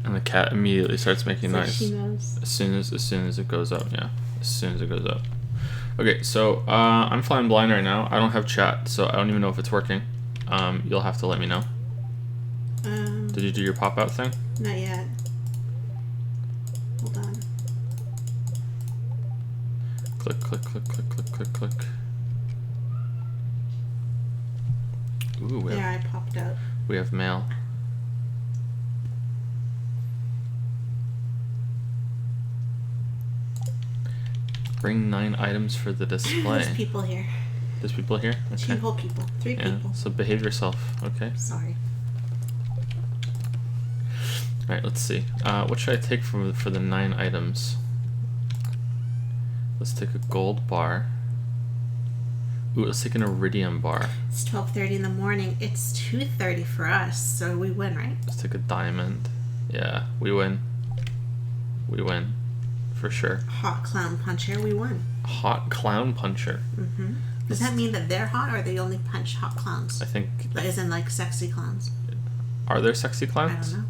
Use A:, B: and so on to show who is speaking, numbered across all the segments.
A: And the cat immediately starts making noise.
B: She knows.
A: As soon as it goes up, yeah. As soon as it goes up. Okay, so I'm flying blind right now. I don't have chat, so I don't even know if it's working. You'll have to let me know. Did you do your pop-out thing?
B: Not yet. Hold on.
A: Click, click, click, click, click, click, click. Ooh,
B: I popped out.
A: We have mail. Bring 9 items for the display.
B: There's people here.
A: There's people here? Okay.
B: 2 whole people. 3 people.
A: So behave yourself, okay?
B: Sorry.
A: Alright, let's see. What should I take for the 9 items? Let's take a gold bar. Ooh, let's take an iridium bar.
B: It's 12:30 in the morning. It's 2:30 for us, so we win, right?
A: Let's take a diamond. Yeah, we win. We win. For sure.
B: Hot clown puncher, we won.
A: Hot clown puncher.
B: Mm-hmm. Does that mean that they're hot, or they only punch hot clowns?
A: I think.
B: But isn't like sexy clowns?
A: Are there sexy clowns?
B: I don't know.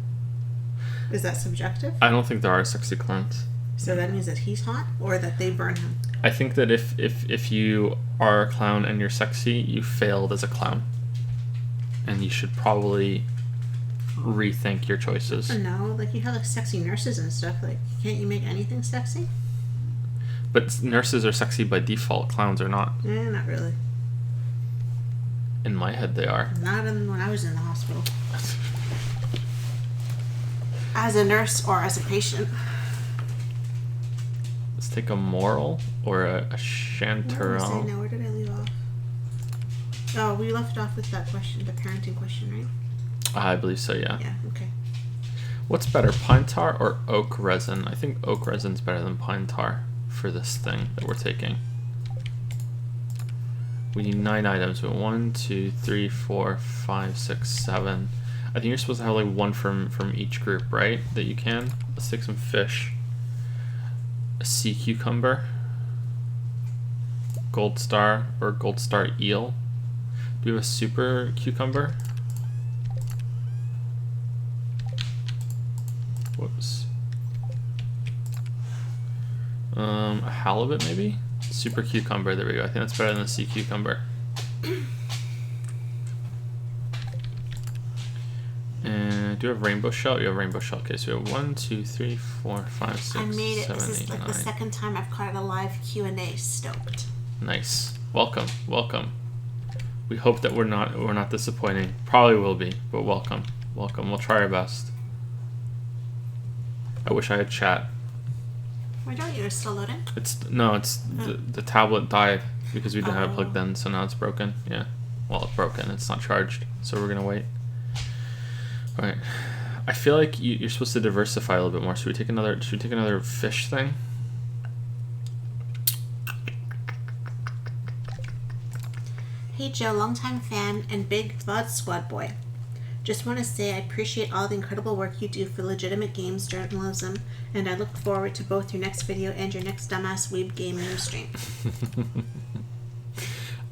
B: Is that subjective?
A: I don't think there are sexy clowns.
B: So that means that he's hot, or that they burn him?
A: I think that if you are a clown and you're sexy, you failed as a clown. And you should probably rethink your choices.
B: No, like you have like sexy nurses and stuff. Like, can't you make anything sexy?
A: But nurses are sexy by default. Clowns are not.
B: Not really.
A: In my head, they are.
B: Not when I was in the hospital. As a nurse or as a patient.
A: Let's take a moral or a chanterelle.
B: Where did I leave off? Oh, we left off with that question, the parenting question, right?
A: I believe so, yeah.
B: Yeah, okay.
A: What's better, pine tar or oak resin? I think oak resin's better than pine tar for this thing that we're taking. We need 9 items, but 1, 2, 3, 4, 5, 6, 7. I think you're supposed to have like 1 from each group, right? That you can. Let's take some fish. A sea cucumber. Gold star or gold star eel. Do we have a super cucumber? Whoops. A halibut maybe? Super cucumber, there we go. I think that's better than a sea cucumber. And do you have rainbow shell? You have rainbow shell. Okay, so we have 1, 2, 3, 4, 5, 6,
B: I made it.
A: 7,
B: This is
A: 8,
B: like
A: 9.
B: the second time I've caught a live Q&A. Stoked.
A: Nice. Welcome, welcome. We hope that we're not disappointing. Probably will be, but welcome. Welcome. We'll try our best. I wish I had chat.
B: Why don't you? It's still loading?
A: It's the tablet died because we didn't have it plugged in, so now it's broken. Yeah. Well, it's broken. It's not charged, so we're gonna wait. All right. I feel like you're supposed to diversify a little bit more. Should we take another fish thing?
B: Hey Joe, longtime fan and big VOD squad boy. Just want to say I appreciate all the incredible work you do for legitimate games journalism, and I look forward to both your next video and your next dumbass weeb game news stream.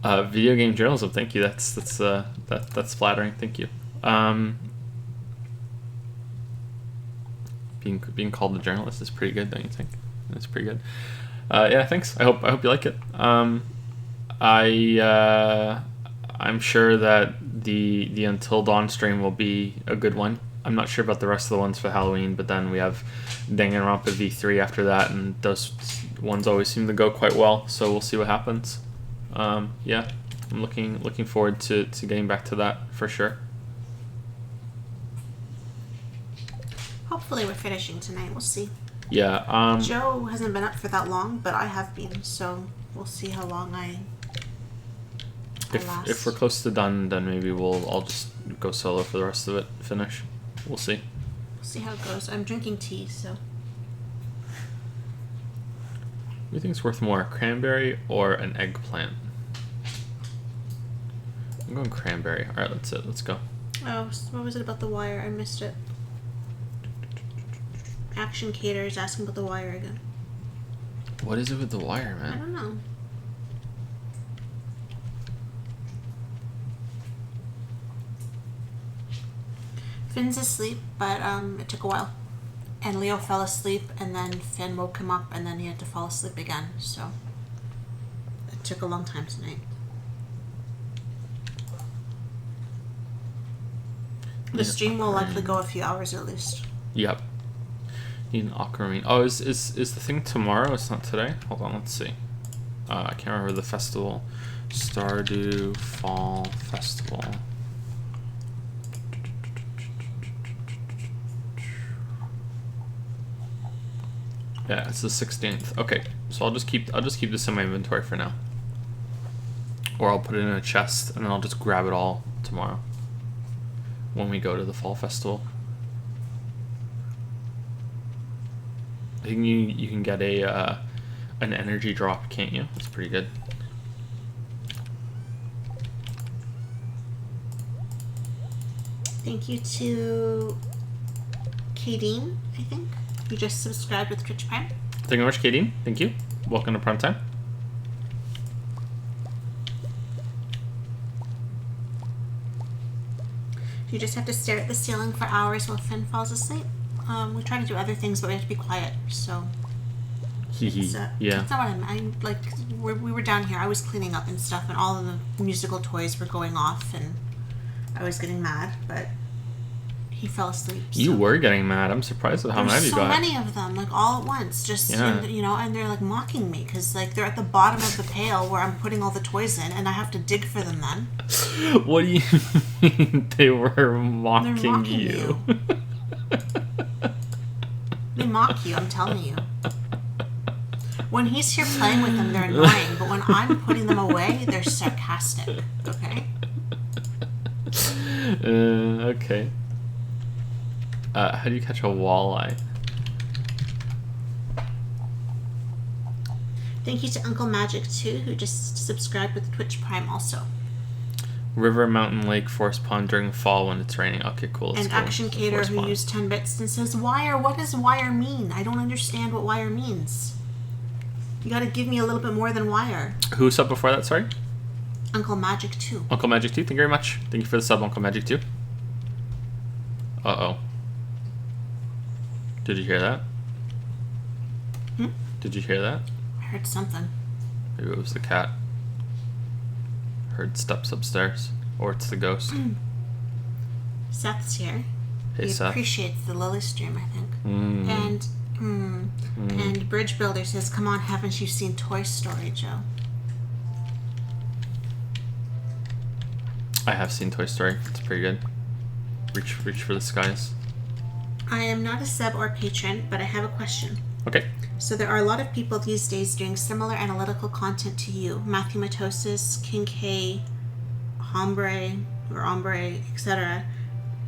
A: Video game journalism. Thank you. That's flattering. Thank you. Being called a journalist is pretty good, don't you think? It's pretty good. Yeah, thanks. I hope you like it. I'm sure that the Until Dawn stream will be a good one. I'm not sure about the rest of the ones for Halloween, but then we have Danganronpa V3 after that, and those ones always seem to go quite well. So we'll see what happens. Yeah, I'm looking forward to getting back to that for sure.
B: Hopefully we're finishing tonight. We'll see.
A: Yeah.
B: Joe hasn't been up for that long, but I have been, so we'll see how long I last.
A: If we're close to done, then maybe I'll just go solo for the rest of it. Finish. We'll see.
B: We'll see how it goes. I'm drinking tea, so.
A: What do you think is worth more, cranberry or an eggplant? I'm going cranberry. All right, that's it. Let's go.
B: Oh, what was it about The Wire? I missed it. Action Cater is asking about The Wire again.
A: What is it with The Wire, man?
B: I don't know. Finn's asleep, but it took a while. And Leo fell asleep, and then Finn woke him up, and then he had to fall asleep again. So it took a long time tonight. The stream will likely go a few hours at least.
A: Yep. Need an aquamarine. Oh, is the thing tomorrow? It's not today? Hold on, let's see. I can't remember the festival. Stardew Fall Festival. Yeah, it's the 16th. Okay, so I'll just keep this in my inventory for now. Or I'll put it in a chest and then I'll just grab it all tomorrow when we go to the fall festival. I think you can get an energy drop, can't you? That's pretty good.
B: Thank you to Kadeen, I think. You just subscribed with Twitch Prime.
A: Thank you very much, Kadeen. Thank you. Welcome to Prime Time.
B: You just have to stare at the ceiling for hours while Finn falls asleep. We try to do other things, but we have to be quiet, so...
A: Yeah.
B: That's not what I meant. Like, we were down here, I was cleaning up and stuff, and all of the musical toys were going off, and I was getting mad, but he fell asleep. So.
A: You were getting mad. I'm surprised at how mad you got.
B: There's so many of them, like, all at once, just,
A: yeah.
B: and, you know, and they're, like, mocking me, because, like, they're at the bottom of the pail where I'm putting all the toys in, and I have to dig for them then.
A: What do you mean they were mocking,
B: They're mocking
A: you?
B: They mock you, I'm telling you. When he's here playing with them, they're annoying, but when I'm putting them away, they're sarcastic, okay?
A: Okay. How do you catch a walleye?
B: Thank you to Uncle Magic, too, who just subscribed with Twitch Prime also.
A: River, mountain, lake, forest pond during fall when it's raining. Okay, cool.
B: And
A: cool.
B: Action Cater, who used 10 bits and says, wire, what does wire mean? I don't understand what wire means. You gotta give me a little bit more than wire.
A: Who's up before that, sorry?
B: Uncle Magic 2.
A: Uncle Magic 2, thank you very much. Thank you for the sub, Uncle Magic 2. Uh-oh. Did you hear that? Did you hear that?
B: I heard something.
A: Maybe it was the cat. Heard steps upstairs. Or it's the ghost.
B: Seth's here.
A: Hey,
B: he
A: Seth.
B: appreciates the Lily stream, I think. And Bridge Builder says, come on, haven't you seen Toy Story, Joe?
A: I have seen Toy Story. It's pretty good. Reach for the skies.
B: I am not a sub or patron, but I have a question.
A: Okay.
B: So there are a lot of people these days doing similar analytical content to you. Matthew Matosis, King K, Hombre, etc.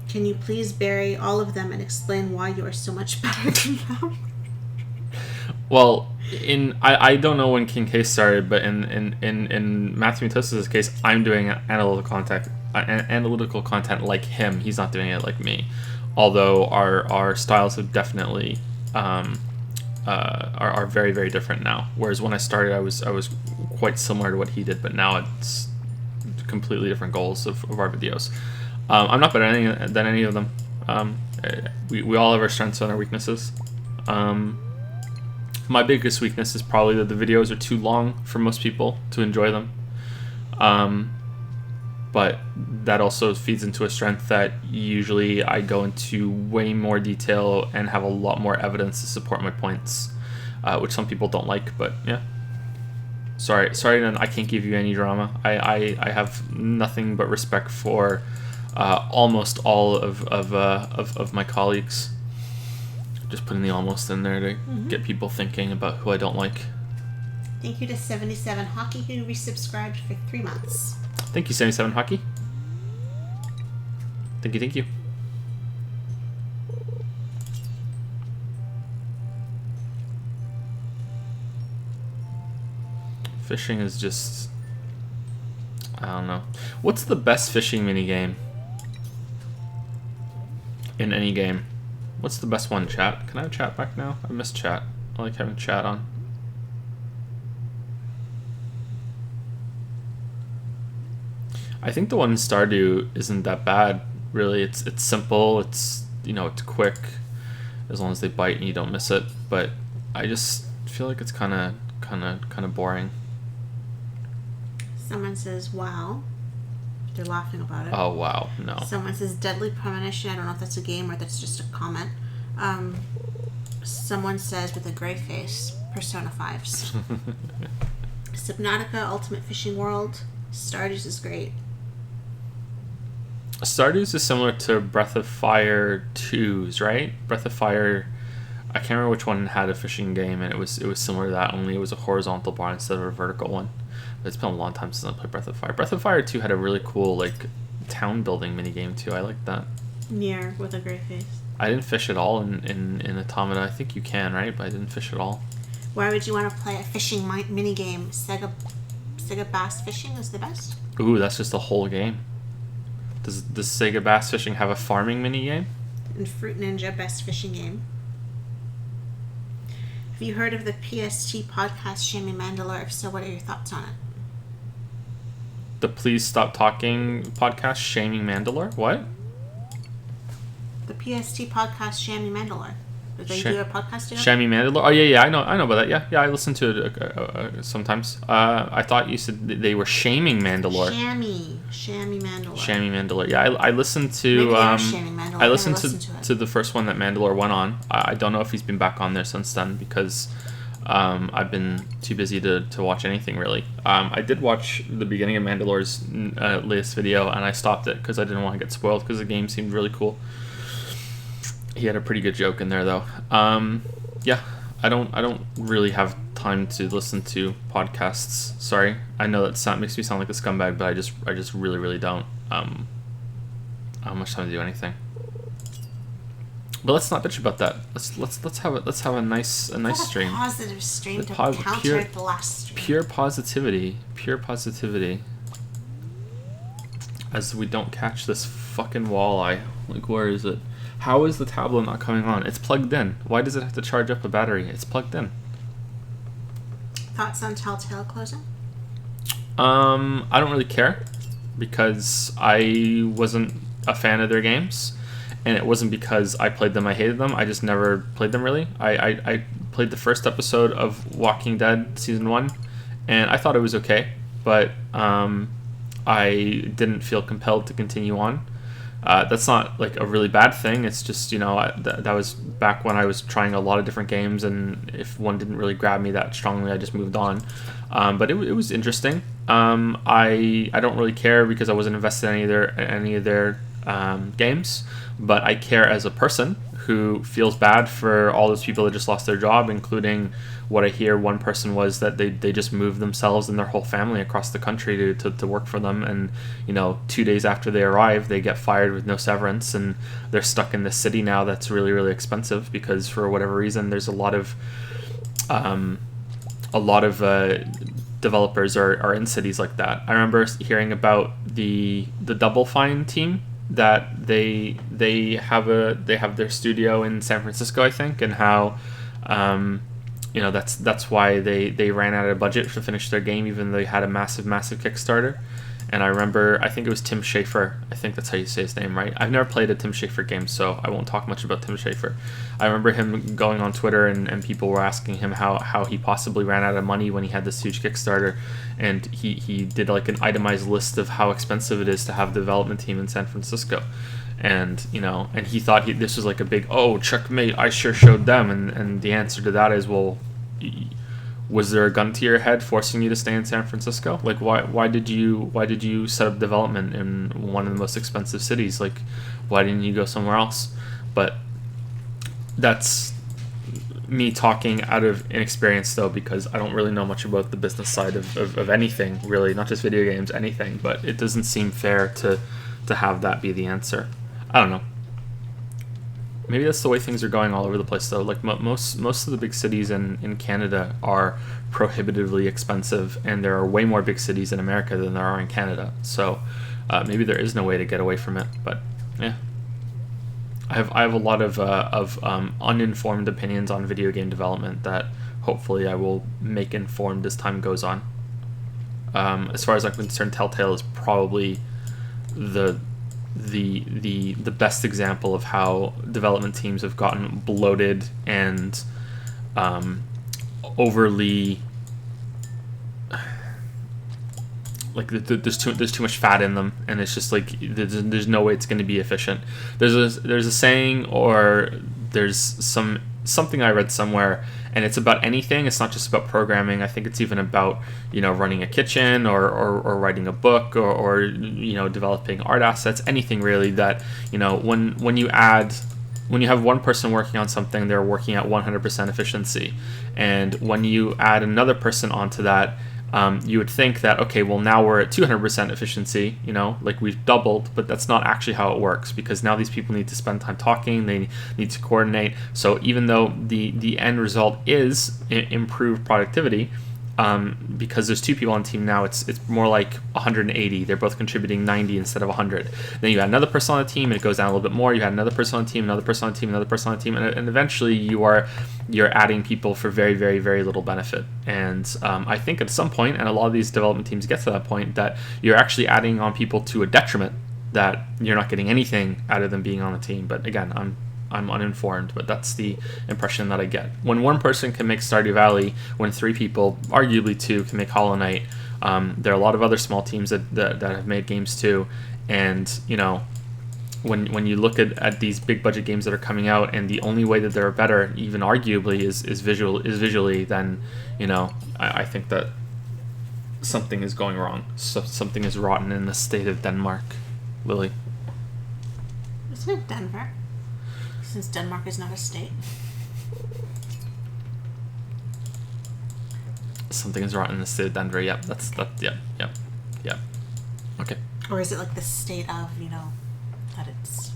B: Can you please bury all of them and explain why you are so much better than them?
A: Well, I don't know when King K started, but in Matthew Matosis' case, I'm doing analytical content like him. He's not doing it like me. Although our styles have definitely are very, very different now. Whereas when I started, I was quite similar to what he did, but now it's completely different goals of our videos. I'm not better than any of them. We all have our strengths and our weaknesses. My biggest weakness is probably that the videos are too long for most people to enjoy them. But that also feeds into a strength that usually I go into way more detail and have a lot more evidence to support my points, which some people don't like, but yeah. Sorry, I can't give you any drama. I have nothing but respect for almost all of my colleagues. Just putting the almost in there to get people thinking about who I don't like.
B: Thank you to 77 Hockey, who resubscribed for 3 months.
A: Thank you, 77 Hockey. Thank you. Fishing is just... I don't know. What's the best fishing minigame? In any game. What's the best one, chat? Can I have chat back now? I miss chat. I like having chat on. I think the one in Stardew isn't that bad, really. It's simple, it's, you know, it's quick. as long as they bite and you don't miss it. But I just feel like it's kind of boring.
B: Someone says, wow. They're laughing about it.
A: Oh wow, no.
B: Someone says Deadly Premonition. I don't know if that's a game or that's just a comment. Someone says with a gray face, Persona 5s. Subnautica, Ultimate Fishing World. Stardew is great.
A: Stardew is similar to Breath of Fire 2's, right? Breath of Fire, I can't remember which one had a fishing game, and it was similar to that, only it was a horizontal bar instead of a vertical one. But it's been a long time since I played Breath of Fire. Breath of Fire 2 had a really cool like town building mini game too. I like that.
B: Nier with a gray face.
A: I didn't fish at all in Automata. I think you can, right? But I didn't fish at all.
B: Why would you want to play a fishing mini game? Sega Bass Fishing is the best.
A: Ooh, that's just a whole game. Does Sega Bass Fishing have a farming mini game?
B: And Fruit Ninja Best Fishing Game. Have you heard of the PST podcast Shammy Mandalore? If so, what are your thoughts on it?
A: The Please Stop Talking podcast, Shaming Mandalore? What?
B: The PST podcast Shammy Mandalore. Did they do a podcast together?
A: Shammy Mandalore? Oh yeah, I know about that. Yeah, I listen to it sometimes. I thought you said they were shaming Mandalore.
B: Shammy Mandalore.
A: Shammy Mandalore. Yeah, I listened to.
B: Maybe they are shaming Mandalore.
A: I listened to the first one that Mandalore went on. I don't know if he's been back on there since then because I've been too busy to watch anything really. I did watch the beginning of Mandalore's latest video and I stopped it because I didn't want to get spoiled because the game seemed really cool. He had a pretty good joke in there though. Yeah, I don't really have time to listen to podcasts. Sorry, I know that makes me sound like a scumbag, but I just really don't. I don't have much time to do anything. But let's not bitch about that. Let's have a nice stream.
B: A positive stream to counter the last stream.
A: Pure positivity. As we don't catch this fucking walleye. Like, where is it? How is the tablet not coming on? It's plugged in. Why does it have to charge up a battery? It's plugged in.
B: Thoughts on Telltale closing?
A: I don't really care because I wasn't a fan of their games, and it wasn't because I played them, I hated them. I just never played them really. I played the first episode of Walking Dead season 1, and I thought it was okay, but I didn't feel compelled to continue on. That's not like a really bad thing. It's just, that was back when I was trying a lot of different games, and if one didn't really grab me that strongly, I just moved on. But it was interesting. I don't really care because I wasn't invested in any of their games, but I care as a person who feels bad for all those people that just lost their job, including what I hear one person was that they just moved themselves and their whole family across the country to work for them, and 2 days after they arrive they get fired with no severance, and they're stuck in this city now that's really expensive because for whatever reason there's a lot of developers are in cities like that. I remember hearing about the Double Fine team that they have their studio in San Francisco, I think, and how that's why they ran out of budget to finish their game, even though they had a massive Kickstarter. And I remember, I think it was Tim Schafer. I think that's how you say his name, right? I've never played a Tim Schafer game, so I won't talk much about Tim Schafer. I remember him going on Twitter and people were asking him how he possibly ran out of money when he had this huge Kickstarter. And he did like an itemized list of how expensive it is to have a development team in San Francisco. And, and he thought this was like a big, checkmate, I sure showed them. And the answer to that is, well, was there a gun to your head forcing you to stay in San Francisco? Like, why did you set up development in one of the most expensive cities? Like, why didn't you go somewhere else? But that's me talking out of inexperience, though, because I don't really know much about the business side of anything, really, not just video games, anything. But it doesn't seem fair to have that be the answer. I don't know. Maybe that's the way things are going all over the place, though. Like most of the big cities in Canada are prohibitively expensive, and there are way more big cities in America than there are in Canada. So maybe there is no way to get away from it. But yeah, I have a lot of uninformed opinions on video game development that hopefully I will make informed as time goes on. As far as I'm concerned, Telltale is probably the the best example of how development teams have gotten bloated and overly, like, there's too much fat in them, and it's just like there's no way it's going to be efficient. There's a saying, or there's something I read somewhere, and it's about anything. It's not just about programming. I think it's even about, running a kitchen, or writing a book, or developing art assets, anything really, that when you have one person working on something, they're working at 100% efficiency, and when you add another person onto that, you would think that, okay, well, now we're at 200% efficiency, like we've doubled, but that's not actually how it works, because now these people need to spend time talking, they need to coordinate. So even though the end result is improved productivity, because there's two people on the team now, it's more like 180. They're both contributing 90 instead of 100. Then you add another person on the team, and it goes down a little bit more. You had another person on the team, another person on the team, another person on the team, and eventually you're adding people for very, very, very little benefit. And I think at some point, and a lot of these development teams get to that point, that you're actually adding on people to a detriment, that you're not getting anything out of them being on the team. But again, I'm uninformed, but that's the impression that I get. When one person can make Stardew Valley, when three people, arguably two, can make Hollow Knight, there are a lot of other small teams that have made games too. And when you look at these big budget games that are coming out, and the only way that they're better, even arguably, is visually, then I think that something is going wrong. So something is rotten in the state of Denmark. Lily.
B: Isn't it Denver? Since Denmark is not a state.
A: Something is rotten in the state of Denver. Yep, yeah. Okay.
B: Or is it like the state of, that it's,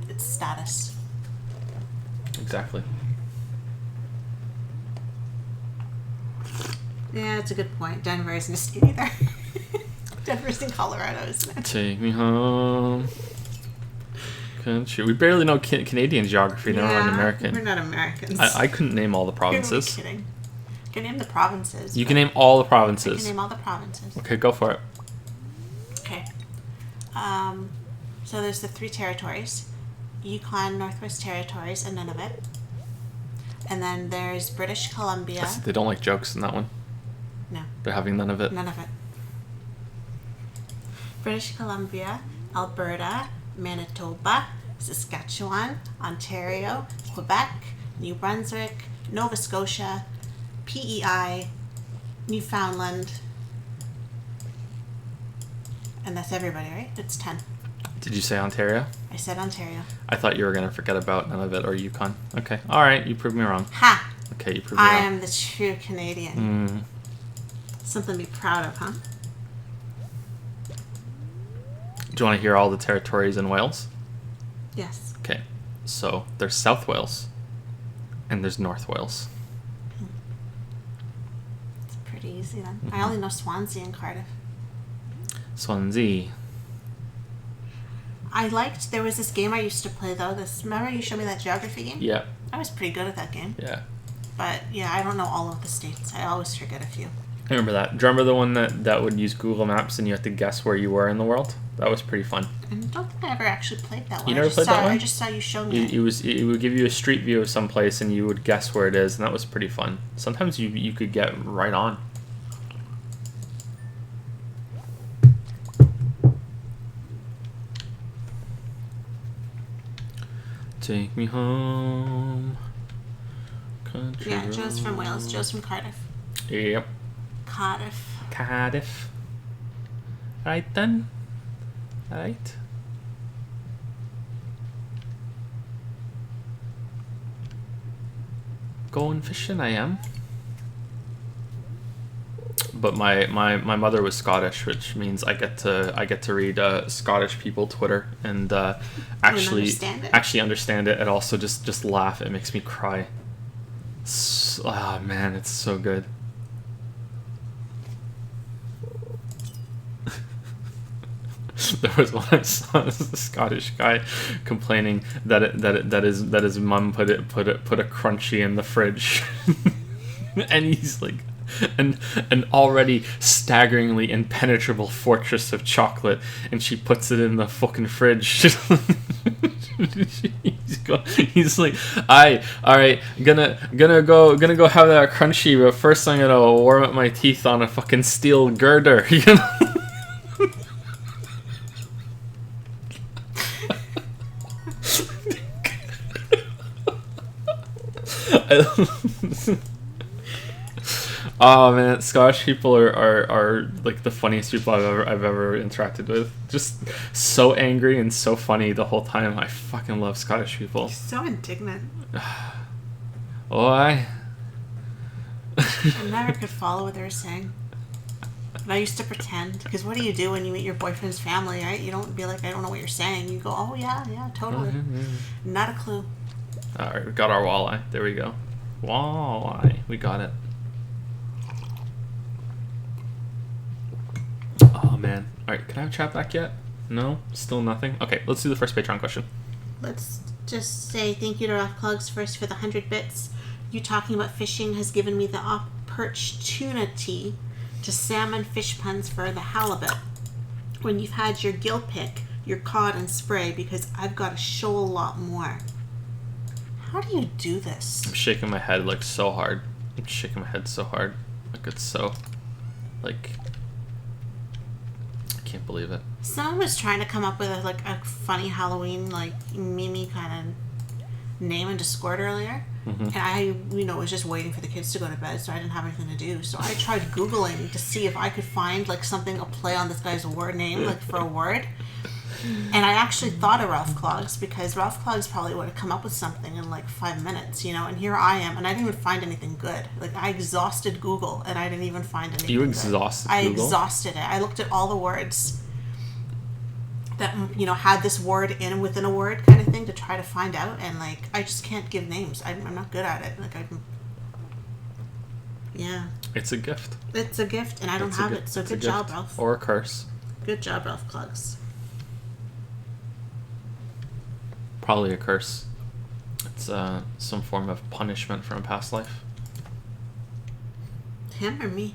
B: its status?
A: Exactly.
B: Yeah, it's a good point. Denver isn't a state either. Denver's in Colorado, isn't it?
A: Take me home. Country. We barely know Canadian geography, never mind American.
B: We're not Americans.
A: I couldn't name all the provinces.
B: You're kidding. You can name the provinces.
A: You can name all the provinces.
B: I can name all the provinces.
A: Okay, go for it.
B: Okay. So there's the 3 territories. Yukon, Northwest Territories, and Nunavut. And then there's British Columbia.
A: They don't like jokes in that one.
B: No.
A: They're having none of it.
B: None of it. British Columbia, Alberta, Manitoba, Saskatchewan, Ontario, Quebec, New Brunswick, Nova Scotia, PEI, Newfoundland, and that's everybody, right? That's 10.
A: Did you say Ontario?
B: I said Ontario.
A: I thought you were going to forget about Nunavut or Yukon. Okay. All right. You proved me wrong.
B: Ha!
A: Okay, you proved me wrong.
B: I am the true Canadian. Something to be proud of, huh?
A: Do you want to hear all the territories in Wales?
B: Yes.
A: Okay. So there's South Wales, and there's North Wales.
B: It's pretty easy then. I only know Swansea and Cardiff.
A: Swansea.
B: There was this game I used to play though. Remember you showed me that geography game?
A: Yeah.
B: I was pretty good at that game.
A: Yeah.
B: But yeah, I don't know all of the states. I always forget a few.
A: I remember that. Do you remember the one that would use Google Maps and you had to guess where you were in the world? That was pretty fun.
B: I don't think I ever actually played that one.
A: You never played that one?
B: I just saw you show me
A: It would give you a street view of some place and you would guess where it is, and that was pretty fun. Sometimes you could get right on. Take me home. Country
B: Yeah, Joe's from Wales. Joe's from Cardiff.
A: Yep.
B: Cardiff.
A: Right then. Right. Going fishing I am. But my mother was Scottish, which means I get to read Scottish people Twitter and actually understand it, and also just laugh. It makes me cry. Oh man, it's so good. There was one I saw, this is a Scottish guy complaining that his mum put a crunchy in the fridge, and he's like, an already staggeringly impenetrable fortress of chocolate, and she puts it in the fucking fridge. He's like, all right, gonna go have that crunchy, but first I'm gonna warm up my teeth on a fucking steel girder, you know. Oh man, Scottish people are like the funniest people I've ever interacted with. Just so angry and so funny the whole time. I fucking love Scottish people.
B: So indignant.
A: Oh, I
B: never could follow what they were saying. And I used to pretend, because what do you do when you meet your boyfriend's family, right? You don't be like, I don't know what you're saying. You go, oh yeah, totally. Not a clue.
A: Alright, we got our walleye. There we go. Walleye. We got it. Oh man. Alright, can I have chat back yet? No? Still nothing? Okay, let's do the first Patreon question.
B: Let's just say thank you to Rough Plugs first for the 100 bits. You talking about fishing has given me the opportunity to salmon fish puns for the halibut. When you've had your gill pick, your cod and spray, because I've got to show a lot more. How do you do this?
A: I'm shaking my head like so hard. I'm shaking my head so hard. Like it's so... like... I can't believe it.
B: Someone was trying to come up with a funny Halloween, like, Mimi kind of name in Discord earlier. And I, was just waiting for the kids to go to bed, so I didn't have anything to do. So I tried Googling to see if I could find, like, something, a play on this guy's word name, like, for a word. And I actually thought of Ralph Clogs, because Ralph Clogs probably would have come up with something in, like, 5 minutes, and here I am, and I didn't even find anything good. Like, I exhausted Google, and I didn't even find anything
A: You
B: good.
A: exhausted
B: I
A: Google?
B: exhausted it. I looked at all the words that, had this word within a word kind of thing to try to find out, and, like, I just can't give names. I'm not good at it. Like, yeah.
A: It's a gift.
B: It's a gift, and I don't have it, so good job, Ralph.
A: Or a curse.
B: Good job, Ralph Clogs.
A: Probably a curse. It's some form of punishment from a past life.
B: Him or me?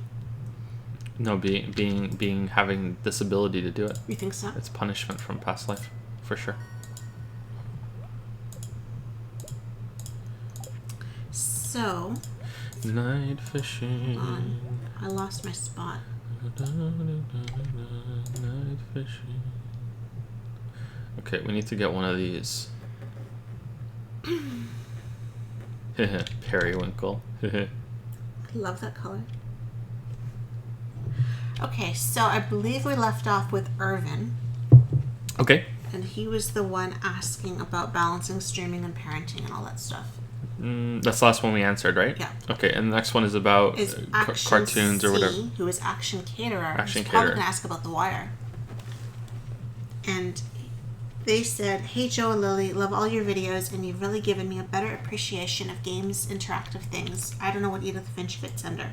A: No, having this ability to do it.
B: You think so?
A: It's punishment from past life, for sure.
B: So.
A: Night fishing.
B: I lost my spot.
A: Night fishing. Okay, we need to get one of these. Periwinkle.
B: Love that color. Okay, so I believe we left off with Irvin.
A: Okay.
B: And he was the one asking about balancing streaming and parenting and all that stuff.
A: That's the last one we answered, right?
B: Yeah.
A: Okay, and the next one is about cartoons
B: C,
A: or whatever.
B: Who is Action Caterer.
A: Action
B: He's probably
A: Caterer.
B: going to ask about The Wire. And they said, hey Joe and Lily, love all your videos, and you've really given me a better appreciation of games, interactive things. I don't know what Edith Finch fits under.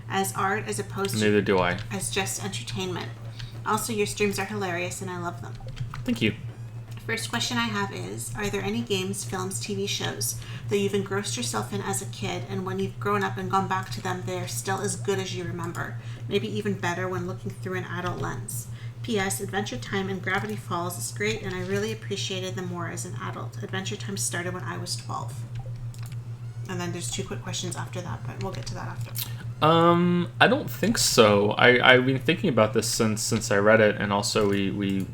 B: As art as opposed to...
A: Neither do I.
B: As just entertainment. Also, your streams are hilarious, and I love them.
A: Thank you.
B: First question I have is, are there any games, films, TV shows that you've engrossed yourself in as a kid, and when you've grown up and gone back to them, they're still as good as you remember? Maybe even better when looking through an adult lens. P.S. Adventure Time and Gravity Falls is great, and I really appreciated them more as an adult. Adventure Time started when I was 12. And then there's 2 quick questions after that, but we'll get to that after.
A: I don't think so. I've been thinking about this since I read it, and also we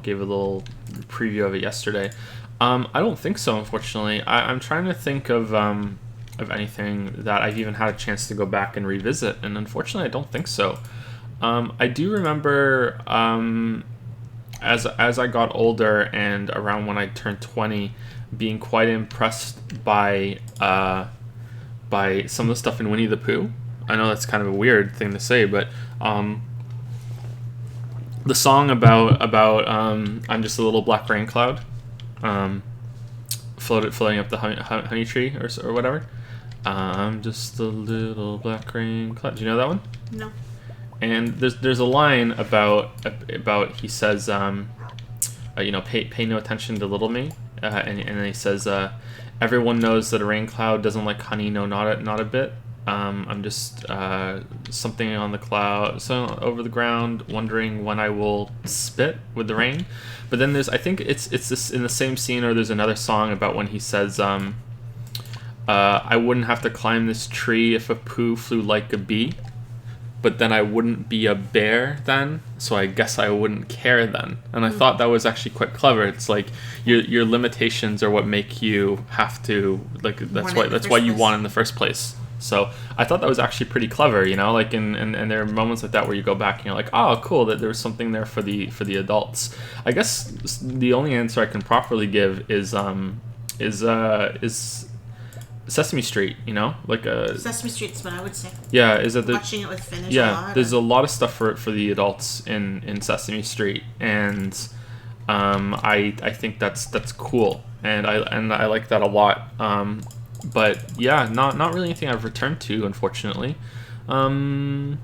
A: gave a little preview of it yesterday. I don't think so, unfortunately. I'm trying to think of anything that I've even had a chance to go back and revisit, and unfortunately I don't think so. I do remember as I got older and around when I turned 20, being quite impressed by some of the stuff in Winnie the Pooh. I know that's kind of a weird thing to say, but the song about I'm just a little black rain cloud, floating up the honey tree or whatever. I'm just a little black rain cloud. Do you know that one?
B: No.
A: And there's a line about he says pay no attention to little me, and he says everyone knows that a rain cloud doesn't like honey, no, not a bit. I'm just something on the cloud, so over the ground, wondering when I will spit with the rain. But then I think it's this in the same scene, or there's another song about when he says, I wouldn't have to climb this tree if a poo flew like a bee, but then I wouldn't be a bear then, so I guess I wouldn't care then. And I thought that was actually quite clever. It's like your limitations are what make you have to, like, that's why you want in the first place. So I thought that was actually pretty clever, you know, like, and there are moments like that where you go back and you're like, oh, cool, that there was something there for the adults. I guess the only answer I can properly give is Sesame Street, you know, like
B: Sesame Street's what I would say.
A: Yeah, is that
B: Watching it with Finn is
A: there's a lot of stuff for the adults in Sesame Street, and I think that's cool, and I like that a lot. But yeah, not really anything I've returned to, unfortunately.
B: The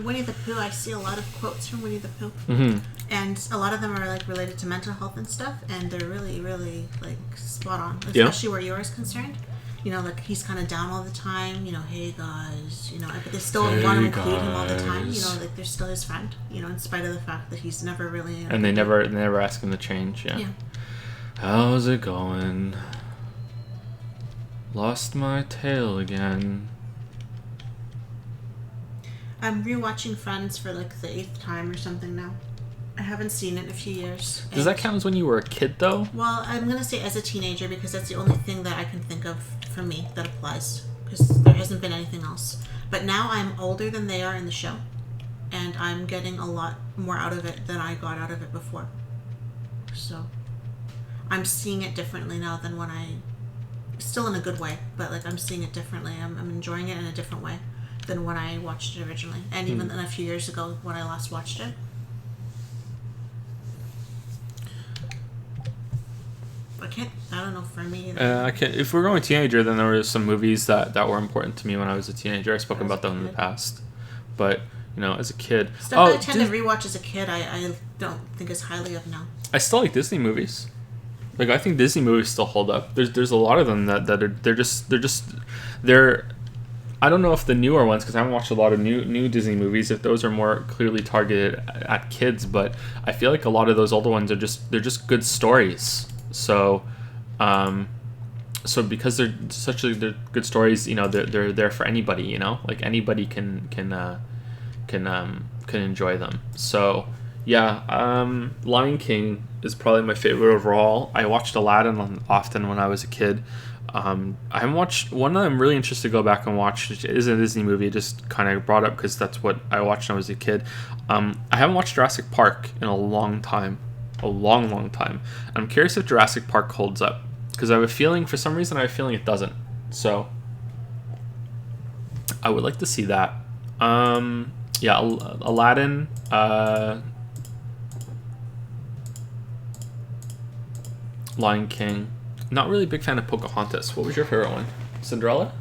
B: Winnie the Pooh, I see a lot of quotes from Winnie the Pooh.
A: Mm-hmm.
B: And a lot of them are like related to mental health and stuff, and they're really, really like spot on, especially where yours is concerned. You know, like he's kind of down all the time. You know, hey guys, you know, but they still want to include him all the time. You know, like they're still his friend. You know, in spite of the fact that he's never really.
A: And they never ask him to change. Yeah. How's it going? Lost my tail again.
B: I'm rewatching Friends for like the 8th time or something now. I haven't seen it in a few years.
A: Does that count as when you were a kid, though?
B: Well, I'm going to say as a teenager because that's the only thing that I can think of for me that applies. Because there hasn't been anything else. But now I'm older than they are in the show. And I'm getting a lot more out of it than I got out of it before. So I'm seeing it differently now than when I... Still in a good way, but like I'm seeing it differently. I'm enjoying it in a different way than when I watched it originally. And even a few years ago when I last watched it. I don't know, for me.
A: If we're going teenager, then there were some movies that were important to me when I was a teenager. I've spoken about them in the past. But, you know, as a kid...
B: Stuff I tend to rewatch as a kid, I don't think as highly of now.
A: I still like Disney movies. Like, I think Disney movies still hold up. There's a lot of them that are... They're... I don't know if the newer ones, because I haven't watched a lot of new Disney movies, if those are more clearly targeted at kids, but I feel like a lot of those older ones are just good stories. So, because they're they're good stories, you know, they're there for anybody, you know, like anybody can enjoy them. So, yeah, Lion King is probably my favorite overall. I watched Aladdin often when I was a kid. I haven't watched one that I'm really interested to go back and watch, which is a Disney movie. Just kind of brought up because that's what I watched when I was a kid. I haven't watched Jurassic Park in a long time. A long time. I'm curious if Jurassic Park holds up, because I have a feeling, for some reason I have a feeling it doesn't. So I would like to see that. Yeah, Aladdin, Lion King. Not really a big fan of Pocahontas. What was your favorite one? Cinderella?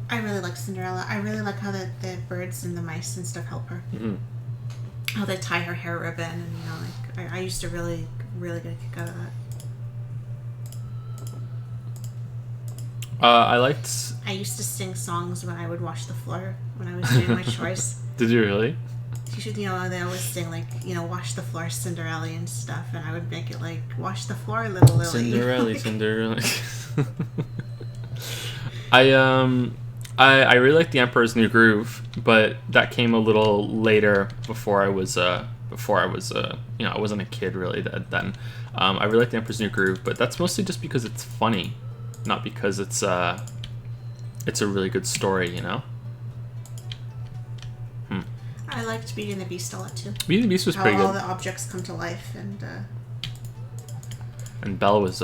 B: I really like Cinderella. I really like how the birds and the mice and stuff help her.
A: Mm-hmm.
B: How they tie her hair ribbon, and you know, like I used to really get a kick out of that.
A: I
B: used to sing songs when I would wash the floor when I was doing my chores.
A: Did you really?
B: You should, you know, they always sing like, you know, wash the floor, Cinderella and stuff, and I would make it like, wash the floor, little Lily.
A: Cinderella. I really like The Emperor's New Groove, but that came a little later before I was you know, I wasn't a kid really then. I really like The Emperor's New Groove, but that's mostly just because it's funny, not because it's a really good story, you know.
B: I liked Beauty and the Beast a lot too.
A: Beauty and the Beast was pretty good.
B: All the objects come to life,
A: and Belle was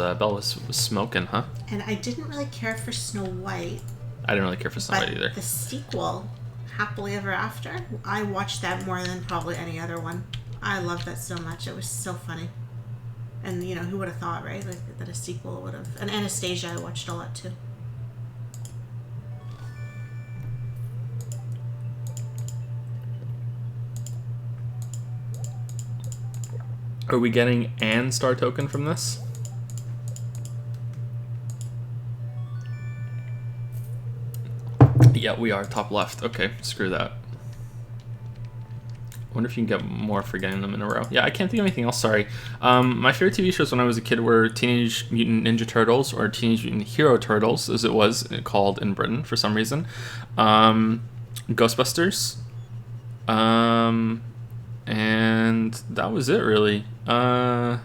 A: smoking, huh?
B: And I didn't really care for Snow White.
A: I didn't really care for Snow White either.
B: The sequel, Happily Ever After, I watched that more than probably any other one. I loved that so much. It was so funny. And, you know, who would have thought, right? Like, that a sequel would have... And Anastasia I watched a lot, too.
A: Are we getting an star token from this? Yeah, we are top left. Okay, screw that. I wonder if you can get more for getting them in a row. Yeah, I can't think of anything else, sorry. My favorite TV shows when I was a kid were Teenage Mutant Ninja Turtles, or Teenage Mutant Hero Turtles, as it was called in Britain for some reason. Ghostbusters. And that was it, really. A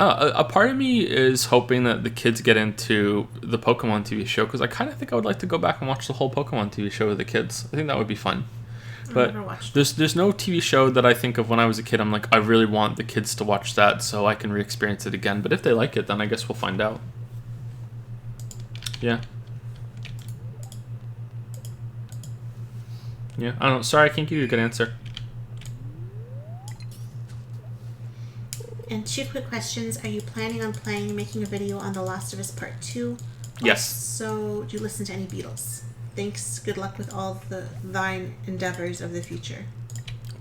A: part of me is hoping that the kids get into the Pokemon TV show, because I kind of think I would like to go back and watch the whole Pokemon TV show with the kids. I think that would be fun. But there's no TV show that I think of when I was a kid. I'm like, I really want the kids to watch that so I can re-experience it again. But if they like it, then I guess we'll find out. Yeah. Yeah, I don't know. Sorry, I can't give you a good answer.
B: And 2 quick questions. Are you planning on making a video on The Last of Us Part 2?
A: Yes.
B: So, do you listen to any Beatles? Thanks. Good luck with all thine endeavors of the future.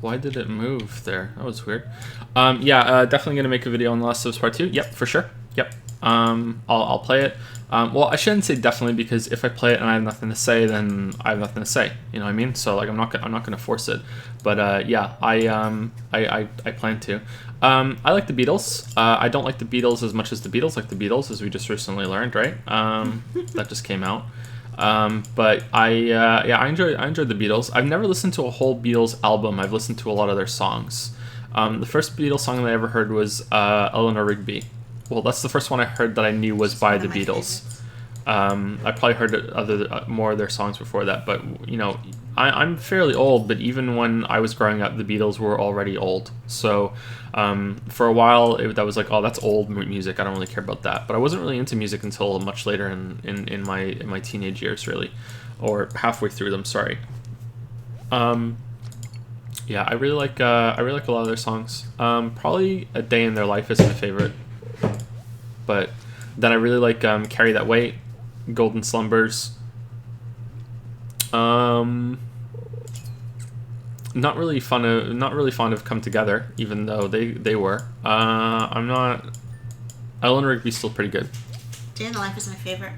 A: Why did it move there? That was weird. Yeah, definitely gonna make a video on The Last of Us Part 2. Yep, for sure. Yep. I'll play it. Well, I shouldn't say definitely, because if I play it and I have nothing to say, then I have nothing to say. You know what I mean? So like, I'm not gonna force it. But yeah, I plan to. I like the Beatles. I don't like the Beatles as much as the Beatles like the Beatles, as we just recently learned, right? That just came out. But I enjoyed the Beatles. I've never listened to a whole Beatles album. I've listened to a lot of their songs. The first Beatles song that I ever heard was Eleanor Rigby. Well, that's the first one I heard that I knew was by the Beatles. I probably heard more of their songs before that, but you know, I'm fairly old. But even when I was growing up, the Beatles were already old. So for a while, that was like, oh, that's old music. I don't really care about that. But I wasn't really into music until much later in my teenage years, really, or halfway through them. Sorry. Yeah, I really like a lot of their songs. Probably A Day in Their Life is my favorite. But then I really like Carry That Weight, Golden Slumbers. Not really fond of Come Together, even though they were. I'm not. Eleanor Rigby's still pretty good.
B: Day in the Life is my favorite.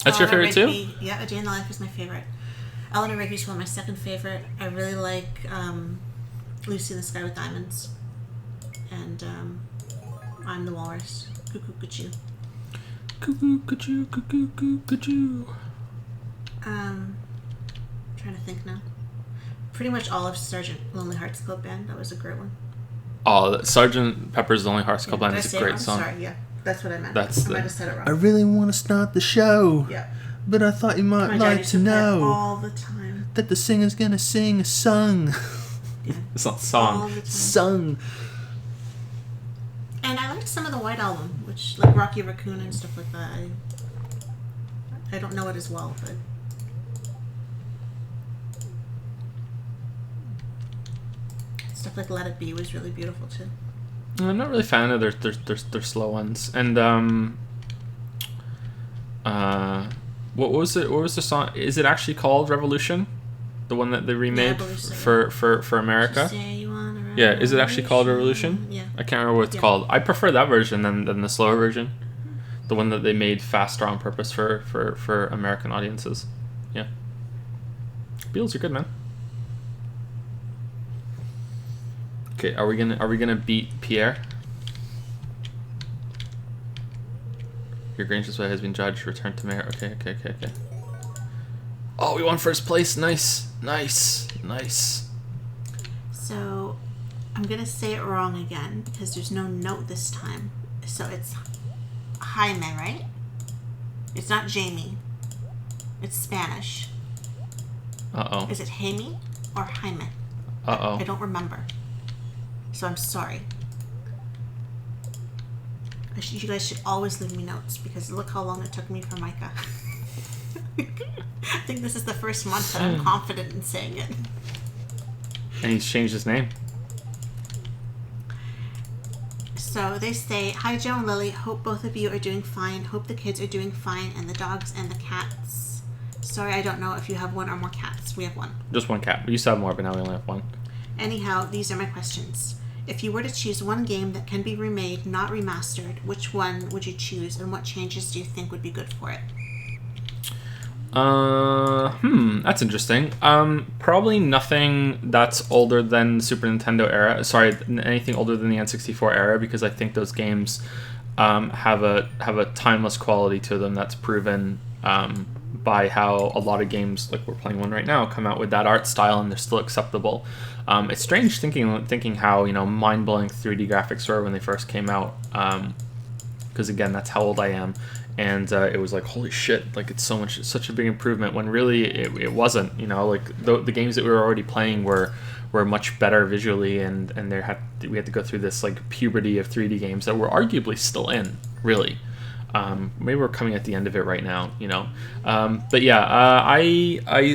A: That's your favorite too?
B: Yeah, A Day in the Life is my favorite. Eleanor Rigby's one of my second favorite. I really like Lucy in the Sky with Diamonds, and I'm the Walrus. Cuckoo, cuckoo.
A: Cuckoo, cuckoo, cuckoo, cuckoo, cuckoo.
B: Trying to think now. Pretty much all of Sergeant Lonely Hearts Club Band. That was a great one.
A: Oh, Sergeant Pepper's Lonely Hearts Club Band is a great song.
B: Sorry, yeah, that's what I meant.
A: I
B: might have said it wrong.
C: I really want to start the show.
B: Yeah.
C: But I thought you might like to know
B: all the time.
C: that the singer's gonna sing a song.
B: Yeah.
A: It's not song.
C: Sung.
B: And I liked some of the White Album, which like Rocky Raccoon and stuff like that. I don't know it as well, but stuff like Let It Be was really beautiful too.
A: I'm not really a fan of their slow ones. And what was it? What was the song? Is it actually called Revolution? The one that they remade for America? Yeah, is it actually called Revolution?
B: Yeah.
A: I can't remember what it's called. I prefer that version than the slower version. The one that they made faster on purpose for American audiences. Yeah. Beatles are good, man. Okay, are we gonna beat Pierre? Your Granger's way has been judged. Return to mayor. Okay. Oh, we won first place. Nice.
B: So, I'm gonna say it wrong again because there's no note this time. So it's Jaime, right? It's not Jamie. It's Spanish.
A: Uh-oh.
B: Is it Jaime or Jaime?
A: Uh-oh.
B: I don't remember. So I'm sorry. You guys should always leave me notes because look how long it took me for Micah. I think this is the first month that I'm confident in saying it.
A: And he's changed his name.
B: So they say, hi Joe and Lily, hope both of you are doing fine. Hope the kids are doing fine and the dogs and the cats. Sorry, I don't know if you have one or more cats. We have one.
A: Just one cat. We used to have more, but now we only have one.
B: Anyhow, these are my questions. If you were to choose one game that can be remade, not remastered, which one would you choose and what changes do you think would be good for it?
A: That's interesting. Probably nothing that's older than the Super Nintendo era. Sorry, anything older than the N64 era, because I think those games have a timeless quality to them that's proven by how a lot of games, like we're playing one right now, come out with that art style and they're still acceptable. It's strange thinking how mind-blowing 3D graphics were when they first came out. Because again, that's how old I am. And it was like, holy shit, like it's such a big improvement, when really it wasn't. Like the games that we were already playing were much better visually, and we had to go through this like puberty of 3D games that we're arguably still in, really. Maybe we're coming at the end of it right now, but yeah,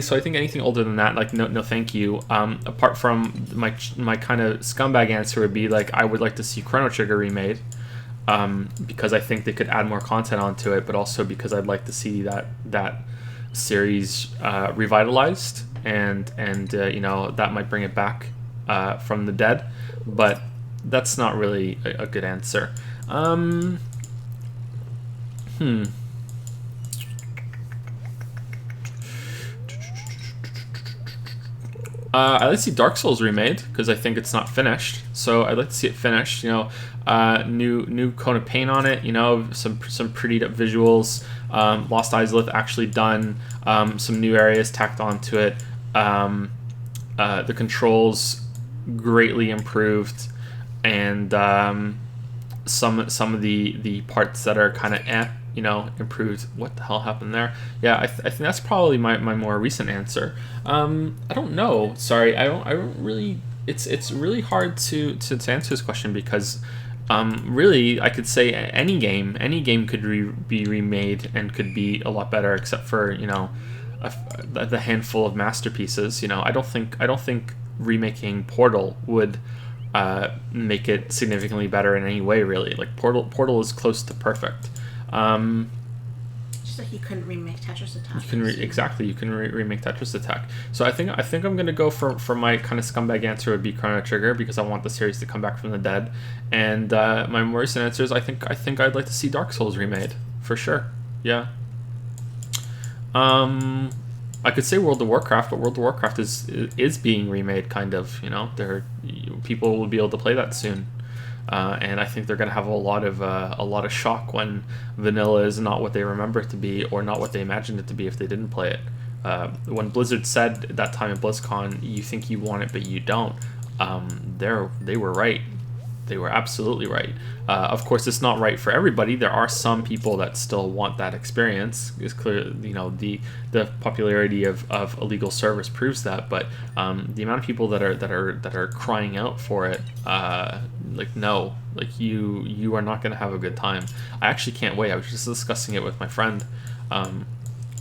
A: so I think anything older than that, like no thank you. Apart from my kind of scumbag answer would be like, I would like to see Chrono Trigger remade. Because I think they could add more content onto it, but also because I'd like to see that series revitalized, and that might bring it back from the dead. But that's not really a good answer. I'd like to see Dark Souls remade, because I think it's not finished. So I'd like to see it finished. New coat of paint on it. Some prettied up visuals. Lost Izalith actually done. Some new areas tacked onto it. The controls greatly improved, and some of the parts that are kind of improved. What the hell happened there? Yeah, I think that's probably my more recent answer. I don't know. Sorry, I don't really. It's really hard to answer this question, because really I could say any game could be remade and could be a lot better, except for the handful of masterpieces. I don't think remaking Portal would make it significantly better in any way, really. Like Portal is close to perfect.
B: Just like you couldn't remake Tetris Attack.
A: You can remake Tetris Attack. So I think I'm gonna go for my kind of scumbag answer would be Chrono Trigger, because I want the series to come back from the dead. And my more recent answer is I think I'd like to see Dark Souls remade, for sure. Yeah. I could say World of Warcraft, but World of Warcraft is being remade, kind of. People will be able to play that soon. And I think they're going to have a lot of shock when vanilla is not what they remember it to be, or not what they imagined it to be if they didn't play it. When Blizzard said at that time at BlizzCon, you think you want it but you don't, they were right. They were absolutely right. Of course, it's not right for everybody. There are some people that still want that experience. It's clear, the popularity of illegal servers proves that. But the amount of people that are crying out for it, no, you are not going to have a good time. I actually can't wait. I was just discussing it with my friend,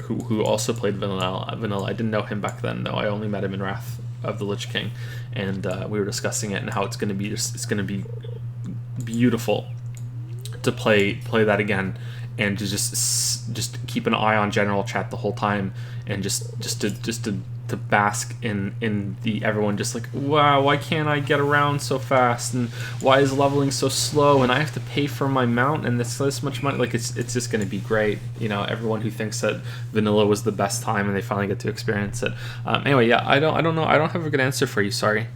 A: who also played vanilla. I didn't know him back then, though. I only met him in Wrath of the Lich King, and we were discussing it and how it's going to be beautiful to play that again, and to just keep an eye on general chat the whole time, and just to bask in the everyone just like, wow, why can't I get around so fast, and why is leveling so slow, and I have to pay for my mount, and this much money. Like it's just going to be great. Everyone who thinks that vanilla was the best time and they finally get to experience it. Anyway, yeah, I don't know. I don't have a good answer for you. Sorry.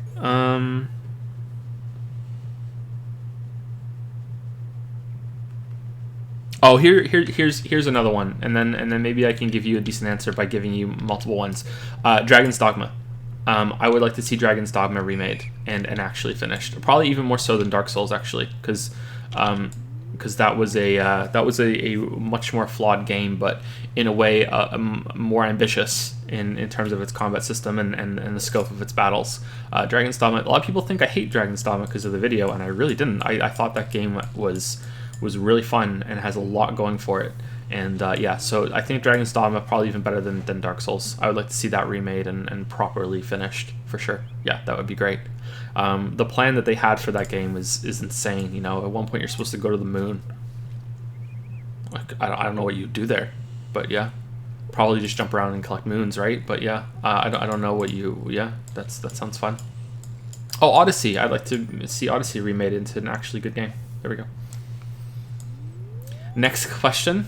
A: Oh, here's another one, and then maybe I can give you a decent answer by giving you multiple ones. Dragon's Dogma. I would like to see Dragon's Dogma remade and actually finished. Probably even more so than Dark Souls, actually, because that was a much more flawed game, but in a way more ambitious in terms of its combat system and the scope of its battles. Dragon's Dogma. A lot of people think I hate Dragon's Dogma because of the video, and I really didn't. I thought that game was really fun and has a lot going for it. And yeah, so I think Dragon's Dogma probably even better than Dark Souls. I would like to see that remade and properly finished, for sure. Yeah, that would be great. The plan that they had for that game is insane. At one point you're supposed to go to the moon. Like, I don't know what you do there, but yeah, probably just jump around and collect moons, right? But yeah, I don't know what you. Yeah, that sounds fun. Oh, Odyssey. I'd like to see Odyssey remade into an actually good game. There we go. Next question.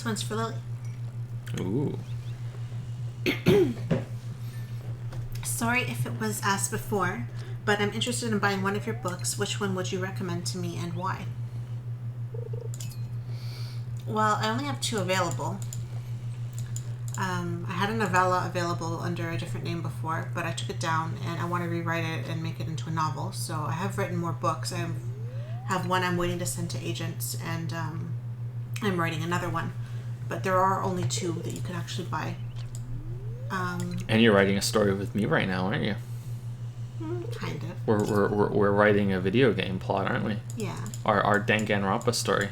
B: one's for Lily.
A: Ooh.
B: Sorry if it was asked before, but I'm interested in buying one of your books. Which one would you recommend to me and why? Well, I only have 2 available. I had a novella available under a different name before, but I took it down and I want to rewrite it and make it into a novel. So I have written more books. I have one I'm waiting to send to agents, and I'm writing another one. But there are only 2 that you could actually buy.
A: And you're writing a story with me right now, aren't you?
B: Kind of.
A: We're writing a video game plot, aren't we?
B: Yeah.
A: Our Danganronpa story.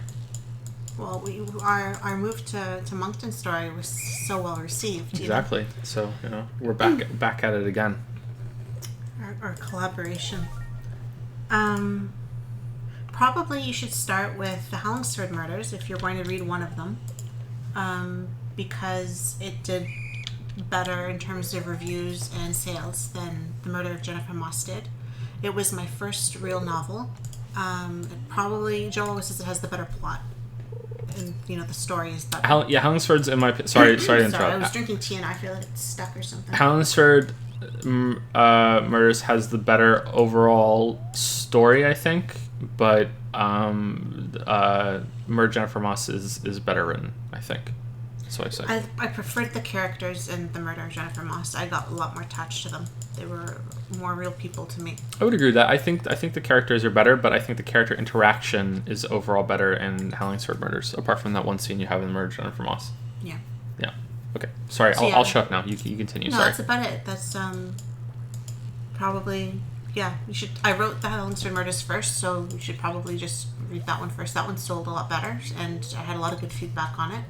B: Well, our move to Moncton story was so well received.
A: Exactly.
B: You know?
A: So we're back at it again.
B: Our collaboration. Probably you should start with the Hallingsford Murders if you're going to read one of them, because it did better in terms of reviews and sales than The Murder of Jennifer Moss did. It was my first real novel. Joel always says it has the better plot. And, the story is better.
A: Hallingsford's in my... Sorry to interrupt.
B: Sorry, I was drinking tea and I feel like it's stuck or something.
A: Hallingsford Murders has the better overall story, I think, but Murder Jennifer Moss is better written, I think. That's what I say.
B: I preferred the characters in The Murder of Jennifer Moss. I got a lot more attached to them. They were more real people to me.
A: I would agree with that. I think the characters are better, but I think the character interaction is overall better in Hallingsford Murders, apart from that one scene you have in Murder of Jennifer Moss.
B: Yeah.
A: Yeah. Okay. Sorry,
B: So,
A: I'll shut up now. You continue.
B: No,
A: Sorry.
B: that's about it. That's probably... Yeah, you should... I wrote the Hallingsford Murders first, so you should probably just read that one first. That one sold a lot better, and I had a lot of good feedback on it.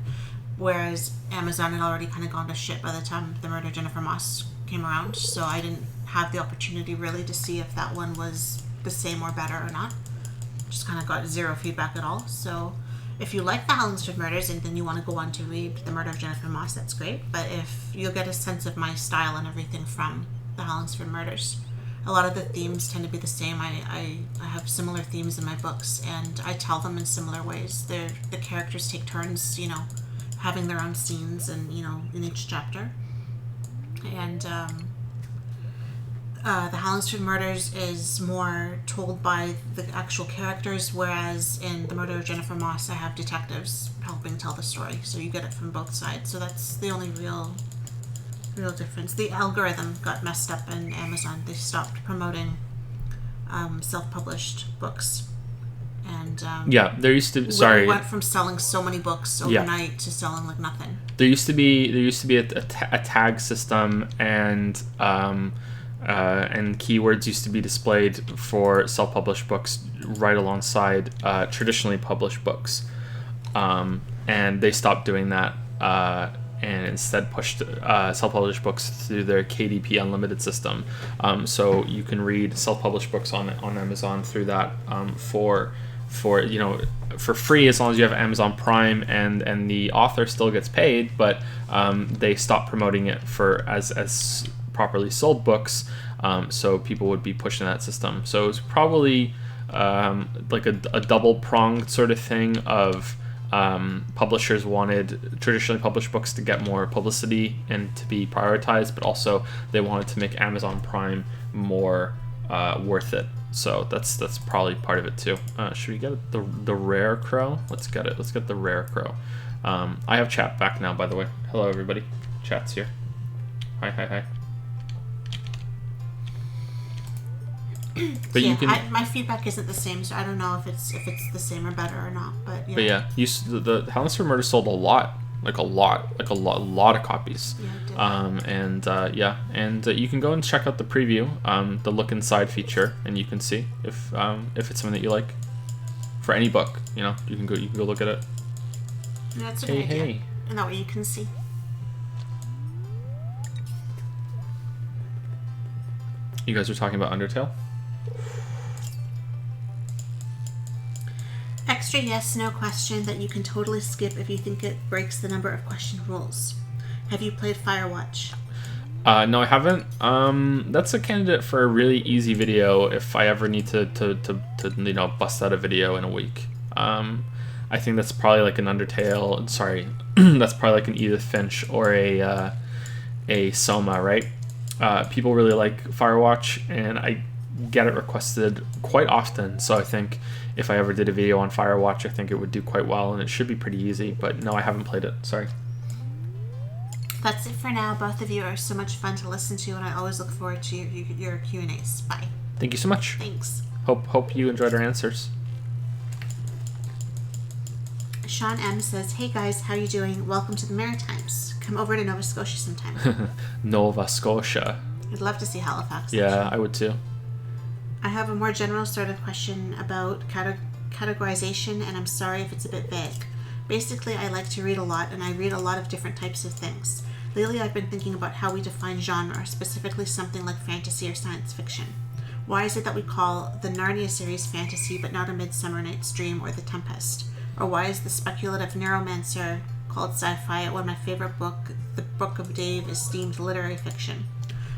B: Whereas Amazon had already kind of gone to shit by the time The Murder of Jennifer Moss came around, so I didn't have the opportunity really to see if that one was the same or better or not. Just kind of got 0 feedback at all. So if you like the Hallingsford Murders and then you want to go on to read The Murder of Jennifer Moss, that's great. But if you'll get a sense of my style and everything from the Hallingsford Murders, a lot of the themes tend to be the same. I have similar themes in my books, and I tell them in similar ways. The characters take turns, having their own scenes and in each chapter. And the Hallingsford Murders is more told by the actual characters, whereas in The Murder of Jennifer Moss I have detectives helping tell the story, so you get it from both sides. So that's the only real difference. The algorithm got messed up in Amazon. They stopped promoting self-published books. And
A: there used to... Sorry.
B: We went from selling so many books overnight to selling like nothing.
A: There used to be a tag system, and keywords used to be displayed for self-published books right alongside traditionally published books, and they stopped doing that and instead pushed self-published books through their KDP Unlimited system. So you can read self-published books on Amazon through that for free, as long as you have Amazon Prime, and the author still gets paid, but they stopped promoting it as properly sold books, so people would be pushing that system. So it was probably like a double-pronged sort of thing of publishers wanted traditionally published books to get more publicity and to be prioritized, but also they wanted to make Amazon Prime more worth it. So that's probably part of it too. Should we get the rare crow? Let's get it. Let's get the rare crow. I have chat back now, by the way. Hello, everybody. Chat's here. Hi. But you can.
B: My feedback isn't the same, so I don't know if it's the same or better or not. But yeah.
A: The Hallingsford Murder sold a lot of copies.
B: Yeah,
A: and you can go and check out the preview, the look inside feature, and you can see if it's something that you like for any book. You can go look at it.
B: Yeah, that's a good idea. And that way you can see.
A: You guys are talking about Undertale?
B: Extra yes, no question that you can totally skip if you think it breaks the number of question rules. Have you played Firewatch?
A: No, I haven't. That's a candidate for a really easy video if I ever need to bust out a video in a week. I I think that's probably like an Undertale. Sorry, that's probably like an Edith Finch or a Soma, right? People really like Firewatch, and I get it requested quite often. So I think if I ever did a video on Firewatch, I think it would do quite well, and it should be pretty easy. But no, I haven't played it. Sorry.
B: That's it for now. Both of you are so much fun to listen to, and I always look forward to your Q&As. Bye.
A: Thank you so much.
B: Thanks.
A: Hope you enjoyed our answers.
B: Sean M says, "Hey guys, how you doing? Welcome to the Maritimes. Come over to Nova Scotia sometime."
A: Nova Scotia.
B: I'd love to see Halifax.
A: Yeah,
B: actually.
A: I would too.
B: I have a more general sort of question about categorization, and I'm sorry if it's a bit vague. Basically, I like to read a lot, and I read a lot of different types of things. Lately, I've been thinking about how we define genre, specifically something like fantasy or science fiction. Why is it that we call the Narnia series fantasy, but not A Midsummer Night's Dream or The Tempest? Or why is the speculative neuromancer called sci-fi when my favorite book, The Book of Dave, is deemed literary fiction?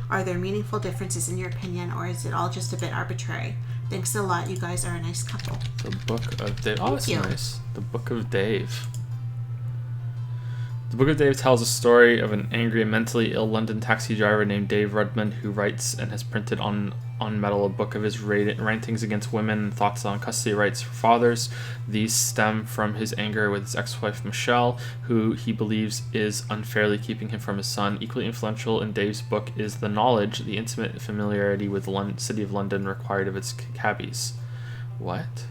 B: Are there meaningful differences in your opinion, or is it all just a bit arbitrary? Thanks a lot, you guys are a nice couple.
A: The Book of Dave. Oh, that's
B: you.
A: nice. The Book of Dave. The Book of Dave tells a story of an angry and mentally ill London taxi driver named Dave Rudman who writes and has printed on metal a book of his rantings against women and thoughts on custody rights for fathers. These stem from his anger with his ex-wife Michelle, who he believes is unfairly keeping him from his son. Equally influential in Dave's book is the knowledge, the intimate familiarity with the city of London required of its cabbies. What?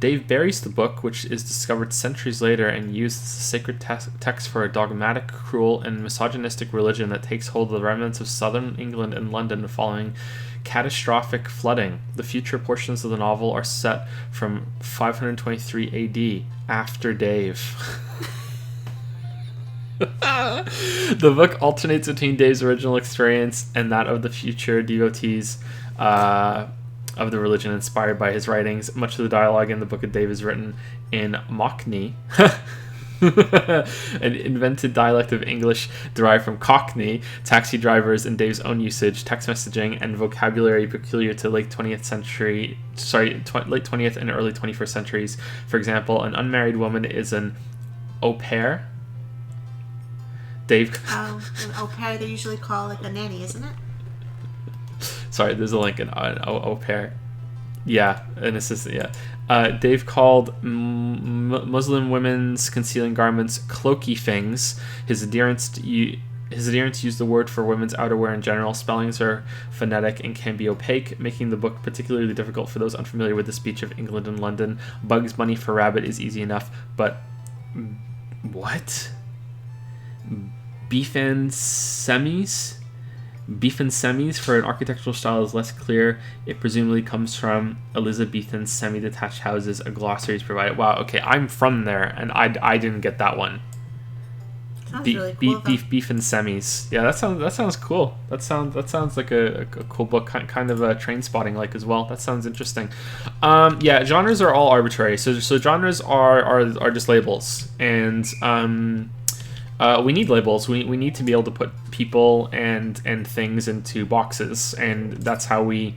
A: Dave buries the book, which is discovered centuries later and used as a sacred text for a dogmatic, cruel, and misogynistic religion that takes hold of the remnants of southern England and London following catastrophic flooding. The future portions of the novel are set from 523 AD, after Dave. The book alternates between Dave's original experience and that of the future devotees of the religion inspired by his writings. Much of the dialogue in the Book of Dave is written in Mockney, an invented dialect of English derived from Cockney, taxi drivers and Dave's own usage, text messaging, and vocabulary peculiar to late 20th and early 21st centuries. For example, an unmarried woman is an au pair. Dave.
B: An au pair they usually call like a nanny, isn't it?
A: Sorry, there's a link in au pair. Yeah, an assistant, yeah. Dave called Muslim women's concealing garments cloaky things. His adherents use the word for women's outerwear in general. Spellings are phonetic and can be opaque, making the book particularly difficult for those unfamiliar with the speech of England and London. Bugs Bunny for rabbit is easy enough, but... What? Beef and semis for an architectural style is less clear. It presumably comes from Elizabethan semi-detached houses. A glossary is provided. Wow, okay, I'm from there, and I didn't get that one.
B: Sounds really cool.
A: Beef and semis. Yeah, that sounds cool. That sounds like a cool book, kind of a train spotting like as well. That sounds interesting. Yeah, genres are all arbitrary. So genres are just labels, and we need labels. We need to be able to put people and things into boxes, and that's how we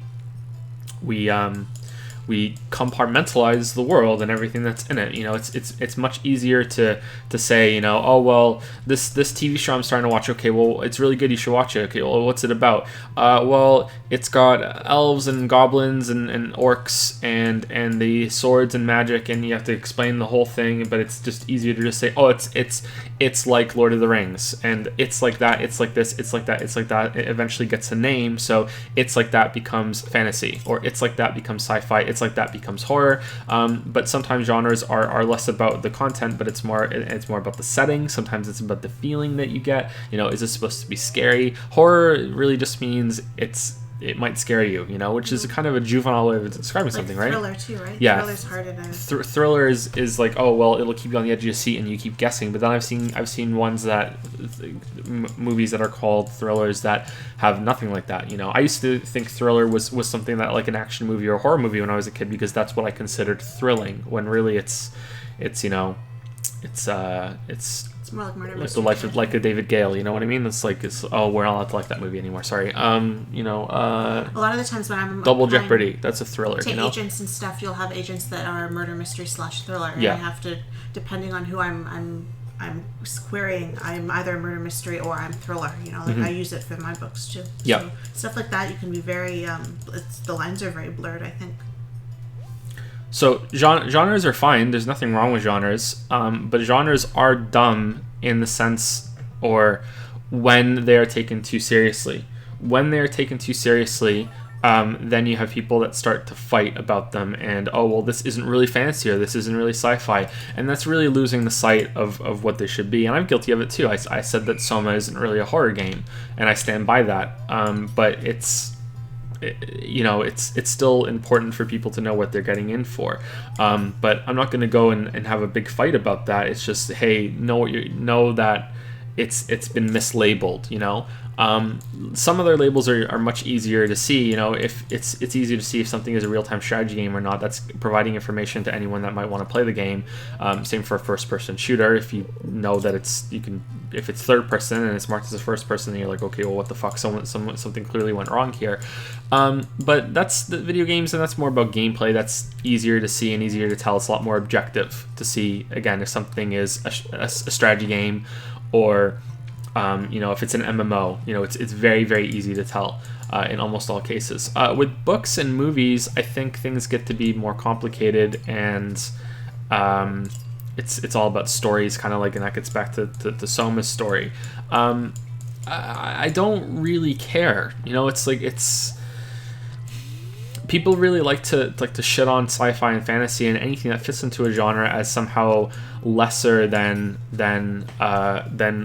A: compartmentalize the world and everything that's in it. You know, it's much easier to say, you know, oh well, this TV show I'm starting to watch. Okay, well, it's really good. You should watch it. Okay, well, what's it about? Well, it's got elves and goblins and orcs and the swords and magic, and you have to explain the whole thing. But it's just easier to just say, oh, it's like Lord of the Rings, and it's like that. It's like this. It's like that. It's like that. It eventually gets a name, so it's like that becomes fantasy, or it's like that becomes sci-fi. It's like that becomes horror. But sometimes genres are less about the content, but it's more about the setting. Sometimes it's about the feeling that you get. You know, is this supposed to be scary? Horror really just means it might scare you, you know, which is a kind of a juvenile way of describing
B: like
A: something, right?
B: Thriller too, right?
A: Yeah.
B: Thriller's harder to...
A: Thriller is like, oh well, it'll keep you on the edge of your seat and you keep guessing. But then I've seen ones that movies that are called thrillers that have nothing like that. You know, I used to think thriller was something that like an action movie or a horror movie when I was a kid, because that's what I considered thrilling. When really it's you know, it's
B: It's more like murder
A: like
B: mystery.
A: the life of like a David Gale. You know what I mean? It's like we're not allowed to like that movie anymore. Sorry. You know.
B: A lot of the times when I'm
A: Double
B: applying
A: Jeopardy. That's a thriller.
B: to
A: You know.
B: agents and stuff, you'll have agents that are murder mystery / thriller, and
A: Yeah.
B: I have to, depending on who I'm querying, I'm either a murder mystery or I'm thriller. You know, like I use it for my books too.
A: Yeah.
B: So stuff like that, you can be very. The lines are very blurred, I think.
A: So genres are fine. There's nothing wrong with genres, but genres are dumb in the sense, or when they are taken too seriously. When they are taken too seriously, then you have people that start to fight about them, and oh well, this isn't really fantasy, or this isn't really sci-fi, and that's really losing the sight of what they should be. And I'm guilty of it too. I said that Soma isn't really a horror game, and I stand by that. But it's still important for people to know what they're getting in for. But I'm not going to go and have a big fight about that. It's just, hey, know that it's been mislabeled. You know, some other labels are much easier to see. You know, if it's easier to see if something is a real-time strategy game or not. That's providing information to anyone that might want to play the game. Same for a first-person shooter. If you know that if it's third person and it's marked as a first person, then you're like, okay, well, what the fuck? Something clearly went wrong here. But that's the video games, and that's more about gameplay. That's easier to see and easier to tell. It's a lot more objective to see, again, if something is a strategy game, or if it's an MMO. It's very, very easy to tell in almost all cases. With books and movies, I think things get to be more complicated, and it's all about stories, kind of like, and that gets back to Soma's story. I don't really care. It's people really like to shit on sci-fi and fantasy and anything that fits into a genre as somehow lesser than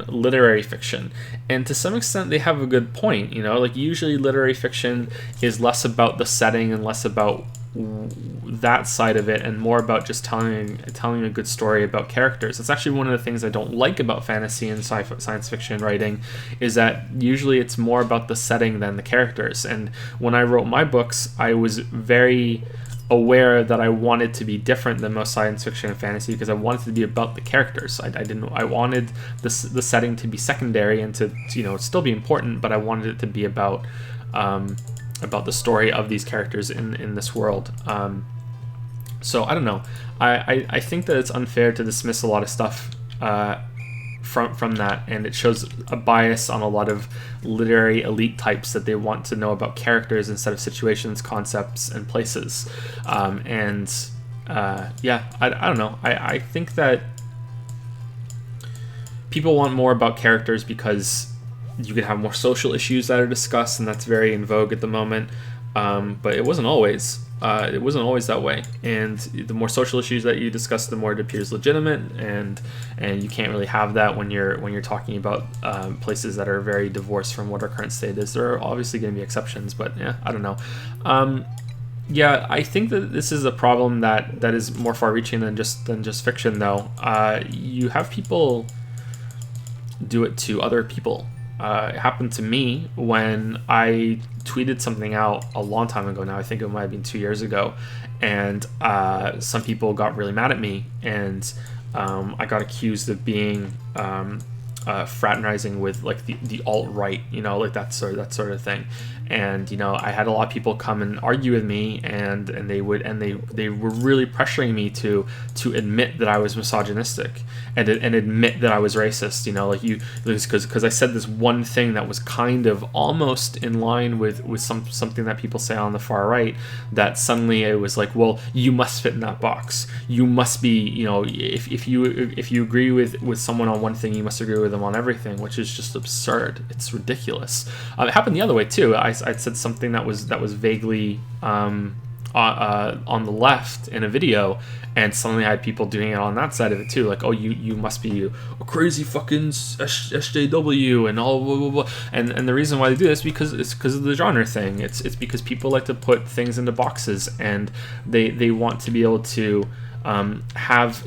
A: literary fiction. And to some extent, they have a good point. Usually literary fiction is less about the setting and less about that side of it, and more about just telling a good story about characters. It's actually one of the things I don't like about fantasy and science fiction writing, is that usually it's more about the setting than the characters. And when I wrote my books, I was very aware that I wanted to be different than most science fiction and fantasy, because I wanted to be about the characters. I wanted the setting to be secondary and to still be important, but I wanted it to be about the story of these characters in this world. So I don't know. I think that it's unfair to dismiss a lot of stuff from that, and it shows a bias on a lot of literary elite types that they want to know about characters instead of situations, concepts, and places. I don't know. I think that people want more about characters because you can have more social issues that are discussed, and that's very in vogue at the moment. But it wasn't always. It wasn't always that way. And the more social issues that you discuss, the more it appears legitimate. And you can't really have that when you're talking about places that are very divorced from what our current state is. There are obviously going to be exceptions, but yeah, I don't know. I think that this is a problem that is more far-reaching than just fiction, though. You have people do it to other people. It happened to me when I tweeted something out a long time ago now. I think it might have been 2 years ago. And some people got really mad at me. And I got accused of being fraternizing with like the alt-right, like that sort of thing. And I had a lot of people come and argue with me, and they were really pressuring me to admit that I was misogynistic and admit that I was racist. Because I said this one thing that was kind of almost in line with something that people say on the far right, that suddenly it was like, well, you must fit in that box. You must be, if you agree with someone on one thing, you must agree with them on everything, which is just absurd. It's ridiculous. It happened the other way too. I said something that was vaguely on the left in a video, and suddenly I had people doing it on that side of it too, like, oh, you must be a crazy fucking SJW and all blah, blah, blah. And the reason why they do this because of the genre thing. It's because people like to put things into boxes, and they want to be able to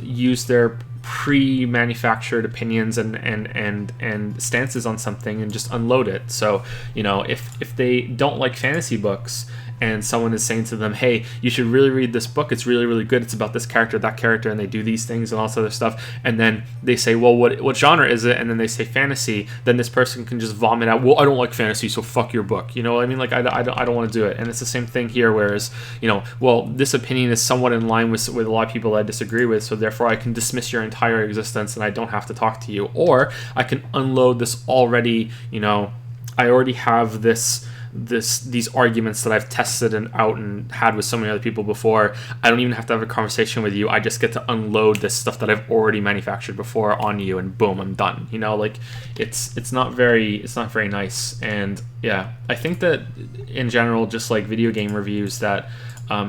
A: use their pre-manufactured opinions and stances on something and just unload it. So if they don't like fantasy books and someone is saying to them, hey, you should really read this book, it's really, really good, it's about this character, that character, and they do these things and all this other stuff, and then they say, well, what genre is it? And then they say fantasy, then this person can just vomit out, well, I don't like fantasy, so fuck your book. You know what I mean? Like, I don't want to do it. And it's the same thing here, whereas, you know, well, this opinion is somewhat in line with a lot of people I disagree with, so therefore I can dismiss your entire existence and I don't have to talk to you. Or I can unload this already, you know, I already have these arguments that I've tested and out and had with so many other people before. I don't even have to have a conversation with you. I just get to unload this stuff that I've already manufactured before on you, and boom, I'm done. You know, like it's not very nice. And yeah, I think that in general, just like video game reviews, that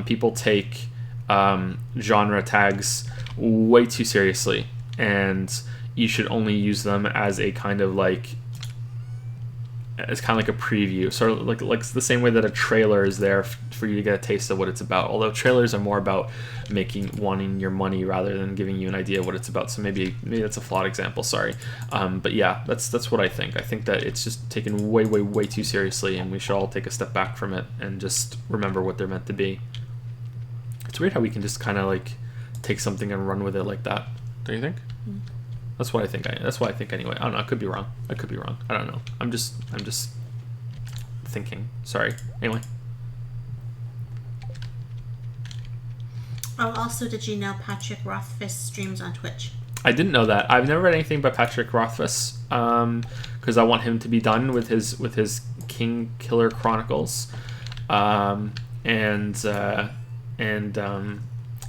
A: people take genre tags way too seriously, and you should only use them as a kind of like it's kind of like a preview, sort of like the same way that a trailer is there for you to get a taste of what it's about. Although trailers are more about wanting your money rather than giving you an idea of what it's about. So maybe that's a flawed example. Sorry, but yeah, that's what I think. I think that it's just taken way too seriously, and we should all take a step back from it and just remember what they're meant to be. It's weird how we can just kind of like take something and run with it like that. Don't you think? Mm. That's what I think. That's what I think anyway. I don't know. I could be wrong. I don't know. I'm just thinking. Sorry. Anyway.
B: Oh, also, did you know Patrick Rothfuss streams on Twitch?
A: I didn't know that. I've never read anything by Patrick Rothfuss because I want him to be done with his King Killer Chronicles, and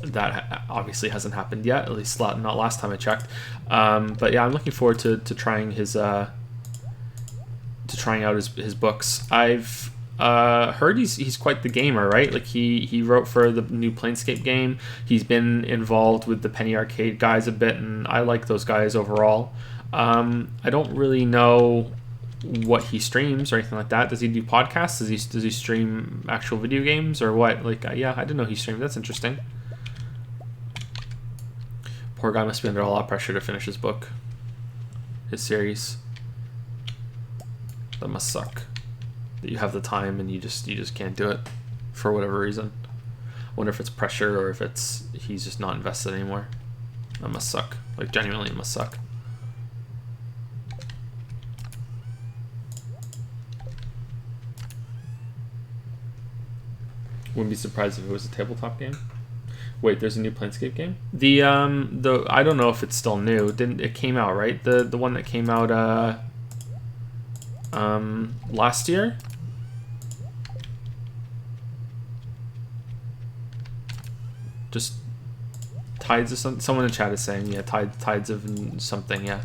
A: that obviously hasn't happened yet, at least not last time I checked. But yeah, I'm looking forward to trying out his books. I've heard he's quite the gamer, right? Like he wrote for the new Planescape game. He's been involved with the Penny Arcade guys a bit, and I like those guys overall. I don't really know what he streams or anything like that. Does he do podcasts? Does he stream actual video games or what? Like yeah, I didn't know he streamed. That's interesting. Poor guy must be under a lot of pressure to finish his book, his series. That must suck. That you have the time and you just can't do it for whatever reason. I wonder if it's pressure or if he's just not invested anymore. That must suck. Like genuinely, it must suck. Wouldn't be surprised if it was a tabletop game. Wait, there's a new Planescape game? The I don't know if it's still new. It came out, right? The one that came out last year? Just Tides of something. Someone in the chat is saying, yeah, Tides of something, yeah.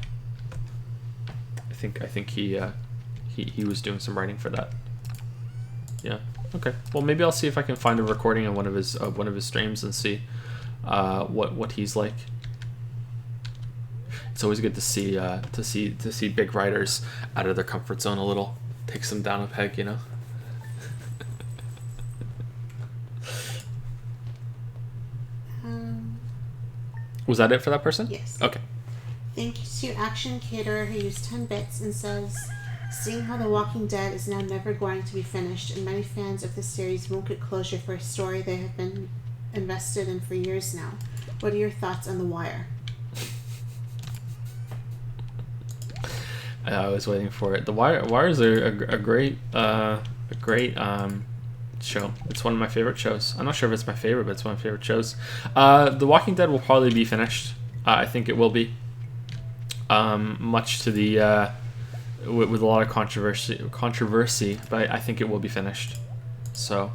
A: I think he was doing some writing for that. Yeah. Okay. Well, maybe I'll see if I can find a recording of one of his streams and see what he's like. It's always good to see big writers out of their comfort zone a little. Takes them down a peg, you know. Was that it for that person?
B: Yes.
A: Okay.
B: Thank you to Action Caterer who used 10 bits and says, seeing how The Walking Dead is now never going to be finished, and many fans of the series won't get closure for a story they have been invested in for years now. What are your thoughts on The Wire?
A: I was waiting for it. The Wires are a great show. It's one of my favorite shows. I'm not sure if it's my favorite, but it's one of my favorite shows. The Walking Dead will probably be finished. I think it will be. Much to the with a lot of controversy, but I think it will be finished. So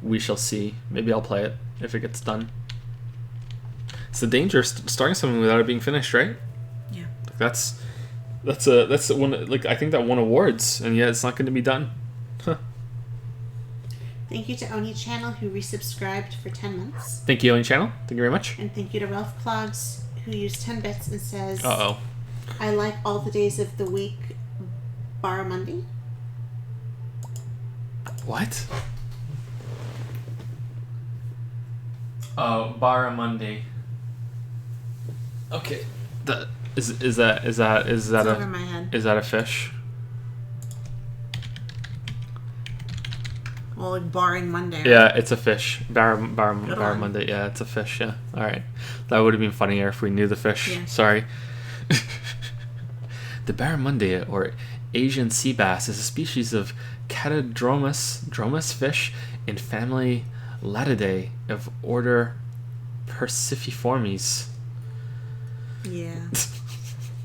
A: we shall see. Maybe I'll play it if it gets done. It's the danger of starting something without it being finished, right?
B: Yeah.
A: That's one. Like I think that won awards, and yet it's not going to be done. Huh.
B: Thank you to Oni Channel who resubscribed for 10 months.
A: Thank you, Oni Channel. Thank you very much.
B: And thank you to Ralph Clogs who used 10 bits and says, I like all the days of the week, bar Monday.
A: What? Oh, bar Monday. Okay. Is that
B: It's over my head.
A: Is that a fish?
B: Well, like barring Monday.
A: Yeah, it's a fish.
B: Good
A: Barramundi. Yeah, it's a fish. Yeah. All right. That would have been funnier if we knew the fish.
B: Yeah.
A: Sorry. The barramundi, or Asian sea bass, is a species of catadromous fish in family Latidae of order Perciformes.
B: Yeah.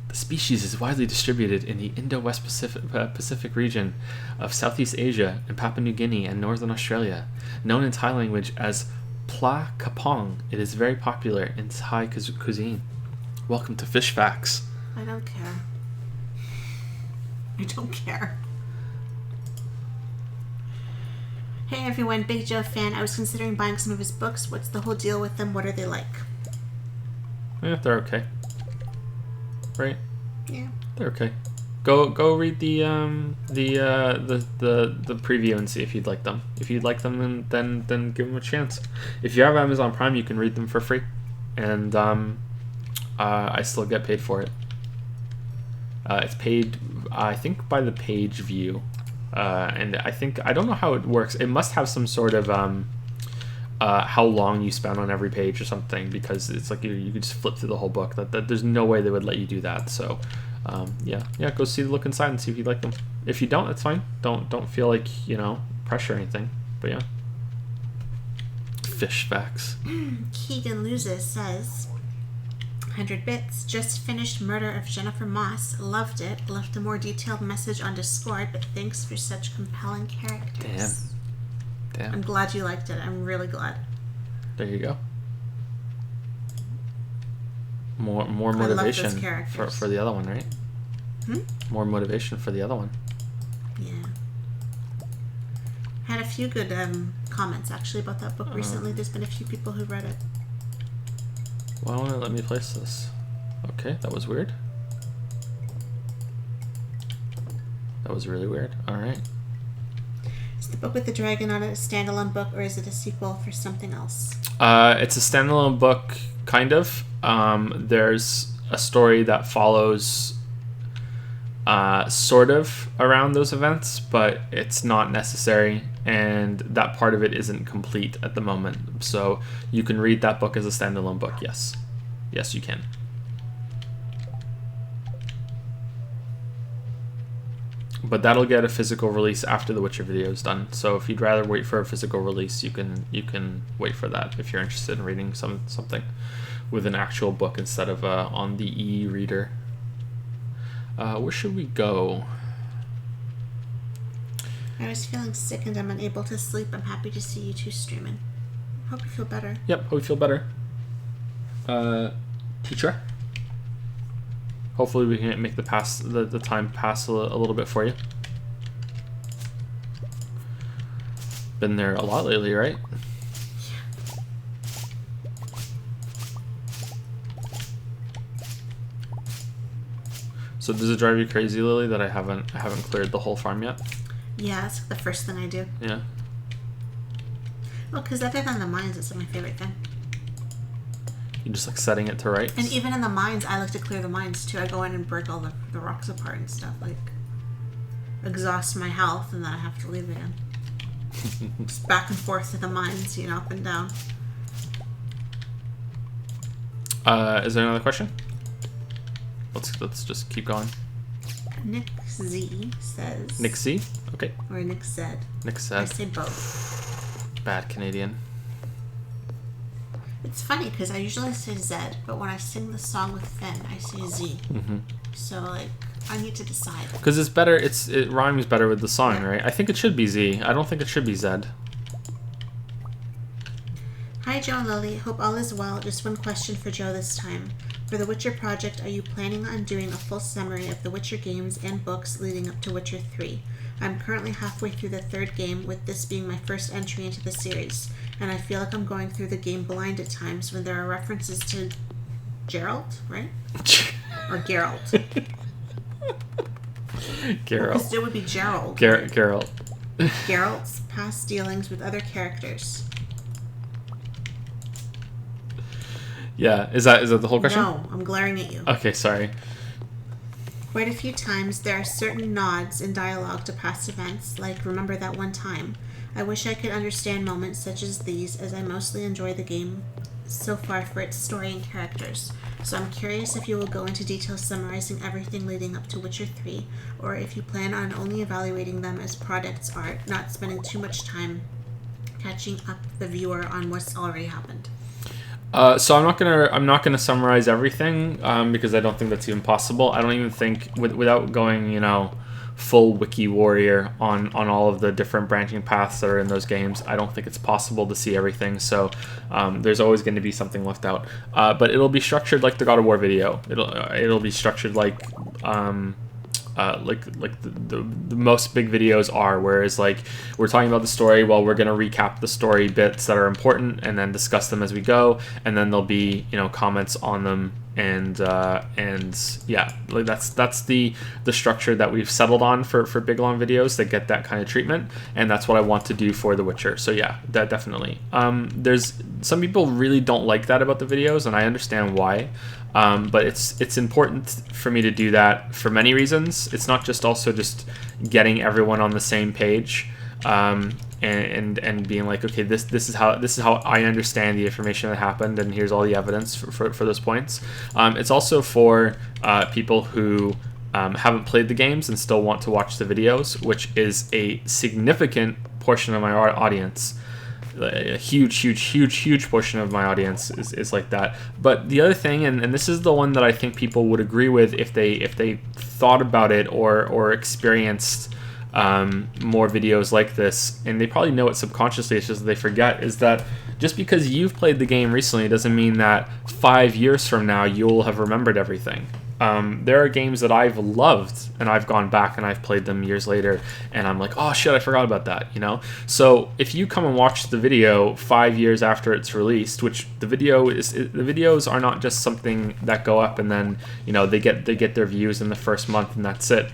A: The species is widely distributed in the Indo-West Pacific region of Southeast Asia and Papua New Guinea and Northern Australia. Known in Thai language as pla kapong, it is very popular in Thai cuisine. Welcome to Fish Facts.
B: I don't care. I don't care. Hey everyone, Big Joe fan. I was considering buying some of his books. What's the whole deal with them? What are they like?
A: Yeah, they're okay. Right?
B: Yeah.
A: They're okay. Go read the preview and see if you'd like them. If you'd like them, then give them a chance. If you have Amazon Prime, you can read them for free, and I still get paid for it. It's paid, I think, by the page view, and I don't know how it works. It must have some sort of how long you spend on every page or something, because it's like you could just flip through the whole book. That there's no way they would let you do that. So yeah, go see the look inside and see if you like them. If you don't, that's fine. Don't feel like pressure or anything. But yeah, Fish Facts.
B: Keegan Luzes says, 100 bits. Just finished Murder of Jennifer Moss. Loved it. Left a more detailed message on Discord, but thanks for such compelling characters.
A: Damn.
B: I'm glad you liked it. I'm really glad.
A: There you go. More
B: I love
A: motivation
B: those characters.
A: for the other one, right? More motivation for the other one.
B: Yeah. Had a few good comments actually about that book recently. There's been a few people who read it.
A: Why won't it let me place this? Okay, that was weird. That was really weird. All right.
B: Is the book with the dragon on it a standalone book, or is it a sequel for something else?
A: It's a standalone book, kind of. There's a story that follows sort of around those events, but it's not necessary, and that part of it isn't complete at the moment. So you can read that book as a standalone book, yes. Yes, you can. But that'll get a physical release after the Witcher video is done. So if you'd rather wait for a physical release, you can wait for that if you're interested in reading something with an actual book instead of on the e-reader. Where should we go?
B: I was feeling sick and I'm unable to sleep. I'm happy to see you two streaming. Hope you feel better.
A: Yep, hope you feel better. Teacher? Hopefully we can make the time pass a little bit for you. Been there a lot lately, right? So does it drive you crazy, Lily, that I haven't cleared the whole farm yet?
B: Yeah, that's the first thing I do.
A: Yeah.
B: Well, because other than the mines, it's my favorite thing.
A: You just like setting it to rights?
B: And even in the mines, I like to clear the mines too. I go in and break all the rocks apart and stuff. Like, exhaust my health, and then I have to leave again. Just back and forth to the mines, up and down.
A: Is there another question? Let's just keep going.
B: Nick Z says...
A: Nick Z? Okay.
B: Or Nick Zed.
A: Nick Zed.
B: I say both.
A: Bad Canadian.
B: It's funny because I usually say Zed, but when I sing the song with Finn, I say Z.
A: Mm-hmm.
B: So, I need to decide.
A: Because it's better, it rhymes better with the song, right? I think it should be Z. I don't think it should be Zed.
B: Hi, Joe and Lily. Hope all is well. Just one question for Joe this time. For the Witcher project, are you planning on doing a full summary of the Witcher games and books leading up to Witcher 3? I'm currently halfway through the third game, with this being my first entry into the series, and I feel like I'm going through the game blind at times when there are references to Geralt, right? Or Geralt.
A: Geralt.
B: Because it would be Gerald.
A: Geralt.
B: Geralt's past dealings with other characters.
A: Yeah, is that the whole question?
B: No, I'm glaring at you.
A: Okay, sorry.
B: Quite a few times there are certain nods in dialogue to past events, like remember that one time. I wish I could understand moments such as these, as I mostly enjoy the game so far for its story and characters. So I'm curious if you will go into detail summarizing everything leading up to Witcher 3, or if you plan on only evaluating them as products art, not spending too much time catching up the viewer on what's already happened.
A: So I'm not gonna summarize everything because I don't think that's even possible. I don't even think without going full wiki warrior on all of the different branching paths that are in those games. I don't think it's possible to see everything. So there's always going to be something left out. But it'll be structured like the God of War video. It'll be structured like the most big videos are, whereas like we're talking about the story, well, we're going to recap the story bits that are important and then discuss them as we go, and then there'll be comments on them, and yeah, like that's the structure that we've settled on for big long videos that get that kind of treatment, and that's what I want to do for The Witcher. So yeah, that definitely. There's some people really don't like that about the videos, and I understand why. But it's important for me to do that for many reasons. It's not just also just getting everyone on the same page, and being like, okay, this is how I understand the information that happened, and here's all the evidence for those points. It's also for people who haven't played the games and still want to watch the videos, which is a significant portion of my audience. A huge portion of my audience is like that. But the other thing, and this is the one that I think people would agree with if they thought about it or experienced more videos like this, and they probably know it subconsciously, it's just that they forget, is that just because you've played the game recently doesn't mean that 5 years from now you'll have remembered everything. There are games that I've loved and I've gone back and I've played them years later and I'm like, oh shit, I forgot about that, So if you come and watch the video 5 years after it's released, which the videos are not just something that go up and then they get their views in the first month and that's it.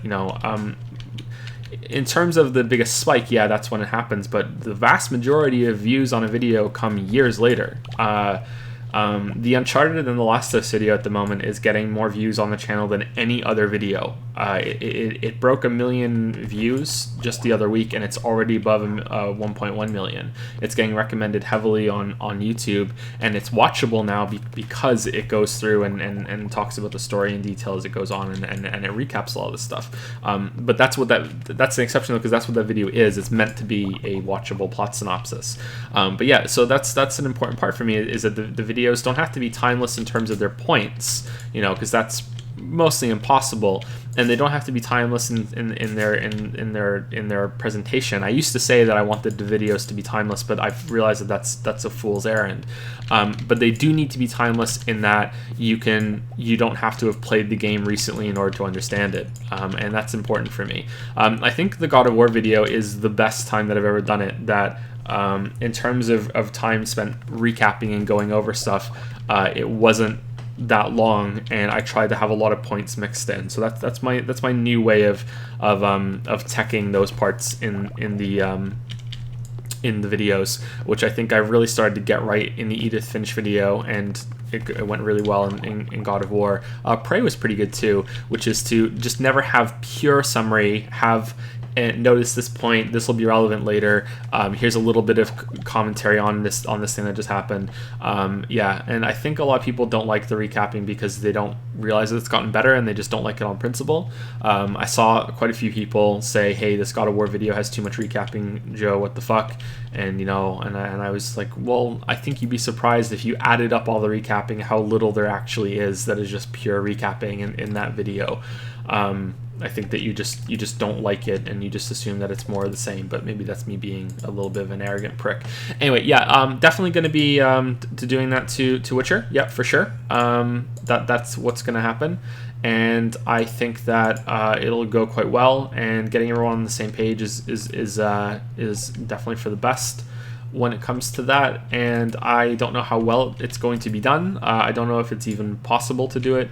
A: In terms of the biggest spike, yeah, that's when it happens, but the vast majority of views on a video come years later. The Uncharted and The Last of Us video at the moment is getting more views on the channel than any other video. It broke 1 million views just the other week, and it's already above 1.1 million. It's getting recommended heavily on YouTube, and it's watchable now because it goes through and talks about the story in detail as it goes on, and it recaps all this stuff. But that's an exception, though, because that's what that video is. It's meant to be a watchable plot synopsis. But yeah, so that's an important part for me, is that the videos don't have to be timeless in terms of their points, because that's mostly impossible, and they don't have to be timeless in their presentation. I used to say that I wanted the videos to be timeless, but I've realized that that's a fool's errand. But they do need to be timeless in that you don't have to have played the game recently in order to understand it, and that's important for me. I think the God of War video is the best time that I've ever done it. That in terms of time spent recapping and going over stuff, it wasn't that long, and I tried to have a lot of points mixed in. So that's my new way of teching those parts in the videos, which I think I really started to get right in the Edith Finch video, and it went really well in God of War. Prey was pretty good too, which is to just never have pure summary, and notice this point, this will be relevant later. Here's a little bit of commentary on this thing that just happened. Yeah, and I think a lot of people don't like the recapping because they don't realize that it's gotten better, and they just don't like it on principle. I saw quite a few people say, hey, this God of War video has too much recapping, Joe, what the fuck? And and I was like, well, I think you'd be surprised if you added up all the recapping how little there actually is that is just pure recapping in that video. I think that you just don't like it, and you just assume that it's more of the same, but maybe that's me being a little bit of an arrogant prick. Anyway, yeah, definitely going to be to doing that to Witcher. Yep, for sure. That's what's going to happen, and I think that it'll go quite well, and getting everyone on the same page is definitely for the best when it comes to that. And I don't know how well it's going to be done. I don't know if it's even possible to do it,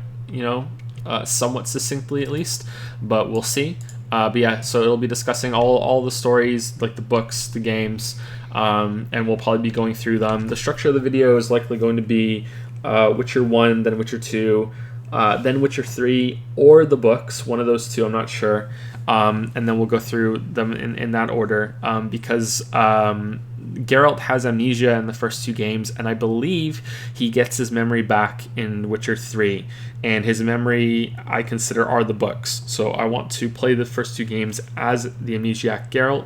A: somewhat succinctly at least, but we'll see. But yeah, so it'll be discussing all the stories, like the books, the games, and we'll probably be going through them. The structure of the video is likely going to be Witcher 1, then Witcher 2, then Witcher 3 or the books, one of those two, I'm not sure. And then we'll go through them in that order, because Geralt has amnesia in the first two games, and I believe he gets his memory back in Witcher 3. And his memory, I consider, are the books. So I want to play the first two games as the amnesiac Geralt,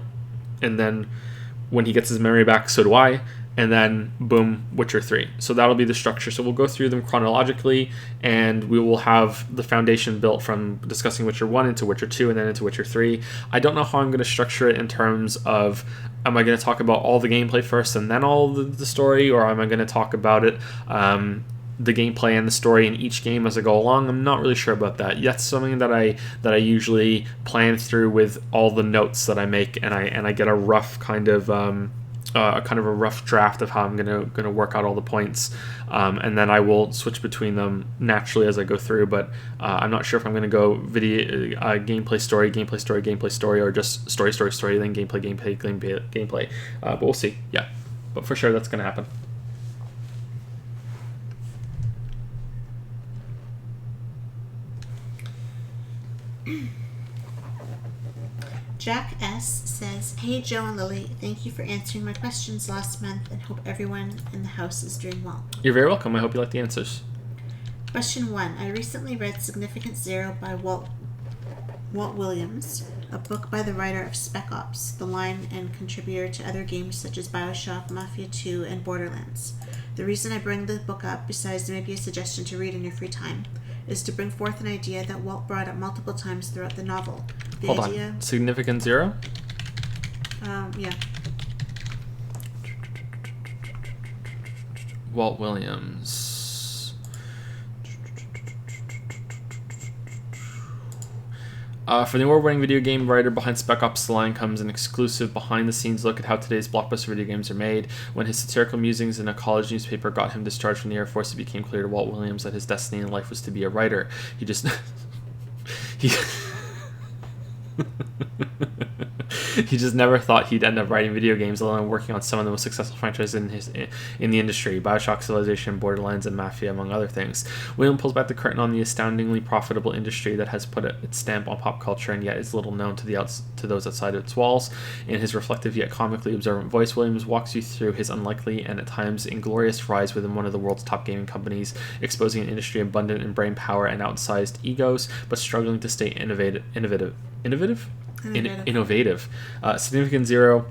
A: and then when he gets his memory back, so do I. And then, boom, Witcher 3. So that'll be the structure. So we'll go through them chronologically, and we will have the foundation built from discussing Witcher 1 into Witcher 2 and then into Witcher 3. I don't know how I'm going to structure it in terms of, am I going to talk about all the gameplay first and then all the story, or am I going to talk about it, the gameplay and the story in each game as I go along? I'm not really sure about that. That's something that I usually plan through with all the notes that I make, and I get a rough kind of a rough draft of how I'm gonna work out all the points, and then I will switch between them naturally as I go through. But I'm not sure if I'm gonna go video gameplay story, or just story, then gameplay. But we'll see. Yeah, but for sure that's gonna happen.
B: Jack S. says, "Hey Joe and Lily, thank you for answering my questions last month and hope everyone in the house is doing well."
A: You're very welcome. I hope you like the answers.
B: Question 1. I recently read Significant Zero by Walt Williams, a book by the writer of Spec Ops, The Line, and contributor to other games such as Bioshock, Mafia 2, and Borderlands. The reason I bring the book up, besides maybe a suggestion to read in your free time, is to bring forth an idea that Walt brought up multiple times throughout the novel.
A: Hold on. Significant Zero?
B: Yeah.
A: Walt Williams. For the award-winning video game writer behind Spec Ops: The Line comes an exclusive behind-the-scenes look at how today's blockbuster video games are made. When his satirical musings in a college newspaper got him discharged from the Air Force, it became clear to Walt Williams that his destiny in life was to be a writer. He just... He just never thought he'd end up writing video games, let alone working on some of the most successful franchises in the industry: Bioshock, Civilization, Borderlands, and Mafia, among other things. Williams pulls back the curtain on the astoundingly profitable industry that has put its stamp on pop culture and yet is little known to those outside of its walls. In his reflective yet comically observant voice, Williams walks you through his unlikely and at times inglorious rise within one of the world's top gaming companies, exposing an industry abundant in brain power and outsized egos, but struggling to stay innovative. Significant Zero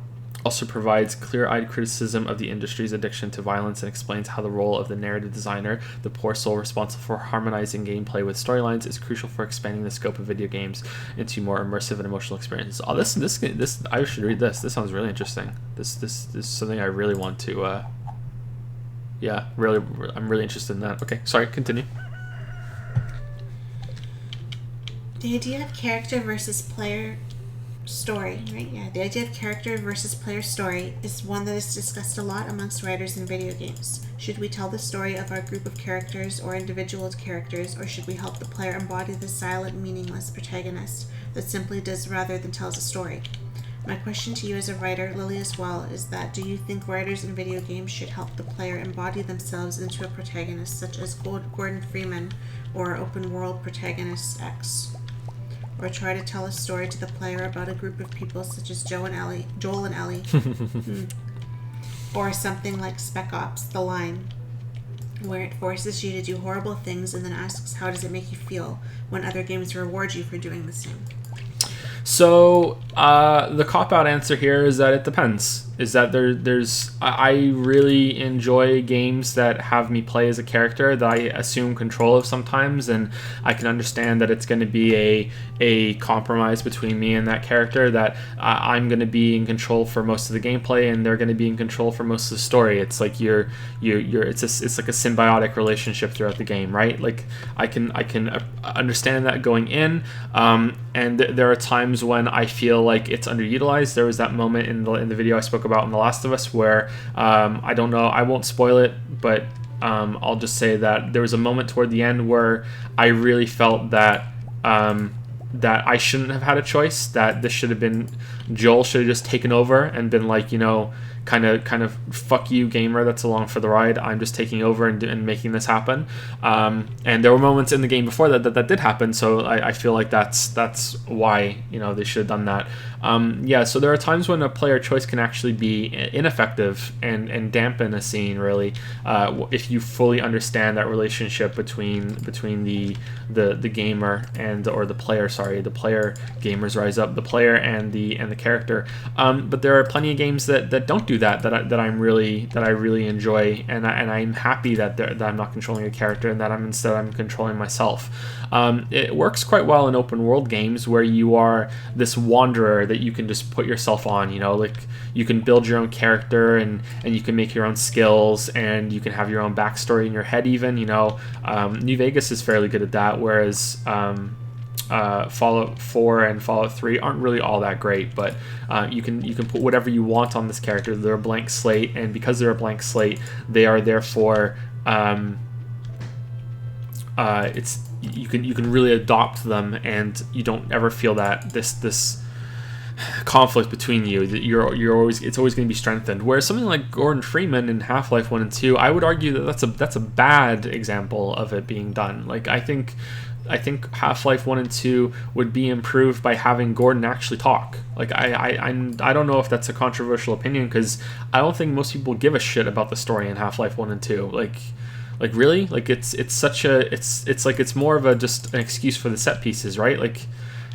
A: also provides clear-eyed criticism of the industry's addiction to violence and explains how the role of the narrative designer, the poor soul responsible for harmonizing gameplay with storylines, is crucial for expanding the scope of video games into more immersive and emotional experiences. Oh, this I should read this. This sounds really interesting. This is something I really want to. I'm really interested in that. Okay, sorry, continue.
B: The idea of character versus player story, right? Yeah, the idea of character versus player story is one that is discussed a lot amongst writers in video games. Should we tell the story of our group of characters or individual characters, or should we help the player embody the silent, meaningless protagonist that simply does rather than tells a story? My question to you as a writer, Lily as well, is that do you think writers in video games should help the player embody themselves into a protagonist such as Gordon Freeman or open world protagonist X? Or try to tell a story to the player about a group of people such as Joel and Ellie, or something like Spec Ops: The Line, where it forces you to do horrible things and then asks how does it make you feel when other games reward you for doing the same.
A: So the cop-out answer here is that it depends. Is that I really enjoy games that have me play as a character that I assume control of sometimes, and I can understand that it's going to be a compromise between me and that character, that I'm going to be in control for most of the gameplay and they're going to be in control for most of the story. It's like it's like a symbiotic relationship throughout the game, right? Like I can understand that going in, and there are times when I feel like it's underutilized. There was that moment in the video I spoke about in The Last of Us where I don't know, I won't spoil it, but I'll just say that there was a moment toward the end where I really felt that that I shouldn't have had a choice, that this should have been, Joel should have just taken over and been like, you know, kind of fuck you gamer that's along for the ride, I'm just taking over and making this happen. And there were moments in the game before that did happen, so I feel like that's why, you know, they should have done that. Yeah, so there are times when a player choice can actually be ineffective and dampen a scene, really, if you fully understand that relationship between the gamer and, or the player, sorry, the player, gamers rise up, the player and the character. But there are plenty of games that don't do that I really enjoy, and I'm happy that I'm not controlling a character and that I'm controlling myself. It works quite well in open world games where you are this wanderer that you can just put yourself on, you know, like you can build your own character and you can make your own skills and you can have your own backstory in your head even, you know. New Vegas is fairly good at that, whereas Fallout 4 and Fallout 3 aren't really all that great, but you can put whatever you want on this character. They're a blank slate, and because they're a blank slate, they are therefore it's you can really adopt them, and you don't ever feel that this conflict between you, that you're always, it's always going to be strengthened. Whereas something like Gordon Freeman in Half-Life 1 and 2, I would argue that that's a bad example of it being done. Like I think Half-Life 1 and 2 would be improved by having Gordon actually talk. Like I don't know if that's a controversial opinion, because I don't think most people give a shit about the story in Half-Life 1 and 2. Like really, like it's such a, it's like it's more of a just an excuse for the set pieces, right? Like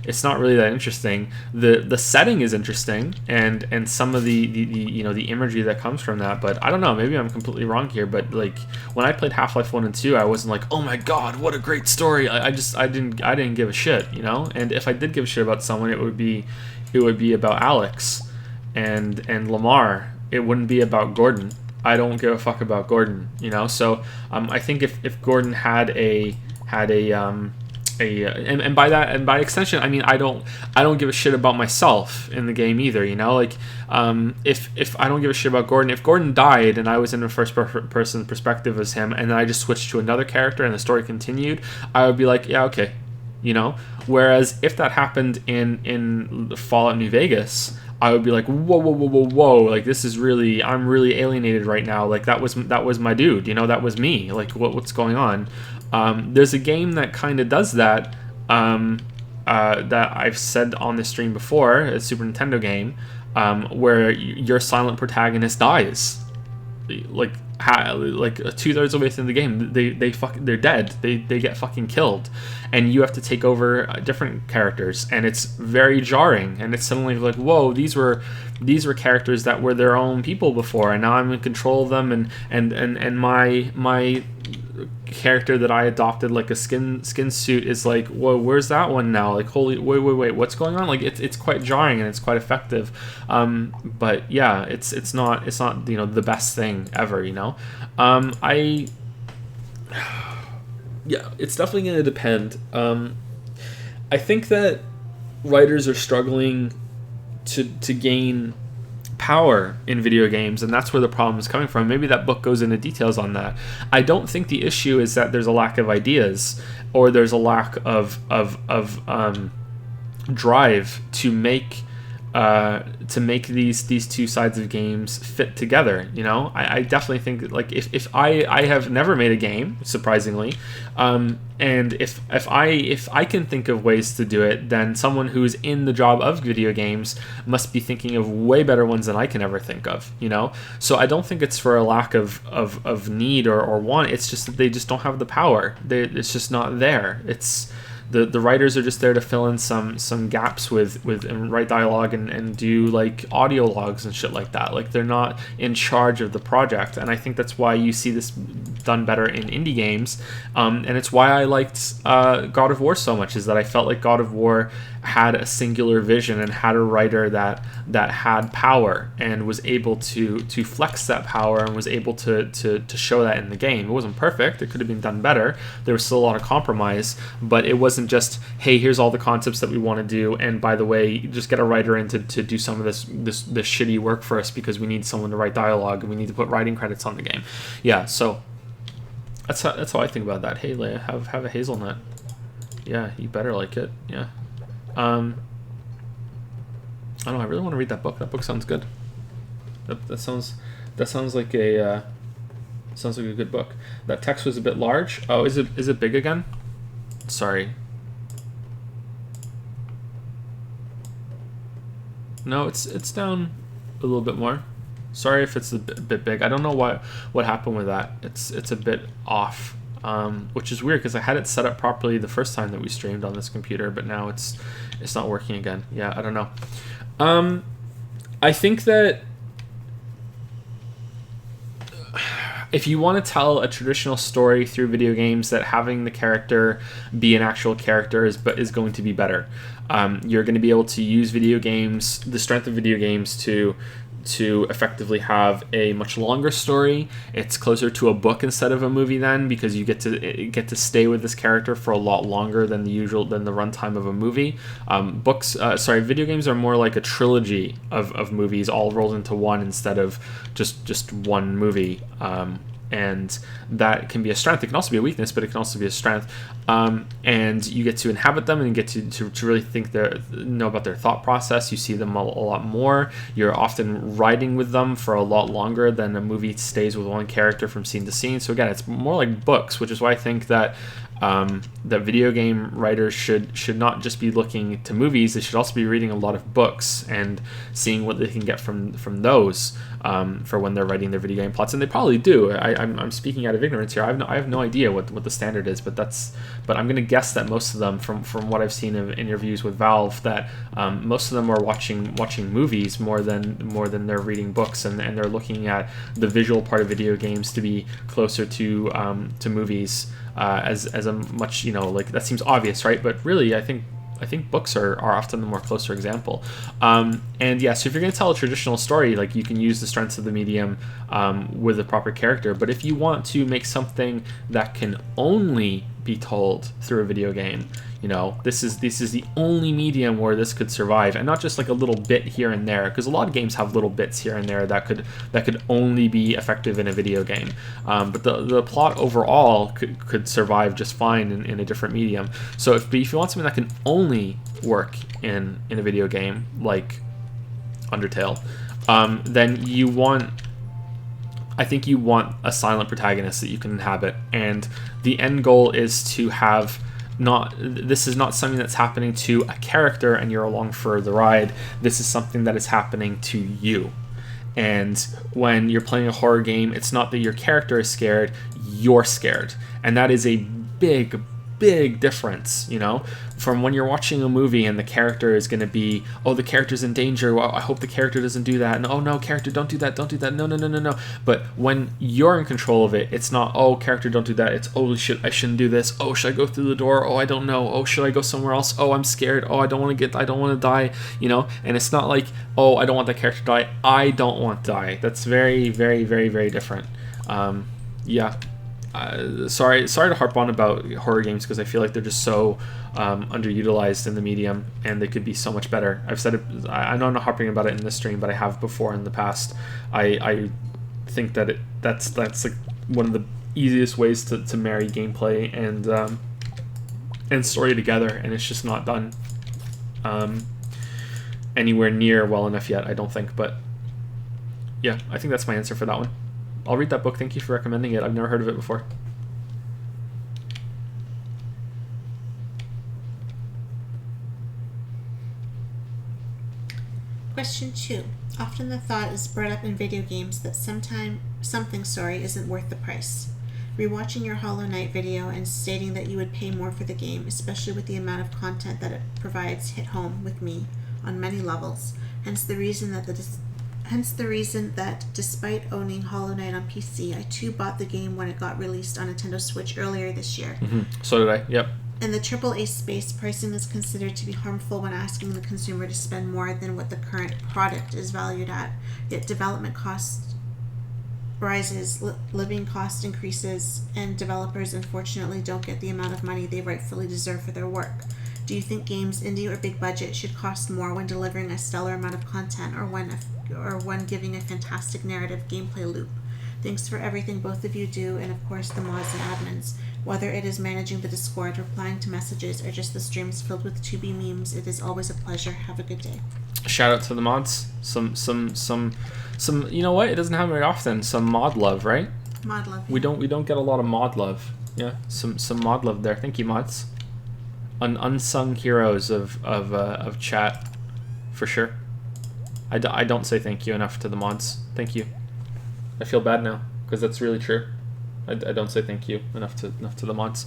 A: it's not really that interesting. The setting is interesting, and some of the you know, the imagery that comes from that, but I don't know, maybe I'm completely wrong here, but like when I played Half-Life 1 and 2, I wasn't like, oh my god, what a great story. I didn't give a shit, you know. And if I did give a shit about someone, it would be about Alex and Lamar. It wouldn't be about Gordon. I don't give a fuck about Gordon, you know. So I think if Gordon had a and by extension, I mean I don't give a shit about myself in the game either, you know. Like if I don't give a shit about Gordon, if Gordon died and I was in a first person perspective as him, and then I just switched to another character and the story continued, I would be like, yeah, okay, you know. Whereas if that happened in Fallout New Vegas, I would be like, whoa, like this is really, I'm really alienated right now. Like that was my dude, you know, that was me. Like what's going on? There's a game that kind of does that, that I've said on the stream before, a Super Nintendo game, where your silent protagonist dies. Like 2/3 of the way through the game, they're dead. They get fucking killed, and you have to take over different characters, and it's very jarring. And it's suddenly like, whoa, these were characters that were their own people before, and now I'm in control of them, and my character that I adopted like a skin suit is like, whoa, where's that one now? Like, holy, wait, what's going on? Like it's quite jarring, and it's quite effective. But yeah, it's not you know, the best thing ever, you know. Yeah, it's definitely going to depend. I think that writers are struggling to gain power in video games, and that's where the problem is coming from. Maybe that book goes into details on that. I don't think the issue is that there's a lack of ideas, or there's a lack of drive to make these two sides of games fit together. You know, I definitely think that, like, if I have never made a game, surprisingly, and if I can think of ways to do it, then someone who's in the job of video games must be thinking of way better ones than I can ever think of, you know. So I don't think it's for a lack of need or want. It's just that they just don't have the power. It's just not there. It's the writers are just there to fill in some gaps with and write dialogue and do like audio logs and shit like that. Like, they're not in charge of the project, and I think that's why you see this done better in indie games. And it's why I liked God of War so much, is that I felt like God of War had a singular vision and had a writer that had power and was able to flex that power and was able to show that in the game. It wasn't perfect. It could have been done better. There was still a lot of compromise, but it wasn't just, hey, here's all the concepts that we want to do, and by the way, just get a writer in to do some of this shitty work for us because we need someone to write dialogue and we need to put writing credits on the game. Yeah, so that's how I think about that. Hey, Leia, have a hazelnut. Yeah, you better like it. Yeah. I don't know. I really want to read that book. That book sounds good. That sounds like a sounds like a good book. That text was a bit large. Oh, is it big again? Sorry. No, it's down a little bit more. Sorry if it's a bit big. I don't know what happened with that. It's a bit off, which is weird because I had it set up properly the first time that we streamed on this computer, but now it's not working again. Yeah, I don't know. I think that if you want to tell a traditional story through video games, that having the character be an actual character is going to be better. You're going to be able to use video games, the strength of video games, to effectively have a much longer story. It's closer to a book instead of a movie then, because you get to stay with this character for a lot longer than the runtime of a movie. Video games are more like a trilogy of movies all rolled into one instead of just one movie. And that can be a strength. It can also be a weakness, but it can also be a strength. And you get to inhabit them and get to really know about their thought process. You see them a lot more. You're often riding with them for a lot longer than a movie stays with one character from scene to scene. So again, it's more like books, which is why I think that that video game writers should not just be looking to movies. They should also be reading a lot of books and seeing what they can get from those for when they're writing their video game plots. And they probably do. I'm speaking out of ignorance here. I have no idea what the standard is, but I'm going to guess that most of them, from what I've seen in interviews with Valve, that most of them are watching movies more than they're reading books, and they're looking at the visual part of video games to be closer to movies. As a much, that seems obvious, right? But really, I think books are often the more closer example. And yeah, so if you're going to tell a traditional story, like, you can use the strengths of the medium with a proper character. But if you want to make something that can only be told through a video game, this is the only medium where this could survive, and not just like a little bit here and there, because a lot of games have little bits here and there that could only be effective in a video game. But the plot overall could survive just fine in a different medium. So if you want something that can only work in a video game like Undertale, then I think you want a silent protagonist that you can inhabit, and the end goal is to have this is not something that's happening to a character and you're along for the ride. This is something that is happening to you. And when you're playing a horror game, it's not that your character is scared, you're scared. And that is a big difference, from when you're watching a movie and the character is going to be, oh, the character's in danger, well, I hope the character doesn't do that, and oh no, character, don't do that, no. But when you're in control of it, it's not, oh, character, don't do that, it's, oh, I shouldn't do this, oh, should I go through the door, oh, I don't know, oh, should I go somewhere else, oh, I'm scared, oh, I don't want to die, and it's not like, oh, I don't want that character to die, I don't want to die. That's very, very, very, very different. Yeah. Sorry to harp on about horror games, because I feel like they're just so underutilized in the medium, and they could be so much better. I've said it. I know I'm not harping about it in this stream, but I have before in the past. I think that that's like one of the easiest ways to marry gameplay and story together, and it's just not done anywhere near well enough yet, I don't think. But yeah, I think that's my answer for that one. I'll read that book. Thank you for recommending it. I've never heard of it before.
B: Question 2. Often the thought is brought up in video games that something isn't worth the price. Rewatching your Hollow Knight video and stating that you would pay more for the game, especially with the amount of content that it provides, hit home with me on many levels. Hence the reason that despite owning Hollow Knight on PC, I too bought the game when it got released on Nintendo Switch earlier this year.
A: Mm-hmm. So did I, yep.
B: In the AAA space, pricing is considered to be harmful when asking the consumer to spend more than what the current product is valued at. Yet development cost rises, living cost increases, and developers unfortunately don't get the amount of money they rightfully deserve for their work. Do you think games, indie or big budget, should cost more when delivering a stellar amount of content, or when giving a fantastic narrative gameplay loop? Thanks for everything both of you do, and of course the mods and admins. Whether it is managing the Discord, replying to messages, or just the streams filled with 2B memes, it is always a pleasure. Have a good day.
A: Shout out to the mods. Some. You know what? It doesn't happen very often. Some mod love, right?
B: Mod love.
A: We don't get a lot of mod love. Yeah, some mod love there. Thank you, mods. Unsung heroes of chat, for sure. I don't say thank you enough to the mods. Thank you. I feel bad now because that's really true. I don't say thank you enough to the mods.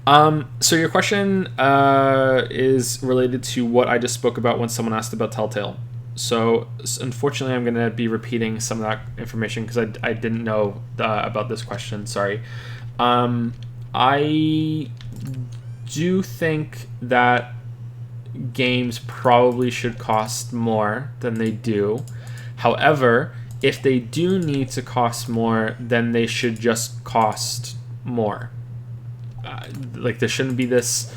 A: So your question is related to what I just spoke about when someone asked about Telltale. So unfortunately, I'm going to be repeating some of that information because I didn't know about this question. Sorry. I do think that games probably should cost more than they do. However, if they do need to cost more, then they should just cost more. Like, there shouldn't be this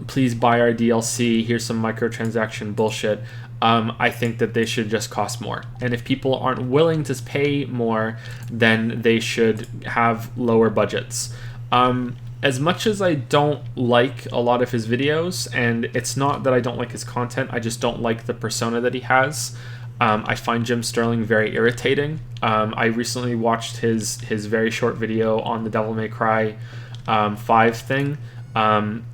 A: please buy our DLC, here's some microtransaction bullshit. I think that they should just cost more. And if people aren't willing to pay more, then they should have lower budgets. As much as I don't like a lot of his videos, and it's not that I don't like his content, I just don't like the persona that he has. I find Jim Sterling very irritating. I recently watched his very short video on the Devil May Cry 5 thing, and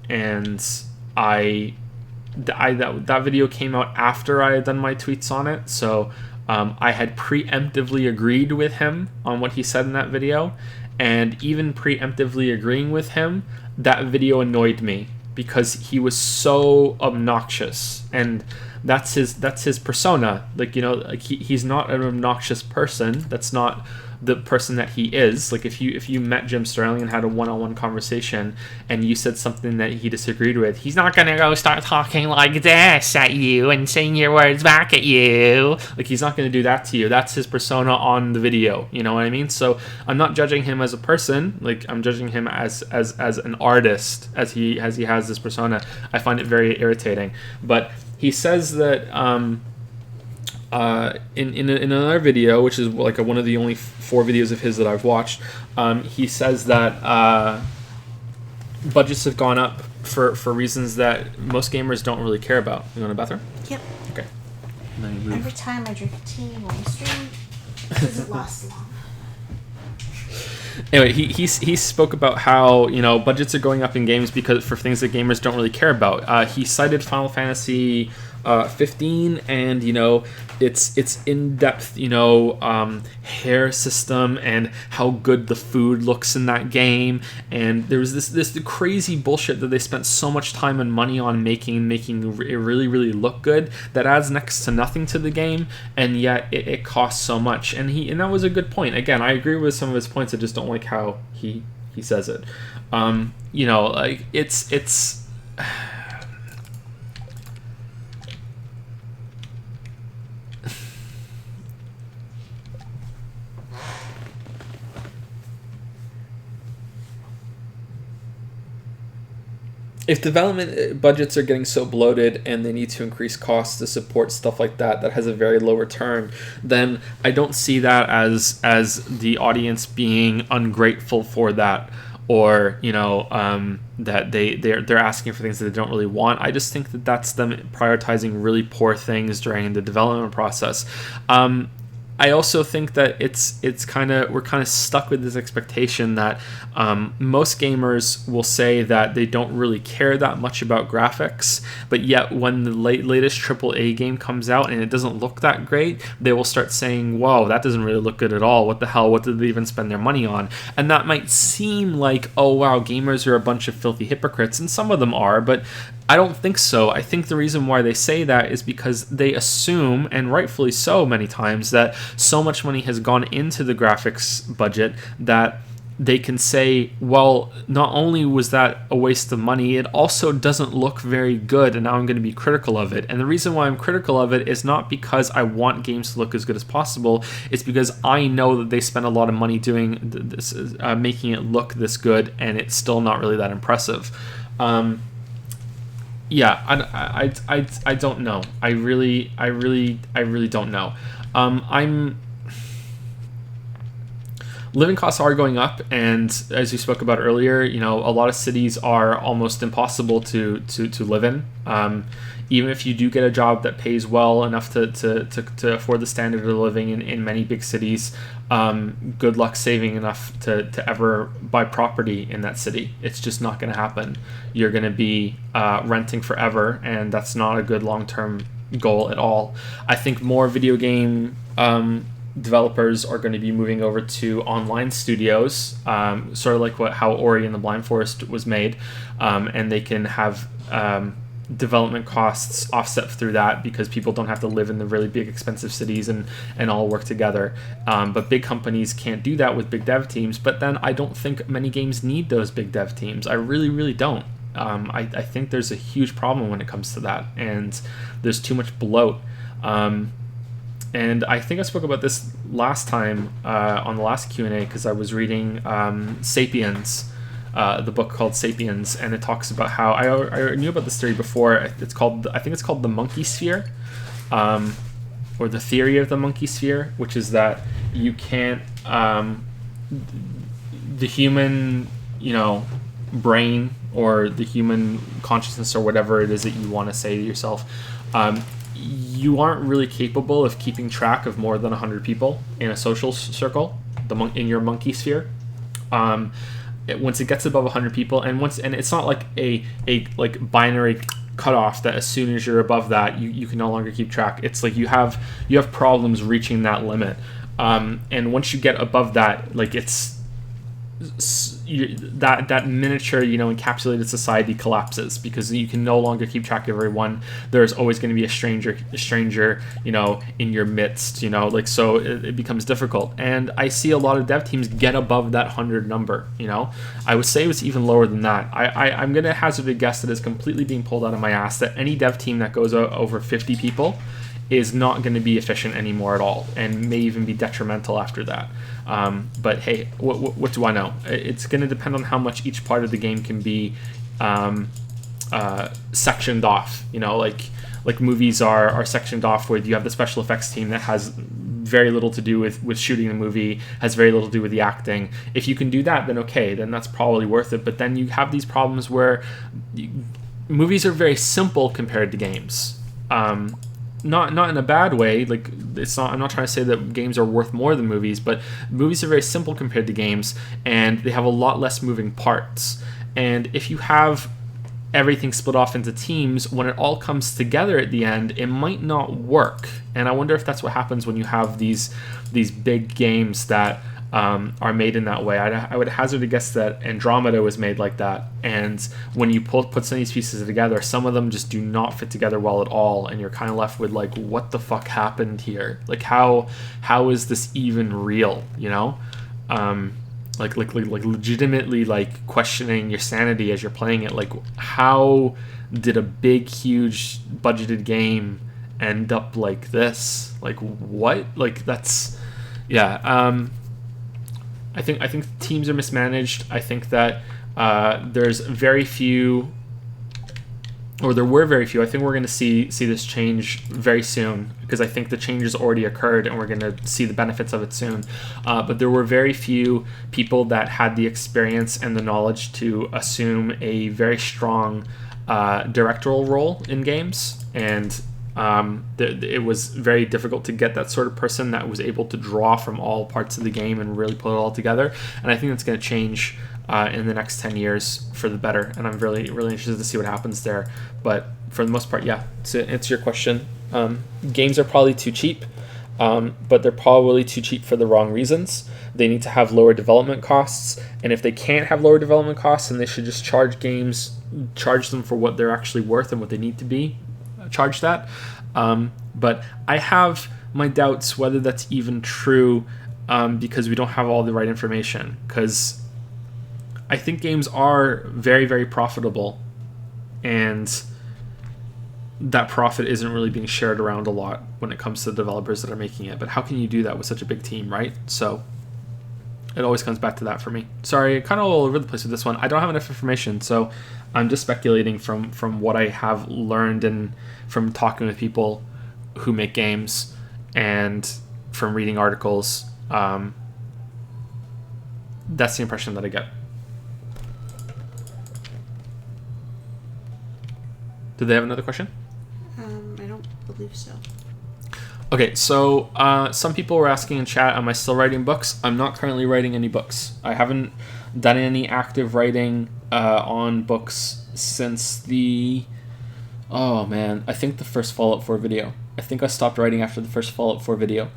A: that video came out after I had done my tweets on it, so I had preemptively agreed with him on what he said in that video, and even preemptively agreeing with him, that video annoyed me because he was so obnoxious, and that's his persona. Like, you know, like he's not an obnoxious person. That's not the person that he is. Like, if you met Jim Sterling and had a one-on-one conversation and you said something that he disagreed with, he's not gonna go start talking like this at you and saying your words back at you. Like, he's not gonna do that to you. That's his persona on the video, you know what I mean? So I'm not judging him as a person. Like, I'm judging him as an artist, as he has this persona. I find it very irritating. But he says that in another video, which is like one of the only 4 videos of his that I've watched, he says that budgets have gone up for reasons that most gamers don't really care about. You go to the bathroom?
B: Yep.
A: Okay.
B: Every time I drink a tea while I stream, it doesn't last long.
A: Anyway, he spoke about how, you know, budgets are going up in games because for things that gamers don't really care about. He cited Final Fantasy 15 and, you know, its in-depth, you know, hair system and how good the food looks in that game. And there was this crazy bullshit that they spent so much time and money on making it really, really look good that adds next to nothing to the game, and yet it costs so much. And that was a good point. Again, I agree with some of his points. I just don't like how he says it. You know, like it's if development budgets are getting so bloated and they need to increase costs to support stuff like that has a very low return, then I don't see that as the audience being ungrateful for that, or, you know, that they're asking for things that they don't really want. I just think that that's them prioritizing really poor things during the development process. I also think that we're kind of stuck with this expectation that most gamers will say that they don't really care that much about graphics, but yet when the latest AAA game comes out and it doesn't look that great, they will start saying, whoa, that doesn't really look good at all. What the hell? What did they even spend their money on? And that might seem like, oh wow, gamers are a bunch of filthy hypocrites, and some of them are, but I don't think so. I think the reason why they say that is because they assume, and rightfully so many times, that so much money has gone into the graphics budget that they can say, well, not only was that a waste of money, it also doesn't look very good, and now I'm going to be critical of it. And the reason why I'm critical of it is not because I want games to look as good as possible. It's because I know that they spent a lot of money doing this, making it look this good, and it's still not really that impressive. Yeah, I don't know. I really don't know. living costs are going up, and as we spoke about earlier, a lot of cities are almost impossible to live in. Even if you do get a job that pays well enough to afford the standard of living in many big cities, good luck saving enough to ever buy property in that city. It's just not going to happen. You're going to be renting forever, and that's not a good long-term goal at all. I think more video game developers are going to be moving over to online studios, sort of like how Ori and the Blind Forest was made, and they can have development costs offset through that because people don't have to live in the really big expensive cities and all work together. But big companies can't do that with big dev teams. But then I don't think many games need those big dev teams. I really, really don't. I think there's a huge problem when it comes to that, and there's too much bloat. And I think I spoke about this last time on the last Q&A because I was reading Sapiens, the book called Sapiens, and it talks about how I knew about this theory before. I think it's called the monkey sphere, or the theory of the monkey sphere, which is that you can't the human brain or the human consciousness or whatever it is that you want to say to yourself, you aren't really capable of keeping track of more than 100 people in a social circle, in your monkey sphere. Once it gets above 100 people, and it's not like a binary cutoff that as soon as you're above that, you can no longer keep track. It's like you have problems reaching that limit, and once you get above that, like that miniature encapsulated society collapses because you can no longer keep track of everyone. There's always going to be a stranger in your midst, so it becomes difficult. And I see a lot of dev teams get above that 100 number. I would say it's even lower than that. I'm going to hazard a guess that it's completely being pulled out of my ass that any dev team that goes over 50 people is not going to be efficient anymore at all, and may even be detrimental after that. But hey, what do I know? It's going to depend on how much each part of the game can be sectioned off. Like movies are sectioned off with, you have the special effects team that has very little to do with shooting the movie, has very little to do with the acting. If you can do that, then okay, then that's probably worth it. But then you have these problems where movies are very simple compared to games. Not in a bad way. Like, it's not. I'm not trying to say that games are worth more than movies, but movies are very simple compared to games, and they have a lot less moving parts. And if you have everything split off into teams, when it all comes together at the end, it might not work. And I wonder if that's what happens when you have these big games that are made in that way. I would hazard a guess that Andromeda was made like that, and when you put some of these pieces together, some of them just do not fit together well at all, and you're kind of left with like, what the fuck happened here? Like, how is this even real? Like legitimately like questioning your sanity as you're playing it. Like, how did a big, huge budgeted game end up like this? Like, what? Like, that's I think teams are mismanaged. I think that there's very few, or there were very few. I think we're going to see this change very soon, because I think the change has already occurred and we're going to see the benefits of it soon. But there were very few people that had the experience and the knowledge to assume a very strong directorial role in games, and it was very difficult to get that sort of person that was able to draw from all parts of the game and really put it all together. And I think that's going to change in the next 10 years for the better, and I'm really, really interested to see what happens there. But for the most part, yeah, to answer your question, games are probably too cheap, but they're probably too cheap for the wrong reasons. They need to have lower development costs, and if they can't have lower development costs, then they should just charge them for what they're actually worth and what they need to be charged at. But I have my doubts whether that's even true, because we don't have all the right information. Because I think games are very, very profitable, and that profit isn't really being shared around a lot when it comes to the developers that are making it. But how can you do that with such a big team, right? So it always comes back to that for me. Sorry, kind of all over the place with this one. I don't have enough information, so I'm just speculating from what I have learned and from talking with people who make games and from reading articles. That's the impression that I get. Did they have another question?
B: I don't believe so.
A: Okay, so some people were asking in chat, am I still writing books? I'm not currently writing any books. I haven't done any active writing on books since I think the first Fallout 4 video. I think I stopped writing after the first Fallout 4 video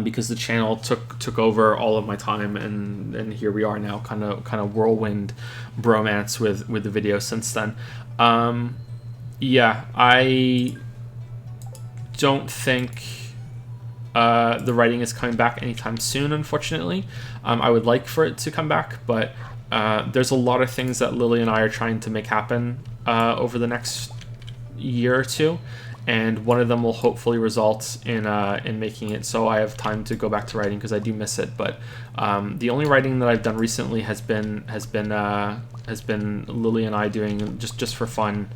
A: because the channel took over all of my time, and here we are now, kind of whirlwind bromance with the video since then. Yeah, I don't think the writing is coming back anytime soon, unfortunately. I would like for it to come back, but there's a lot of things that Lily and I are trying to make happen over the next year or two, and one of them will hopefully result in making it so I have time to go back to writing, because I do miss it. But the only writing that I've done recently has been Lily and I doing just for fun.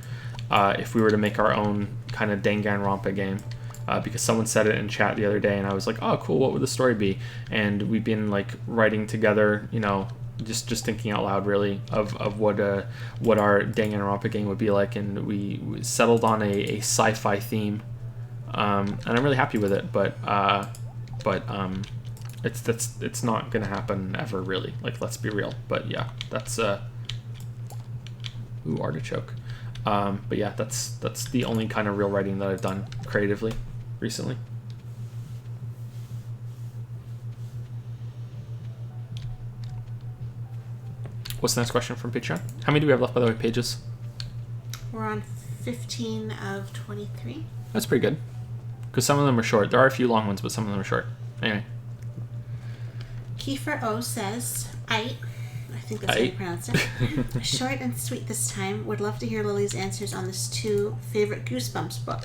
A: If we were to make our own kind of Danganronpa game, because someone said it in chat the other day, and I was like, oh cool, what would the story be? And we've been like writing together, just thinking out loud really of what our Danganronpa game would be like, and we settled on a sci-fi theme, and I'm really happy with it, but it's not gonna happen ever really, like, let's be real. But yeah, that's artichoke. But yeah, that's the only kind of real writing that I've done creatively recently. What's the next question from Patreon? How many do we have left, by the way, pages?
B: We're on 15 of 23.
A: That's pretty good, because some of them are short. There are a few long ones, but some of them are short. Anyway.
B: Kiefer O says, I think that's how you pronounce it. Short and sweet this time. Would love to hear Lily's answers on this 2 favorite Goosebumps book.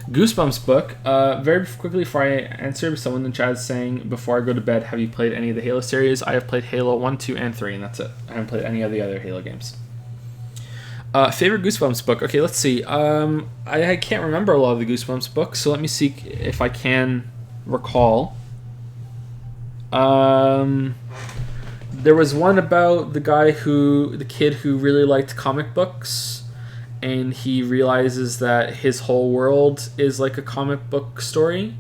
A: Goosebumps book. Very quickly before I answer, someone in the chat is saying, before I go to bed, have you played any of the Halo series? I have played Halo 1, 2, and 3, and that's it. I haven't played any of the other Halo games. Favorite Goosebumps book. Okay, let's see. I can't remember a lot of the Goosebumps books, so let me see if I can recall. There was one about the kid who really liked comic books, and he realizes that his whole world is like a comic book story,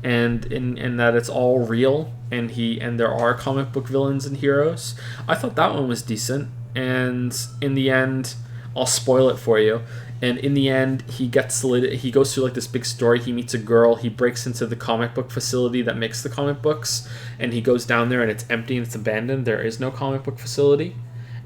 A: and in that it's all real, and there are comic book villains and heroes. I thought that one was decent, and in the end, I'll spoil it for you. And in the end, he goes through like this big story. He meets a girl. He breaks into the comic book facility that makes the comic books, and he goes down there, and it's empty and it's abandoned. There is no comic book facility,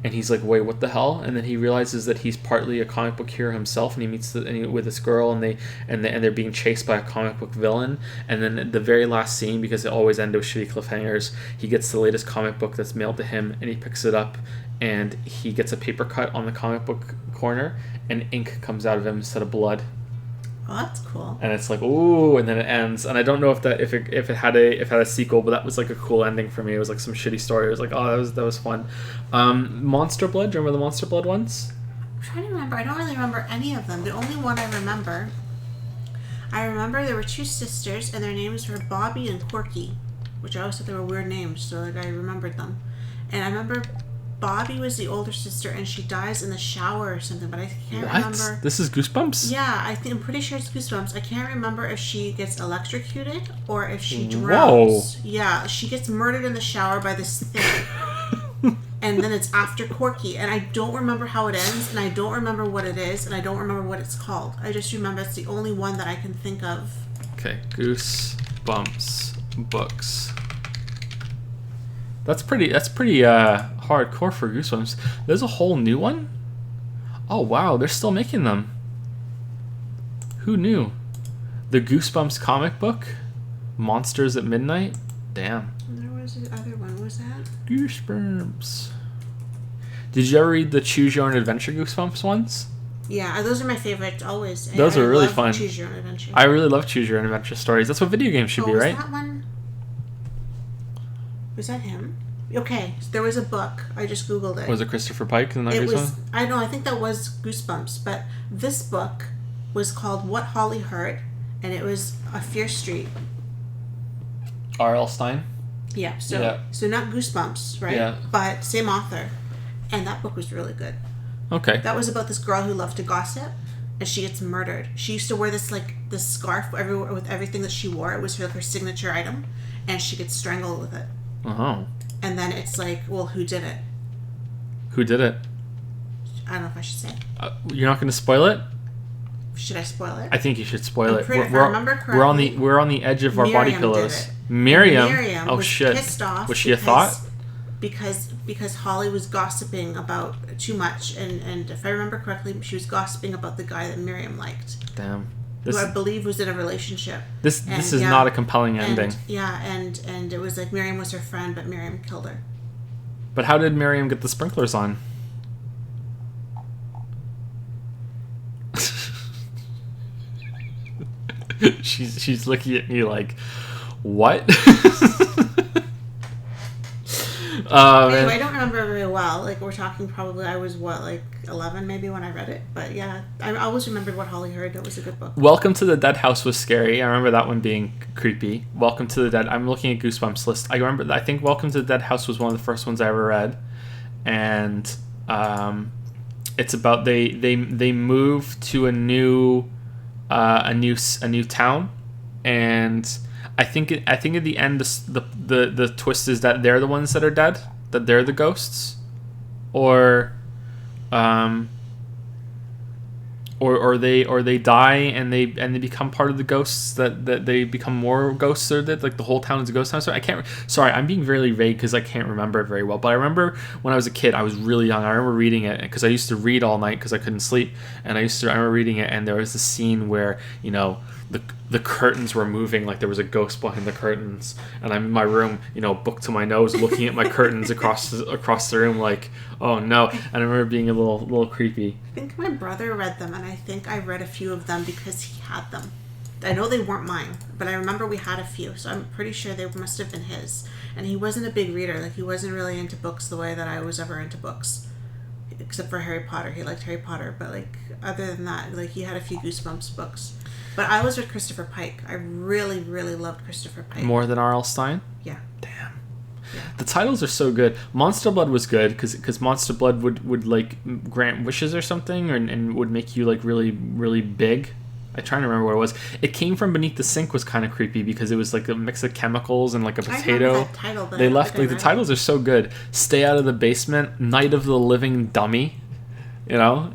A: and he's like, "Wait, what the hell?" And then he realizes that he's partly a comic book hero himself, and he meets with this girl, and they're being chased by a comic book villain. And then at the very last scene, because it always ends with shitty cliffhangers, he gets the latest comic book that's mailed to him, and he picks it up, and he gets a paper cut on the comic book corner, and ink comes out of him instead of blood.
B: Oh, that's cool.
A: And it's like, ooh, and then it ends. And I don't know if it had a sequel, but that was like a cool ending for me. It was like some shitty story. It was like, oh, that was fun. Monster Blood. Do you remember the Monster Blood ones?
B: I'm trying to remember. I don't really remember any of them. The only one I remember there were 2 sisters, and their names were Bobby and Corky, which I always thought they were weird names, so like I remembered them. And I remember Bobby was the older sister, and she dies in the shower or something, but I can't remember.
A: This is Goosebumps?
B: Yeah, I'm pretty sure it's Goosebumps. I can't remember if she gets electrocuted or if she drowns. Whoa. Yeah, she gets murdered in the shower by this thing. And then it's after Corky, and I don't remember how it ends, and I don't remember what it is, and I don't remember what it's called. I just remember it's the only one that I can think of.
A: Okay, Goosebumps books. That's pretty hardcore for Goosebumps. There's a whole new one? Oh wow, they're still making them. Who knew? The Goosebumps comic book? Monsters at Midnight? Damn.
B: There was the other one. What was that?
A: Goosebumps. Did you ever read the Choose Your Own Adventure Goosebumps ones?
B: Yeah, those are my favorite always.
A: Those are really fun.
B: Choose Your Own Adventure.
A: I really love Choose Your Own Adventure stories. That's what video games should be, right?
B: Was that one? Was that him? Okay, so there was a book. I just Googled it.
A: Was it Christopher Pike in that one?
B: I think that was Goosebumps, but this book was called What Holly Heard, and it was a Fear Street.
A: R.L. Stein?
B: Yeah. So
A: Yeah.
B: so not Goosebumps, right?
A: Yeah.
B: But same author, and that book was really good.
A: Okay.
B: That was about this girl who loved to gossip, and she gets murdered. She used to wear this scarf everywhere with everything that she wore. It was her signature item, and she gets strangled with it.
A: Oh.
B: And then it's like, well, who did it?
A: Who did it?
B: I don't know if I should say.
A: You're not going to spoil it?
B: Should I spoil it?
A: I think you should spoil it.
B: If I remember correctly,
A: we're on the edge of our body
B: Miriam
A: pillows.
B: did it.
A: Miriam. Oh
B: was
A: shit.
B: pissed off.
A: Was she a thought?
B: Because Holly was gossiping about too much, and if I remember correctly, she was gossiping about the guy that Miriam liked,
A: Damn.
B: who I believe was in a relationship.
A: This is not a compelling ending.
B: And it was like Miriam was her friend, but Miriam killed her.
A: But how did Miriam get the sprinklers on? she's looking at me like, what?
B: Anyway, I don't remember very well. Like, we're talking probably, I was, 11 maybe when I read it. But yeah, I always remembered what Holly heard. That was a good book.
A: Welcome to the Dead House was scary. I remember that one being creepy. Welcome to the Dead... I'm looking at Goosebumps list. I think Welcome to the Dead House was one of the first ones I ever read. And it's about... They move to a new town, and I think at the end the twist is that they're the ones that are dead, that they're the ghosts, or they die and they become part of the ghosts, that they become more ghosts, or that like the whole town is a ghost town. So sorry, I'm being really vague because I can't remember it very well, but I remember when I was a kid, I was really young, I remember reading it because I used to read all night because I couldn't sleep, and I remember reading it, and there was this scene where, you know, the curtains were moving, like there was a ghost behind the curtains, and I'm in my room, you know, book to my nose, looking at my curtains across the room, like, oh no. And I remember being a little creepy.
B: I think my brother read them, and I think I read a few of them because he had them. I know they weren't mine, but I remember we had a few, so I'm pretty sure they must have been his. And he wasn't a big reader. Like, he wasn't really into books the way that I was ever into books, except for Harry Potter. He liked Harry Potter, but like other than that, like, he had a few Goosebumps books. But I was with Christopher Pike. I really, really loved Christopher Pike.
A: More than R.L. Stine?
B: Yeah.
A: Damn.
B: Yeah.
A: The titles are so good. Monster Blood was good because Monster Blood would like grant wishes or something, and would make you like really, really big. I'm trying to remember what it was. It Came From Beneath the Sink was kind of creepy because it was like a mix of chemicals and like a potato.
B: I remember that title, but
A: they left like the titles are so good. Stay Out of the Basement, Night of the Living Dummy, you know.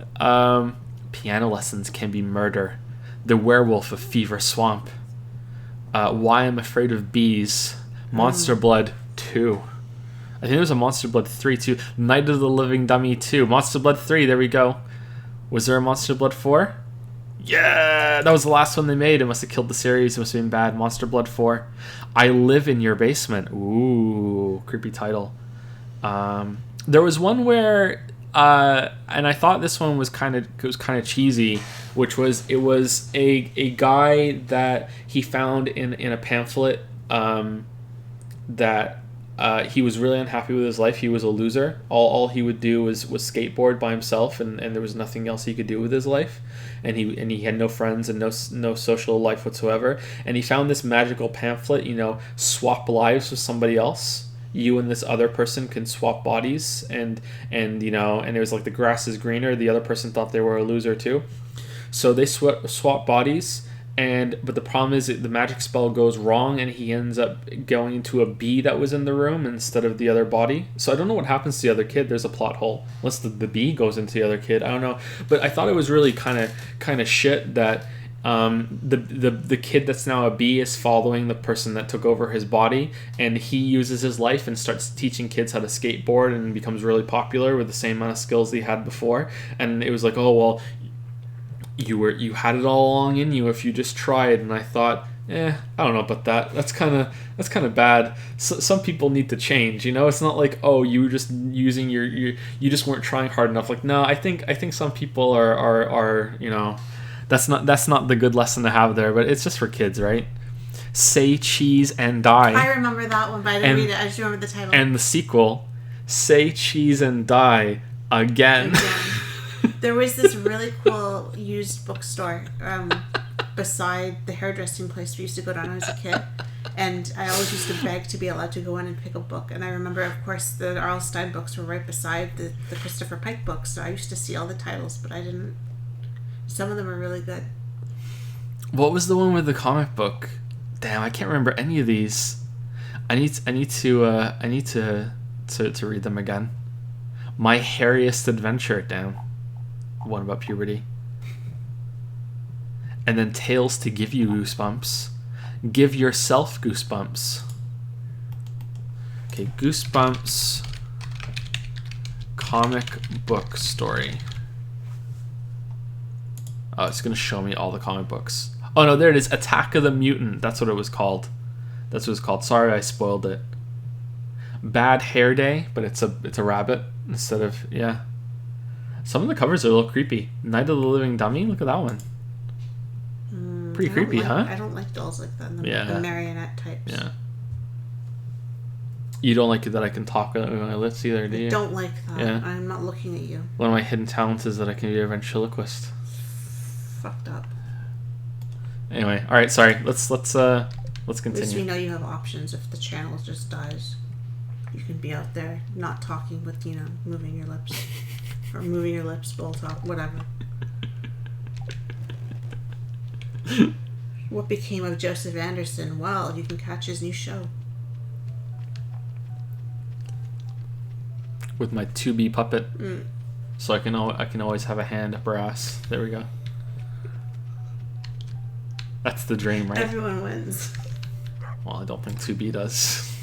A: Piano Lessons Can Be Murder, The Werewolf of Fever Swamp, Why I'm Afraid of Bees, Monster Blood 2. I think there was a Monster Blood 3 too. Night of the Living Dummy 2. Monster Blood 3, there we go. Was there a Monster Blood 4? Yeah! That was the last one they made. It must have killed the series. It must have been bad. Monster Blood 4. I Live in Your Basement. Ooh, creepy title. There was one where... and I thought this one was kind of cheesy, which was a guy that he found in a pamphlet that he was really unhappy with his life. He was a loser. All he would do was skateboard by himself, and there was nothing else he could do with his life, and he had no friends and no social life whatsoever. And he found this magical pamphlet, you know, swap lives with somebody else. You and this other person can swap bodies, and you know, and it was like the grass is greener. The other person thought they were a loser too, so they swap bodies. But the problem is that the magic spell goes wrong, and he ends up going into a bee that was in the room instead of the other body. So I don't know what happens to the other kid. There's a plot hole unless the bee goes into the other kid. I don't know, but I thought it was really kind of shit that. The kid that's now a bee is following the person that took over his body, and he uses his life and starts teaching kids how to skateboard and becomes really popular with the same amount of skills he had before. And it was like, oh well, you had it all along in you if you just tried. And I thought, I don't know about that. That's kind of bad. Some people need to change, you know. It's not like, oh, you were just using you just weren't trying hard enough. Like, no, I think some people are you know. That's not the good lesson to have there, but it's just for kids, right? Say Cheese and Die.
B: I remember that one, but I didn't read it. I just remember the title.
A: And the sequel, Say Cheese and Die Again.
B: There was this really cool used bookstore beside the hairdressing place we used to go down when I was a kid. And I always used to beg to be allowed to go in and pick a book. And I remember, of course, the R.L. Stein books were right beside the Christopher Pike books. So I used to see all the titles, but I didn't. Some of them were really good.
A: What was the one with the comic book? Damn, I can't remember any of these. I need to read them again. My Hairiest Adventure. Damn. One about puberty. And then Tales to Give You Goosebumps. Give Yourself Goosebumps. Okay, Goosebumps comic book story. Oh, it's gonna show me all the comic books. Oh no, there it is. Attack of the Mutant. That's what it was called. That's what it's called. Sorry, I spoiled it. Bad Hair Day, but it's a rabbit instead of yeah. Some of the covers are a little creepy. Night of the Living Dummy. Look at that one. Pretty creepy, huh?
B: I don't like dolls like that. The
A: Yeah.
B: marionette types.
A: Yeah. You don't like it that I can talk with my lips either, do you?
B: I don't like that.
A: Yeah.
B: I'm not looking at you.
A: One of my hidden talents is that I can be a ventriloquist.
B: Fucked up.
A: Anyway, all right. Sorry. Let's
B: At least we
A: continue.
B: know you have options if the channel just dies. You can be out there not talking with, moving your lips. Or moving your lips, full talk, whatever. What became of Joseph Anderson? Well, you can catch his new show.
A: With my 2B puppet, so I can always have a hand up her ass. There we go. That's the dream, right?
B: Everyone wins.
A: Well, I don't think 2B does,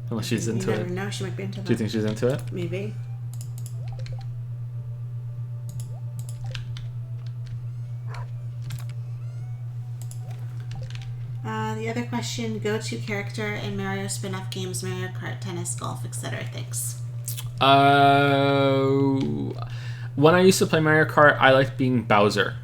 A: unless she's into
B: You never
A: it.
B: know. She might be into that.
A: Do you think she's into it?
B: Maybe. The other question, go-to character in Mario spin-off games, Mario Kart, tennis, golf, etc. Thanks.
A: When I used to play Mario Kart, I liked being Bowser.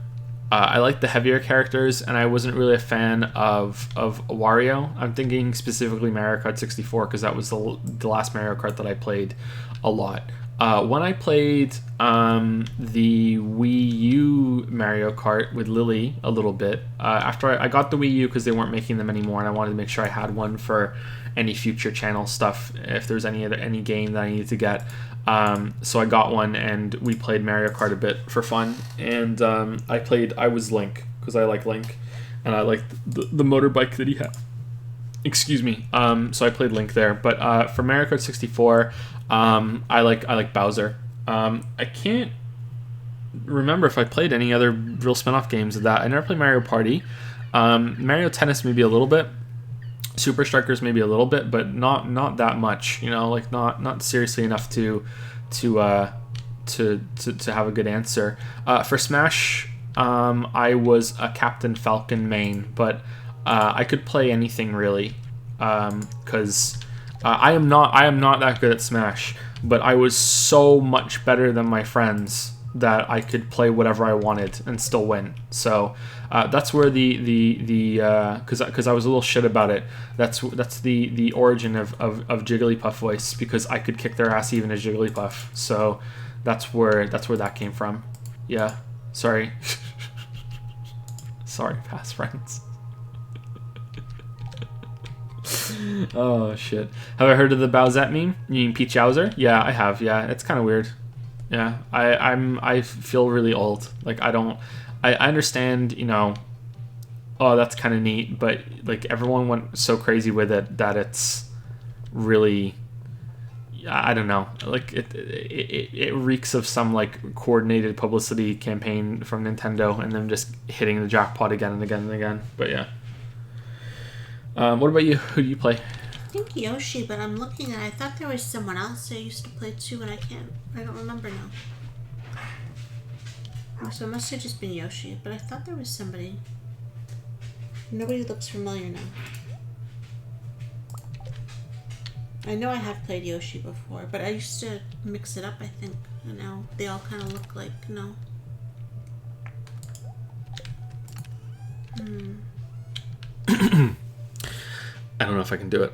A: I liked the heavier characters, and I wasn't really a fan of Wario. I'm thinking specifically Mario Kart 64 because that was the last Mario Kart that I played a lot. When I played the Wii U Mario Kart with Lily a little bit, after I got the Wii U because they weren't making them anymore, and I wanted to make sure I had one for any future channel stuff if there's any game that I needed to get. So I got one, and we played Mario Kart a bit for fun. And I was Link because I like Link, and I liked the motorbike that he had. Excuse me. So I played Link there, but for Mario Kart 64. I like Bowser. I can't remember if I played any other real spin-off games of that. I never played Mario Party. Mario Tennis maybe a little bit. Super Strikers maybe a little bit, but not that much. Like not seriously enough to have a good answer. For Smash, I was a Captain Falcon main, but I could play anything really, because. I am not that good at Smash, but I was so much better than my friends that I could play whatever I wanted and still win. So that's where because I was a little shit about it. That's the origin of Jigglypuff voice, because I could kick their ass even as Jigglypuff. So that's where that came from. Yeah, sorry, sorry, past friends. Oh shit! Have I heard of the Bowsette meme? You mean Peach Chowser? Yeah, I have. Yeah, it's kind of weird. Yeah, I feel really old. Like I understand. Oh, that's kind of neat, but like everyone went so crazy with it that it's really. I don't know. Like it reeks of some like coordinated publicity campaign from Nintendo and them just hitting the jackpot again and again and again. But yeah. What about you? Who do you play?
B: I think Yoshi, but I'm looking at. I thought there was someone else I used to play too, and I don't remember now. So it must have just been Yoshi, but I thought there was somebody. Nobody looks familiar now. I know I have played Yoshi before, but I used to mix it up, I think. And now they all kind of look like, no.
A: I don't know if I can do it.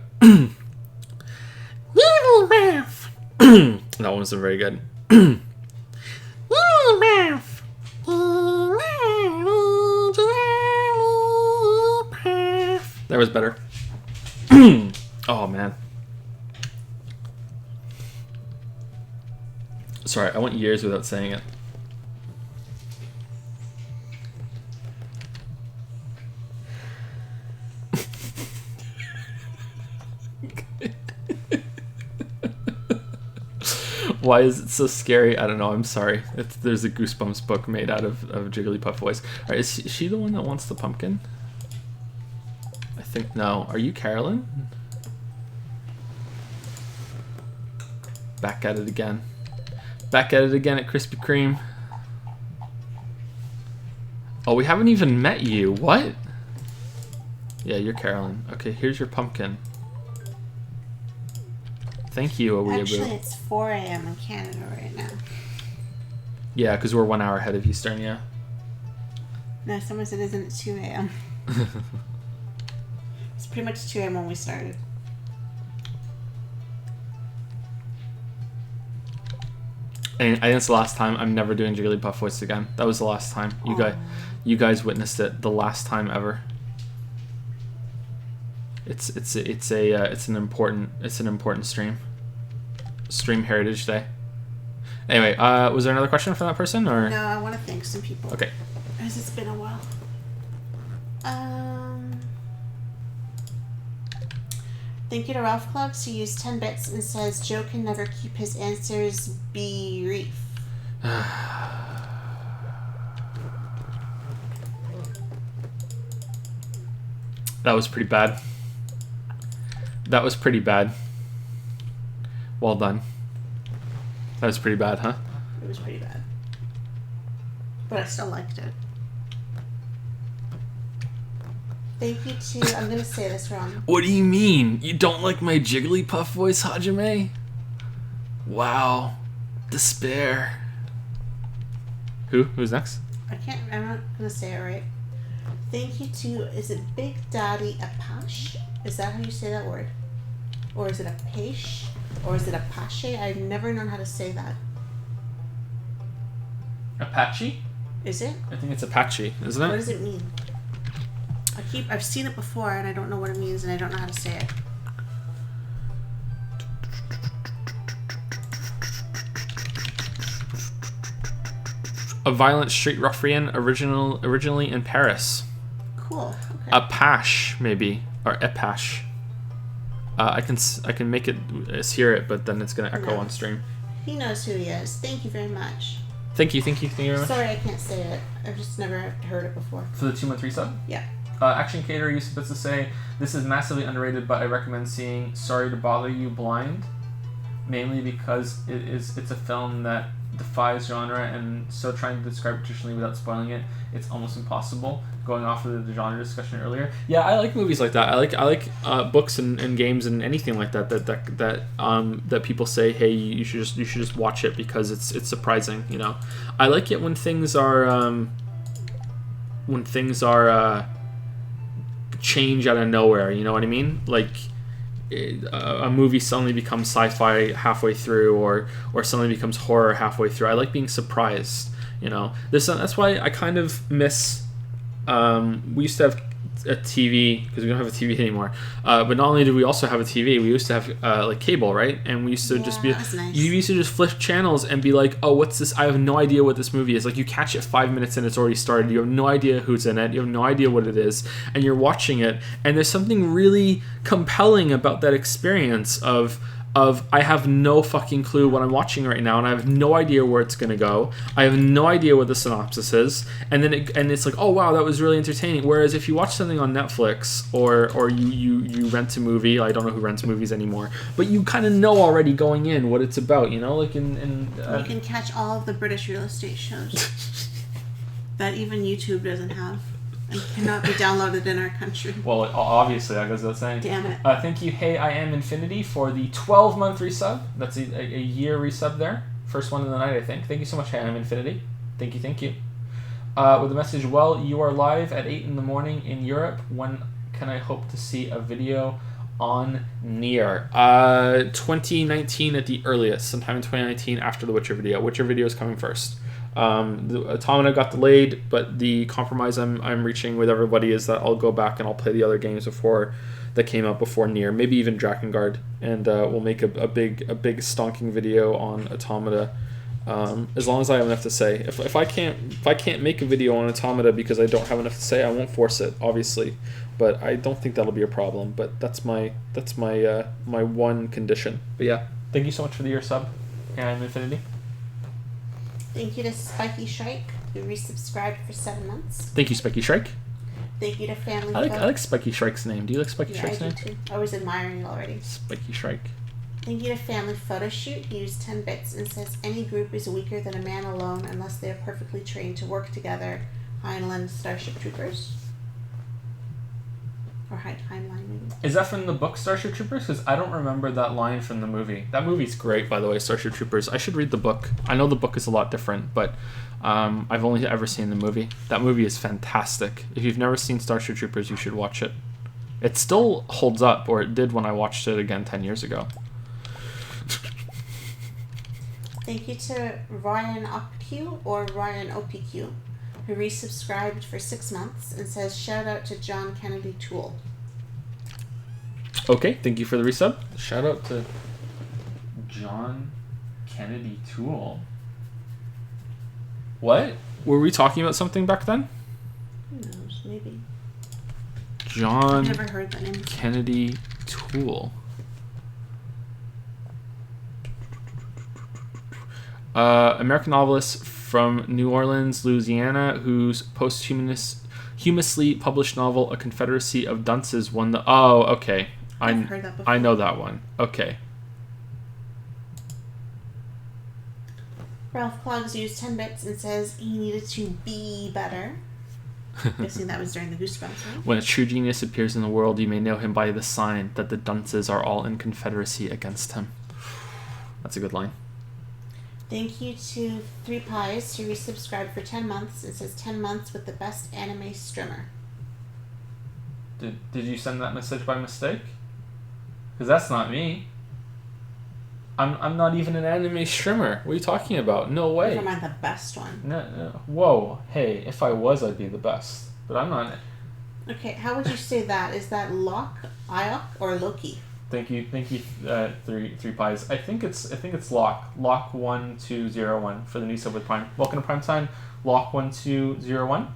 A: That one wasn't very good. was better. Oh, man. Sorry, I went years without saying it. Why is it so scary? I don't know. I'm sorry. There's a Goosebumps book made out of Jigglypuff voice. All right, is she the one that wants the pumpkin? I think no. Are you Carolyn? Back at it again. Back at it again at Krispy Kreme. Oh, we haven't even met you. What? Yeah, you're Carolyn. Okay, here's your pumpkin. Thank you, Aweeaboo.
B: Actually, it's 4 a.m. in Canada right now.
A: Yeah, because we're 1 hour ahead of Eastern, yeah.
B: No, someone said isn't it 2 a.m.? It's pretty much 2 a.m. when we started.
A: And I think it's the last time. I'm never doing Jigglypuff voice again. That was the last time. You guys witnessed it. The last time ever. It's an important stream. Stream Heritage Day. Anyway, was there another question from that person or?
B: No, I want to thank some people.
A: Okay.
B: Because it's been a while. Thank you to Ralph Clubs who used 10 bits and says Joe can never keep his answers brief.
A: That was pretty bad. That was pretty bad. Well done. That was pretty bad, huh?
B: It was pretty bad. But I still liked it. Thank you to... I'm going to say this wrong.
A: What do you mean? You don't like my Jigglypuff voice, Hajime? Wow. Despair. Who's next?
B: I'm not going to say it right. Thank you to... Is it Big Daddy Apache? Is that how you say that word? Or is it Apache? Or is it Apache? I've never known how to say that.
A: Apache?
B: Is it?
A: I think it's Apache, isn't it?
B: What does it mean? I've seen it before and I don't know what it means and I don't know how to say it.
A: A violent street ruffian originally in Paris.
B: Cool. Okay.
A: Apache, maybe. Or Apache. I can make it hear it, but then it's gonna echo on stream.
B: He knows who he is. Thank you very much.
A: Thank you very much.
B: Sorry I can't say it. I've just never heard it before.
A: For the 2-month resub?
B: Yeah.
A: Action Cater used to say, this is massively underrated, but I recommend seeing Sorry to Bother You Blind, mainly because it's a film that defies genre, and so trying to describe it traditionally without spoiling it, it's almost impossible. Going off of the genre discussion earlier, yeah, I like movies like that. I like books and games and anything like that people say, hey, you should just watch it because it's surprising. You know, I like it when things are change out of nowhere. You know what I mean? Like a movie suddenly becomes sci-fi halfway through, or suddenly becomes horror halfway through. I like being surprised. You know, that's why I kind of miss. We used to have a TV because we don't have a TV anymore. But not only did we also have a TV, we used to have like cable, right? And we used to just be
B: nice.
A: You used to just flip channels and be like, oh, what's this? I have no idea what this movie is. Like, you catch it 5 minutes and it's already started. You have no idea who's in it. You have no idea what it is, and you're watching it. And there's something really compelling about that experience of I have no fucking clue what I'm watching right now, and I have no idea where it's gonna go. I have no idea what the synopsis is, and then it's like, oh wow, that was really entertaining. Whereas if you watch something on Netflix or you rent a movie, I don't know who rents movies anymore, but you kind of know already going in what it's about, you know, like
B: you can catch all of the British real estate shows that even YouTube doesn't have. And cannot be downloaded in our country.
A: Well, obviously, that goes without saying.
B: Damn it.
A: Thank you, Hey I Am Infinity, for the 12-month resub. That's a year resub there. First one of the night, I think. Thank you so much, Hey I Am Infinity. Thank you. With the message, well, you are live at 8 in the morning in Europe. When can I hope to see a video on Nier? 2019 at the earliest. Sometime in 2019 after the Witcher video. Witcher video is coming first. The Automata got delayed, but the compromise I'm reaching with everybody is that I'll go back and I'll play the other games that came out before Nier, maybe even Drakengard, and we'll make a big stonking video on Automata. As long as I have enough to say. If I can't make a video on Automata because I don't have enough to say, I won't force it, obviously. But I don't think that'll be a problem. But that's my one condition. But yeah, thank you so much for the year sub, and Infinity.
B: Thank you to Spiky Shrike, who resubscribed for 7 months.
A: Thank you, Spiky Shrike.
B: Thank you to Family
A: I like Spiky Shrike's name. Do you like Spiky
B: Yeah,
A: Shrike's
B: I
A: name?
B: do too. I was admiring you already.
A: Spiky Shrike.
B: Thank you to Family Photoshoot. He used 10 bits and says any group is weaker than a man alone unless they are perfectly trained to work together. Heinlein Starship Troopers. Or Heinlein, maybe.
A: Is that from the book Starship Troopers? Because I don't remember that line from the movie. That movie's great, by the way, Starship Troopers. I should read the book. I know the book is a lot different, but I've only ever seen the movie. That movie is fantastic. If you've never seen Starship Troopers, you should watch it. It still holds up, or it did when I watched it again 10 years ago.
B: Thank you to Ryan OpQ or Ryan OPQ, who resubscribed for 6 months and says shout out to John Kennedy Toole.
A: Okay, thank you for the resub. Shout out to John Kennedy Toole. What? Were we talking about something back then?
B: Who knows, maybe.
A: John
B: Never heard that name.
A: Kennedy Toole. American novelist from New Orleans, Louisiana, whose posthumously published novel A Confederacy of Dunces won the... Oh, okay.
B: I've heard that before.
A: I know that one. Okay.
B: Ralph Clogs used 10 bits and says he needed to be better. Guessing that was during the Goosebumps, right?
A: When a true genius appears in the world, you may know him by the sign that the dunces are all in confederacy against him. That's a good line.
B: Thank you to 3 Pies, who resubscribed for 10 months and says 10 months with the best anime streamer.
A: Did you send that message by mistake? Because that's not me. I'm not even an anime streamer. What are you talking about? No way.
B: Never mind the best one.
A: No. Whoa. Hey, if I was, I'd be the best. But I'm not.
B: Okay, how would you say that? Is that Locke, Iok, or Loki?
A: Thank you, three pies. I think it's Lock 1201 for the new sub with Prime. Welcome to Prime Time, Lock 1201.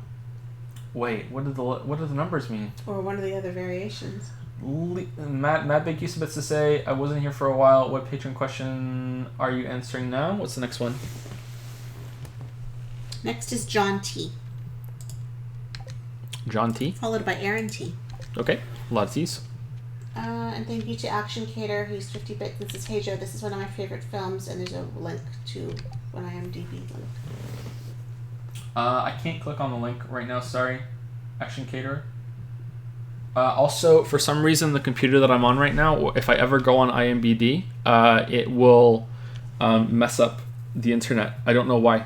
A: Wait, what do the numbers mean?
B: Or one of the other variations.
A: Matt Big used to say, I wasn't here for a while. What patron question are you answering now? What's the next one?
B: Next is John T.
A: John T.
B: Followed by Aaron T.
A: Okay, a lot of T's.
B: And thank you to Action Cater, who's 50 bits and says, hey Joe, this is one of my favorite films, and there's a link to an IMDb link.
A: I can't click on the link right now, sorry. Action Caterer. Also, for some reason, the computer that I'm on right now, if I ever go on IMDb, it will mess up the internet. I don't know why.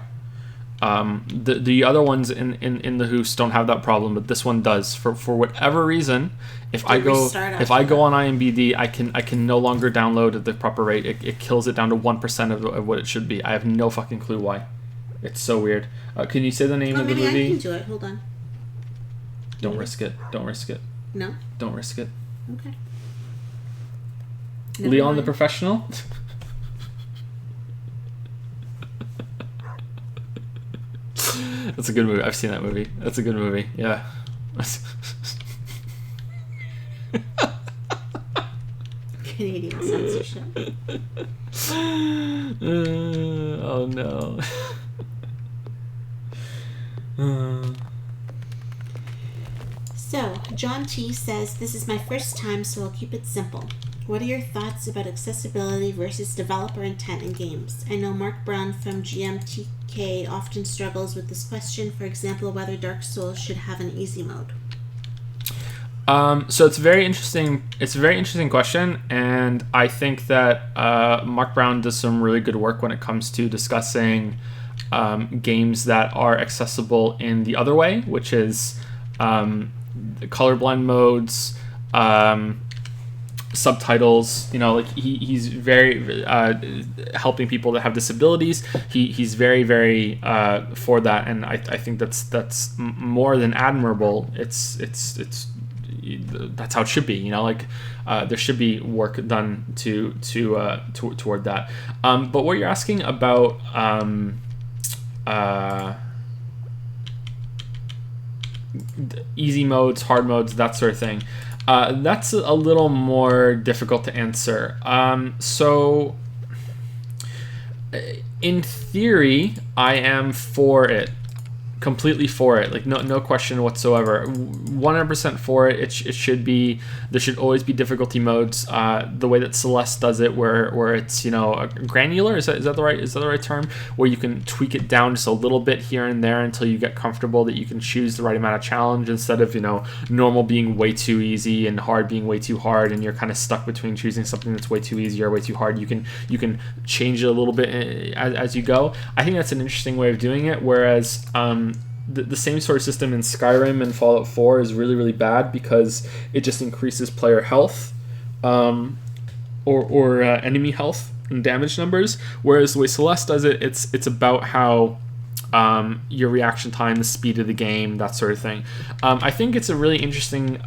A: The other ones in the Hoos don't have that problem, but this one does. For whatever reason, if I go on IMDb, I can no longer download at the proper rate. It kills it down to 1% of what it should be. I have no fucking clue why. It's so weird. Can you say the name of the movie?
B: Maybe I can do it. Hold on.
A: Don't risk it.
B: No?
A: Don't risk it.
B: Okay.
A: Leon the Professional? That's a good movie. I've seen that movie. That's a good movie. Yeah.
B: Canadian censorship.
A: Oh no.
B: So, John T says, this is my first time, so I'll keep it simple. What are your thoughts about accessibility versus developer intent in games? I know Mark Brown from GMTK often struggles with this question, for example, whether Dark Souls should have an easy mode.
A: So it's a very interesting question, and I think that Mark Brown does some really good work when it comes to discussing games that are accessible in the other way, which is the colorblind modes, subtitles. Like he's very helping people that have disabilities. He's very very for that, and I think that's more than admirable. It's that's how it should be. There should be work done toward that. But what you're asking about easy modes, hard modes, that sort of thing, that's a little more difficult to answer. So in theory, I am for it. Completely for it, like no question whatsoever. 100% for it. It should be, there should always be difficulty modes. The way that Celeste does it, where it's granular, is that the right term, where you can tweak it down just a little bit here and there until you get comfortable that you can choose the right amount of challenge, instead of normal being way too easy and hard being way too hard, and you're kind of stuck between choosing something that's way too easy or way too hard. You can change it a little bit as you go. I think that's an interesting way of doing it. Whereas the same sort of system in Skyrim and Fallout 4 is really, really bad, because it just increases player health or enemy health and damage numbers. Whereas the way Celeste does it, it's about how your reaction time, the speed of the game, that sort of thing. I think it's a really interesting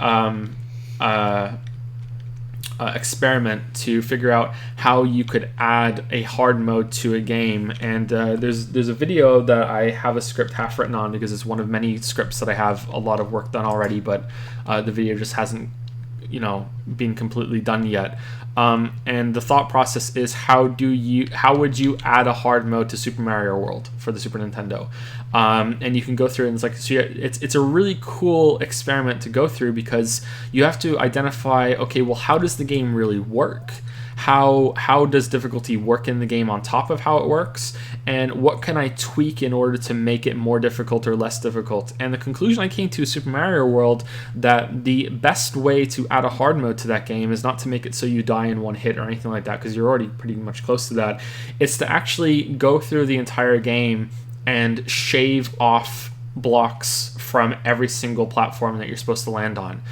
A: experiment to figure out how you could add a hard mode to a game. And there's a video that I have a script half written on, because it's one of many scripts that I have a lot of work done already, but the video just hasn't been completely done yet. And the thought process is, how would you add a hard mode to Super Mario World for the Super Nintendo? And you can go through, and it's like, so it's a really cool experiment to go through, because you have to identify, okay, well, how does the game really work? How does difficulty work in the game on top of how it works, and what can I tweak in order to make it more difficult or less difficult? And the conclusion I came to is Super Mario World, that the best way to add a hard mode to that game is not to make it so you die in one hit or anything like that, because you're already pretty much close to that. It's to actually go through the entire game and shave off blocks from every single platform that you're supposed to land on,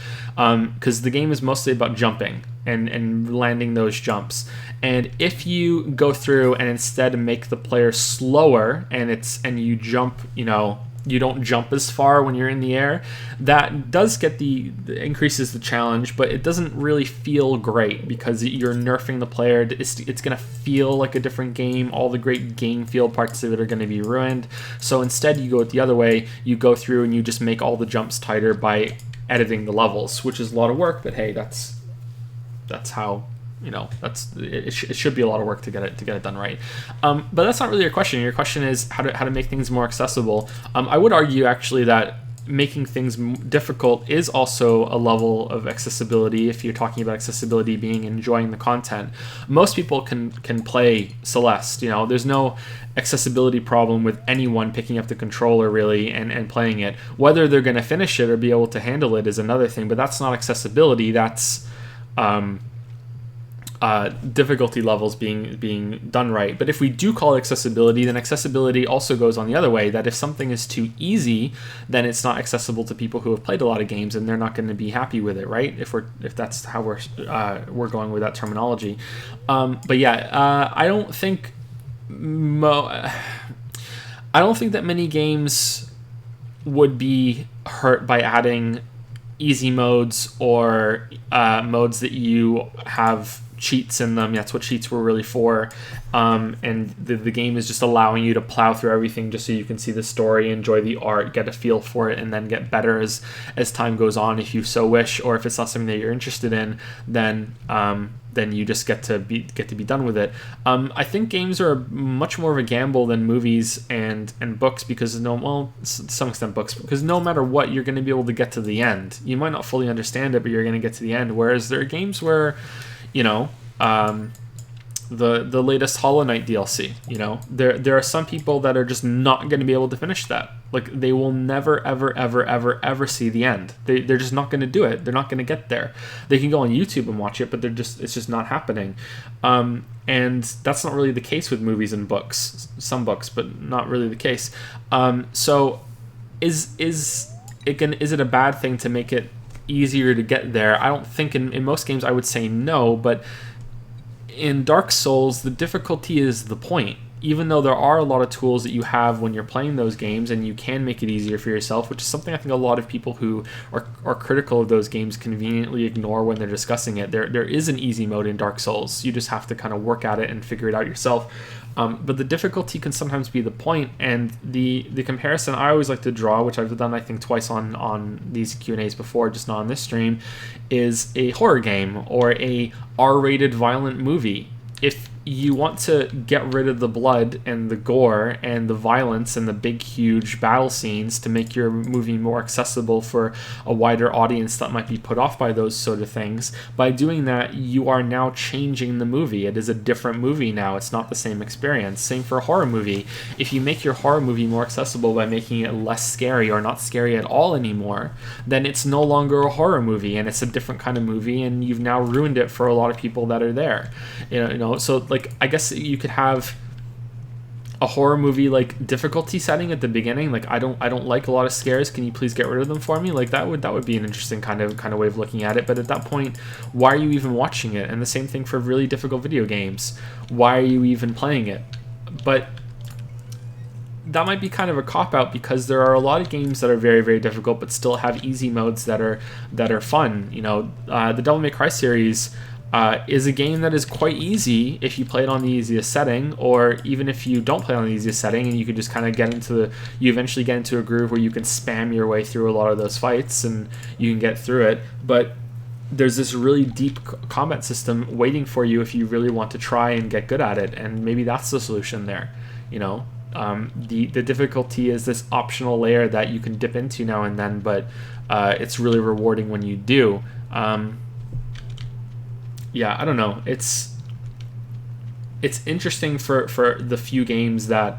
A: because the game is mostly about jumping and landing those jumps. And if you go through and instead make the player slower, and you jump, you don't jump as far when you're in the air, that does increases the challenge, but it doesn't really feel great, because you're nerfing the player. It's going to feel like a different game. All the great game feel parts of it are going to be ruined. So instead, you go it the other way. You go through and you just make all the jumps tighter by editing the levels, which is a lot of work, but hey, that's how it should be a lot of work to get it done right. But that's not really your question. Your question is how to make things more accessible. I would argue actually that making things difficult is also a level of accessibility. If you're talking about accessibility being enjoying the content, most people can play Celeste. There's no accessibility problem with anyone picking up the controller really and playing it. Whether they're going to finish it or be able to handle it is another thing, but that's not accessibility. That's difficulty levels being done right. But if we do call it accessibility, then accessibility also goes on the other way, that if something is too easy, then it's not accessible to people who have played a lot of games, and they're not going to be happy with it, right? If that's how we're going with that terminology. But yeah, I don't think that many games would be hurt by adding easy modes or modes that you have cheats in them. That's what cheats were really for. And the game is just allowing you to plow through everything just so you can see the story, enjoy the art, get a feel for it, and then get better as time goes on if you so wish. Or if it's not something that you're interested in, then you just get to be done with it. I think games are much more of a gamble than movies and books, because to some extent books, because no matter what, you're going to be able to get to the end. You might not fully understand it, but you're going to get to the end. Whereas there are games where, the latest Hollow Knight DLC, there are some people that are just not going to be able to finish that. Like, they will never, ever, ever, ever, ever see the end. They're just not going to do it. They're not going to get there. They can go on YouTube and watch it, but it's just not happening. And that's not really the case with movies and books. Some books, but not really the case. So is it a bad thing to make it easier to get there? I don't think in most games I would say no, but in Dark Souls, the difficulty is the point. Even though there are a lot of tools that you have when you're playing those games, and you can make it easier for yourself, which is something I think a lot of people who are critical of those games conveniently ignore when they're discussing it. There is an easy mode in Dark Souls. You just have to kind of work at it and figure it out yourself. But the difficulty can sometimes be the point, and the comparison I always like to draw, which I've done I think twice on these Q&As before, just not on this stream, is a horror game or a R-rated violent movie. If you want to get rid of the blood and the gore and the violence and the big huge battle scenes to make your movie more accessible for a wider audience that might be put off by those sort of things, by doing that you are now changing the movie. It is a different movie now. It's not the same experience. Same for a horror movie. If you make your horror movie more accessible by making it less scary or not scary at all anymore, then it's no longer a horror movie and it's a different kind of movie, and you've now ruined it for a lot of people that are there. So like, I guess you could have a horror movie like difficulty setting at the beginning, like I don't like a lot of scares, can you please get rid of them for me? Like that would be an interesting kind of way of looking at it. But at that point, why are you even watching it? And the same thing for really difficult video games. Why are you even playing it? But that might be kind of a cop-out, because there are a lot of games that are very, very difficult but still have easy modes that are fun. The Devil May Cry series is a game that is quite easy if you play it on the easiest setting, or even if you don't play on the easiest setting and you could just kind of you eventually get into a groove where you can spam your way through a lot of those fights and you can get through it. But there's this really deep combat system waiting for you if you really want to try and get good at it, and maybe that's the solution there. The difficulty is this optional layer that you can dip into now and then, but it's really rewarding when you do. I don't know. It's interesting for the few games that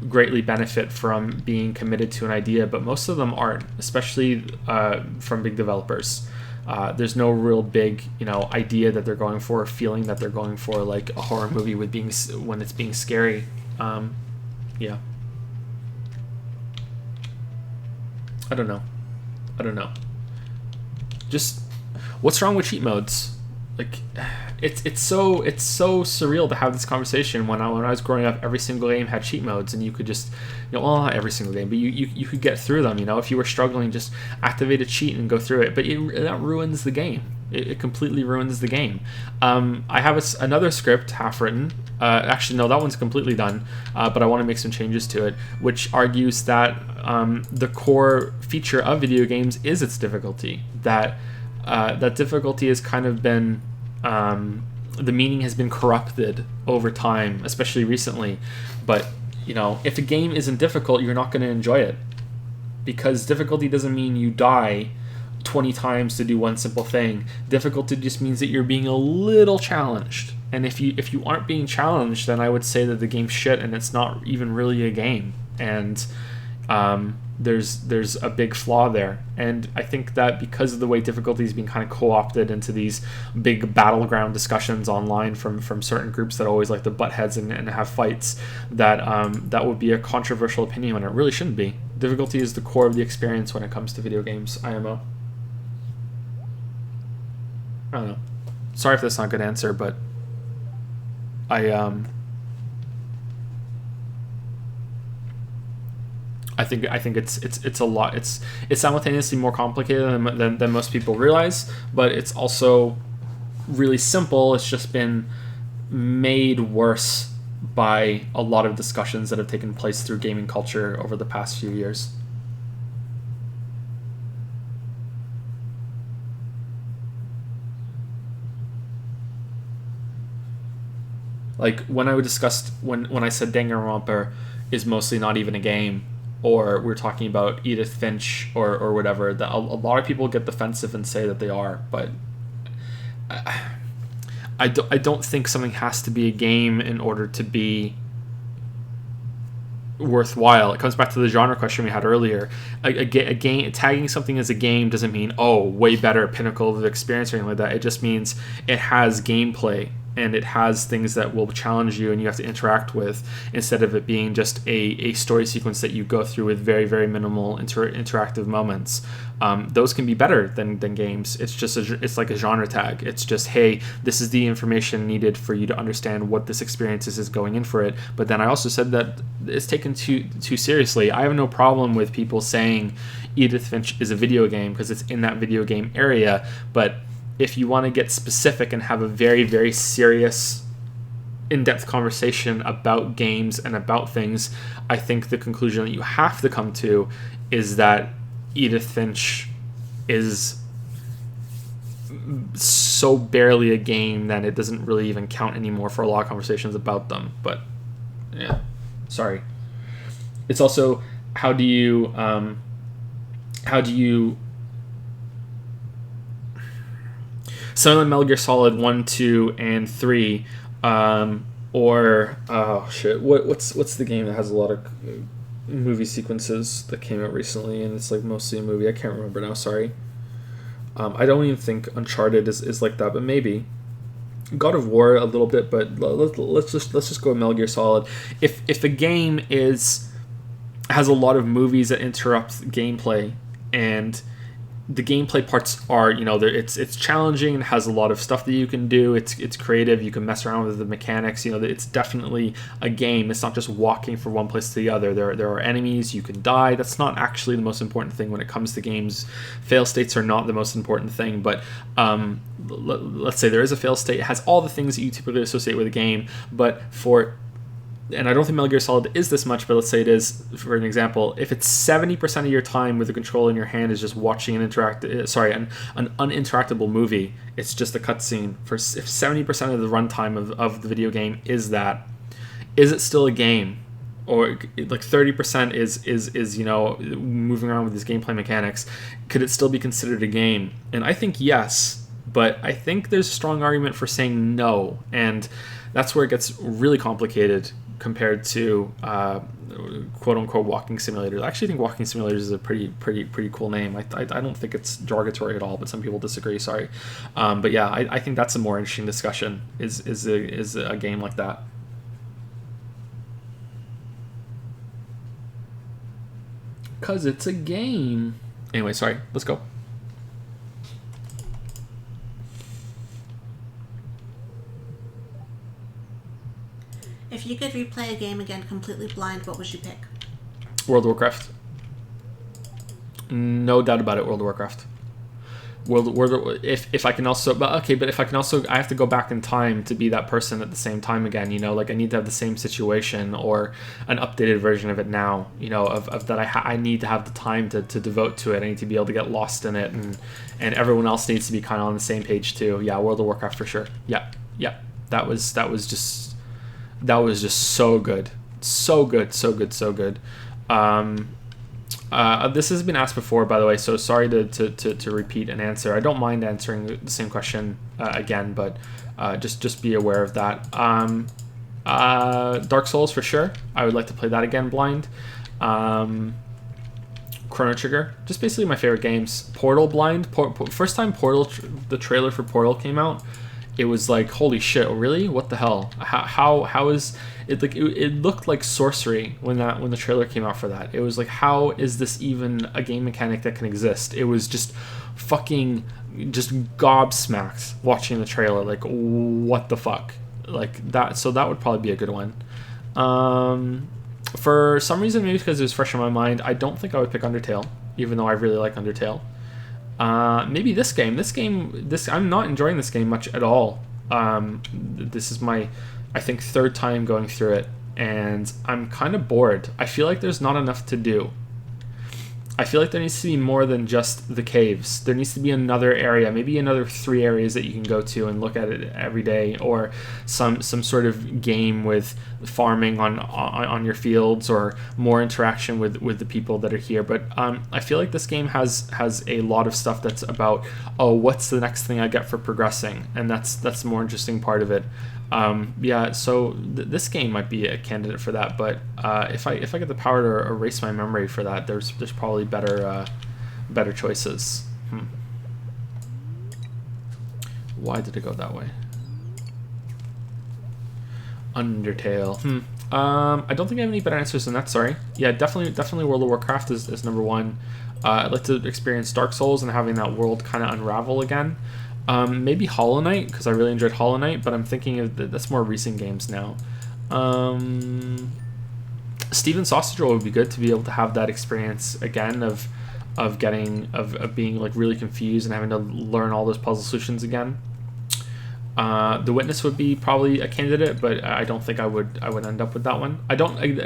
A: greatly benefit from being committed to an idea, but most of them aren't, especially from big developers. There's no real big, idea that they're going for, or feeling that they're going for, like a horror movie when it's being scary. I don't know. Just what's wrong with cheat modes? Like, it's so surreal to have this conversation. When I was growing up, every single game had cheat modes, and you could just, well, not every single game, but you could get through them. If you were struggling, just activate a cheat and go through it. But that ruins the game. It completely ruins the game. I have another script half written. Actually, no, that one's completely done. But I want to make some changes to it, which argues that the core feature of video games is its difficulty. That difficulty has kind of been, the meaning has been corrupted over time, especially recently. But if a game isn't difficult, you're not going to enjoy it, because difficulty doesn't mean you die 20 times to do one simple thing. Difficulty just means that you're being a little challenged, and if you aren't being challenged, then I would say that the game's shit and it's not even really a game. And there's a big flaw there. And I think that because of the way difficulty is being kind of co-opted into these big battleground discussions online from certain groups that always like to butt heads and have fights, that would be a controversial opinion when it really shouldn't be. Difficulty is the core of the experience when it comes to video games. IMO. I don't know. Sorry if that's not a good answer, but I think it's a lot. It's simultaneously more complicated than most people realize, but it's also really simple. It's just been made worse by a lot of discussions that have taken place through gaming culture over the past few years. Like when I discussed when I said Danganronpa is mostly not even a game, or we're talking about Edith Finch or whatever, that a lot of people get defensive and say that they are, but I don't think something has to be a game in order to be worthwhile. It comes back to the genre question we had earlier. A game, tagging something as a game doesn't mean way better, pinnacle of the experience or anything like that. It just means it has gameplay. and it has things that will challenge you and you have to interact with, instead of it being just a story sequence that you go through with very, very minimal interactive moments. Those can be better than games. It's like a genre tag. It's just, hey, this is the information needed for you to understand what this experience is going in for it. But then I also said that it's taken too seriously. I have no problem with people saying Edith Finch is a video game because it's in that video game area, but if you want to get specific and have a very, very serious, in-depth conversation about games and about things, I think the conclusion that you have to come to is that Edith Finch is so barely a game that it doesn't really even count anymore for a lot of conversations about them. But yeah, sorry. It's also, how do you Silent Metal Gear Solid 1, 2, and 3, or oh shit, what's the game that has a lot of movie sequences that came out recently and it's like mostly a movie? I can't remember now. Sorry. I don't even think Uncharted is like that, but maybe God of War a little bit. But let's just go with Metal Gear Solid. If a game has a lot of movies that interrupt gameplay, and the gameplay parts are, it's challenging and has a lot of stuff that you can do. It's creative. You can mess around with the mechanics. It's definitely a game. It's not just walking from one place to the other. There are enemies. You can die. That's not actually the most important thing when it comes to games. Fail states are not the most important thing. But let's say there is a fail state. It has all the things that you typically associate with a game. But and I don't think Metal Gear Solid is this much, but let's say it is, for an example. If it's 70% of your time with the controller in your hand is just watching an uninteractable movie, it's just a cutscene. If 70% of the runtime of the video game is it still a game? Or like 30% is moving around with these gameplay mechanics. Could it still be considered a game? And I think yes, but I think there's a strong argument for saying no, and that's where it gets really complicated compared to quote-unquote walking simulators. I actually think walking simulators is a pretty cool name. I don't think it's derogatory at all, but some people disagree. Sorry, but yeah, I think that's a more interesting discussion. Is a game like that? Because it's a game. Anyway, sorry. Let's go.
B: If you could replay a game again completely blind, what would you pick?
A: World of Warcraft. No doubt about it, World of Warcraft. If I can also, but if I can also, I have to go back in time to be that person at the same time again. Like I need to have the same situation or an updated version of it now. Of that I need to have the time to devote to it. I need to be able to get lost in it, and everyone else needs to be kind of on the same page too. Yeah, World of Warcraft for sure. Yeah. That was just so good, so good. This has been asked before, by the way, so sorry to repeat an answer. I don't mind answering the same question again, but just be aware of that. Dark Souls for sure. I would like to play that again blind. Chrono Trigger, just basically my favorite games. Portal blind. First time Portal, the trailer for Portal came out, it was like, holy shit, really? What the hell? How is it? Like it looked like sorcery when the trailer came out for that. It was like, how is this even a game mechanic that can exist? It was just fucking just gobsmacked watching the trailer. Like, what the fuck? Like that. So that would probably be a good one. For some reason, maybe because it was fresh in my mind, I don't think I would pick Undertale, even though I really like Undertale. Maybe this game. I'm not enjoying this game much at all. This is my, I think, third time going through it, and I'm kind of bored. I feel like there's not enough to do. I feel like there needs to be more than just the caves. There needs to be another area, maybe another 3 areas that you can go to and look at it every day, or some sort of game with farming on your fields, or more interaction with the people that are here. But I feel like this game has a lot of stuff that's about, what's the next thing I get for progressing, and that's the more interesting part of it. So this game might be a candidate for that, but if I get the power to erase my memory for that, there's probably better choices. Why did it go that way? Undertale. I don't think I have any better answers than that. Sorry. Yeah, definitely World of Warcraft is number one. I'd like to experience Dark Souls and having that world kind of unravel again. Maybe Hollow Knight, because I really enjoyed Hollow Knight, but I'm thinking of that's more recent games now. Steven Sausage Roll would be good to be able to have that experience again of being like really confused and having to learn all those puzzle solutions again. The Witness would be probably a candidate, but I don't think I would end up with that one. I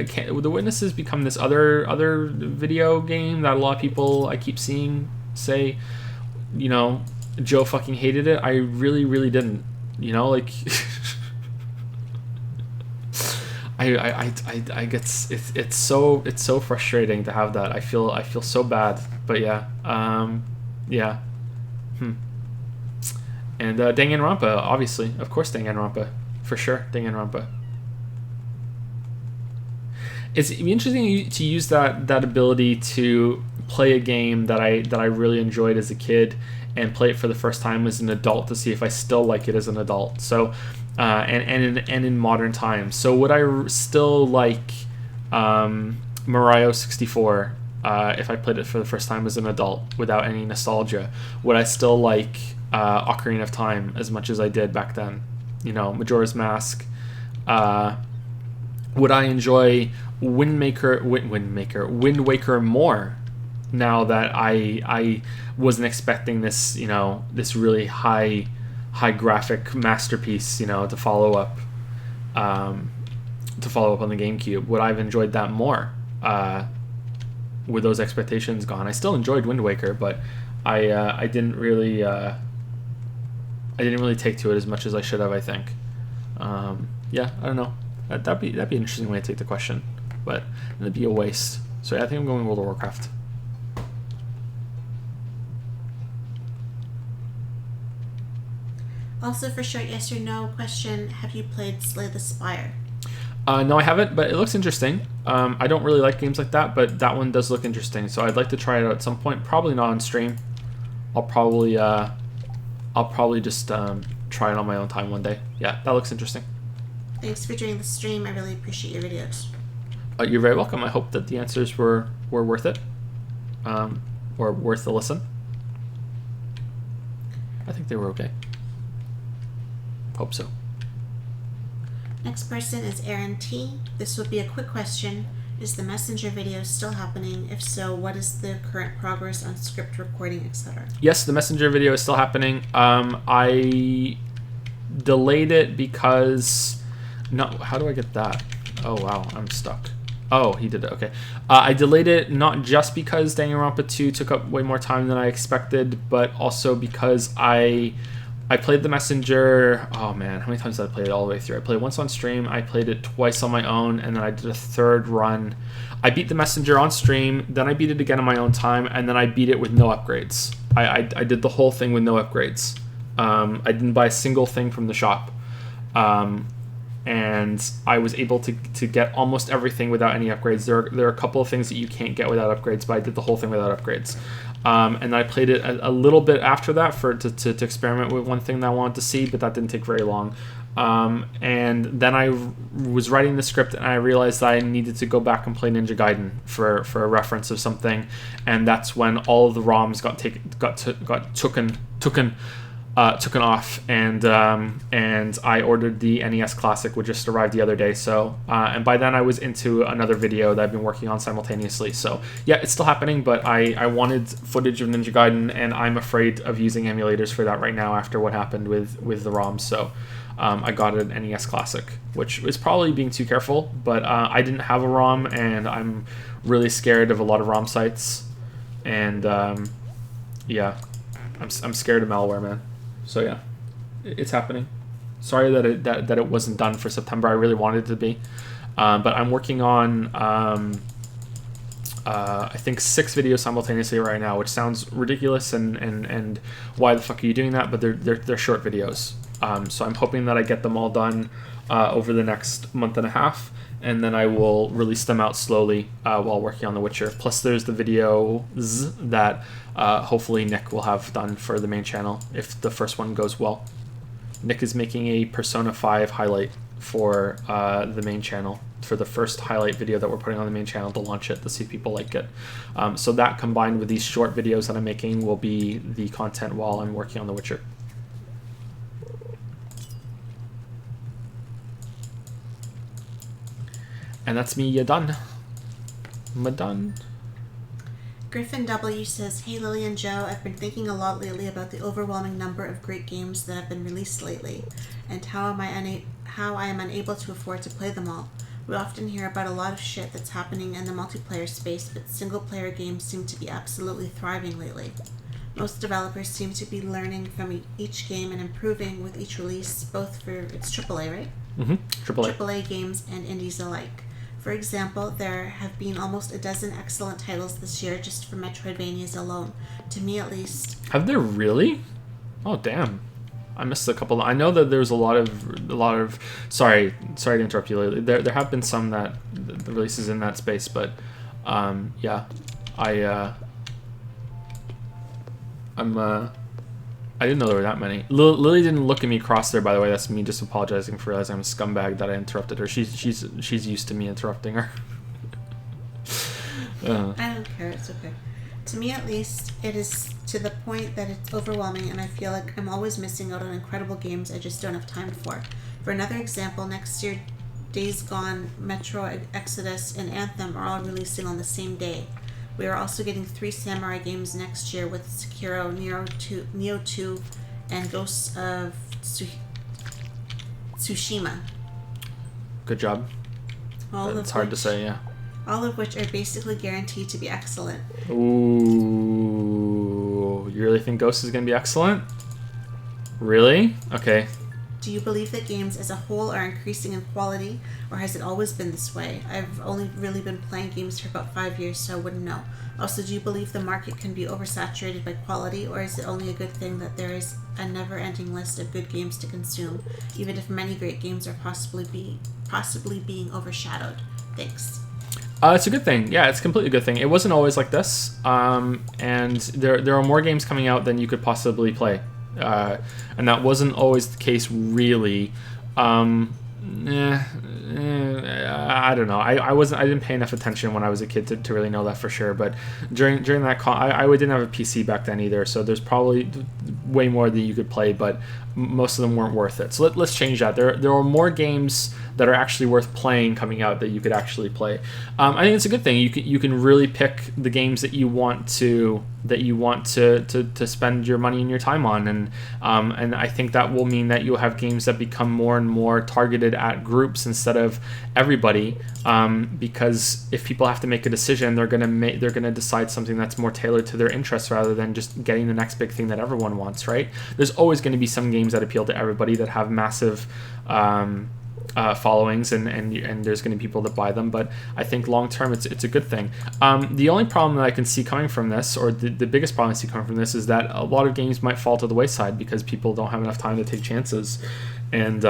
A: can't. The Witness has become this other video game that a lot of people I keep seeing say, you know, Joe fucking hated it. I really didn't. You know, like I get it's so frustrating to have that. I feel so bad, but yeah, yeah. And Danganronpa, obviously, of course, Danganronpa, for sure, Danganronpa. It's interesting to use that ability to play a game that I really enjoyed as a kid and play it for the first time as an adult to see if I still like it as an adult. So, and in modern times. So would I still like Mario 64 if I played it for the first time as an adult without any nostalgia? Would I still like Ocarina of Time as much as I did back then? You know, Majora's Mask. Would I enjoy Wind Waker more now that I wasn't expecting this, you know, this really high graphic masterpiece, you know, to follow up on the GameCube? Would I have enjoyed that more with those expectations gone? I still enjoyed Wind Waker, but I didn't really take to it as much as I should have, I think. Yeah, I don't know. That'd be an interesting way to take the question, but it'd be a waste. So yeah, I think I'm going World of Warcraft.
B: Also, for short yes or no question, have you played Slay the Spire?
A: No, I haven't, but it looks interesting. I don't really like games like that, but that one does look interesting. So I'd like to try it out at some point. Probably not on stream. I'll probably just try it on my own time one day. Yeah, that looks interesting.
B: Thanks for doing the stream. I really appreciate your videos.
A: You're very welcome. I hope that the answers were worth it, or worth the listen. I think they were okay. Hope so.
B: Next person is Aaron T. This would be a quick question. Is the Messenger video still happening? If so, what is the current progress on script recording, etc.?
A: Yes, the Messenger video is still happening. I delayed it because... No, how do I get that? Oh, wow, I'm stuck. Oh, he did it. Okay. I delayed it not just because Danganronpa 2 took up way more time than I expected, but also because I played the Messenger. Oh man, how many times did I play it all the way through? I played it once on stream, I played it twice on my own, and then I did a third run. I beat the Messenger on stream, then I beat it again on my own time, and then I beat it with no upgrades. I did the whole thing with no upgrades. I didn't buy a single thing from the shop. And I was able to get almost everything without any upgrades. There are a couple of things that you can't get without upgrades, but I did the whole thing without upgrades. And I played it a little bit after that to experiment with one thing that I wanted to see, but that didn't take very long. And then I was writing the script, and I realized that I needed to go back and play Ninja Gaiden for a reference of something, and that's when all of the ROMs got taken off, and I ordered the NES Classic, which just arrived the other day. So and by then I was into another video that I've been working on simultaneously. So yeah, it's still happening, but I wanted footage of Ninja Gaiden, and I'm afraid of using emulators for that right now after what happened with the ROMs. So I got an NES Classic, which was probably being too careful, but I didn't have a ROM, and I'm really scared of a lot of ROM sites, and yeah, I'm scared of malware, man. So yeah, it's happening. Sorry that it wasn't done for September. I really wanted it to be, but I'm working on I think 6 videos simultaneously right now, which sounds ridiculous, and why the fuck are you doing that? But they're short videos, so I'm hoping that I get them all done over the next month and a half, and then I will release them out slowly while working on The Witcher. Plus, there's the videos that hopefully Nick will have done for the main channel if the first one goes well. Nick is making a Persona 5 highlight for the main channel, for the first highlight video that we're putting on the main channel to launch it, to see if people like it. So that combined with these short videos that I'm making will be the content while I'm working on The Witcher. And that's me done. I'm done.
B: Griffin W says, "Hey Lily and Joe, I've been thinking a lot lately about the overwhelming number of great games that have been released lately, and how I am unable to afford to play them all. We often hear about a lot of shit that's happening in the multiplayer space, but single-player games seem to be absolutely thriving lately. Most developers seem to be learning from each game and improving with each release, both for it's AAA, right?
A: Mm-hmm.
B: AAA games and indies alike. For example, there have been almost a dozen excellent titles this year just for Metroidvanias alone. To me, at least."
A: Have there really? Oh damn, I missed a couple. I know that there's a lot of. Sorry to interrupt you, Lily. There have been some that the releases in that space, but yeah, I didn't know there were that many. Lily didn't look at me cross there, by the way. That's me just apologizing for realizing I'm a scumbag that I interrupted her. She's used to me interrupting her.
B: I don't care, it's okay. To me, at least, it is to the point that it's overwhelming, and I feel like I'm always missing out on incredible games I just don't have time for. For another example, next year, Days Gone, Metro Exodus, and Anthem are all releasing on the same day. We are also getting 3 samurai games next year with Sekiro, Neo 2, and Ghosts of Tsushima. Good
A: job. It's hard to say, yeah.
B: All of which are basically guaranteed to be excellent.
A: Ooh, you really think Ghost is going to be excellent? Really? Okay.
B: Do you believe that games as a whole are increasing in quality, or has it always been this way? I've only really been playing games for about 5 years, so I wouldn't know. Also, do you believe the market can be oversaturated by quality, or is it only a good thing that there is a never-ending list of good games to consume, even if many great games are possibly being overshadowed? Thanks.
A: It's a good thing. Yeah, it's a completely good thing. It wasn't always like this, and there are more games coming out than you could possibly play. And that wasn't always the case, really. I don't know. I didn't pay enough attention when I was a kid to really know that for sure. But during that, I didn't have a PC back then either. So there's probably way more that you could play, but most of them weren't worth it. So let's change that. There are more games that are actually worth playing coming out that you could actually play. I think it's a good thing. You can really pick the games that you want to spend your money and your time on, and I think that will mean that you'll have games that become more and more targeted at groups instead of everybody, because if people have to make a decision, they're gonna decide something that's more tailored to their interests rather than just getting the next big thing that everyone wants, right? There's always going to be some games that appeal to everybody that have massive followings, and there's going to be people that buy them, but I think long term it's a good thing. The only problem that I can see coming from this, or the biggest problem I see coming from this, is that a lot of games might fall to the wayside because people don't have enough time to take chances, and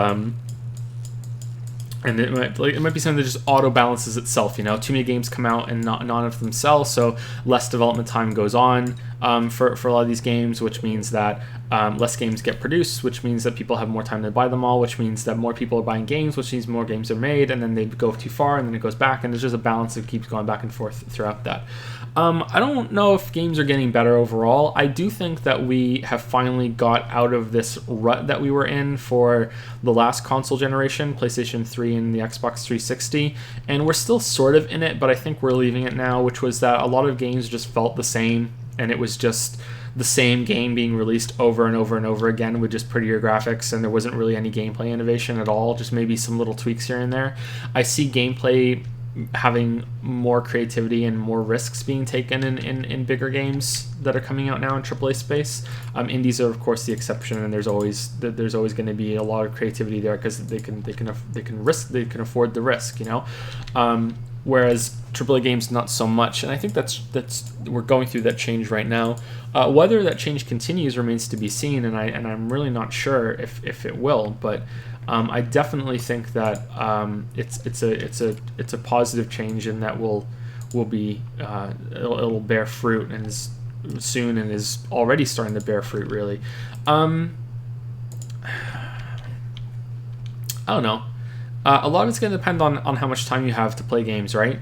A: it might be something that just auto balances itself. Too many games come out and not enough of them sell, so less development time goes on for a lot of these games, which means that less games get produced, which means that people have more time to buy them all, which means that more people are buying games, which means more games are made, and then they go too far, and then it goes back, and there's just a balance that keeps going back and forth throughout that. I don't know if games are getting better overall. I do think that we have finally got out of this rut that we were in for the last console generation, PlayStation 3 and the Xbox 360, and we're still sort of in it, but I think we're leaving it now, which was that a lot of games just felt the same, and it was just the same game being released over and over and over again with just prettier graphics, and there wasn't really any gameplay innovation at all, just maybe some little tweaks here and there. I see gameplay having more creativity and more risks being taken in bigger games that are coming out now in AAA space. Indies are of course the exception, and there's always going to be a lot of creativity there because they can afford the risk, whereas AAA games not so much, and I think that's we're going through that change right now. Whether that change continues remains to be seen, and I'm really not sure if it will, but I definitely think that it's a positive change, and that will be it'll bear fruit, and is soon, and is already starting to bear fruit, really. I don't know. A lot of it's going to depend on how much time you have to play games, right?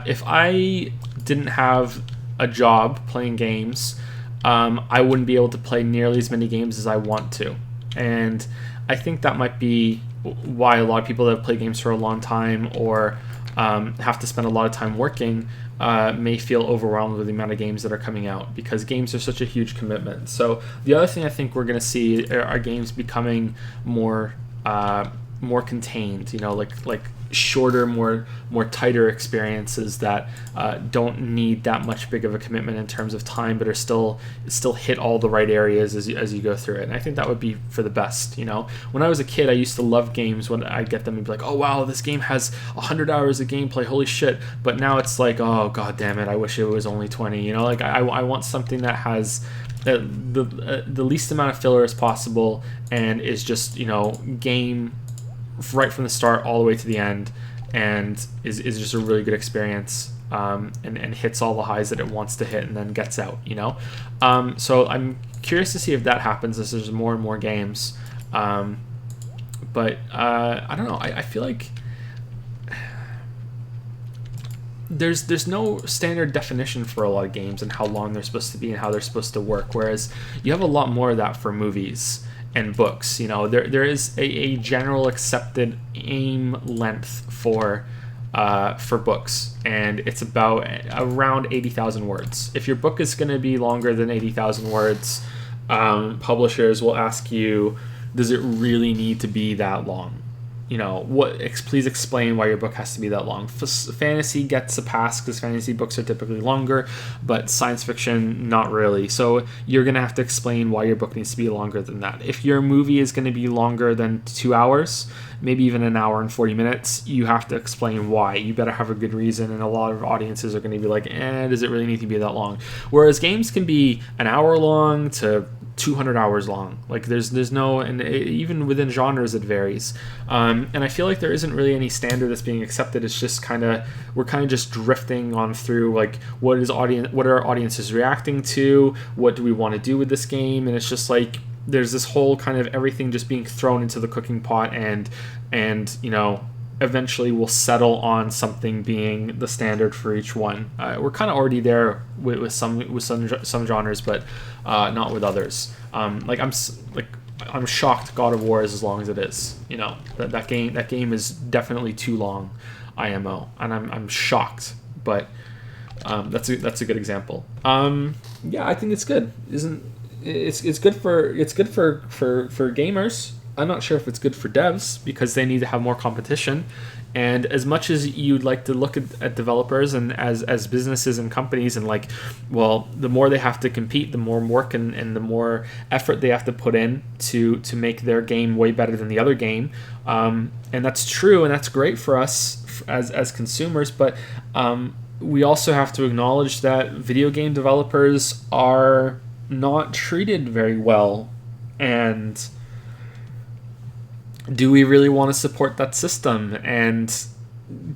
A: If I didn't have a job playing games, I wouldn't be able to play nearly as many games as I want to. And I think that might be why a lot of people that have played games for a long time or have to spend a lot of time working may feel overwhelmed with the amount of games that are coming out, because games are such a huge commitment. So the other thing I think we're going to see are games becoming more contained, like shorter, more tighter experiences that don't need that much big of a commitment in terms of time, but are still hit all the right areas as you go through it. And I think that would be for the best. When I was a kid, I used to love games. When I get them and be like, oh wow, this game has 100 hours of gameplay, holy shit. But now it's like, oh god damn it, I wish it was only 20. Like I want something that has the least amount of filler as possible and is just game right from the start all the way to the end, and is just a really good experience, and hits all the highs that it wants to hit and then gets out. So I'm curious to see if that happens as there's more and more games. But I don't know. I feel like there's no standard definition for a lot of games and how long they're supposed to be and how they're supposed to work, whereas you have a lot more of that for movies and books. There is a general accepted aim length for books, and it's about around 80,000 words. If your book is going to be longer than 80,000 words, publishers will ask you, does it really need to be that long? Please explain why your book has to be that long. Fantasy gets a pass because fantasy books are typically longer, but science fiction, not really. So you're going to have to explain why your book needs to be longer than that. If your movie is going to be longer than 2 hours, maybe even an hour and 40 minutes, you have to explain why. You better have a good reason, and a lot of audiences are going to be like, does it really need to be that long? Whereas games can be an hour long to 200 hours long. Like there's no, and even within genres it varies, and I feel like there isn't really any standard that's being accepted. It's just we're kind of just drifting on through, like, what are our audiences reacting to, what do we want to do with this game, and it's just like there's this whole kind of everything just being thrown into the cooking pot, and eventually we'll settle on something being the standard for each one. We're kind of already there with some genres, but not with others. I'm shocked God of War is as long as it is. That game is definitely too long, IMO, and I'm shocked. But that's a good example. I think it's good. It's good for gamers. I'm not sure if it's good for devs because they need to have more competition. And as much as you'd like to look at developers and as businesses and companies and the more they have to compete, the more work and the more effort they have to put in to make their game way better than the other game. And that's true, and that's great for us as consumers. But we also have to acknowledge that video game developers are not treated very well, and do we really want to support that system? And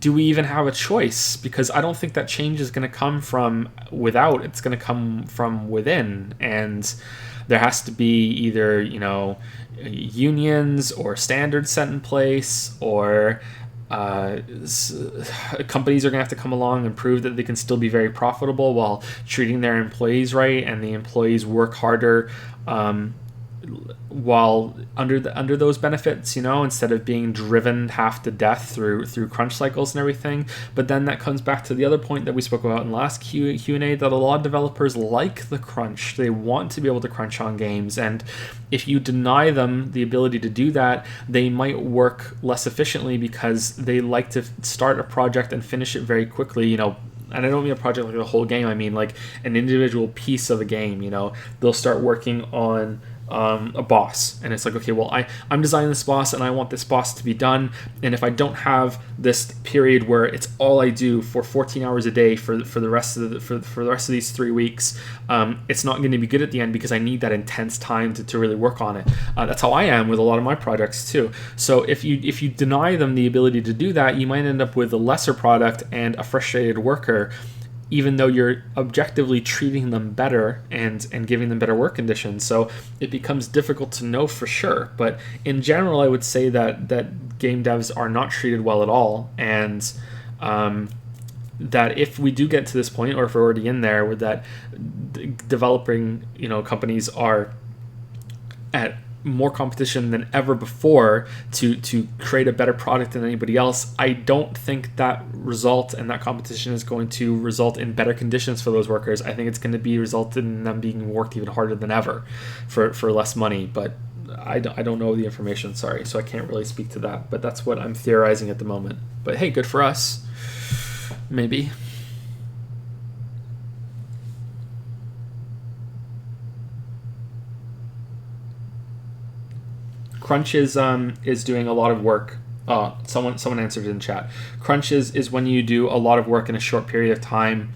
A: do we even have a choice? Because I don't think that change is going to come from without. It's going to come from within. And there has to be either, unions or standards set in place, or companies are going to have to come along and prove that they can still be very profitable while treating their employees right, and the employees work harder while under those benefits, instead of being driven half to death through crunch cycles and everything. But then that comes back to the other point that we spoke about in the last Q&A, that a lot of developers like the crunch. They want to be able to crunch on games, and if you deny them the ability to do that, they might work less efficiently because they like to start a project and finish it very quickly. And I don't mean a project like the whole game. I mean like an individual piece of a game. They'll start working on a boss, and it's like, okay, well, I'm designing this boss and I want this boss to be done, and if I don't have this period where it's all I do for 14 hours a day for the rest of these 3 weeks, it's not going to be good at the end because I need that intense time to really work on it. That's how I am with a lot of my projects too. So if you deny them the ability to do that, you might end up with a lesser product and a frustrated worker, even though you're objectively treating them better and giving them better work conditions. So it becomes difficult to know for sure. But in general, I would say that game devs are not treated well at all, and that if we do get to this point, or if we're already in there, with that developing companies are at more competition than ever before to create a better product than anybody else, I don't think that result and that competition is going to result in better conditions for those workers. I think it's going to be resulted in them being worked even harder than ever for less money. But I don't know the information, sorry, so I can't really speak to that. But that's what I'm theorizing at the moment. But hey, good for us. Maybe. Crunch is doing a lot of work. Someone answered in chat. Crunch is when you do a lot of work in a short period of time,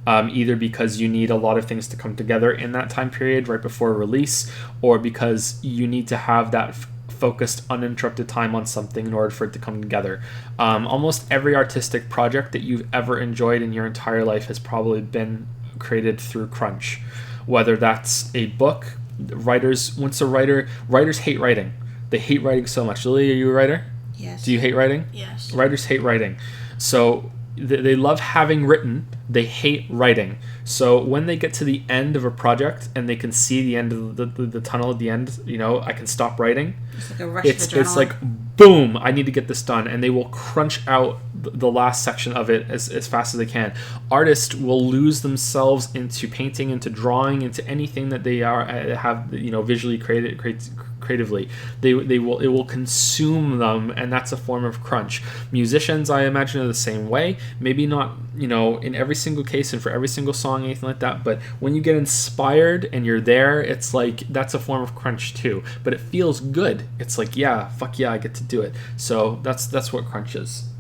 A: either because you need a lot of things to come together in that time period right before release, or because you need to have that focused, uninterrupted time on something in order for it to come together. Almost every artistic project that you've ever enjoyed in your entire life has probably been created through crunch. Whether that's a book, writers hate writing. They hate writing so much. Lily, are you a writer?
B: Yes.
A: Do you hate writing?
B: Yes.
A: Writers hate writing. So they love having written. They hate writing. So when they get to the end of a project and they can see the end of the tunnel at the end, I can stop writing.
B: It's like a rush of adrenaline.
A: It's like, boom, I need to get this done. And they will crunch out the last section of it as fast as they can. Artists will lose themselves into painting, into drawing, into anything that they have visually creatively. It will consume them, and that's a form of crunch. Musicians, I imagine, are the same way. Maybe not in every single case and for every single song, anything like that, but when you get inspired and you're there, it's like that's a form of crunch too. But it feels good. It's like, yeah, fuck yeah, I get to do it. So that's what crunch is.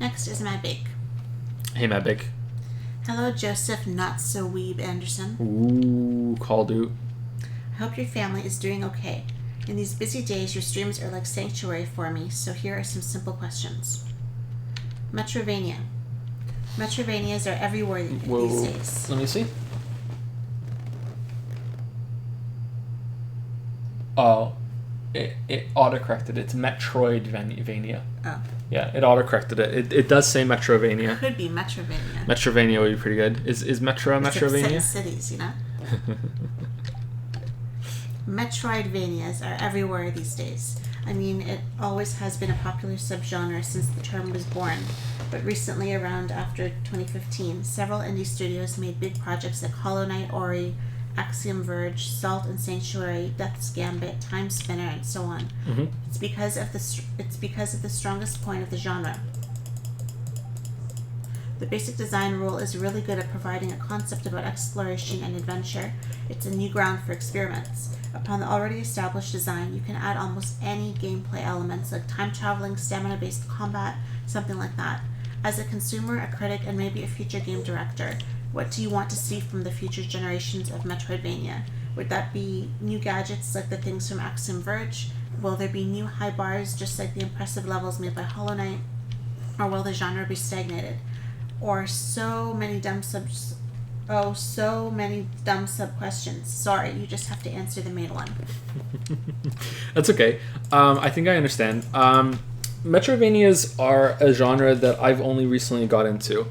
B: Next is Matt Bake.
A: Hey, Matt Big.
B: Hello, Joseph Not So Weeb Anderson.
A: Ooh, called out.
B: I hope your family is doing okay. In these busy days, your streams are like sanctuary for me, so here are some simple questions. Metrovania. Metrovanias are everywhere these days.
A: Let me see. Oh, it autocorrected. It's Metroidvania.
B: Oh.
A: Yeah, it autocorrected it. It does say Metrovania.
B: Could be Metrovania.
A: Metrovania would be pretty good. Is Metro Metrovania?
B: Like cities, Metroidvanias are everywhere these days. I mean, it always has been a popular subgenre since the term was born, but recently, around after 2015, several indie studios made big projects like Hollow Knight, Ori, Axiom Verge, Salt and Sanctuary, Death's Gambit, Time Spinner, and so on.
A: Mm-hmm.
B: It's because of the strongest point of the genre. The basic design rule is really good at providing a concept about exploration and adventure. It's a new ground for experiments. Upon the already established design, you can add almost any gameplay elements like time traveling, stamina-based combat, something like that. As a consumer, a critic, and maybe a future game director, what do you want to see from the future generations of Metroidvania? Would that be new gadgets like the things from Axiom Verge? Will there be new high bars just like the impressive levels made by Hollow Knight? Or will the genre be stagnated? Or so many dumb sub questions. Sorry, you just have to answer the main one.
A: That's okay. I think I understand. Metroidvanias are a genre that I've only recently got into.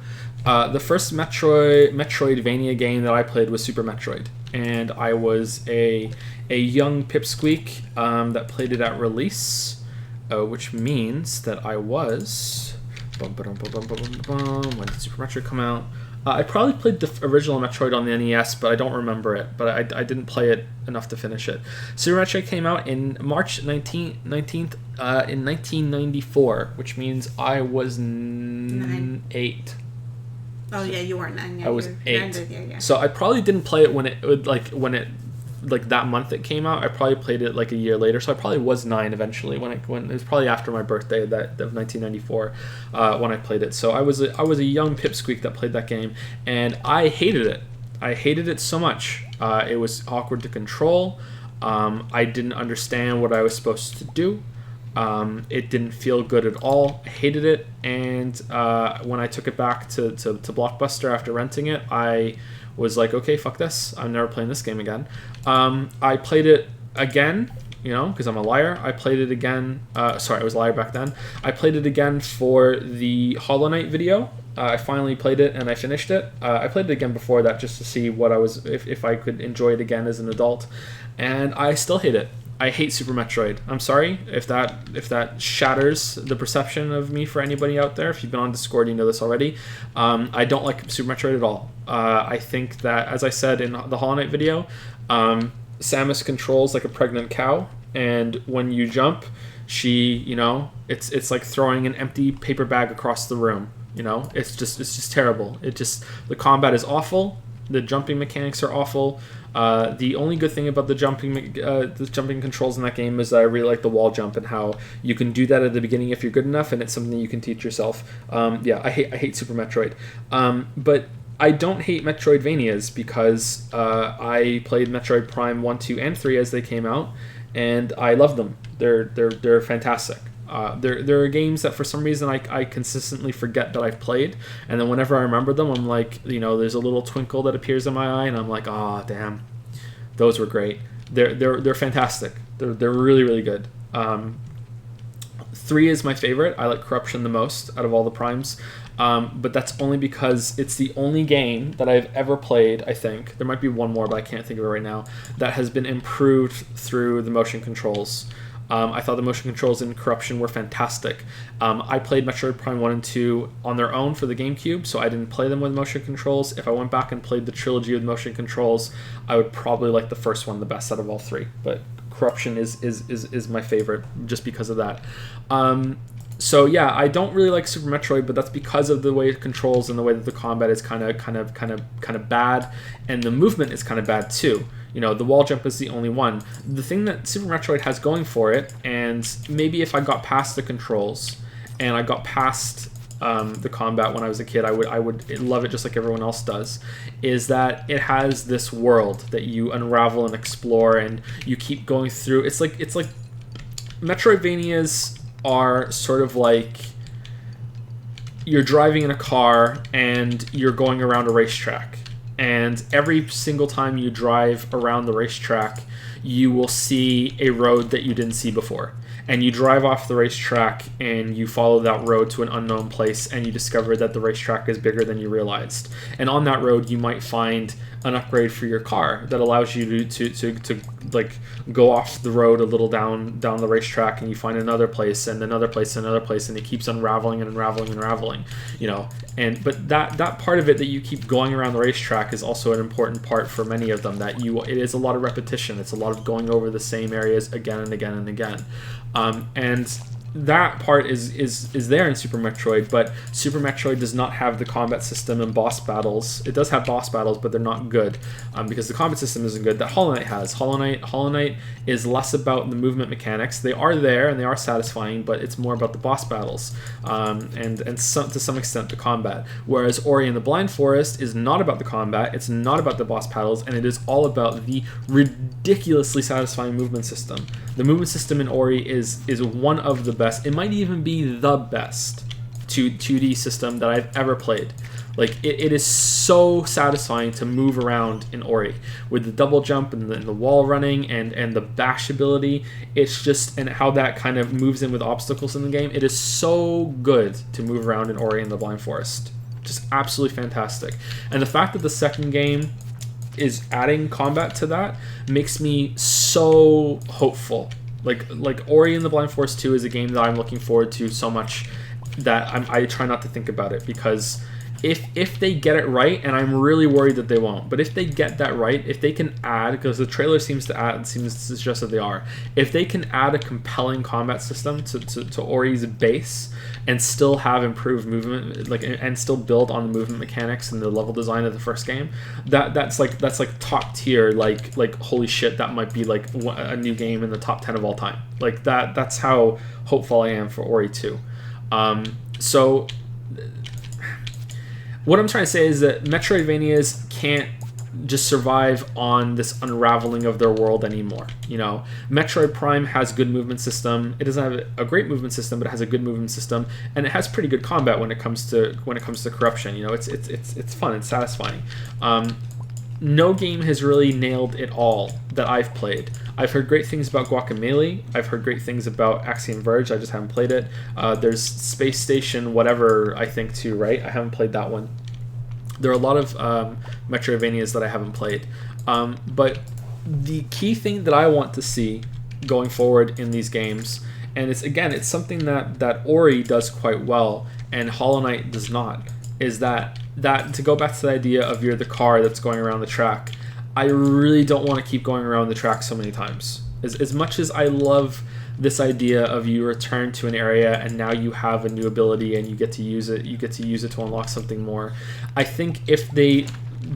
A: The first Metroidvania game that I played was Super Metroid, and I was a young pipsqueak that played it at release, which means that I was... When did Super Metroid come out? I probably played the original Metroid on the NES, but I don't remember it. But I didn't play it enough to finish it. Super Metroid came out in March 19th in 1994, which means I was 8.
B: Oh yeah, you weren't 9 yet.
A: I was 8.
B: Yeah.
A: So I probably didn't play it when that month it came out. I probably played it like a year later, so I probably was 9 eventually when it was probably after my birthday of 1994 when I played it. So I was a young pipsqueak that played that game, and I hated it. I hated it so much. It was awkward to control. I didn't understand what I was supposed to do. It didn't feel good at all. I hated it. And when I took it back to Blockbuster after renting it, I was like, okay, fuck this. I'm never playing this game again. I played it again, because I'm a liar. I played it again. Sorry, I was a liar back then. I played it again for the Hollow Knight video. I finally played it and I finished it. I played it again before that just to see what if I could enjoy it again as an adult, and I still hate it. I hate Super Metroid. I'm sorry if that shatters the perception of me for anybody out there. If you've been on Discord, you know this already. I don't like Super Metroid at all. I think that, as I said in the Hollow Knight video, Samus controls like a pregnant cow, and when you jump, she, it's like throwing an empty paper bag across the room. It's just terrible. The combat is awful. The jumping mechanics are awful. The only good thing about the jumping controls in that game is that I really like the wall jump and how you can do that at the beginning if you're good enough, and it's something you can teach yourself. I hate Super Metroid, but I don't hate Metroidvanias because I played Metroid Prime 1, 2, and 3 as they came out, and I love them. They're fantastic. There are games that for some reason I consistently forget that I've played, and then whenever I remember them, I'm like, there's a little twinkle that appears in my eye, and I'm like, oh damn, those were great. They're fantastic. They're really, really good. 3 is my favorite. I like Corruption the most out of all the primes, but that's only because it's the only game that I've ever played. I think there might be one more, but I can't think of it right now, that has been improved through the motion controls. I thought the motion controls in Corruption were fantastic. I played Metroid Prime 1 and 2 on their own for the GameCube, so I didn't play them with motion controls. If I went back and played the trilogy with motion controls, I would probably like the first one the best out of all 3. But Corruption is my favorite just because of that. So yeah, I don't really like Super Metroid, but that's because of the way it controls and the way that the combat is kind of bad, and the movement is kind of bad too. The wall jump is the only one. The thing that Super Metroid has going for it, and maybe if I got past the controls and I got past the combat when I was a kid, I would love it just like everyone else does, is that it has this world that you unravel and explore, and you keep going through. It's like Metroidvanias are sort of like you're driving in a car and you're going around a racetrack. And every single time you drive around the racetrack, you will see a road that you didn't see before. And you drive off the racetrack and you follow that road to an unknown place, and you discover that the racetrack is bigger than you realized. And on that road, you might find an upgrade for your car that allows you to like go off the road a little down the racetrack, and you find another place and another place and another place, and it keeps unraveling and unraveling and unraveling, but that part of it that you keep going around the racetrack is also an important part for many of them. It is a lot of repetition. It's a lot of going over the same areas again and again and again, and that part is there in Super Metroid, but Super Metroid does not have the combat system and boss battles. It does have boss battles, but they're not good because the combat system isn't good that Hollow Knight has. Hollow Knight is less about the movement mechanics. They are there and they are satisfying, but it's more about the boss battles and to some extent the combat. Whereas Ori and the Blind Forest is not about the combat, it's not about the boss battles, and it is all about the ridiculously satisfying movement system. The movement system in Ori is one of the best. It might even be the best 2D system that I've ever played. Like, it is so satisfying to move around in Ori with the double jump and the wall running and the bash ability. It's just, and how that kind of moves in with obstacles in the game. It is so good to move around in Ori and the Blind Forest. Just absolutely fantastic. And the fact that the second game is adding combat to that makes me so hopeful. Like Ori and the Blind Forest 2 is a game that I'm looking forward to so much that I try not to think about it, because if they get it right, and I'm really worried that they won't, but if they get that right, if they can add, because the trailer seems to suggest that they are, if they can add a compelling combat system to Ori's base and still have improved movement, and still build on the movement mechanics and the level design of the first game, that's like top tier, like holy shit, that might be like a new game in the top 10 of all time. Like that's how hopeful I am for Ori 2. So what I'm trying to say is that Metroidvanias can't just survive on this unraveling of their world anymore. You know, Metroid Prime has good movement system. It doesn't have a great movement system, but it has a good movement system, and it has pretty good combat when it comes to corruption. You know, it's fun and satisfying. No game has really nailed it all that I've played. I've heard great things about Guacamelee. I've heard great things about Axiom Verge. I just haven't played it. There's Space Station whatever, I think, too, right? I haven't played that one. There are a lot of Metroidvanias that I haven't played. But the key thing that I want to see going forward in these games, and it's something that Ori does quite well and Hollow Knight does not, is that to go back to the idea of you're the car that's going around the track. I really don't want to keep going around the track so many times. As much as I love this idea of you return to an area and now you have a new ability and you get to use it to unlock something more. I think if they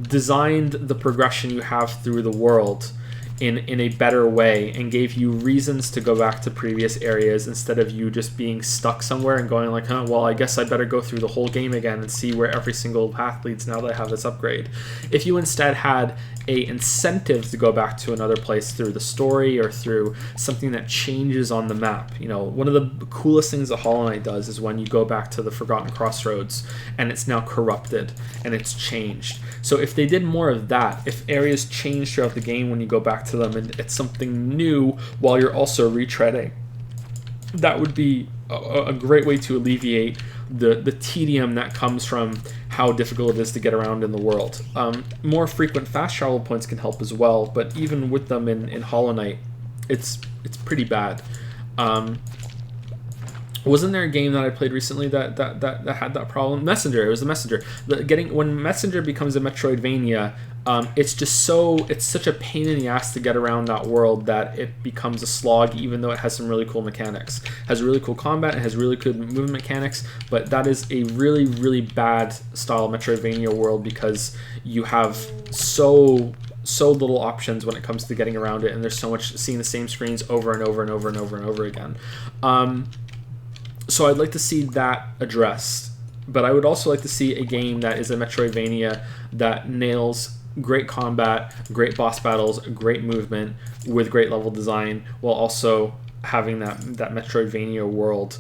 A: designed the progression you have through the world in a better way and gave you reasons to go back to previous areas instead of you just being stuck somewhere and going like, well, I guess I better go through the whole game again and see where every single path leads now that I have this upgrade. If you instead had a incentive to go back to another place through the story or through something that changes on the map. You know, one of the coolest things that Hollow Knight does is when you go back to the Forgotten Crossroads and it's now corrupted and it's changed. So if they did more of that, if areas change throughout the game when you go back to them and it's something new while you're also retreading, that would be a great way to alleviate the tedium that comes from how difficult it is to get around in the world. More frequent fast travel points can help as well, but even with them in Hollow Knight, it's pretty bad. Wasn't there a game that I played recently that had that problem? Messenger. It was the Messenger. When Messenger becomes a Metroidvania, it's such a pain in the ass to get around that world that it becomes a slog, even though it has some really cool mechanics. It has really cool combat, it has really good movement mechanics, but that is a really, really bad style Metroidvania world because you have so little options when it comes to getting around it, and there's so much seeing the same screens over and over and over and over and over again. So I'd like to see that addressed, but I would also like to see a game that is a Metroidvania that nails great combat, great boss battles, great movement with great level design, while also having that Metroidvania world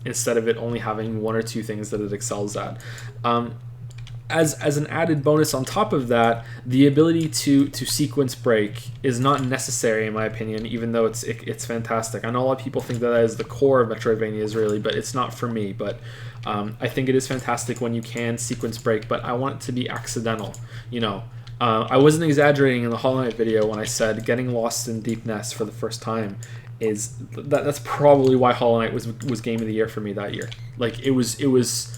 A: instead of it only having one or two things that it excels at. As an added bonus on top of that, the ability to sequence break is not necessary in my opinion, even though it's fantastic. I know a lot of people think that is the core of Metroidvanias really, but it's not for me. But I think it is fantastic when you can sequence break, but I want it to be accidental. You know, I wasn't exaggerating in the Hollow Knight video when I said getting lost in Deep Nest for the first time that's probably why Hollow Knight was Game of the Year for me that year. Like it was.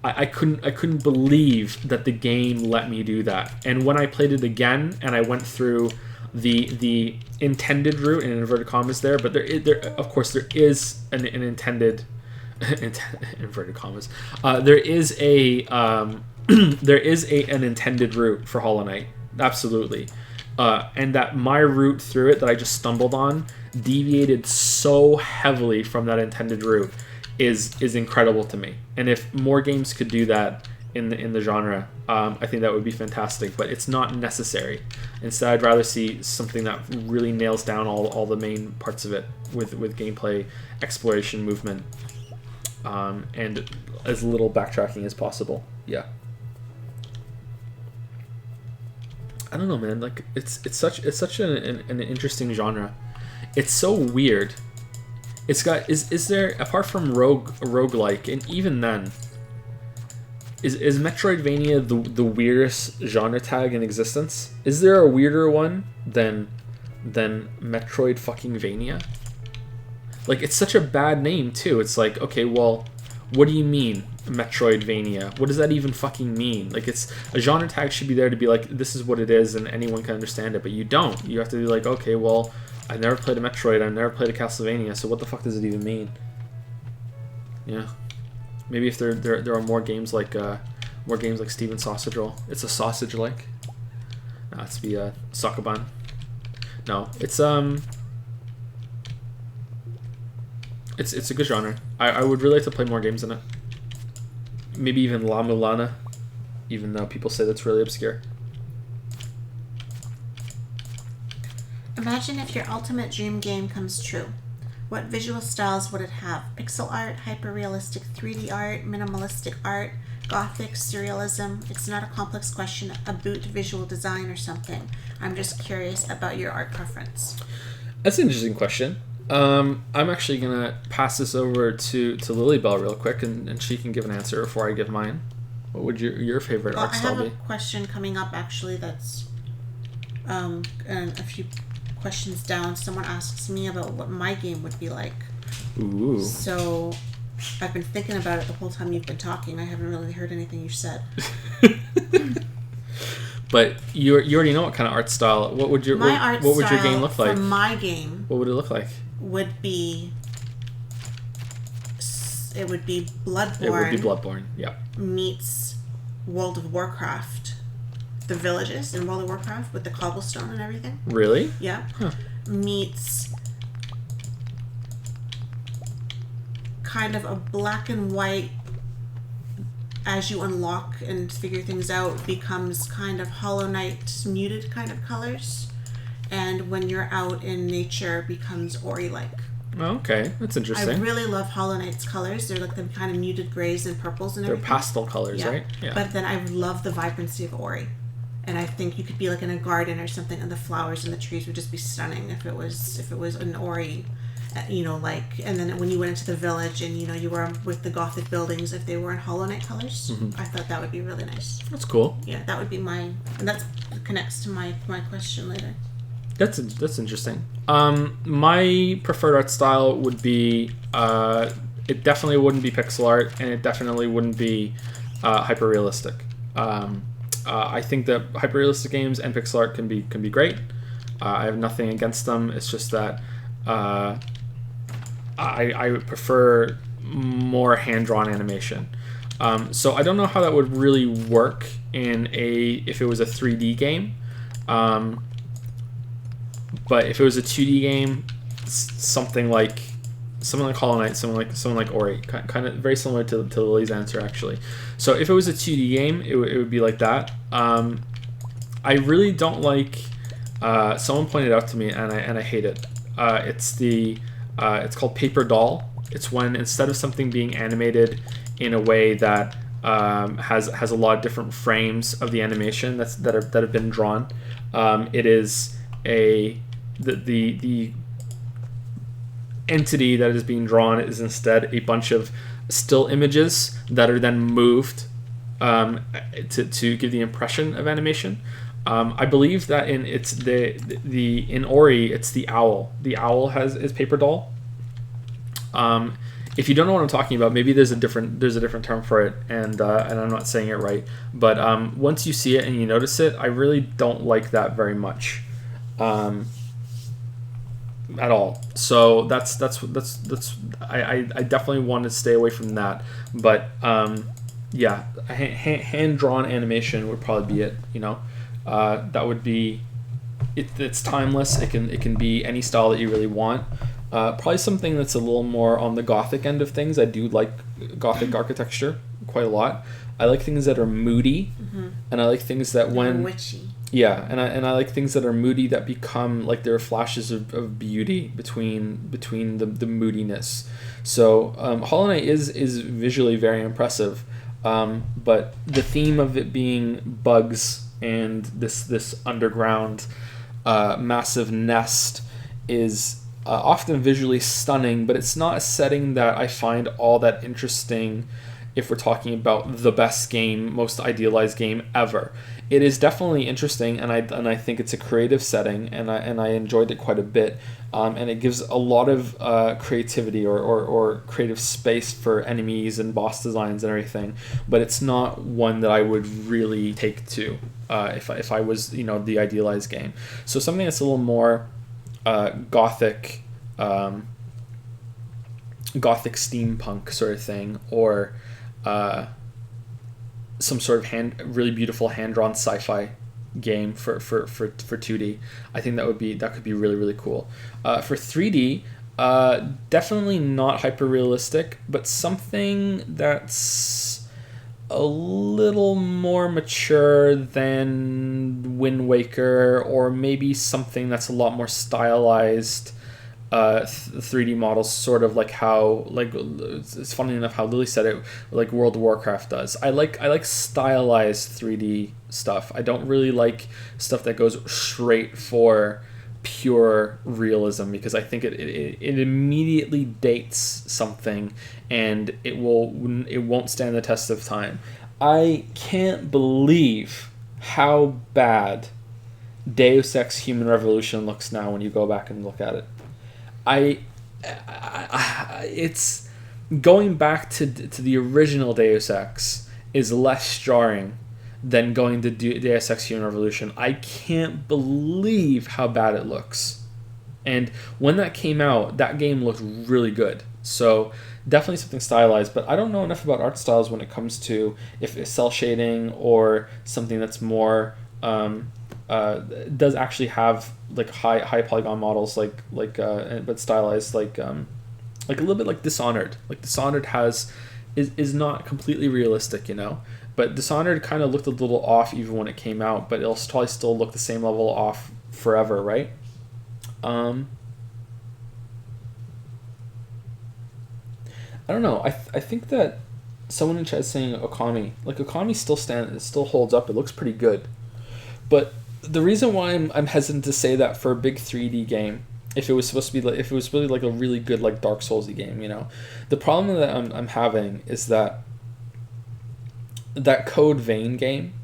A: I couldn't believe that the game let me do that. And when I played it again and I went through the intended route in inverted commas there, but there of course there is an intended inverted commas. There is an intended route for Hollow Knight, absolutely. And that my route through it that I just stumbled on deviated so heavily from that intended route is incredible to me. And if more games could do that in the genre, I think that would be fantastic. But it's not necessary. Instead, I'd rather see something that really nails down all the main parts of it with gameplay, exploration, movement, and as little backtracking as possible. Yeah. I don't know, man. Like it's such an interesting genre. It's so weird. It's got is there, apart from roguelike, and even then, is Metroidvania the weirdest genre tag in existence? Is there a weirder one than Metroid fucking Vania? Like, it's such a bad name too. It's like, okay, well, what do you mean Metroidvania? What does that even fucking mean? Like, it's a genre tag should be there to be like, this is what it is and anyone can understand it, but you don't. You have to be like, okay, well, I've never played a Metroid, I've never played a Castlevania, so what the fuck does it even mean? Yeah. Maybe if there are more games like Steven Sausage Roll. It's a sausage like. No, it's be Sokoban. No, it's a good genre. I would really like to play more games in it. Maybe even La Mulana, even though people say that's really obscure.
B: Imagine if your ultimate dream game comes true. What visual styles would it have? Pixel art, hyper-realistic 3D art, minimalistic art, gothic, surrealism? It's not a complex question, a boot visual design or something. I'm just curious about your art preference.
A: That's an interesting question. I'm actually going to pass this over to Lilybell real quick, and she can give an answer before I give mine. What would your favorite art style be?
B: I have a question coming up, actually, that's and a few questions down. Someone asks me about what my game would be like.
A: Ooh.
B: So I've been thinking about it the whole time you've been talking. I haven't really heard anything you've said.
A: But you already know what kind of art style. What would your game look like?
B: For my game,
A: what would it look like?
B: It would be Bloodborne.
A: It would be Bloodborne. Yeah.
B: Meets World of Warcraft. The villages in World of Warcraft with the cobblestone and everything.
A: Really?
B: Yeah.
A: Huh.
B: Meets kind of a black and white, as you unlock and figure things out, becomes kind of Hollow Knight muted kind of colors. And when you're out in nature, becomes Ori-like.
A: Oh, okay, that's interesting.
B: I really love Hollow Knight's colors. They're like the kind of muted grays and purples and everything.
A: They're pastel colors, right?
B: Yeah. But then I love the vibrancy of Ori. And I think you could be like in a garden or something, and the flowers and the trees would just be stunning if it was an Ori, like. And then when you went into the village and you were with the Gothic buildings, if they were in Hollow Knight colors, I thought that would be really nice.
A: That's cool.
B: Yeah, that would be and that connects to my question later.
A: That's interesting. My preferred art style would be it definitely wouldn't be pixel art, and it definitely wouldn't be hyper realistic. I think that hyper-realistic games and pixel art can be great. I have nothing against them. It's just that I would prefer more hand-drawn animation. So I don't know how that would really work if it was a 3D game. But if it was a 2D game, something like Hollow Knight, something like Ori, kind of very similar to Lily's answer actually. So if it was a 2D game, it would be like that. I really don't like. Someone pointed out to me, and I hate it. It's called paper doll. It's when instead of something being animated in a way that has a lot of different frames of the animation that have been drawn, it is the entity that is being drawn is instead a bunch of still images that are then moved to give the impression of animation. I believe that in Ori it's the owl. The owl is paper doll. If you don't know what I'm talking about, maybe there's a different term for it, and I'm not saying it right. But once you see it and you notice it, I really don't like that very much. At all. So that's I definitely want to stay away from that. But yeah, hand drawn animation would probably be it. That would be it's timeless. It can be any style that you really want. Probably something that's a little more on the Gothic end of things. I do like Gothic architecture quite a lot. I like things that are moody, and I like things that
B: witchy.
A: Yeah, and I like things that are moody that become like there are flashes of beauty between the moodiness. So Hollow Knight is visually very impressive, but the theme of it being bugs and this underground massive nest is often visually stunning, but it's not a setting that I find all that interesting if we're talking about the best game, most idealized game ever. It is definitely interesting, and I think it's a creative setting, and I enjoyed it quite a bit, and it gives a lot of creativity or creative space for enemies and boss designs and everything. But it's not one that I would really take to if I was the idealized game. So something that's a little more gothic steampunk sort of thing, or some sort of really beautiful hand-drawn sci-fi game for 2D. I think that could be really, really cool. For 3D, definitely not hyper-realistic, but something that's a little more mature than Wind Waker, or maybe something that's a lot more stylized. 3D models, sort of like how, like, it's funny enough how Lily said it, like World of Warcraft does. I like stylized 3D stuff. I don't really like stuff that goes straight for pure realism, because I think it immediately dates something, and it won't stand the test of time. I can't believe how bad Deus Ex Human Revolution looks now when you go back and look at it. It's going back to the original Deus Ex is less jarring than going to Deus Ex Human Revolution. I can't believe how bad it looks. And when that came out, that game looked really good. So definitely something stylized, but I don't know enough about art styles when it comes to if it's cell shading or something that's more does actually have like high polygon models but stylized like a little bit like Dishonored. Like Dishonored is not completely realistic, you know, but Dishonored kind of looked a little off even when it came out, but it'll probably still look the same level off forever, right? I don't know. I think that someone in chat is saying Okami still holds up. It looks pretty good, but the reason why I'm hesitant to say that for a big 3D game, if it was really like a really good like Dark Soulsy game, you know, the problem that I'm having is that Code Vein game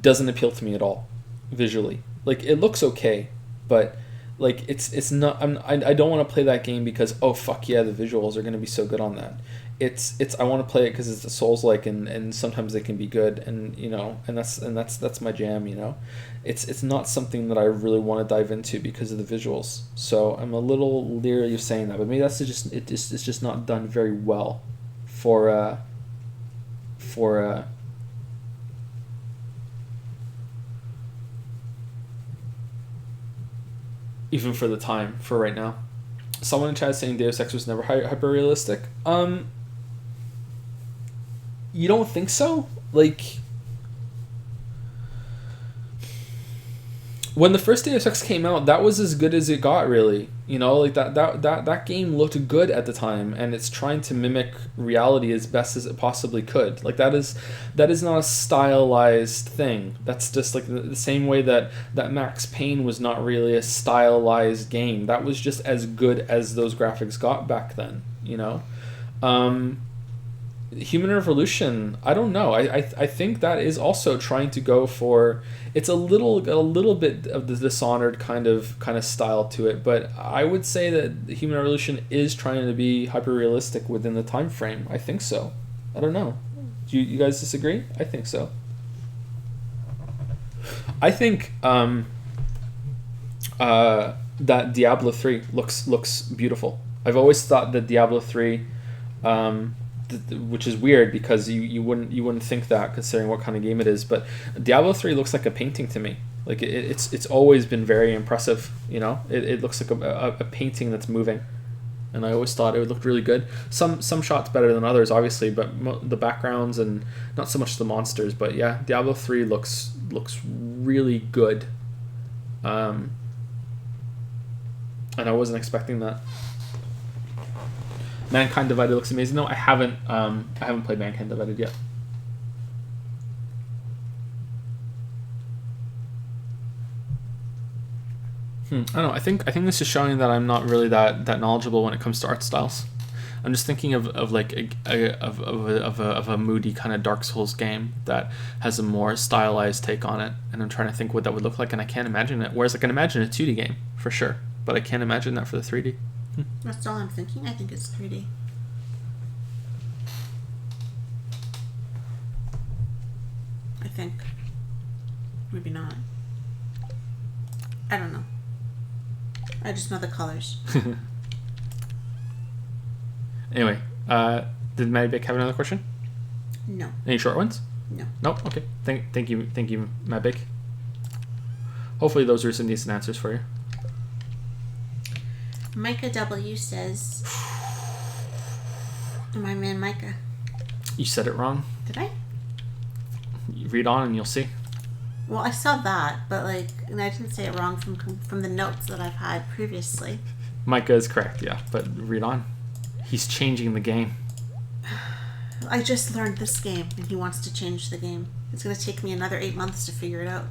A: doesn't appeal to me at all visually. Like it looks okay, but like it's not. I don't want to play that game because, oh fuck yeah, the visuals are gonna be so good on that. It's I want to play it because it's a Souls-like, and sometimes they can be good, and you know, and that's my jam, you know. It's not something that I really want to dive into because of the visuals. So I'm a little leery of saying that, but maybe it's just not done very well for even for the time for right now. Someone in chat is saying Deus Ex was never hyper realistic. You don't think so? Like, when the first Deus Ex came out, that was as good as it got, really. You know, like that game looked good at the time, and it's trying to mimic reality as best as it possibly could. Like that is not a stylized thing. That's just like the same way that Max Payne was not really a stylized game. That was just as good as those graphics got back then, you know. Human Revolution, I don't know. I think that is also trying to go for, it's a little bit of the Dishonored kind of style to it, but I would say that the Human Revolution is trying to be hyper realistic within the time frame. I think so. I don't know. Do you guys disagree? I think so. I think that Diablo 3 looks beautiful. I've always thought that Diablo 3 which is weird because you wouldn't think that considering what kind of game it is, but Diablo 3 looks like a painting to me. Like it's always been very impressive, you know. It looks like a painting that's moving, and I always thought it would look really good. Some shots better than others, obviously, but the backgrounds and not so much the monsters. But yeah, Diablo 3 looks really good, and I wasn't expecting that. Mankind Divided looks amazing. No, I haven't played Mankind Divided yet. I don't know. I think this is showing that I'm not really that knowledgeable when it comes to art styles. I'm just thinking of a moody kind of Dark Souls game that has a more stylized take on it, and I'm trying to think what that would look like, and I can't imagine it. Whereas I can imagine a 2D game for sure, but I can't imagine that for the 3D.
B: That's all I'm thinking. I think it's 3D. I think. Maybe not. I don't know. I just know the colors.
A: Anyway, did Maddie Bick have another question?
B: No.
A: Any short ones?
B: No.
A: Nope. Okay. Thank you, Matt Bick. Hopefully those are some decent answers for you.
B: Micah W says, my man Micah.
A: You said it wrong.
B: Did I?
A: read on and you'll see.
B: Well, I saw that, but like, and I didn't say it wrong from the notes that I've had previously.
A: Micah is correct, yeah, but read on. He's changing the game.
B: I just learned this game, and he wants to change the game. It's going to take me another 8 months to figure it out.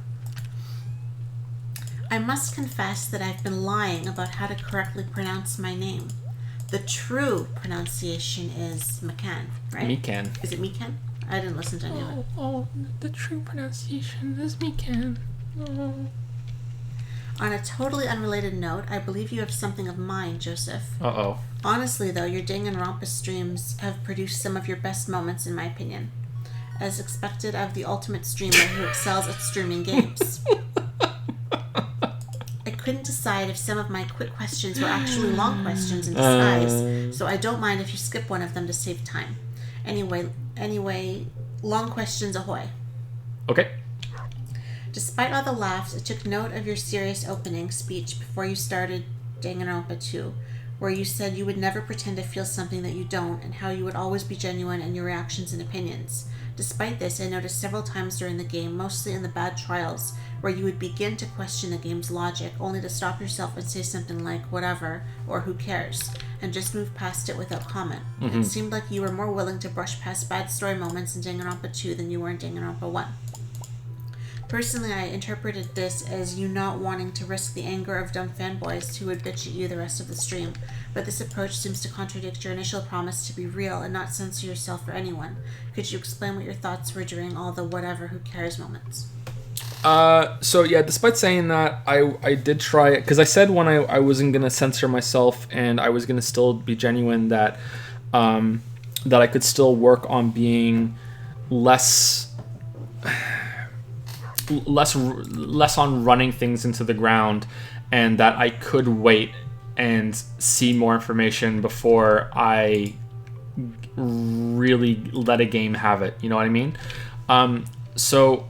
B: I must confess that I've been lying about how to correctly pronounce my name. The true pronunciation is McCann, right?
A: Mecan.
B: Is it Mecan? I didn't listen to any of it.
A: Oh, the true pronunciation is Mecan. Oh.
B: On a totally unrelated note, I believe you have something of mine, Joseph.
A: Uh-oh.
B: Honestly, though, your Danganronpa streams have produced some of your best moments, in my opinion. As expected of the ultimate streamer who excels at streaming games. I couldn't decide if some of my quick questions were actually long questions in disguise, so I don't mind if you skip one of them to save time. Anyway, long questions ahoy.
A: Okay.
B: Despite all the laughs, I took note of your serious opening speech before you started Danganronpa 2, where you said you would never pretend to feel something that you don't, and how you would always be genuine in your reactions and opinions. Despite this, I noticed several times during the game, mostly in the bad trials, where you would begin to question the game's logic, only to stop yourself and say something like, whatever, or who cares, and just move past it without comment. Mm-hmm. It seemed like you were more willing to brush past bad story moments in Danganronpa 2 than you were in Danganronpa 1. Personally, I interpreted this as you not wanting to risk the anger of dumb fanboys who would bitch at you the rest of the stream, but this approach seems to contradict your initial promise to be real and not censor yourself or anyone. Could you explain what your thoughts were during all the whatever, who cares moments?
A: So yeah, despite saying that, I did try it, because I said when I wasn't going to censor myself and I was going to still be genuine, that I could still work on being less on running things into the ground, and that I could wait and see more information before I really let a game have it. You know what I mean? So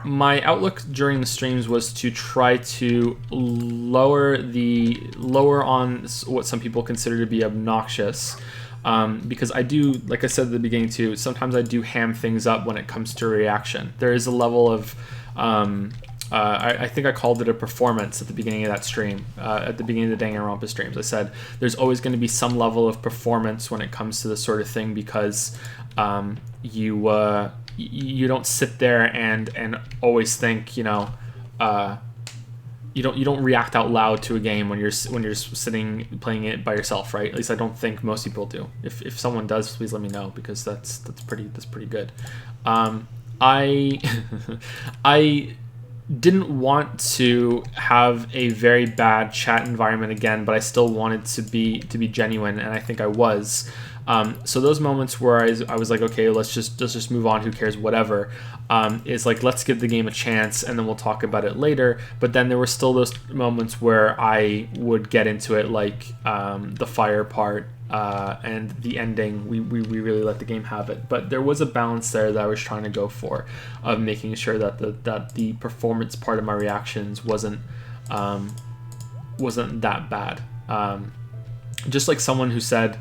A: my outlook during the streams was to try to lower on what some people consider to be obnoxious. Because I do, like I said at the beginning too, sometimes I do ham things up when it comes to reaction. There is a level of, I think I called it a performance at the beginning of that stream, at the beginning of the Danganronpa streams. I said there's always going to be some level of performance when it comes to this sort of thing, because you don't sit there and always think, you don't react out loud to a game when you're sitting playing it by yourself, right? At least I don't think most people do. If someone does, please let me know, because that's pretty good. I I didn't want to have a very bad chat environment again, but I still wanted to be genuine, and I think I was. So those moments where I was like, okay, let's just move on, who cares, whatever, is like, let's give the game a chance and then we'll talk about it later. But then there were still those moments where I would get into it, like the fire part and the ending. We really let the game have it. But there was a balance there that I was trying to go for, of making sure that the performance part of my reactions wasn't that bad. Just like someone who said,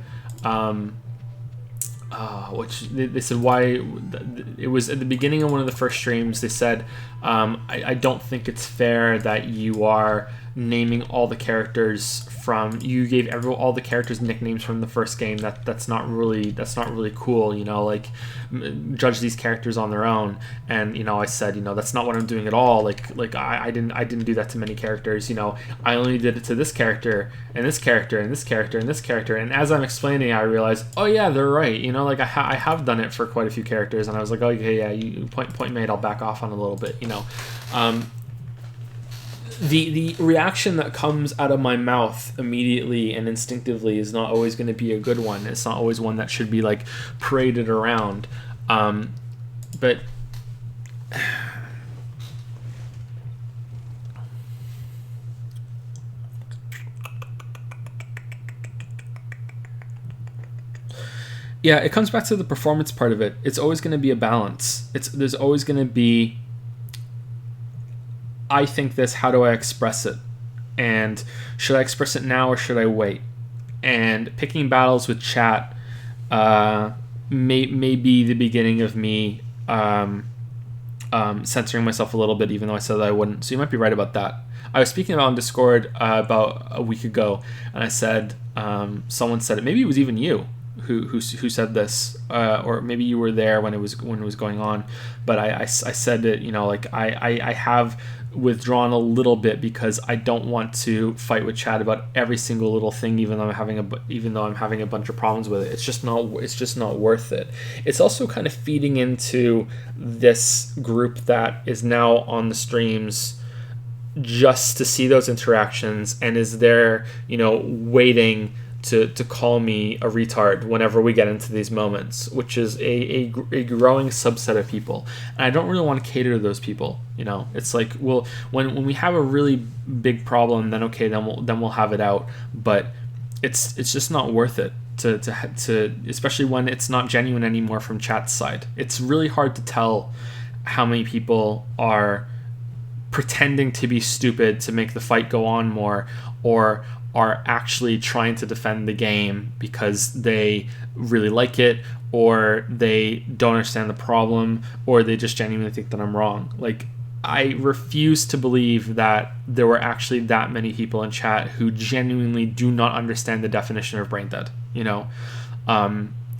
A: which they said, why it was at the beginning of one of the first streams, they said, I don't think it's fair that you are naming all the characters you gave all the characters nicknames from the first game. That's not really cool, like, judge these characters on their own. And I said, that's not what I'm doing at all. Like I didn't do that to many characters. I only did it to this character and this character and this character and this character. And as I'm explaining, I realized, oh yeah, they're right. Like I have done it for quite a few characters, and I was like, okay, yeah, you point made. I'll back off on a little bit. The reaction that comes out of my mouth immediately and instinctively is not always going to be a good one. It's not always one that should be like paraded around. But yeah, it comes back to the performance part of it. It's always going to be a balance. There's always going to be, I think this, how do I express it? And should I express it now or should I wait? And picking battles with chat may be the beginning of me censoring myself a little bit, even though I said that I wouldn't. So you might be right about that. I was speaking about on Discord about a week ago, and I said someone said it. Maybe it was even you who said this, or maybe you were there when it was going on. But I said that, you know, like I have withdrawn a little bit because I don't want to fight with Chad about every single little thing, even though I'm having a bunch of problems with it. It's just not worth it. It's also kind of feeding into this group that is now on the streams just to see those interactions and is there, you know, waiting to call me a retard whenever we get into these moments, which is a growing subset of people. And I don't really want to cater to those people, you know. It's like, well, when we have a really big problem, then okay, then we'll have it out. But it's just not worth it to especially when it's not genuine anymore from chat's side. It's really hard to tell how many people are pretending to be stupid to make the fight go on more, or are actually trying to defend the game because they really like it, or they don't understand the problem, or they just genuinely think that I'm wrong. Like, I refuse to believe that there were actually that many people in chat who genuinely do not understand the definition of brain dead, you know,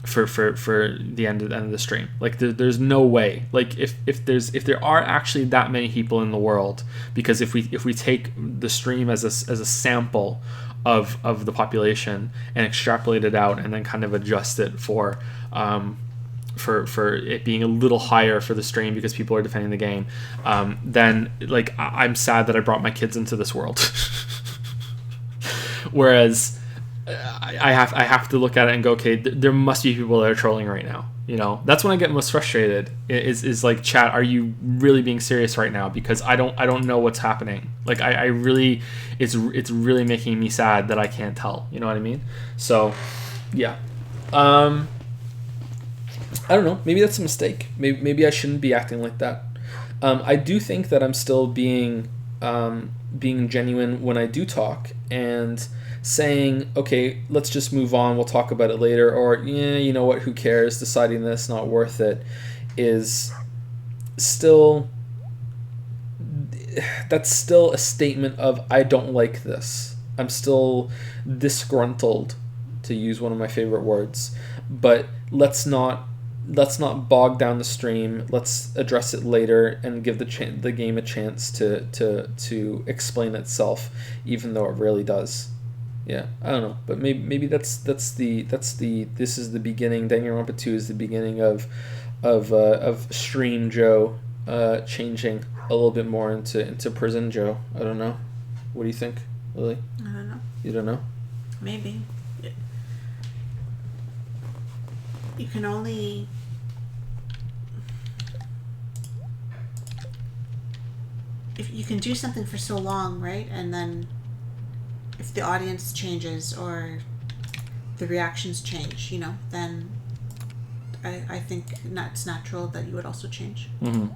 A: for the end of the stream. Like, there's no way. Like, if there are actually that many people in the world, because if we take the stream as a sample of the population and extrapolate it out and then kind of adjust it for it being a little higher for the stream because people are defending the game, then like I'm sad that I brought my kids into this world. Whereas I have to look at it and go, okay, there must be people that are trolling right now. You know, that's when I get most frustrated. Is like, chat, are you really being serious right now? Because I don't know what's happening. Like, I really, it's really making me sad that I can't tell. You know what I mean? So, yeah. I don't know. Maybe that's a mistake. Maybe I shouldn't be acting like that. I do think that I'm still being genuine when I do talk and saying, okay, let's just move on, we'll talk about it later, or yeah, you know what, who cares, deciding this not worth it, is still, that's still a statement of I don't like this. I'm still disgruntled, to use one of my favorite words. But let's not bog down the stream. Let's address it later and give the game a chance to explain itself, even though it really does. Yeah, I don't know, but maybe that's the this is the beginning. Danganronpa 2 is the beginning of Stream Joe changing a little bit more into Prison Joe. I don't know. What do you think, Lily?
B: I don't know.
A: You don't know?
B: Maybe. You can only... If you can do something for so long, right? And then if the audience changes or the reactions change, you know, then I think it's natural that you would also change.
A: Mm-hmm.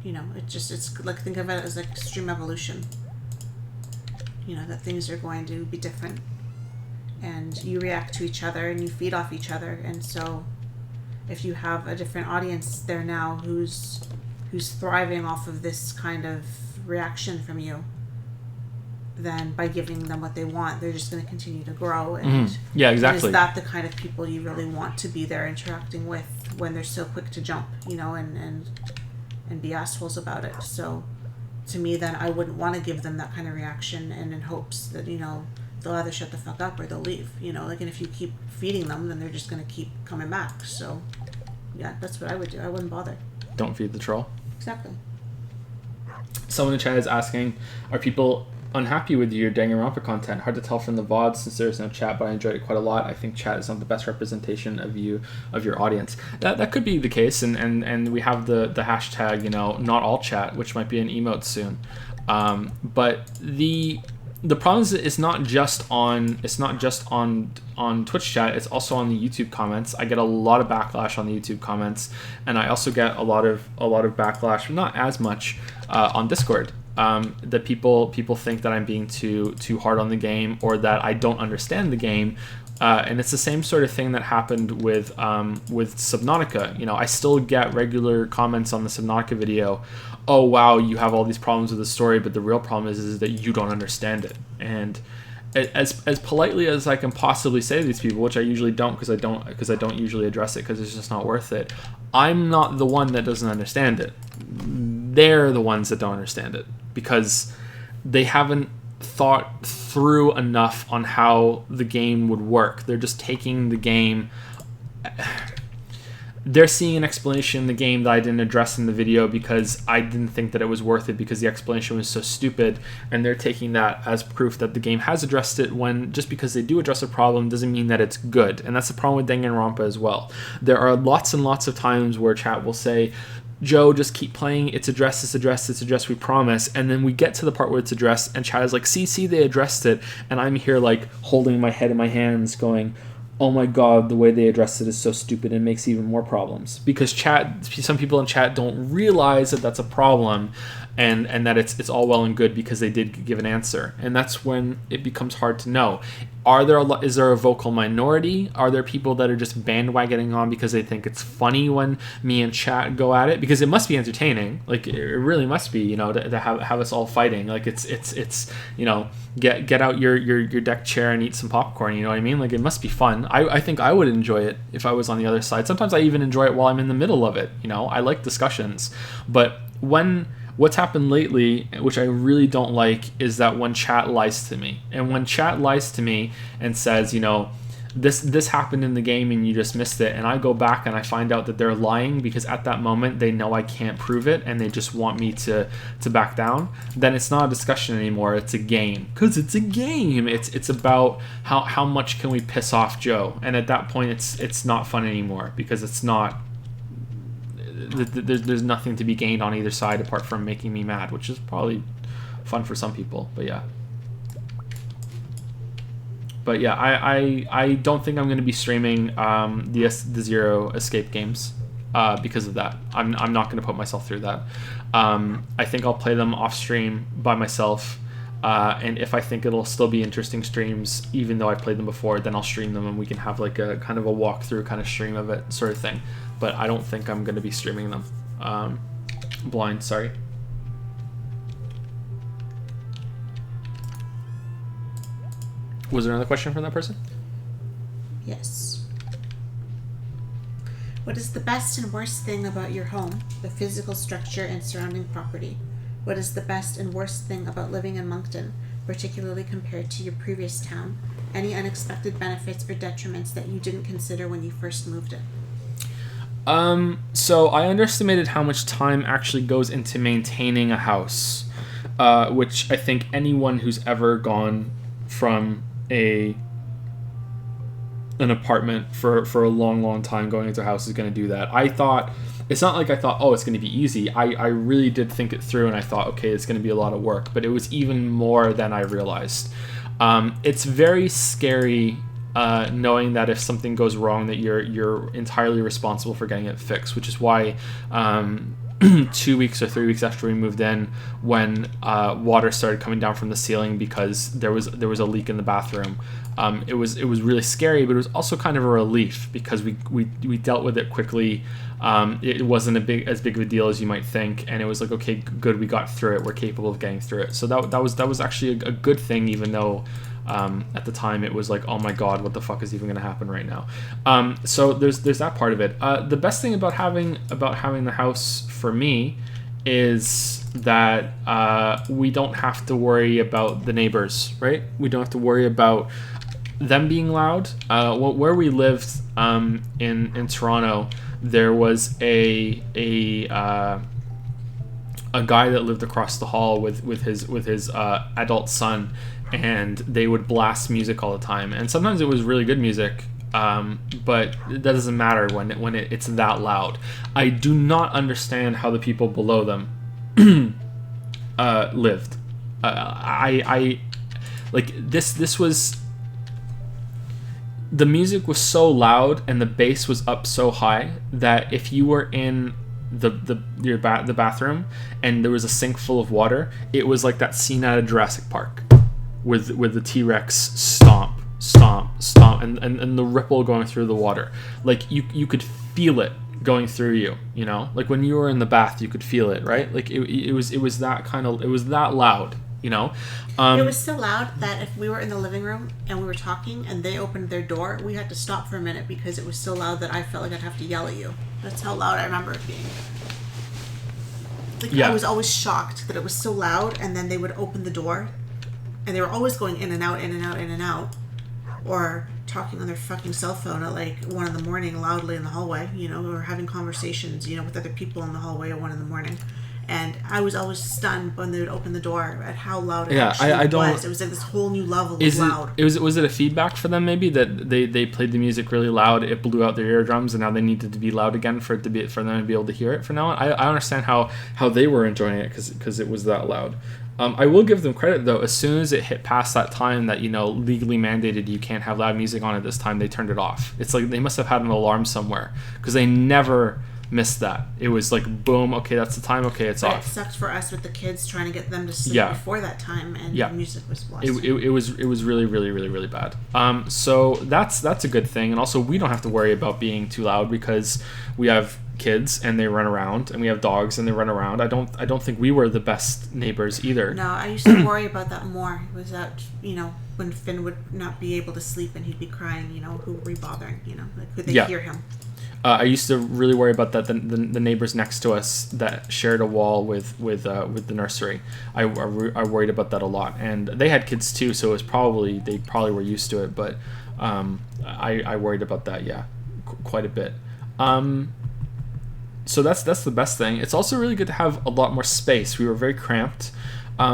B: You know, it's like, think of it as like extreme evolution. You know, that things are going to be different. And you react to each other and you feed off each other. And so if you have a different audience there now who's thriving off of this kind of reaction from you, then by giving them what they want, they're just going to continue to grow. And
A: yeah, exactly.
B: Is that the kind of people you really want to be there interacting with when they're so quick to jump, you know, and be assholes about it? So to me, then I wouldn't want to give them that kind of reaction, and in hopes that, you know, they'll either shut the fuck up or they'll leave, you know, like, and if you keep feeding them, then they're just going to keep coming back. So yeah, that's what I would do. I wouldn't bother.
A: Don't feed the troll.
B: Exactly.
A: Someone in chat is asking, are people unhappy with your Danganronpa content? Hard to tell from the VODs since there's no chat, but I enjoyed it quite a lot. I think chat is not the best representation of your audience. That could be the case, and we have the hashtag, you know, not all chat, which might be an emote soon. But the problem is it's not just on Twitch chat, it's also on the YouTube comments. I get a lot of backlash on the YouTube comments, and I also get a lot of backlash, not as much, on Discord. That people think that I'm being too hard on the game, or that I don't understand the game, And it's the same sort of thing that happened with Subnautica. You know, I still get regular comments on the Subnautica video. Oh wow, you have all these problems with the story, but the real problem is that you don't understand it. And as politely as I can possibly say to these people, which I usually don't, because I don't usually address it because it's just not worth it. I'm not the one that doesn't understand it. They're the ones that don't understand it because they haven't thought through enough on how the game would work. They're just taking the game. They're seeing an explanation in the game that I didn't address in the video because I didn't think that it was worth it because the explanation was so stupid, and they're taking that as proof that the game has addressed it, when just because they do address a problem doesn't mean that it's good. And that's the problem with Danganronpa as well. There are lots and lots of times where chat will say, Joe, just keep playing, it's addressed, it's addressed, it's addressed, we promise. And then we get to the part where it's addressed and chat is like, see, they addressed it. And I'm here like holding my head in my hands going, oh my god, the way they addressed it is so stupid and makes even more problems. Because some people in chat don't realize that that's a problem, and that it's all well and good because they did give an answer. And that's when it becomes hard to know. Is there a vocal minority? Are there people that are just bandwagoning on because they think it's funny when me and chat go at it? Because it must be entertaining. Like, it really must be, you know, to have us all fighting. Like, it's you know, get out your deck chair and eat some popcorn, you know what I mean? Like, it must be fun. I think I would enjoy it if I was on the other side. Sometimes I even enjoy it while I'm in the middle of it, you know? I like discussions. But what's happened lately, which I really don't like, is that when chat lies to me. And when chat lies to me and says, you know, this happened in the game and you just missed it, and I go back and I find out that they're lying because at that moment they know I can't prove it and they just want me to back down, then it's not a discussion anymore, it's a game. Because it's a game. It's about how much can we piss off Joe. And at that point it's not fun anymore because it's not... There's nothing to be gained on either side apart from making me mad, which is probably fun for some people, but yeah. But yeah, I don't think I'm going to be streaming the Zero Escape games because of that. I'm not going to put myself through that. I think I'll play them off stream by myself, and if I think it'll still be interesting streams, even though I played them before, then I'll stream them and we can have like a kind of a walkthrough kind of stream of it sort of thing. But I don't think I'm going to be streaming them. Blind, sorry. Was there another question from that person?
B: Yes. What is the best and worst thing about your home, the physical structure and surrounding property? What is the best and worst thing about living in Moncton, particularly compared to your previous town? Any unexpected benefits or detriments that you didn't consider when you first moved in?
A: So I underestimated how much time actually goes into maintaining a house, which I think anyone who's ever gone from an apartment for a long time going into a house is going to do that. It's not like I thought, oh, it's going to be easy. I really did think it through and I thought, okay, it's going to be a lot of work, but it was even more than I realized. It's very scary knowing that if something goes wrong that you're entirely responsible for getting it fixed, which is why 2 weeks or 3 weeks after we moved in, when water started coming down from the ceiling because there was a leak in the bathroom, it was really scary, but it was also kind of a relief because we dealt with it quickly. It wasn't as big of a deal as you might think, and it was like, okay, good, we got through it, we're capable of getting through it. So that was actually a good thing, even though at the time it was like, oh my god, what the fuck is even going to happen right now? So there's that part of it. The best thing about having the house for me is that we don't have to worry about the neighbors, right? We don't have to worry about them being loud. Where we lived in Toronto, there was a guy that lived across the hall with his adult son, and they would blast music all the time, and sometimes it was really good music, but that doesn't matter when it's that loud. I do not understand how the people below them lived. I like this was, the music was so loud and the bass was up so high that if you were in the bathroom and there was a sink full of water, it was like that scene out of Jurassic Park with the T-Rex stomp. stomp, stomp, and the ripple going through the water. Like you could feel it going through you, you know, like when you were in the bath, you could feel it, right? Like it was that kind of, it was that loud, you know.
B: It was so loud that if we were in the living room and we were talking and they opened their door, we had to stop for a minute because it was so loud that I felt like I'd have to yell at you. That's how loud I remember it being. Like,
A: Yeah.
B: I was always shocked that it was so loud, and then they would open the door and they were always going in and out, in and out, in and out, or talking on their fucking cell phone at like 1 in the morning loudly in the hallway, you know, or having conversations, you know, with other people in the hallway at 1 in the morning. And I was always stunned when they would open the door at how loud it actually
A: I don't,
B: was. It was like this whole new level
A: is
B: of loud.
A: Was it a feedback for them maybe that they played the music really loud, it blew out their eardrums, and now they needed to be loud again for them to be able to hear it for now on? I understand how they were enjoying it because it was that loud. I will give them credit though. As soon as it hit past that time that, you know, legally mandated you can't have loud music on at this time, they turned it off. It's like they must have had an alarm somewhere because they never missed that. It was like boom, okay, that's the time, okay, it's
B: But
A: off.
B: it sucked for us with the kids trying to get them to sleep
A: Yeah.
B: before that time, and
A: Yeah.
B: the music was lost.
A: It was really, really, really, really bad. So that's a good thing, and also we don't have to worry about being too loud because we have kids and they run around, and we have dogs and they run around. I don't think we were the best neighbors either.
B: No, I used to worry about that more. It was that, you know, when Finn would not be able to sleep and he'd be crying, you know, who were we bothering, you know, like could they
A: Yeah.
B: hear him?
A: I used to really worry about that. The neighbors next to us that shared a wall with the nursery. I worried about that a lot, and they had kids too, so it was they probably were used to it. But I worried about that, yeah, quite a bit. So that's the best thing. It's also really good to have a lot more space. We were very cramped.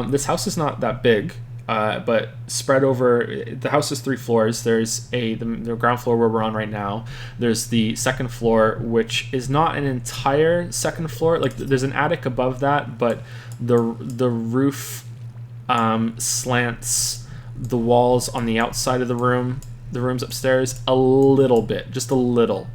A: This house is not that big. But spread over, the house is 3 floors. There's the ground floor where we're on right now. There's the second floor, which is not an entire second floor. Like there's an attic above that, but the roof slants the walls on the outside of the rooms upstairs a little bit, just a little.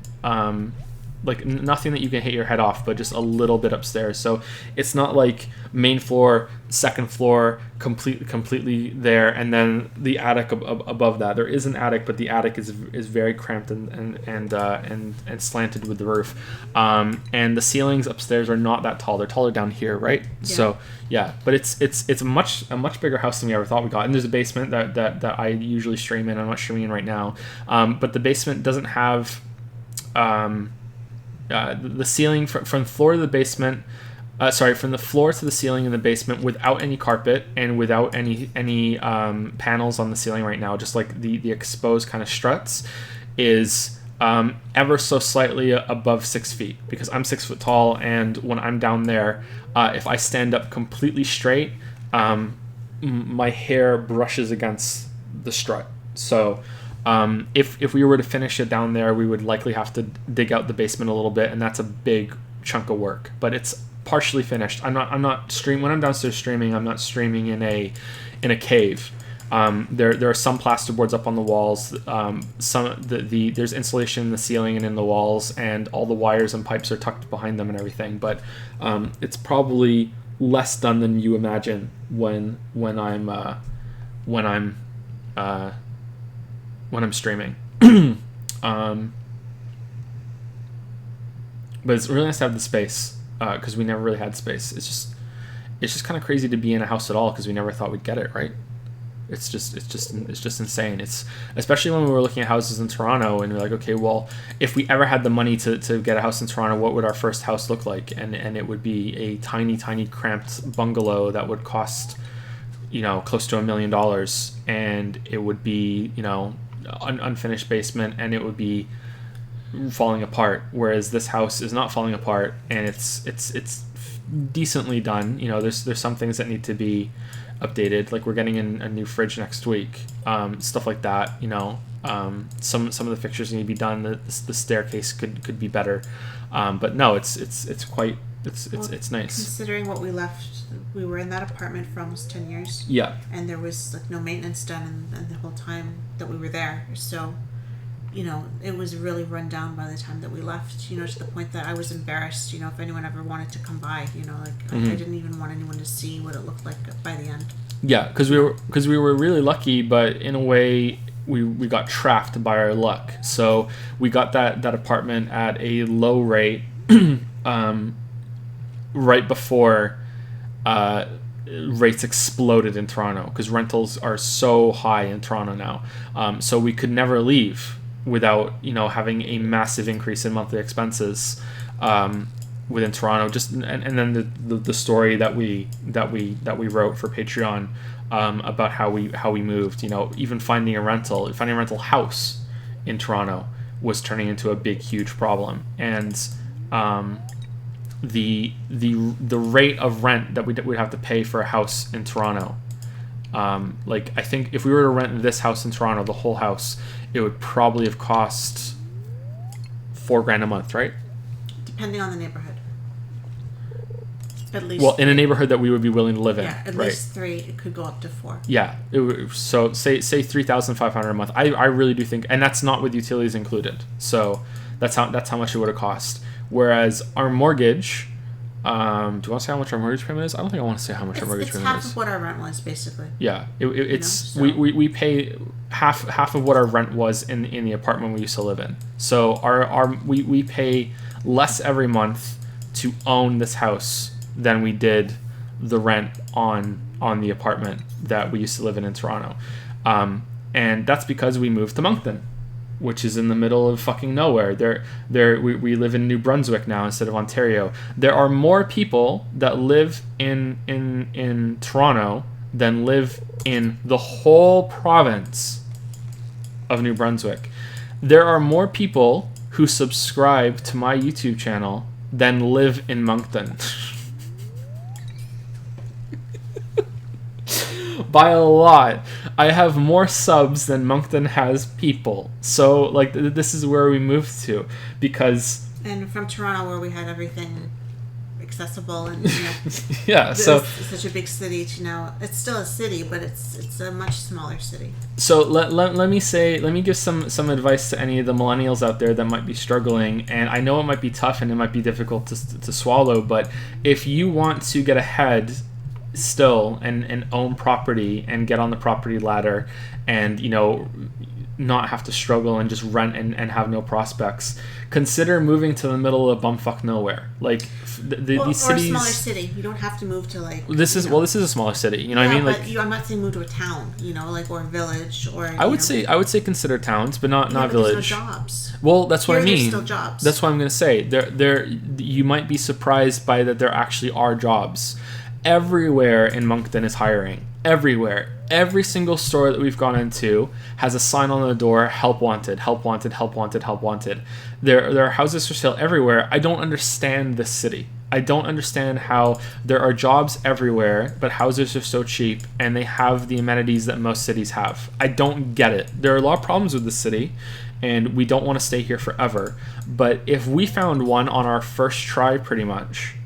A: Like nothing that you can hit your head off, but just a little bit upstairs. So it's not like main floor, second floor, completely there, and then the attic above that. There is an attic, but the attic is very cramped and slanted with the roof. And the ceilings upstairs are not that tall. They're taller down here, right?
B: Yeah.
A: So yeah, but it's a much bigger house than we ever thought we got. And there's a basement that I usually stream in. I'm not streaming in right now, but the basement doesn't have. The ceiling from the floor to the basement, from the floor to the ceiling in the basement without any carpet and without any panels on the ceiling right now, just like the exposed kind of struts, is ever so slightly above 6 feet, because I'm 6 foot tall, and when I'm down there, if I stand up completely straight, my hair brushes against the strut. So if we were to finish it down there, we would likely have to dig out the basement a little bit, and that's a big chunk of work. But it's partially finished. I'm not streaming when I'm downstairs streaming. I'm not streaming in a cave. There are some plasterboards up on the walls. There's insulation in the ceiling and in the walls, and all the wires and pipes are tucked behind them and everything. But it's probably less done than you imagine when I'm streaming. But it's really nice to have the space, because we never really had space. It's just kind of crazy to be in a house at all, because we never thought we'd get it, right? It's just insane. It's especially when we were looking at houses in Toronto, and we're like, okay, well, if we ever had the money to get a house in Toronto, what would our first house look like? And it would be a tiny cramped bungalow that would cost, you know, close to $1 million, and it would be, you know, unfinished basement, and it would be falling apart, whereas this house is not falling apart, and it's decently done. You know, there's some things that need to be updated, like we're getting in a new fridge next week, stuff like that, you know. Some of the fixtures need to be done. The staircase could be better, but no, it's nice.
B: Considering what we left, we were in that apartment for almost 10 years.
A: Yeah.
B: And there was like no maintenance done in the whole time that we were there. So, you know, it was really run down by the time that we left, you know, to the point that I was embarrassed, you know, if anyone ever wanted to come by, you know, like I didn't even want anyone to see what it looked like by the end.
A: Yeah, because we were really lucky, but in a way, we got trapped by our luck. So we got that apartment at a low rate, right before rates exploded in Toronto, because rentals are so high in Toronto now. So we could never leave without having a massive increase in monthly expenses within Toronto. Just and then the story that we wrote for Patreon about how we moved. Even finding a rental house in Toronto was turning into a big, huge problem. And the rate of rent that we'd have to pay for a house in Toronto, I think if we were to rent this house in Toronto, the whole house, it would probably have cost $4,000 a month, right?
B: Depending on the neighborhood. At least.
A: Well, in a neighborhood that we would be willing to live in.
B: Yeah, at least 3. It could go up to 4.
A: Yeah. So say $3,500 a month. I really do think, and that's not with utilities included. So that's how much it would have cost. Whereas our mortgage, do you want to say how much our mortgage payment is? I don't think I want to say how much our mortgage payment is.
B: It's half of what our rent was, basically.
A: Yeah, we pay half of what our rent was in the apartment we used to live in. So we pay less every month to own this house than we did the rent on the apartment that we used to live in Toronto, and that's because we moved to Moncton, which is in the middle of fucking nowhere. We live in New Brunswick now instead of Ontario. There are more people that live in Toronto than live in the whole province of New Brunswick. There are more people who subscribe to my YouTube channel than live in Moncton. By a lot. I have more subs than Moncton has people. So, this is where we moved to. Because...
B: And from Toronto, where we had everything accessible and,
A: yeah, so...
B: It's such a big city, it's still a city, but it's a much smaller city.
A: So, let me give some advice to any of the millennials out there that might be struggling. And I know it might be tough and it might be difficult to swallow, but if you want to get ahead still and own property and get on the property ladder and not have to struggle and just rent and have no prospects, consider moving to the middle of bumfuck nowhere. These cities,
B: or a smaller city. You don't have to move to
A: this is a smaller city, what I mean?
B: But I'm not saying move to a town, or a village, or
A: I would say consider towns, but not village.
B: There's no jobs.
A: Well, that's what I mean.
B: There's still jobs.
A: That's what I'm going to say. There you might be surprised by that there actually are jobs. Everywhere in Moncton is hiring. Everywhere. Every single store that we've gone into has a sign on the door, help wanted, help wanted, help wanted, help wanted. There are houses for sale everywhere. I don't understand this city. I don't understand how there are jobs everywhere, but houses are so cheap and they have the amenities that most cities have. I don't get it. There are a lot of problems with the city and we don't want to stay here forever. But if we found one on our first try, pretty much,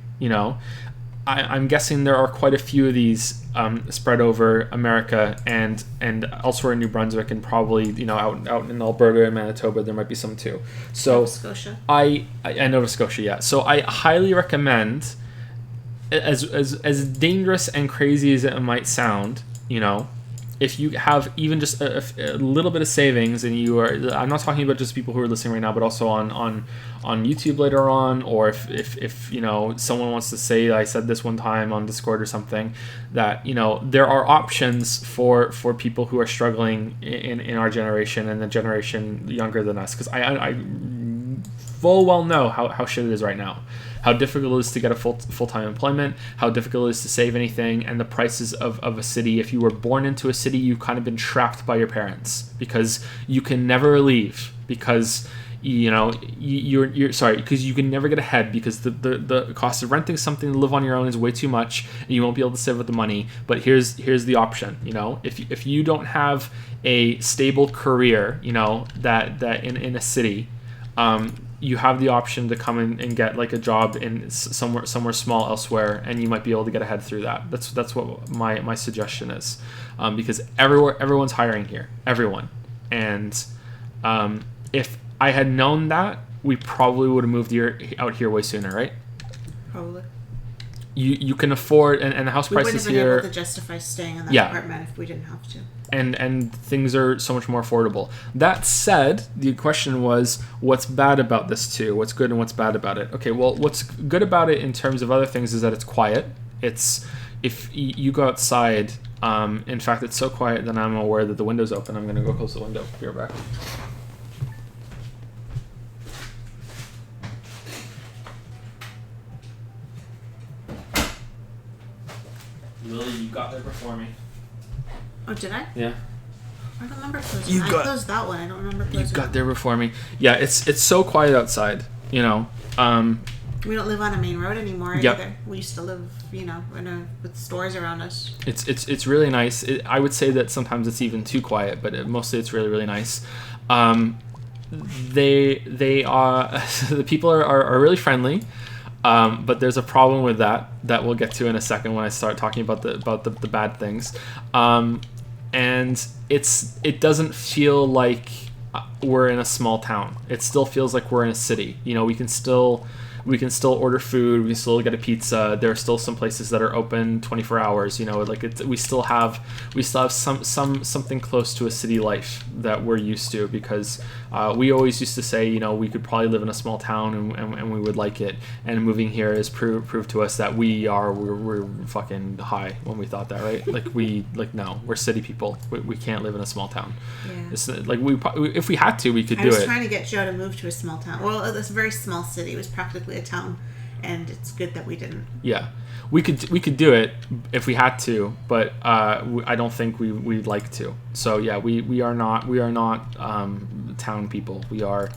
A: I'm guessing there are quite a few of these spread over America and elsewhere in New Brunswick and probably out in Alberta and Manitoba there might be some too. So
B: Nova Scotia.
A: I Nova Scotia, yeah. So I highly recommend, as dangerous and crazy as it might sound, if you have even just a little bit of savings and you are, I'm not talking about just people who are listening right now, but also on YouTube later on, or if someone wants to say I said this one time on Discord or something, that there are options for people who are struggling in our generation and the generation younger than us, because I full well know how shit it is right now. How difficult it is to get a full-time employment, how difficult it is to save anything, and the prices of a city. If you were born into a city, you've kind of been trapped by your parents because you can never leave, because you're sorry, because you can never get ahead, because the cost of renting something to live on your own is way too much and you won't be able to save up the money. But here's the option. If you don't have a stable career, that in a city, you have the option to come in and get a job in somewhere small elsewhere, and you might be able to get ahead through that. That's what my suggestion is, because everyone's hiring here, everyone, and if I had known that, we probably would have moved out here way sooner, right?
B: Probably.
A: you can afford, and the house
B: We wouldn't
A: prices
B: have been
A: here,
B: able to justify staying in that
A: Yeah.
B: apartment if we didn't have to.
A: and things are so much more affordable. That said, the question was, what's bad about this too? What's good and what's bad about it? Okay, well, what's good about it in terms of other things is that it's quiet. It's if you go outside. In fact, it's so quiet that I'm aware that the window's open. I'm gonna go close the window. Be right back. Lily, you got there before me.
B: Oh, did I?
A: Yeah.
B: I don't remember closing.
C: You
B: I
C: got-
B: closed that one. I don't remember closing.
A: You got there before me. Yeah, it's so quiet outside. You know.
B: We don't live on a main road anymore
A: Yep.
B: either. We used to live, with stores around us.
A: It's really nice. I would say that sometimes it's even too quiet, but mostly it's really really nice. They are the people are really friendly, but there's a problem with that we'll get to in a second when I start talking about the bad things. And it doesn't feel like we're in a small town. It still feels like we're in a city. You know, we can still order food. We can still get a pizza. There are still some places that are open 24 hours. You know, like we still have something close to a city life that we're used to, because we always used to say, you know, we could probably live in a small town and we would like it. And moving here has proved to us that we're fucking high when we thought that, right? No, we're city people. We can't live in a small town.
B: Yeah.
A: It's like if we had to, we could
B: I
A: do
B: was
A: it.
B: trying to get Joe to move to a small town. Well, it's a very small city. It was practically a town, and it's good that we didn't.
A: Yeah, we could do it if we had to, but I don't think we'd like to. So yeah, we are not town people. We are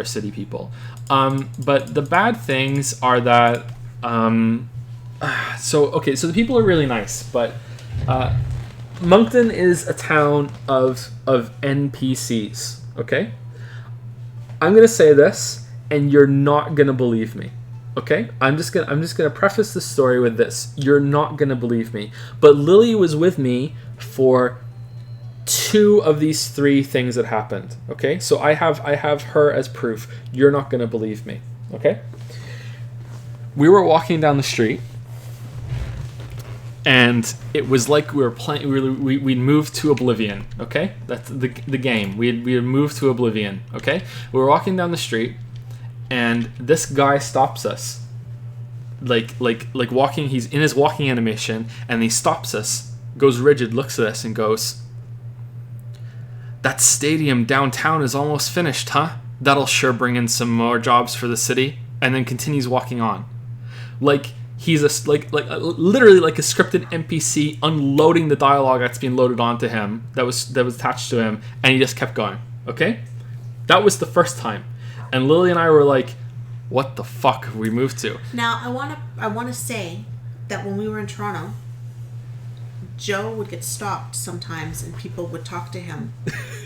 A: city people. But the bad things are that so the people are really nice, but Moncton is a town of NPCs. Okay, I'm gonna say this, and you're not gonna believe me. Okay, I'm just gonna preface the story with this. You're not gonna believe me, but Lily was with me for 2 of these 3 things that happened. Okay, so I have her as proof. You're not gonna believe me. Okay, we were walking down the street, and it was like we were playing. We'd moved to oblivion. Okay, that's the game. We had moved to oblivion. Okay, we were walking down the street, and this guy stops us. Like walking. He's in his walking animation, and he stops us, goes rigid, looks at us, and goes, "That stadium downtown is almost finished, huh? That'll sure bring in some more jobs for the city." And then continues walking on, like he's literally like a scripted NPC unloading the dialogue that's being loaded onto him that was attached to him, and he just kept going. Okay, that was the first time, and Lily and I were like, "What the fuck have we moved to?"
B: Now, I want to say that when we were in Toronto, Joe would get stopped sometimes, and people would talk to him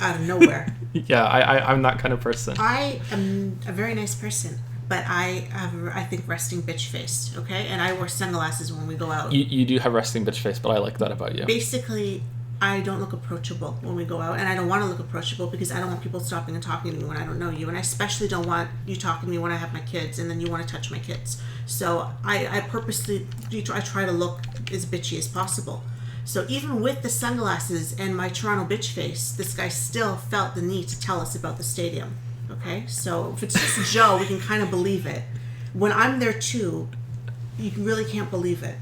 B: out of nowhere.
A: Yeah, I'm that kind of person.
B: I am a very nice person, but I think resting bitch face. Okay, and I wear sunglasses when we go out.
A: You do have resting bitch face, but I like that about you.
B: Basically, I don't look approachable when we go out, and I don't want to look approachable because I don't want people stopping and talking to me when I don't know you, and I especially don't want you talking to me when I have my kids, and then you want to touch my kids. So I purposely I try to look as bitchy as possible. So even with the sunglasses and my Toronto bitch face, this guy still felt the need to tell us about the stadium. Okay, so if it's just Joe, we can kind of believe it. When I'm there too, you really can't believe it.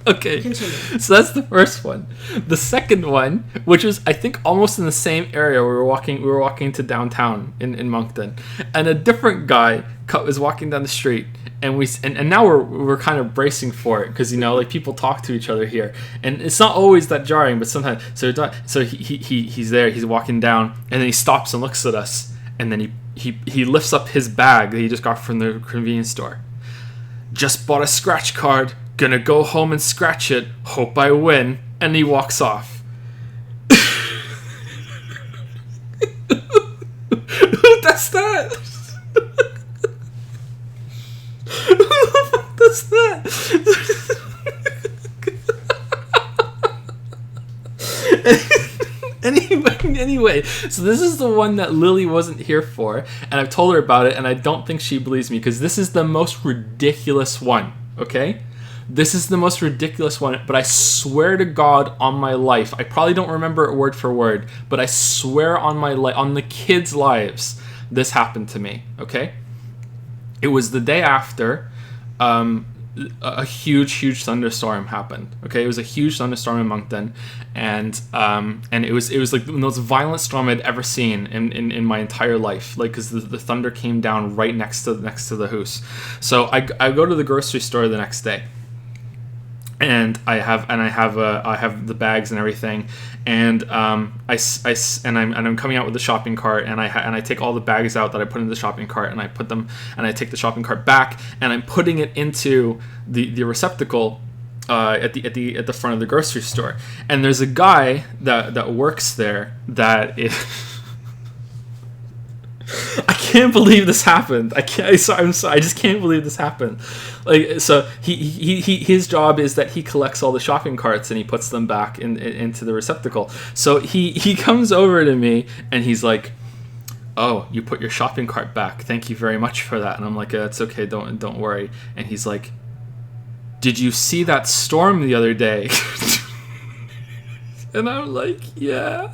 A: Okay,
B: Continue.
A: so that's the first one. The second one, which was I think almost in the same area, we were walking to downtown in Moncton, and a different guy was walking down the street, and now we're kind of bracing for it, because like people talk to each other here, and it's not always that jarring, but sometimes. So he's there, he's walking down, and then he stops and looks at us, and then he lifts up his bag that he just got from the convenience store. "Just bought a scratch card. Gonna go home and scratch it. Hope I win." And he walks off. Who does that? Who the fuck does that? Anyway, so this is the one that Lily wasn't here for, and I've told her about it, and I don't think she believes me, because this is the most ridiculous one. Okay? This is the most ridiculous one, but I swear to God on my life, I probably don't remember it word for word, but I swear on my on the kids' lives, this happened to me. Okay? It was the day after a huge thunderstorm happened. Okay, it was a huge thunderstorm in Moncton, and it was like the most violent storm I'd ever seen in my entire life. Like, because the thunder came down right next to the house. So I go to the grocery store the next day. And I have the bags and everything, and I'm coming out with the shopping cart, and I take all the bags out that I put in the shopping cart, and I put them, and I take the shopping cart back, and I'm putting it into the receptacle at the front of the grocery store, and there's a guy that works there that is. I can't believe this happened. I'm sorry. I just can't believe this happened. Like, so his job is that he collects all the shopping carts and he puts them back into the receptacle. So he comes over to me and he's like, "Oh, you put your shopping cart back. Thank you very much for that." And I'm like, "It's okay. Don't worry." And he's like, "Did you see that storm the other day?" And I'm like, "Yeah."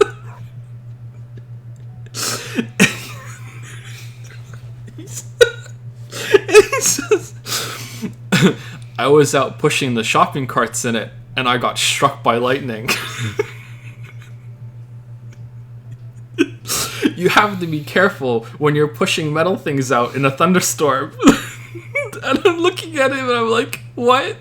A: I was out pushing the shopping carts in it, and I got struck by lightning. You have to be careful when you're pushing metal things out in a thunderstorm. And I'm looking at him, and I'm like, "What?"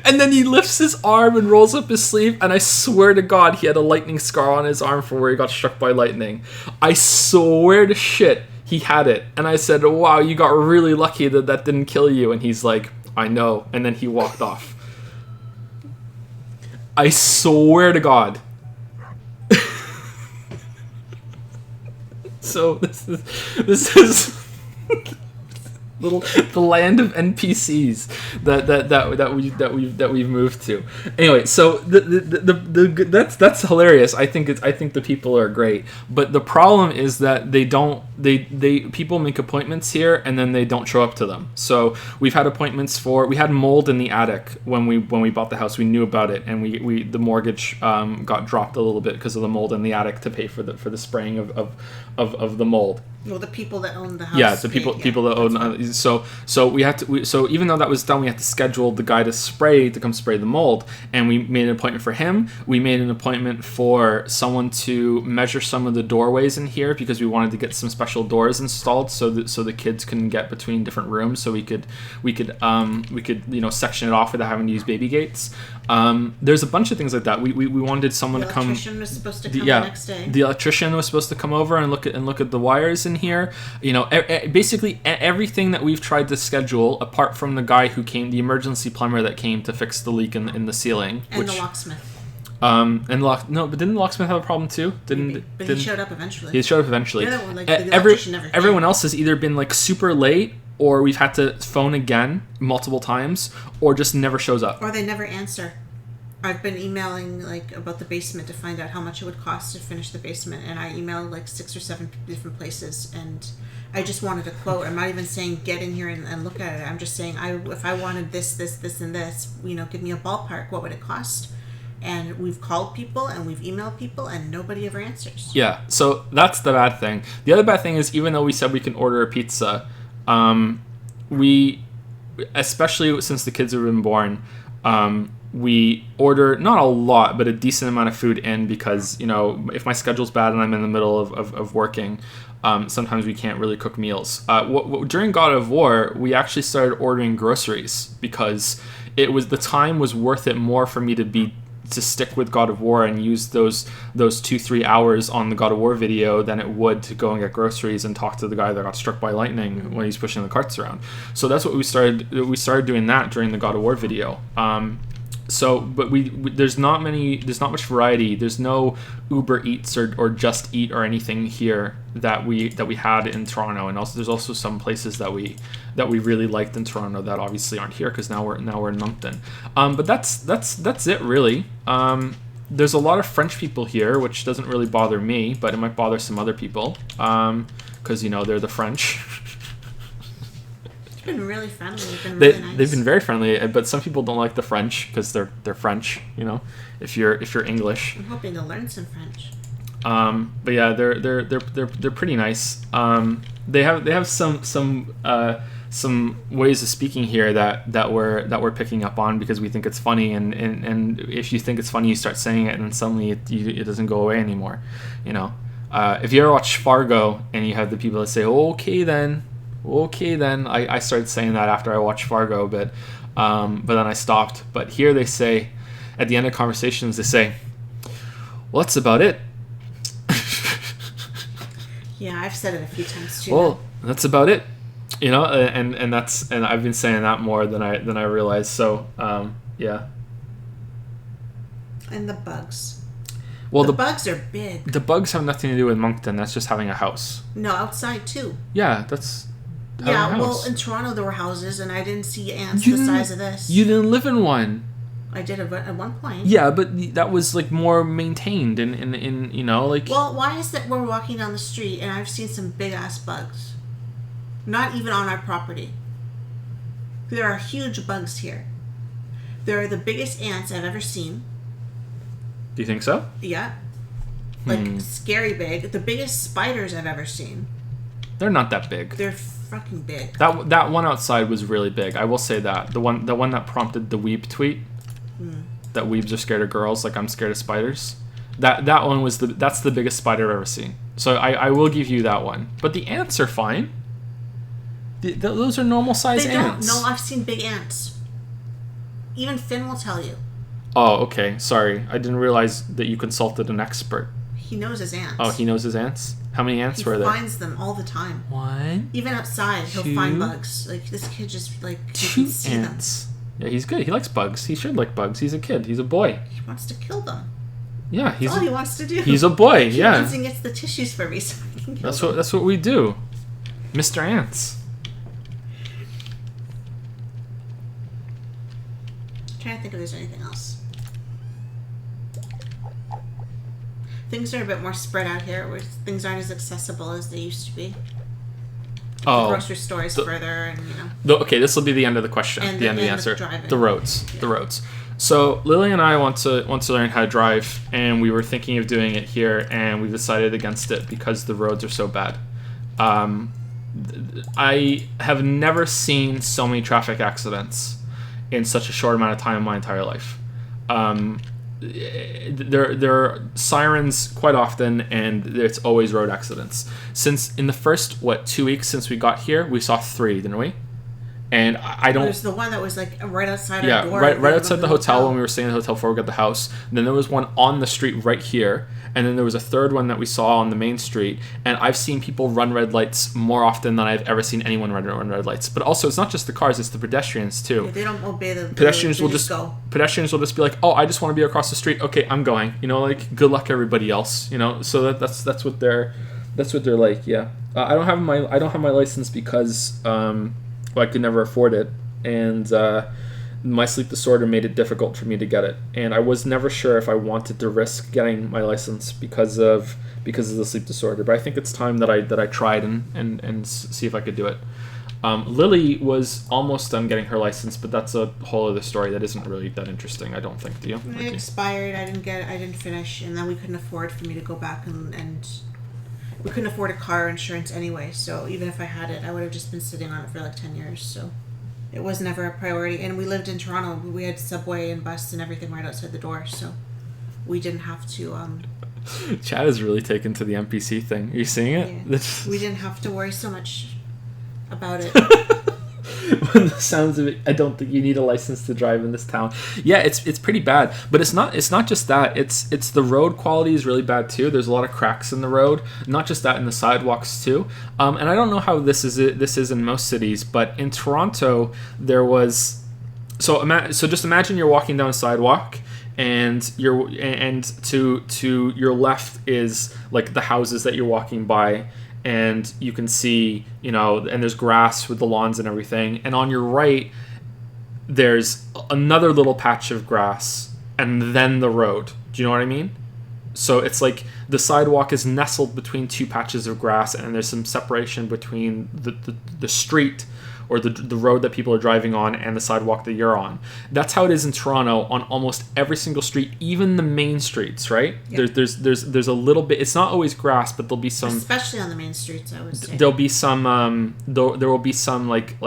A: And then he lifts his arm and rolls up his sleeve, and I swear to God, he had a lightning scar on his arm for where he got struck by lightning. I swear to shit, he had it. And I said, "Wow, you got really lucky that didn't kill you." And he's like, "I know." And then he walked off. I swear to God. So this is the land of NPCs that we've moved to. Anyway, so that's hilarious. I think the people are great, but the problem is that people make appointments here and then they don't show up to them. So we had mold in the attic when we bought the house. We knew about it, and the mortgage got dropped a little bit because of the mold in the attic to pay for the spraying of the mold.
B: Well, the people that own the house.
A: Yeah, the people that own. So we had to. So even though that was done, we had to schedule the guy to come spray the mold, and we made an appointment for him. We made an appointment for someone to measure some of the doorways in here because we wanted to get some special doors installed so the kids can get between different rooms. So we could section it off without having to use baby gates. There's a bunch of things like that. We wanted someone to come.
B: The electrician was supposed to come the next day.
A: The electrician was supposed to come over and look at the wires in here. Basically everything that we've tried to schedule, apart from the guy who came, the emergency plumber that came to fix the leak in the ceiling,
B: and the locksmith.
A: But didn't the locksmith have a problem too?
B: He showed up eventually.
A: He showed up eventually.
B: Yeah, well, the electrician never came.
A: Everyone else has either been like super late, or we've had to phone again multiple times, or just never shows up.
B: Or they never answer. I've been emailing about the basement to find out how much it would cost to finish the basement, and I emailed 6 or 7 different places, and I just wanted a quote. I'm not even saying get in here and look at it. I'm just saying if I wanted this, and this, give me a ballpark. What would it cost? And we've called people and we've emailed people and nobody ever answers.
A: Yeah, so that's the bad thing. The other bad thing is, even though we said we can order a pizza, we, especially since the kids have been born, we order not a lot but a decent amount of food in, because if my schedule's bad and I'm in the middle of working, sometimes we can't really cook meals. During God of War, we actually started ordering groceries because the time was worth it more for me to stick with God of War and use those 2-3 hours on the God of War video than it would to go and get groceries and talk to the guy that got struck by lightning when he's pushing the carts around. So that's what we started doing that during the God of War video. But there's not much variety. There's no Uber Eats or Just Eat or anything here that we had in Toronto, and also there's also some places that we really liked in Toronto that obviously aren't here because now we're in Moncton. But that's it really. There's a lot of French people here, which doesn't really bother me, but it might bother some other people because they're the French.
B: It's been really friendly. It's been really nice.
A: They've been very friendly, but some people don't like the French because they're French. You know, if you're English.
B: I'm hoping to learn some French.
A: But yeah, they're pretty nice. They have some ways of speaking here that we're picking up on because we think it's funny, and if you think it's funny, you start saying it, and then suddenly it doesn't go away anymore. You know, if you ever watch Fargo and you have the people that say okay then, I started saying that after I watched Fargo, but then I stopped. But here they say, at the end of conversations, they say, well, that's about it.
B: Yeah, I've said it a few times too.
A: Well, that's about it. You know, and I've been saying that more than I realized. So, yeah.
B: And the bugs.
A: Well,
B: the bugs are big.
A: The bugs have nothing to do with Moncton. That's just having a house.
B: No, outside too.
A: Yeah, that's.
B: Yeah, well, in Toronto there were houses, and I didn't see ants the size of this.
A: You didn't live in one.
B: I did at one point.
A: Yeah, but that was like more maintained in you know, like.
B: Well, why is that we're walking down the street and I've seen some big ass bugs? Not even on our property. There are huge bugs here. There are the biggest ants I've ever seen.
A: Do you think so?
B: Yeah. Like scary big. The biggest spiders I've ever seen.
A: They're not that big.
B: They're fucking big.
A: That one outside was really big. I will say that. The one that prompted the weeb tweet. That weebs are scared of girls, like I'm scared of spiders. That one was that's the biggest spider I've ever seen. So I will give you that one. But the ants are fine. Those are normal size ants.
B: No, I've seen big ants. Even Finn will tell you.
A: Oh, okay. Sorry. I didn't realize that you consulted an expert.
B: He knows his ants.
A: Oh, he knows his ants? How many ants were there?
B: He finds them all the time.
A: One.
B: Even outside, he'll find bugs. Like, this kid just, like,
A: two
B: can see
A: ants. Them. Yeah, he's good. He likes bugs. He should like bugs. He's a kid. He's a boy.
B: He wants to kill them.
A: Yeah,
B: that's all he wants to do.
A: He's a boy,
B: he
A: yeah.
B: He wants and gets the tissues for me so I can kill them.
A: That's what we do. Mr. Ants.
B: I'm trying to think if there's anything else. Things are a bit more spread out here, where things aren't as accessible as they used to be.
A: Oh,
B: the grocery store is further, and you know.
A: Okay, this will be the end of the question.
B: And
A: the end of the answer. The roads.
B: Yeah.
A: The roads. So Lily and I want to learn how to drive, and we were thinking of doing it here, and we decided against it because the roads are so bad. I have never seen so many traffic accidents in such a short amount of time in my entire life. There are sirens quite often, and it's always road accidents. Since in the first 2 weeks since we got here, we saw 3, didn't we? And I don't.
B: There's the one that was like right outside
A: our
B: door.
A: right outside the hotel when we were staying in the hotel before we got the house. And then there was one on the street right here, and then there was a third one that we saw on the main street. And I've seen people run red lights more often than I've ever seen anyone run red lights. But also, it's not just the cars; it's the pedestrians too.
B: Yeah, they don't obey the
A: pedestrians. Will just go. Pedestrians will just be like, "Oh, I just want to be across the street. Okay, I'm going." You know, like good luck everybody else. You know, so that's what they're like. Yeah, I don't have my license because I could never afford it, and my sleep disorder made it difficult for me to get it, and I was never sure if I wanted to risk getting my license because of the sleep disorder. But I think it's time that I tried and see if I could do it. Lily was almost done getting her license, but that's a whole other story that isn't really that interesting, I don't think. Do you?
B: It expired. I didn't finish, and then we couldn't afford for me to go back and we couldn't afford a car insurance anyway, so even if I had it, I would have just been sitting on it for like 10 years, so it was never a priority. And we lived in Toronto. We had subway and bus and everything right outside the door, so we didn't have to...
A: Chad is really taken to the NPC thing. Are you seeing it?
B: Yeah. We didn't have to worry so much about it.
A: When the sounds of it, I don't think you need a license to drive in this town. Yeah, it's pretty bad, but it's not just that. It's the road quality is really bad too. There's a lot of cracks in the road. Not just that, in the sidewalks too. And I don't know how this is in most cities, but in Toronto there was. So just imagine you're walking down a sidewalk, and to your left is like the houses that you're walking by. And you can see, you know, and there's grass with the lawns and everything. And on your right, there's another little patch of grass, and then the road. Do you know what I mean? So it's like the sidewalk is nestled between 2 patches of grass, and there's some separation between the street or the road that people are driving on and the sidewalk that you're on. That's how it is in Toronto on almost every single street, even the main streets, right?
B: Yeah.
A: There's a little bit. It's not always grass, but there'll be some.
B: Especially on the main streets, I would say.
A: There'll be some. There will be some like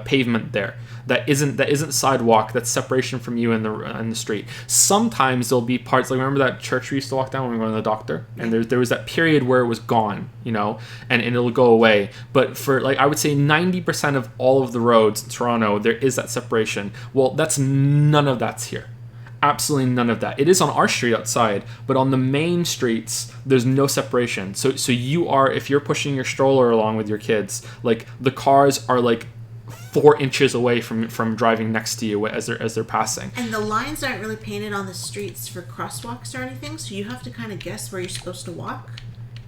A: pavement there. That isn't sidewalk. That's separation from you and the street. Sometimes there'll be parts like, remember that church we used to walk down when we were to the doctor, and there was that period where it was gone, and it'll go away. But for like I would say 90% of all of the roads in Toronto, there is that separation. Well, none of that's here. Absolutely none of that. It is on our street outside, but on the main streets, there's no separation. So you are, if you're pushing your stroller along with your kids, like the cars are like 4 inches away from driving next to you as they're passing.
B: And the lines aren't really painted on the streets for crosswalks or anything, so you have to kind of guess where you're supposed to walk.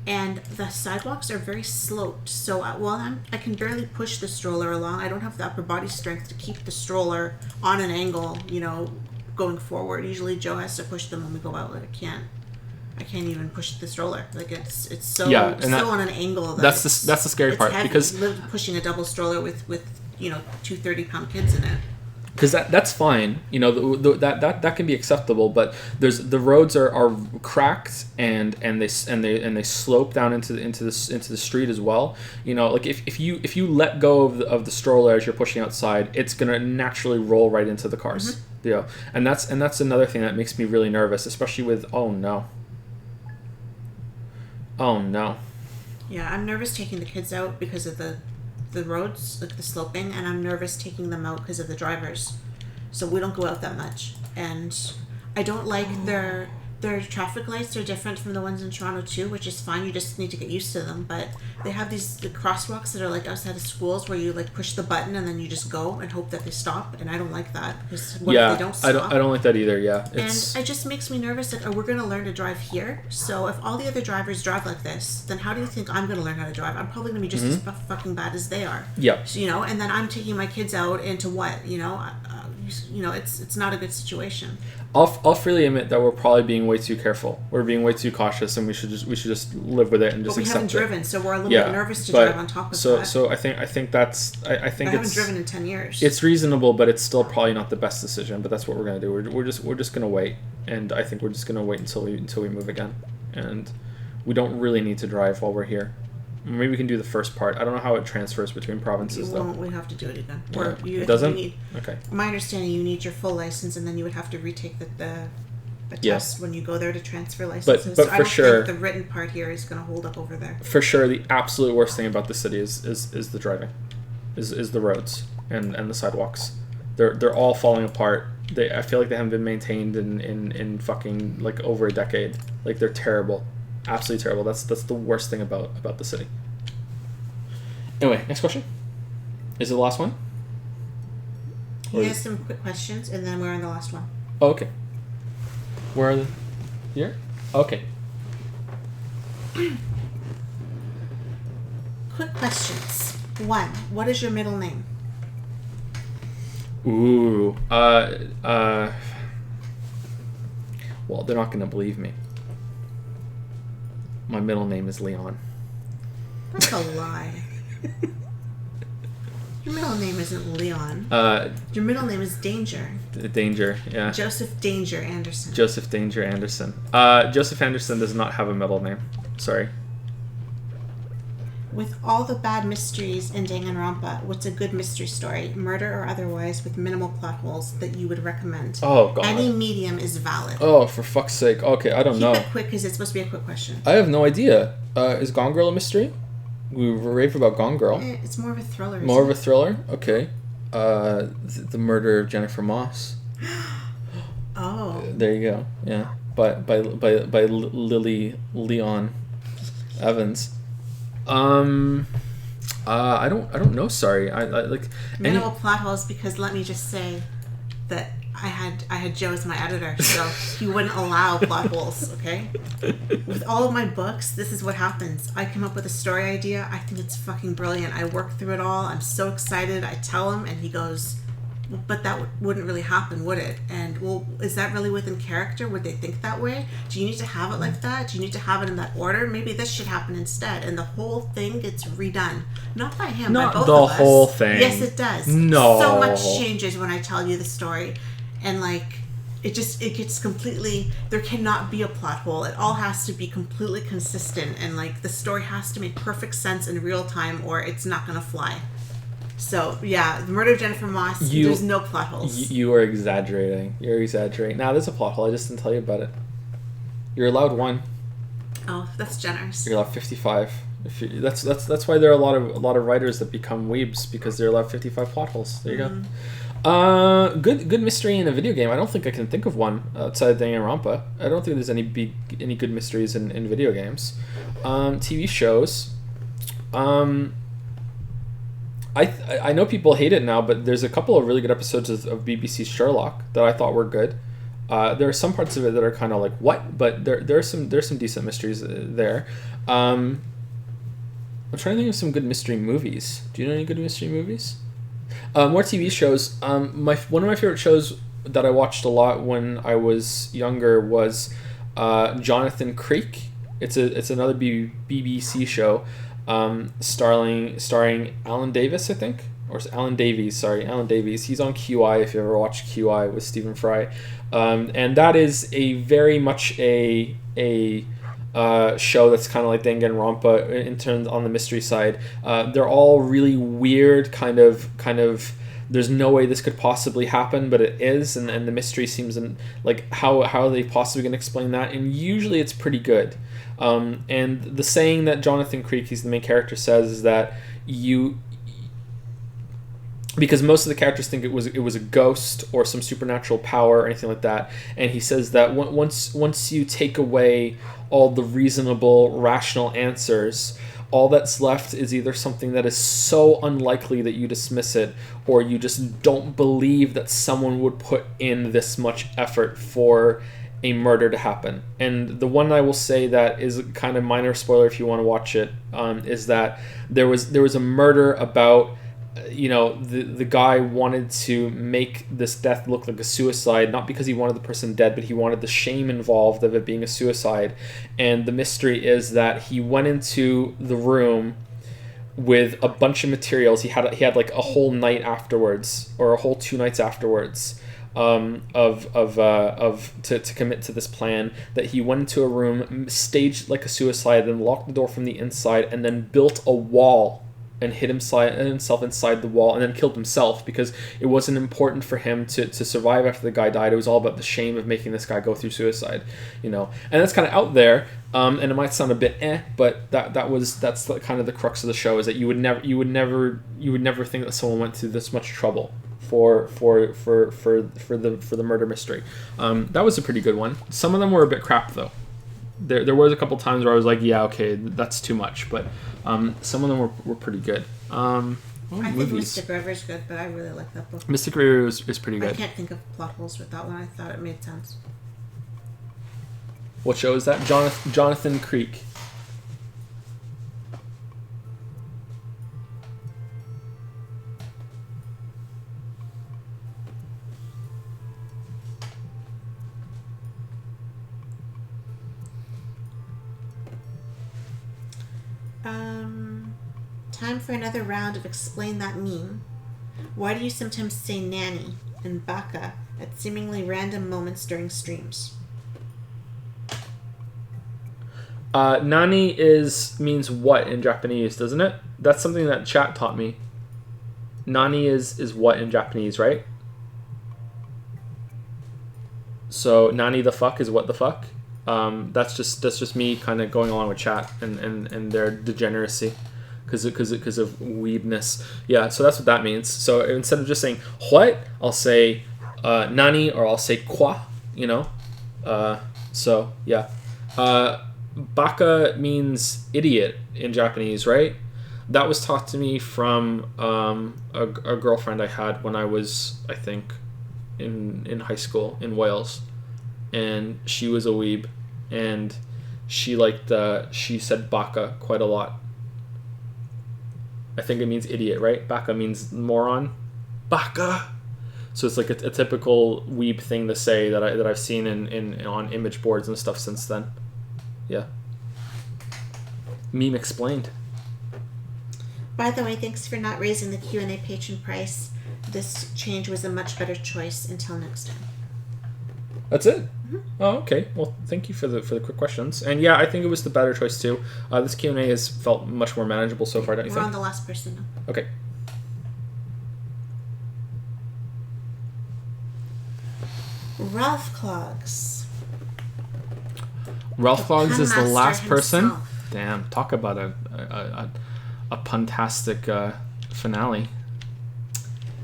B: And the sidewalks are very sloped, so I can barely push the stroller along. I don't have the upper body strength to keep the stroller on an angle, going forward. Usually Joe has to push them when we go out. Like I can't even push the stroller. Like it's so on an angle.
A: That's the scary part,
B: heavy.
A: because
B: pushing a double stroller with 2 30-pound kids in it.
A: Because that's fine, that can be acceptable, but the roads are cracked and they slope down into the street as well. Like if you let go of the stroller as you're pushing outside, it's gonna naturally roll right into the cars. Mm-hmm. And that's another thing that makes me really nervous, especially with oh no.
B: Yeah, I'm nervous taking the kids out because of the roads, like the sloping, and I'm nervous taking them out because of the drivers. So we don't go out that much. And I don't like their traffic lights are different from the ones in Toronto too, which is fine. You just need to get used to them. But they have the crosswalks that are like outside of schools where you like push the button and then you just go and hope that they stop. And I don't like that because if they don't stop?
A: I don't like that either. Yeah,
B: and it just makes me nervous. Like, we're going to learn to drive here. So if all the other drivers drive like this, then how do you think I'm going to learn how to drive? I'm probably going to be just as fucking bad as they are.
A: Yeah.
B: So, and then I'm taking my kids out into what? It's not a good situation.
A: I'll freely admit that we're probably being way too careful. We're being way too cautious, and we should just live with it and just accept it.
B: But we haven't driven, so we're a little bit nervous to drive on top of that.
A: So I think that's I
B: haven't driven in 10 years.
A: It's reasonable, but it's still probably not the best decision. But that's what we're gonna do. We're just gonna wait, and I think we're just gonna wait until we move again, and we don't really need to drive while we're here. Maybe we can do the first part. I don't know how it transfers between provinces, though.
B: We have to do it again.
A: It doesn't? Okay.
B: My understanding, you need your full license, and then you would have to retake the test when you go there to transfer licenses.
A: But
B: so
A: for sure,
B: think the written part here is going to hold up over there.
A: For sure, the absolute worst thing about the city is the driving, is the roads and the sidewalks. They're all falling apart. I feel like they haven't been maintained in fucking like over a decade. Like they're terrible. Absolutely terrible. That's the worst thing about the city. Anyway, next question. Is it the last one?
B: He has some quick questions, and then we're on the last one.
A: Oh, okay. Where are they? Here? Okay.
B: Quick questions. 1. What is your middle name?
A: Ooh. Well, they're not going to believe me. My middle name is Leon.
B: That's a lie. Your middle name isn't Leon. Your middle name is Danger.
A: Danger, yeah.
B: Joseph Danger Anderson.
A: Joseph Danger Anderson. Joseph Anderson does not have a middle name. Sorry.
B: With all the bad mysteries in Danganronpa, what's a good mystery story, murder or otherwise, with minimal plot holes that you would recommend?
A: Oh, God.
B: Any medium is valid.
A: Oh, for fuck's sake. Okay, I don't know.
B: Keep it quick because it's supposed to be a quick question.
A: I have no idea. Is Gone Girl a mystery? We rave about Gone Girl.
B: It's more of a thriller.
A: More of a thriller? Okay. The murder of Jennifer Moss.
B: Oh.
A: There you go. Yeah. By Lily Leon Evans. I don't know. Sorry, I like
B: minimal plot holes because let me just say that I had Joe as my editor, so he wouldn't allow plot holes. Okay, with all of my books, this is what happens. I come up with a story idea. I think it's fucking brilliant. I work through it all. I'm so excited. I tell him, and he goes, but that wouldn't really happen, would it? And well, is that really within character? Would they think that way? Do you need to have it like that? Do you need to have it in that order? Maybe this should happen instead, and the whole thing gets redone, not by him,
A: Not
B: by both
A: the
B: of us.
A: whole thing.
B: Yes, it does.
A: No.
B: So much changes when I tell you the story, and like it gets completely. There cannot be a plot hole. It all has to be completely consistent, and like the story has to make perfect sense in real time, or it's not gonna fly. So, yeah, the murder of Jennifer Moss, there's no plot holes.
A: You are exaggerating. You're exaggerating. Now, there's a plot hole. I just didn't tell you about it. You're allowed 1.
B: Oh, that's generous.
A: You're allowed 55. That's why there are a lot of writers that become weebs, because they're allowed 55 plot holes. There you go. Good mystery in a video game. I don't think I can think of one outside Danganronpa. I don't think there's any good mysteries in video games. TV shows. I know people hate it now, but there's a couple of really good episodes of BBC Sherlock that I thought were good. There are some parts of it that are kind of like what, but there's some decent mysteries there. I'm trying to think of some good mystery movies. Do you know any good mystery movies? More TV shows. One of my favorite shows that I watched a lot when I was younger was Jonathan Creek. It's another BBC show. Starring Alan Davis, I think, or Alan Davies. Sorry, Alan Davies. He's on QI. If you ever watched QI with Stephen Fry, and that is a very much a show that's kind of like Danganronpa in terms on the mystery side. They're all really weird, kind of. There's no way this could possibly happen, but it is, and the mystery seems like how are they possibly going to explain that? And usually it's pretty good. And the saying that Jonathan Creek, he's the main character, says is that because most of the characters think it was a ghost or some supernatural power or anything like that, and he says that once you take away all the reasonable, rational answers, all that's left is either something that is so unlikely that you dismiss it, or you just don't believe that someone would put in this much effort for a murder to happen. And the one I will say that is a kind of minor spoiler if you want to watch it, is that there was a murder about, the guy wanted to make this death look like a suicide, not because he wanted the person dead, but he wanted the shame involved of it being a suicide. And the mystery is that he went into the room with a bunch of materials. He had like a whole night afterwards, or a whole 2 nights afterwards, to commit to this plan, that he went into a room, staged like a suicide, then locked the door from the inside, and then built a wall and hid himself inside the wall, and then killed himself because it wasn't important for him to survive after the guy died. It was all about the shame of making this guy go through suicide, and that's kind of out there, and it might sound a bit but that's kind of the crux of the show, is that you would never think that someone went through this much trouble for the murder mystery. That was a pretty good one. Some of them were a bit crap though. There was a couple times where I was like, yeah, okay, that's too much, but some of them were pretty good.
B: I think Mystic River is good, but I really like that book.
A: Mystic River is pretty good.
B: I can't think of plot holes with that one. I thought it made sense.
A: What show is that? Jonathan Creek.
B: Time for another round of Explain That Meme. Why do you sometimes say nanny and baka at seemingly random moments during streams?
A: Nani means what in Japanese, doesn't it? That's something that chat taught me. Nani is what in Japanese, right? So nani the fuck is what the fuck. That's just me kind of going along with chat and their degeneracy because of weebness. Yeah, so that's what that means. So instead of just saying what, I'll say nani, or I'll say kwa. So yeah. Baka means idiot in Japanese, right? That was taught to me from a girlfriend I had when I was, I think, in high school in Wales, and she was a weeb, and she said baka quite a lot. I think it means idiot, right? Baka means moron. Baka. So it's like a typical weeb thing to say that I've seen in on image boards and stuff since then. Yeah. Meme explained.
B: By the way, thanks for not raising the Q&A patron price. This change was a much better choice. Until next time.
A: That's it. Oh, okay. Well, thank you for the quick questions. And yeah, I think it was the better choice too. This Q&A has felt much more manageable so far, don't you
B: We're
A: think?
B: on the last person now.
A: Okay.
B: Ralph Clogs.
A: Ralph Clogs is the
B: Pun
A: last
B: master
A: person.
B: himself.
A: Damn, talk about a puntastic finale.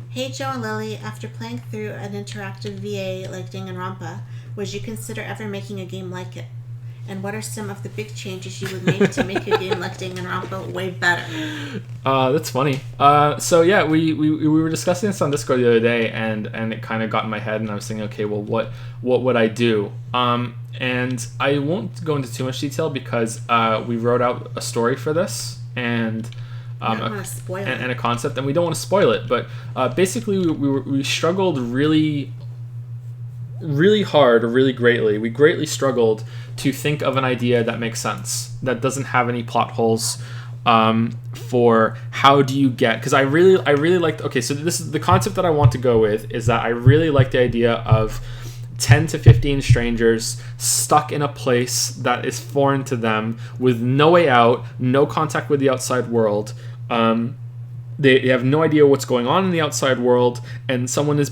B: Hey Joe and Lily, after playing through an interactive VA like Danganronpa, would you consider ever making a game like it? And what are some of the big changes you would make to make a game like Danganronpa way better?
A: That's funny. So yeah, we were discussing this on Discord the other day, and it kind of got in my head, and I was thinking, okay, well, what would I do? And I won't go into too much detail because we wrote out a story for this, and
B: I don't want to spoil it.
A: and a concept, and we don't want to spoil it. But basically, we struggled really hard, or really greatly. We greatly struggled to think of an idea that makes sense, that doesn't have any plot holes, for how do you get, because I really liked, okay, so this is the concept that I want to go with, is that I really like the idea of 10 to 15 strangers stuck in a place that is foreign to them, with no way out, no contact with the outside world. They have no idea what's going on in the outside world, and someone is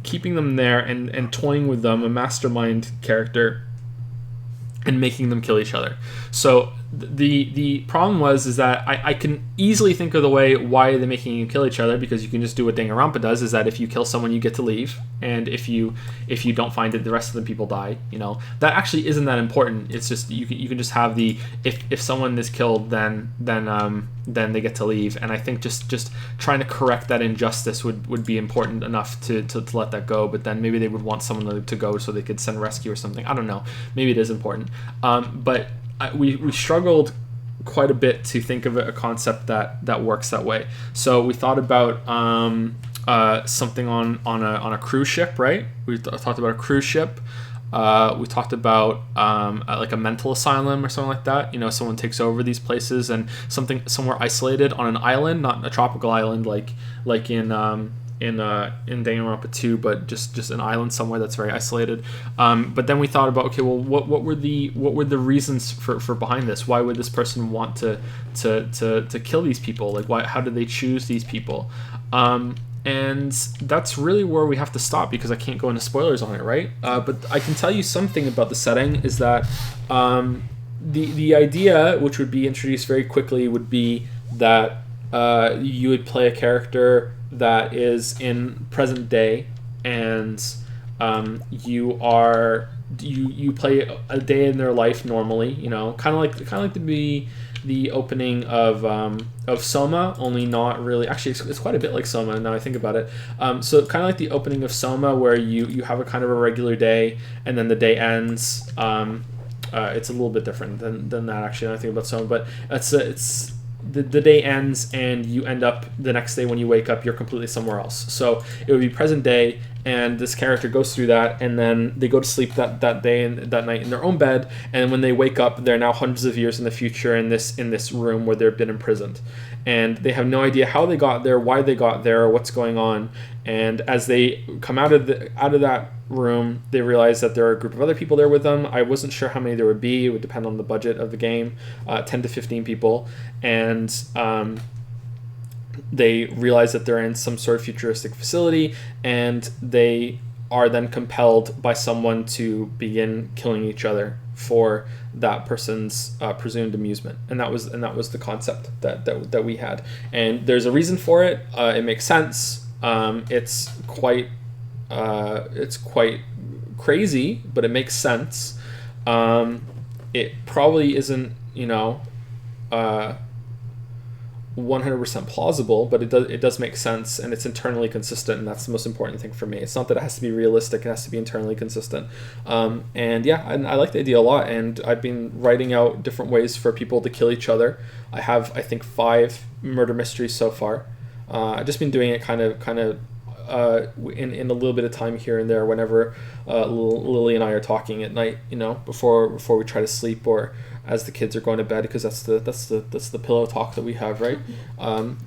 A: keeping them there and toying with them, a mastermind character, and making them kill each other. So the problem is that I can easily think of the way why they're making you kill each other, because you can just do what Danganronpa does, is that if you kill someone, you get to leave, and if you don't find it, the rest of the people die. You know, that actually isn't that important. It's just you can just have the if someone is killed, then they get to leave. And I think just trying to correct that injustice would be important enough to let that go. But then maybe they would want someone to go so they could send rescue or something. I don't know. Maybe it is important. But we struggled quite a bit to think of a concept that works that way. So we thought about something on a cruise ship, right? We talked about a cruise ship. We talked about like a mental asylum or something like that. You know, someone takes over these places, and somewhere isolated on an island, not a tropical island like in Danganronpa 2, but just an island somewhere that's very isolated. But then we thought about, okay, well, what were the reasons for behind this? Why would this person want to kill these people? Like, how did they choose these people? And that's really where we have to stop, because I can't go into spoilers on it, right? But I can tell you something about the setting, is that the idea, which would be introduced very quickly, would be that you would play a character that is in present day, and you play a day in their life normally. You know, kind of like to be the opening of Soma, only not really. Actually, it's quite a bit like Soma now I think about it. So kind of like the opening of Soma, where you have a kind of a regular day, and then the day ends. It's a little bit different than that, actually, now I think about Soma, but it's the day ends, and you end up the next day when you wake up, you're completely somewhere else. So it would be present day, and this character goes through that, and then they go to sleep that day and that night in their own bed, and when they wake up, they're now hundreds of years in the future in this room where they've been imprisoned, and they have no idea how they got there, why they got there, or what's going on. And as they come out of that room, they realize that there are a group of other people there with them. I wasn't sure how many there would be. It would depend on the budget of the game. 10 to 15 people. And they realize that they're in some sort of futuristic facility, and they are then compelled by someone to begin killing each other for that person's presumed amusement. And that was the concept that we had. And there's a reason for it. It makes sense. It's quite crazy, but it makes sense. It probably isn't, 100% plausible, but it does make sense, and it's internally consistent, and that's the most important thing for me. It's not that it has to be realistic; it has to be internally consistent. And I like the idea a lot, and I've been writing out different ways for people to kill each other. I have, I think, 5 murder mysteries so far. I've just been doing it kind of
D: in a little bit of time here and there whenever Lily and I are talking at night, before we try to sleep, or as the kids are going to bed, because that's the pillow talk that we have, right?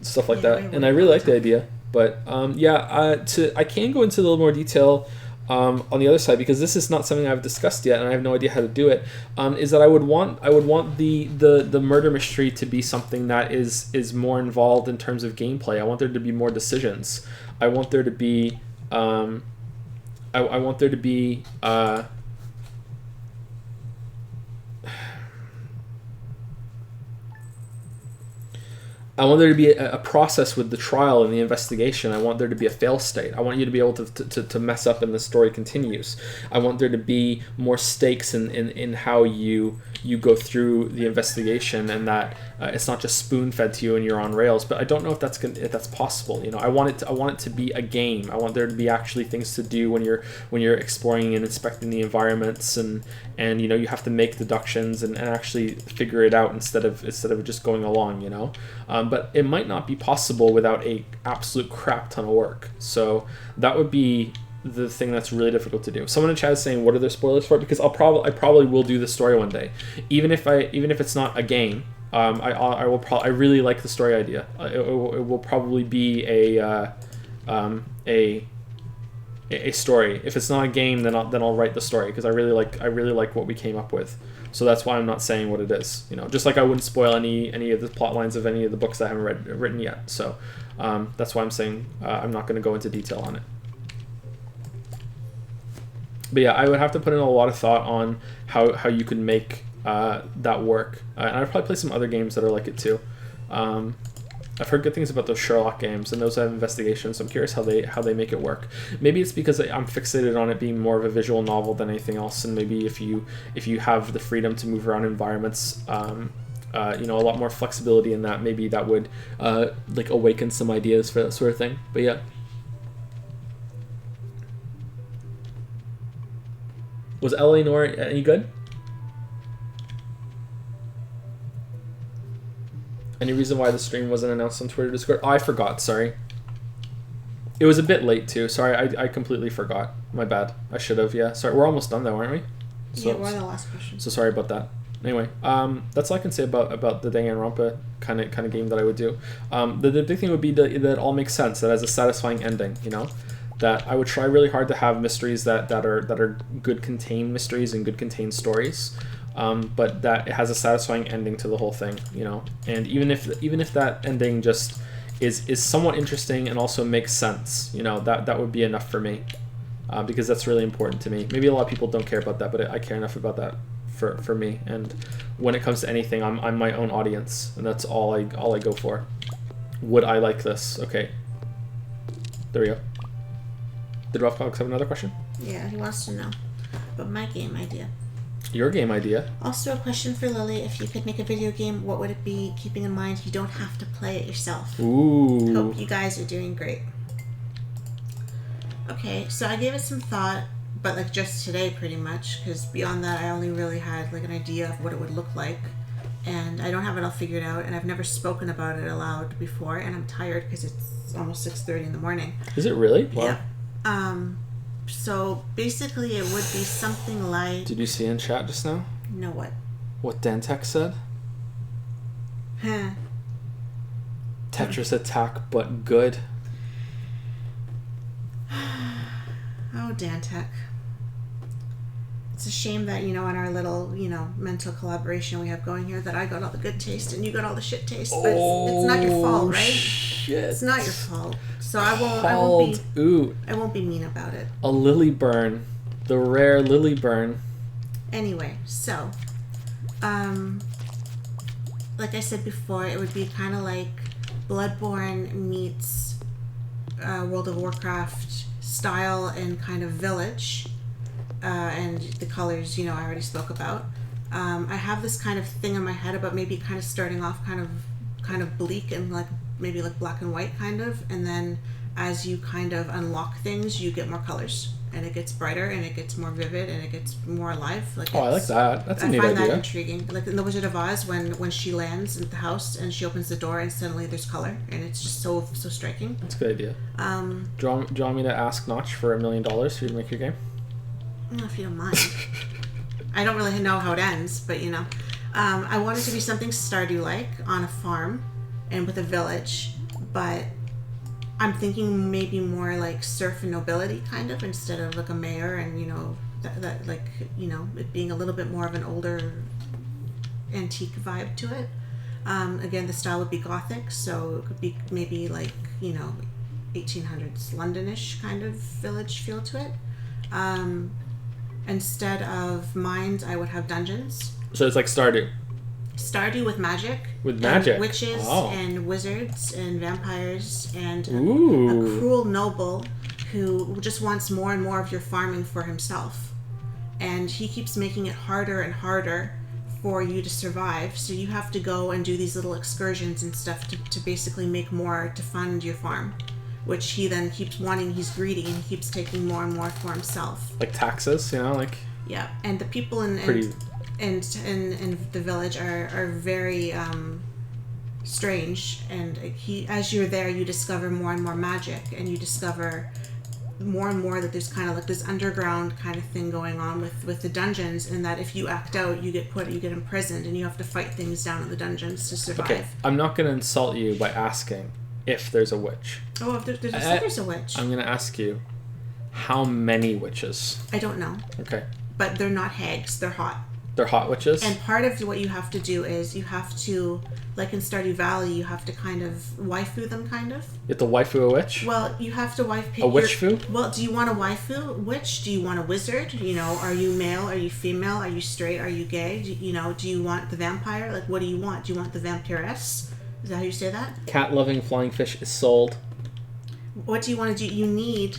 D: Stuff like that. And I really like the idea. But I can go into a little more detail on the other side, because this is not something I've discussed yet, and I have no idea how to do it. Is that I would want the murder mystery to be something that is more involved in terms of gameplay. I want there to be more decisions. I want there to be I want there to be I want there to be a process with the trial and the investigation. I want there to be a fail state. I want you to be able to mess up and the story continues. I want there to be more stakes in how you go through the investigation, and that it's not just spoon fed to you and you're on rails. But I don't know if that's possible. I want it to be a game. I want there to be actually things to do when you're exploring and inspecting the environments, and you have to make deductions and actually figure it out instead of just going along. But it might not be possible without a absolute crap ton of work. So that would be the thing that's really difficult to do. Someone in chat is saying, "What are the spoilers for it?" Because I probably will do the story one day, even if it's not a game. I really like the story idea. It will probably be a story. If it's not a game, then I'll write the story, because I really like what we came up with. So that's why I'm not saying what it is. Just like I wouldn't spoil any of the plot lines of any of the books that I haven't written yet. So that's why I'm saying I'm not going to go into detail on it. But yeah, I would have to put in a lot of thought on how you could make that work. And I'd probably play some other games that are like it too. I've heard good things about those Sherlock games, and those have investigations, so I'm curious how they make it work. Maybe it's because I'm fixated on it being more of a visual novel than anything else, and maybe if you have the freedom to move around environments, a lot more flexibility in that, maybe that would awaken some ideas for that sort of thing. But yeah. Was Eleanor any good? Any reason why the stream wasn't announced on Twitter, Discord? Oh, I forgot, sorry. It was a bit late too. Sorry, I completely forgot. My bad. I should have, yeah. Sorry, we're almost done though, aren't we?
B: Yeah, we're on the last question.
D: So sorry about that. Anyway, that's all I can say about the Danganronpa kind of game that I would do. The big thing would be that it all makes sense, that has a satisfying ending, that I would try really hard to have mysteries that are good contained mysteries and good contained stories. But that it has a satisfying ending to the whole thing, and even if that ending just is somewhat interesting and also makes sense, that would be enough for me, because that's really important to me. Maybe a lot of people don't care about that, but I care enough about that for me. And when it comes to anything, I'm my own audience, and that's all I go for. Would I like this? Okay, there we go. Did Ralph Cox have another question?
B: Yeah, he wants to know about my game idea.
D: Your game idea.
B: Also a question for Lily. If you could make a video game, what would it be, keeping in mind you don't have to play it yourself?
D: Ooh.
B: Hope you guys are doing great. Okay, so I gave it some thought, but just today pretty much, because beyond that I only really had an idea of what it would look like, and I don't have it all figured out, and I've never spoken about it aloud before, and I'm tired because it's almost 6:30 in the morning.
D: Is it really? Wow.
B: Yeah. So basically it would be something like...
D: Did you see in chat just now?
B: No, what?
D: What Dantec said?
B: Huh.
D: Tetris Attack, but good.
B: Oh, Dantec. It's a shame that, in our little, mental collaboration we have going here, that I got all the good taste and you got all the shit taste. But it's not your fault, right?
D: Shit.
B: It's not your fault. So I won't be mean about it.
D: A lily burn. The rare lily burn.
B: Anyway, so like I said before, it would be kind of like Bloodborne meets World of Warcraft style and kind of village. And the colors, I already spoke about. I have this kind of thing in my head about maybe kind of starting off kind of bleak and maybe black and white kind of, and then as you kind of unlock things, you get more colors. and it gets brighter and it gets more vivid and it gets more alive. Like
D: Oh, I like that. That's a
B: I
D: neat
B: find that
D: idea.
B: intriguing. Like in The Wizard of Oz, when she lands in the house and she opens the door and suddenly there's color and it's just so striking.
D: That's a good idea. Do you want me to ask Notch for $1 million for you to make your game?
B: If you don't mind. I don't really know how it ends, but you know. I want it to be something Stardew-like on a farm and with a village, but I'm thinking maybe more like serf and nobility kind of, instead of like a mayor and, you know, that like, you know, it being a little bit more of an older antique vibe to it. Again, the style would be Gothic, so it could be maybe like, you know, 1800s Londonish kind of village feel to it. Instead of mines, I would have dungeons.
D: So it's like Stardew.
B: Stardew with magic.
D: With magic.
B: And witches
D: Oh.
B: and wizards and vampires and a
D: Ooh.
B: cruel noble who just wants more and more of your farming for himself. And he keeps making it harder and harder for you to survive. So you have to go and do these little excursions and stuff to basically make more to fund your farm. Which he then keeps wanting. He's greedy and he keeps taking more and more for himself.
D: Like taxes, you know, like
B: Yeah, and the people in
D: pretty.
B: in the village are very strange. And as you're there, you discover more and more magic, and you discover more and more that there's kind of like this underground kind of thing going on with the dungeons, and that if you act out, you get imprisoned, and you have to fight things down in the dungeons to survive.
D: Okay, I'm not going to insult you by asking if there's a witch.
B: Oh, if there's a witch.
D: I'm going to ask you, how many witches?
B: I don't know,
D: Okay.
B: but they're not hags. They're hot.
D: They're hot witches?
B: And part of what you have to do is you have to, like in Stardew Valley, you have to kind of waifu them, kind of.
D: You have to waifu a witch?
B: Well, you have to
D: A witch foo?
B: Well, do you want a waifu witch? Do you want a wizard? You know, are you male? Are you female? Are you straight? Are you gay? Do you want the vampire? Like, what do you want? Do you want the vampiress? Is that how you say that?
D: Cat-loving flying fish is sold.
B: What do you want to do? You need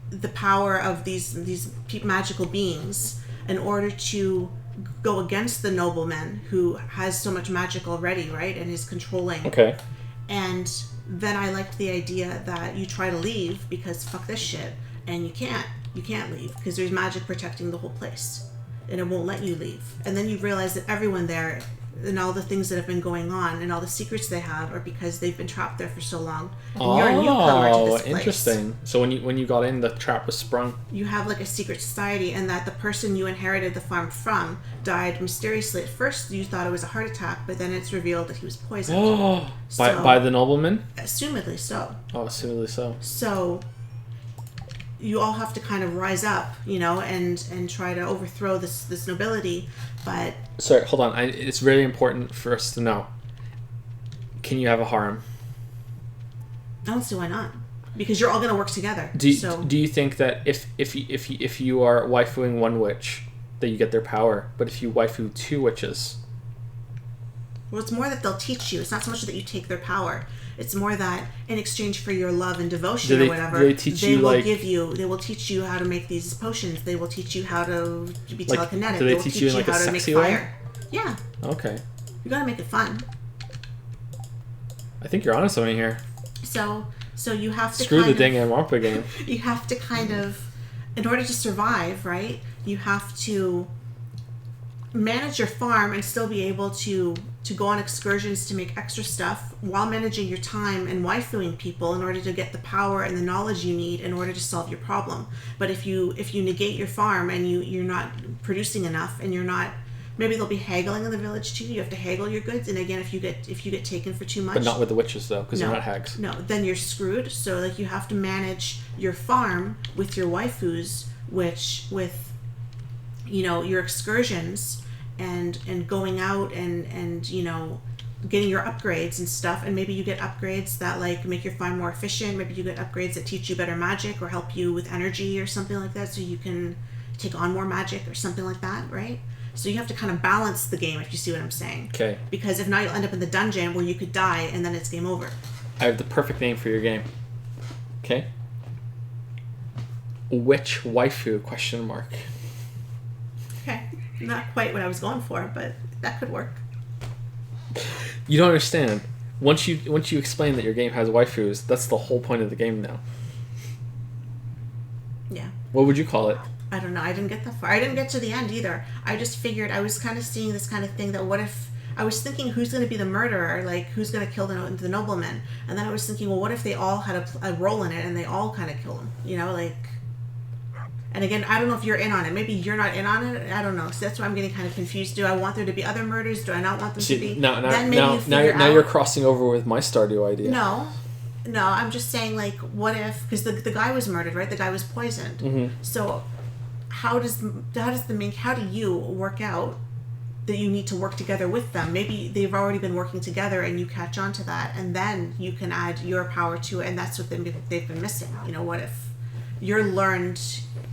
B: the power of these magical beings in order to go against the nobleman who has so much magic already, right? And is controlling.
D: Okay.
B: And then I liked the idea that you try to leave because fuck this shit, and you can't. You can't leave because there's magic protecting the whole place, and it won't let you leave. And then you realize that everyone there and all the things that have been going on and all the secrets they have are because they've been trapped there for so long. And you're a newcomer to this place.
D: Interesting. So when you got in, the trap was sprung.
B: You have like a secret society, and that the person you inherited the farm from died mysteriously. At first you thought it was a heart attack, but then it's revealed that he was poisoned.
D: Oh,
B: So-
D: by the nobleman?
B: Assumedly so.
D: Oh, assumedly so.
B: So you all have to kind of rise up, you know, and try to overthrow this nobility. But
D: Sorry, hold on. It's really important for us to know. Can you have a harem?
B: I don't see why not, because you're all going to work together.
D: Do
B: So
D: you think that if you are waifuing one witch, that you get their power, but if you waifu two witches,
B: well, it's more that they'll teach you. It's not so much that you take their power. It's more that in exchange for your love and devotion
D: Do they-
B: or whatever,
D: do they teach you,
B: will
D: like-
B: they will teach you how to make these potions. They will teach you how to be
D: Like,
B: telekinetic.
D: do they
B: will
D: teach you in, like, a
B: how to make
D: sexy way?
B: fire. Yeah,
D: okay.
B: you got to make it fun.
D: I think you're onto something here.
B: So you have to
D: Screw the
B: kind of-
D: Danganronpa game.
B: you have to kind of, in order to survive, right, you have to manage your farm and still be able to go on excursions to make extra stuff while managing your time and waifuing people in order to get the power and the knowledge you need in order to solve your problem. But if you negate your farm and you're not producing enough, and you're not, maybe there'll be haggling in the village too. You have to haggle your goods, and again, if you get taken for too much,
D: But not with the witches, though, because they're
B: No.
D: not hags.
B: no, then you're screwed. So like you have to manage your farm with your waifus, which with, you know, your excursions and going out and you know, getting your upgrades and stuff. And maybe you get upgrades that like make your farm more efficient. Maybe you get upgrades that teach you better magic or help you with energy or something like that, so you can take on more magic or something like that, right? So you have to kind of balance the game, if you see what I'm saying.
D: Okay.
B: Because if not, you'll end up in the dungeon where you could die and then it's game over.
D: I have the perfect name for your game. Okay. Which waifu? Question mark.
B: Okay. Not quite what I was going for, but that could work.
D: You don't understand. Once you explain that your game has waifus, that's the whole point of the game now.
B: Yeah.
D: What would you call it?
B: I don't know. I didn't get that far. I didn't get to the end either. I just figured I was kind of seeing this kind of thing that what if I was thinking who's going to be the murderer, like who's going to kill the nobleman, and then I was thinking, well, what if they all had a role in it and they all kind of kill him, you know, like. And again, I don't know if you're in on it. Maybe you're not in on it. I don't know. So that's why I'm getting kind of confused. Do I want there to be other murders? Do I not want them to be?
D: Now
B: Then
D: you're crossing over with my Stardew idea.
B: No, I'm just saying, like, what if, because the guy was murdered, right? The guy was poisoned.
D: Mm-hmm.
B: So how do you work out that you need to work together with them? Maybe they've already been working together and you catch on to that, and then you can add your power to it, and that's what they've been missing. You know, what if your learned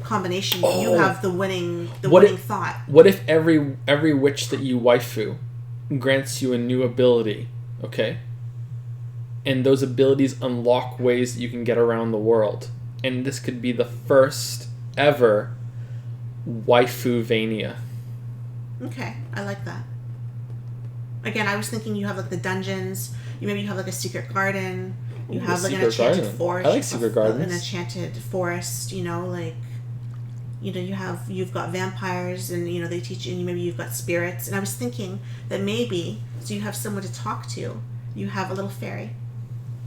B: combination, you have the winning thought.
D: What if every witch that you waifu grants you a new ability, okay? And those abilities unlock ways that you can get around the world. And this could be the first ever waifu-vania.
B: Okay, I like that. Again, I was thinking you have like the dungeons, maybe you have like a secret garden, you have like an enchanted forest.
D: I like secret gardens.
B: An enchanted forest, you know, like, you know, you've got vampires, and you know they teach you, and maybe you've got spirits. And I was thinking that maybe, so you have someone to talk to, you have a little fairy.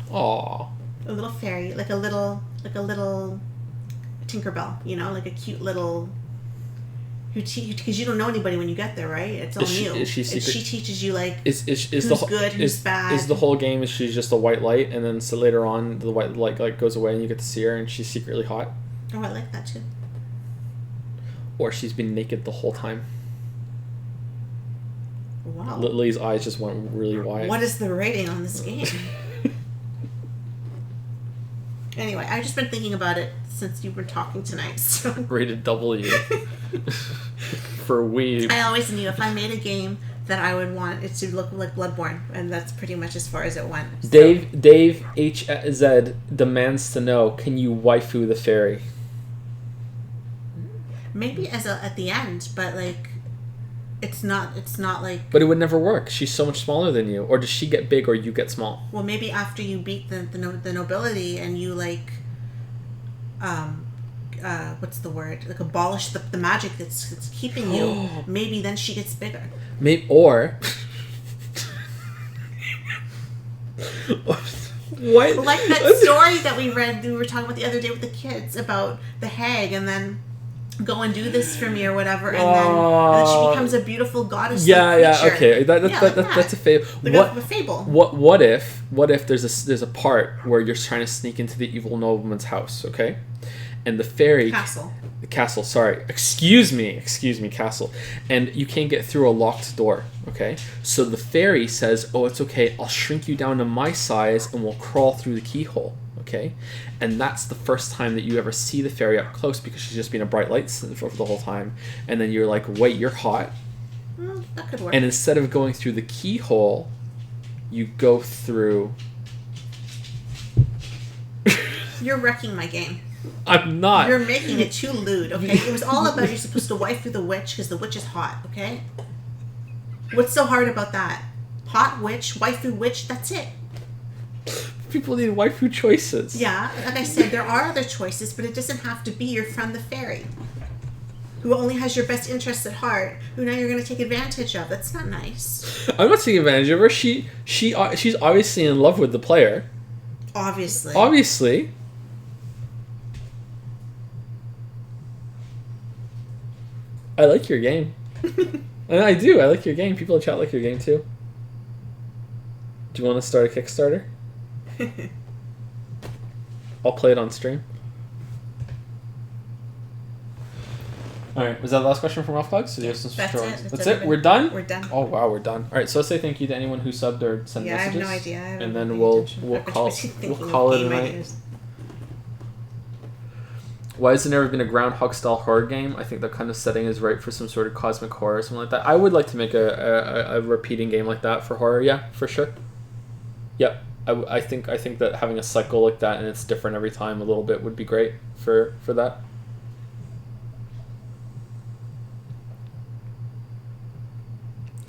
D: Aww.
B: A little fairy, like a little Tinkerbell, you know, like a cute little. Because you don't know anybody when you get there, right? It's all new.
D: Is she secret?
B: And she teaches you like
D: Is
B: who's good, who's bad.
D: Is the whole game is she's just a white light, and then so later on the white light goes away and you get to see her and she's secretly hot?
B: Oh, I like that too.
D: Or she's been naked the whole time.
B: Wow.
D: Lily's eyes just went really wide.
B: What is the rating on this game? Anyway, I've just been thinking about it since you were talking tonight. So.
D: Rated W. For weeb.
B: I always knew if I made a game that I would want it to look like Bloodborne, and that's pretty much as far as it went. So.
D: Dave HZ demands to know: can you waifu the fairy?
B: Maybe at the end, but like, it's not like.
D: But it would never work. She's so much smaller than you. Or does she get big, or you get small?
B: Well, maybe after you beat the nobility and you like, what's the word? Like abolish the magic that's keeping you. Maybe then she gets bigger.
D: Maybe or. What?
B: Like that story that we were talking about the other day with the kids about the hag, and then go and do this for me or whatever, and then she becomes a beautiful goddess.
D: Okay. That's a fable.
B: Like a fable.
D: What if there's a part where you're trying to sneak into the evil nobleman's house, okay? And the fairy castle, sorry. Excuse me, castle. And you can't get through a locked door, okay? So the fairy says, "Oh, it's okay. I'll shrink you down to my size and we'll crawl through the keyhole." Okay? And that's the first time that you ever see the fairy up close, because she's just been a bright light for the whole time. And then you're like, "Wait, you're hot."
B: Well, that could work.
D: And instead of going through the keyhole, you go through.
B: You're wrecking my game.
D: I'm not.
B: You're making it too lewd, okay? It was all about you're supposed to waifu the witch because the witch is hot, okay? What's so hard about that? Hot witch, waifu witch, that's it.
D: People need waifu choices.
B: Yeah, like I said, there are other choices, but it doesn't have to be your friend the fairy, who only has your best interests at heart, who now you're going to take advantage of. That's not nice.
D: I'm not taking advantage of her. She's obviously in love with the player. Obviously. I like your game. And I do. I like your game. People in chat like your game too. Do you want to start a Kickstarter? I'll play it on stream. Alright, was that the last question from Ralph Bugs? That's it? We're done?
B: We're done.
D: Oh wow, we're done. Alright, so let's say thank you to anyone who subbed or sent messages.
B: I have no idea.
D: And then we'll call it a night. Why has there never been a Groundhog style horror game? I think that kind of setting is right for some sort of cosmic horror or something like that. I would like to make a repeating game like that for horror, yeah, for sure. Yep. I think that having a cycle like that and it's different every time a little bit would be great for that.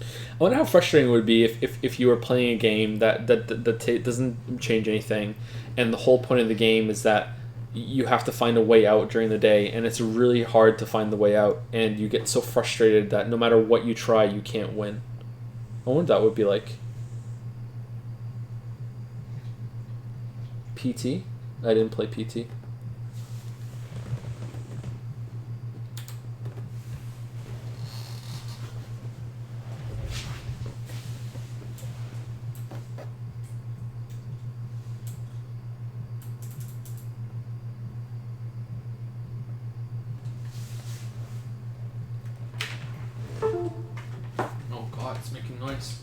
D: I wonder how frustrating it would be if you were playing a game that doesn't change anything, and the whole point of the game is that you have to find a way out during the day, and it's really hard to find the way out, and you get so frustrated that no matter what you try, you can't win. I wonder what that would be like. PT? I didn't play PT. Oh god, it's making noise.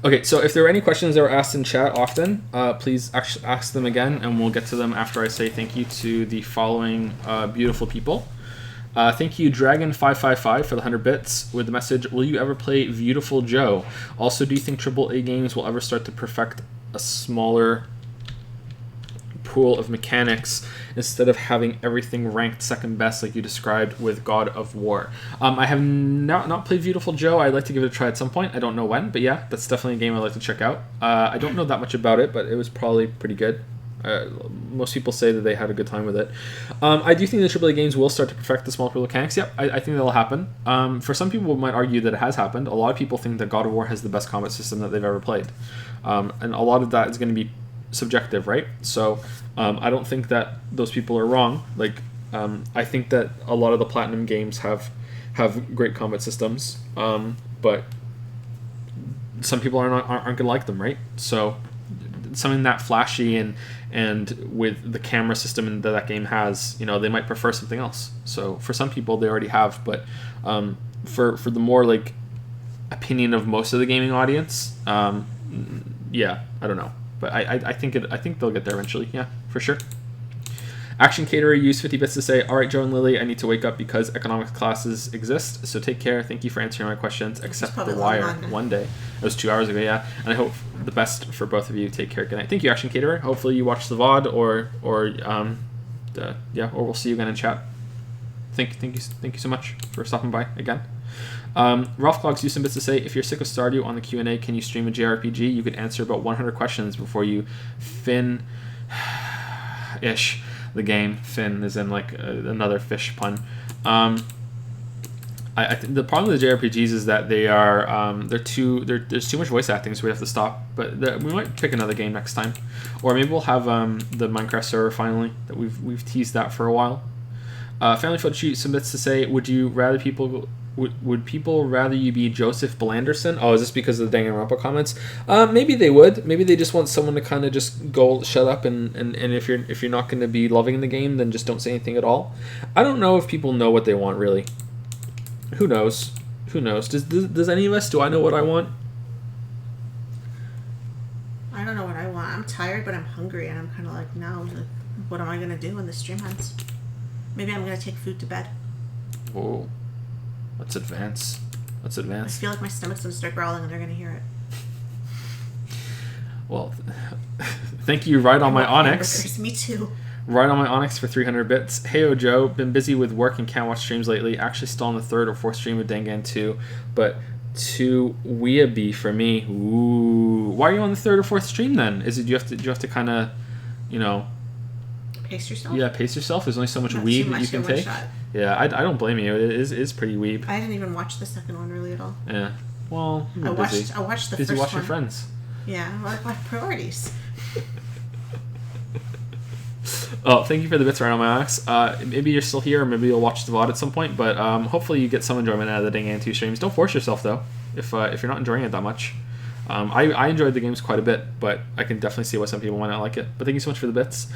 D: Okay, so if there are any questions that were asked in chat often, please ask them again, and we'll get to them after I say thank you to the following beautiful people. Thank you, Dragon555, for the 100 bits with the message, will you ever play Beautiful Joe? Also, do you think AAA games will ever start to perfect a smaller pool of mechanics instead of having everything ranked second best like you described with God of War? I have not played Beautiful Joe. I'd like to give it a try at some point. I don't know when, but yeah, that's definitely a game I'd like to check out. I don't know that much about it, but it was probably pretty good. Most people say that they had a good time with it. I do think the AAA games will start to perfect the small pool mechanics. Yep, I think that'll happen. For some people might argue that it has happened. A lot of people think that God of War has the best combat system that they've ever played. And a lot of that is going to be subjective, right? So I don't think that those people are wrong. Like I think that a lot of the Platinum games have great combat systems, but some people aren't gonna like them, right? So something that flashy and with the camera system that game has, they might prefer something else. So for some people they already have, but for the more like opinion of most of the gaming audience, yeah, I don't know. But I think they'll get there eventually. Yeah, for sure. Action Caterer used 50 bits to say, all right, Joe and Lily, I need to wake up because economics classes exist. So take care. Thank you for answering my questions, except The Wire. One day. It was 2 hours ago, yeah. And I hope the best for both of you. Take care. Good night. Thank you, Action Caterer. Hopefully you watch the VOD or we'll see you again in chat. Thank you so much for stopping by again. Ralph Clogs used some bits to say, if you're sick of Stardew on the Q&A, can you stream a JRPG? You could answer about 100 questions before you fin-ish the game. Fin is in like another fish pun. I think the problem with the JRPGs is that they are there's too much voice acting, so we have to stop. But we might pick another game next time, or maybe we'll have the Minecraft server finally. That we've teased that for a while. Family Foot submits to say, would people rather you be Joseph Blanderson? Oh, is this because of the Danganronpa comments? Maybe they would. Maybe they just want someone to kind of just go shut up and if you're not going to be loving the game, then just don't say anything at all. I don't know if people know what they want really. Who knows? Does any of us? Do I know what I want?
B: I don't know what I want. I'm tired, but I'm hungry, and I'm kind of like, now, what am I going to do when the stream ends? Maybe I'm going to take food to bed.
A: Whoa. Let's advance.
B: I feel like my stomach's going to start growling, and they're going to hear it.
A: Well, thank you, Right on My Onyx.
B: Hamburgers. Me too.
A: Right on My Onyx for 300 bits. Heyo Joe, been busy with work and can't watch streams lately. Actually still on the third or fourth stream of Dangan 2, but too weeaboo for me. Ooh. Why are you on the third or fourth stream then? Do you have to kind of,
B: pace yourself?
A: Yeah, pace yourself. There's only so much
B: Not
A: weeb
B: too
A: that you
B: much
A: can
B: in one
A: take.
B: shot.
A: Yeah, I don't blame you. It is pretty weeb.
B: I didn't even watch the second one really at all.
A: Yeah. Well,
B: I watched the
A: busy
B: first
A: watching
B: one.
A: Friends.
B: Yeah, what priorities?
A: Oh, thank you for the bits, Right on My Onyx. Maybe you're still here, or maybe you'll watch the VOD at some point, but hopefully you get some enjoyment out of the Dangan 2 streams. Don't force yourself, though, if you're not enjoying it that much. I enjoyed the games quite a bit, but I can definitely see why some people might not like it. But thank you so much for the bits.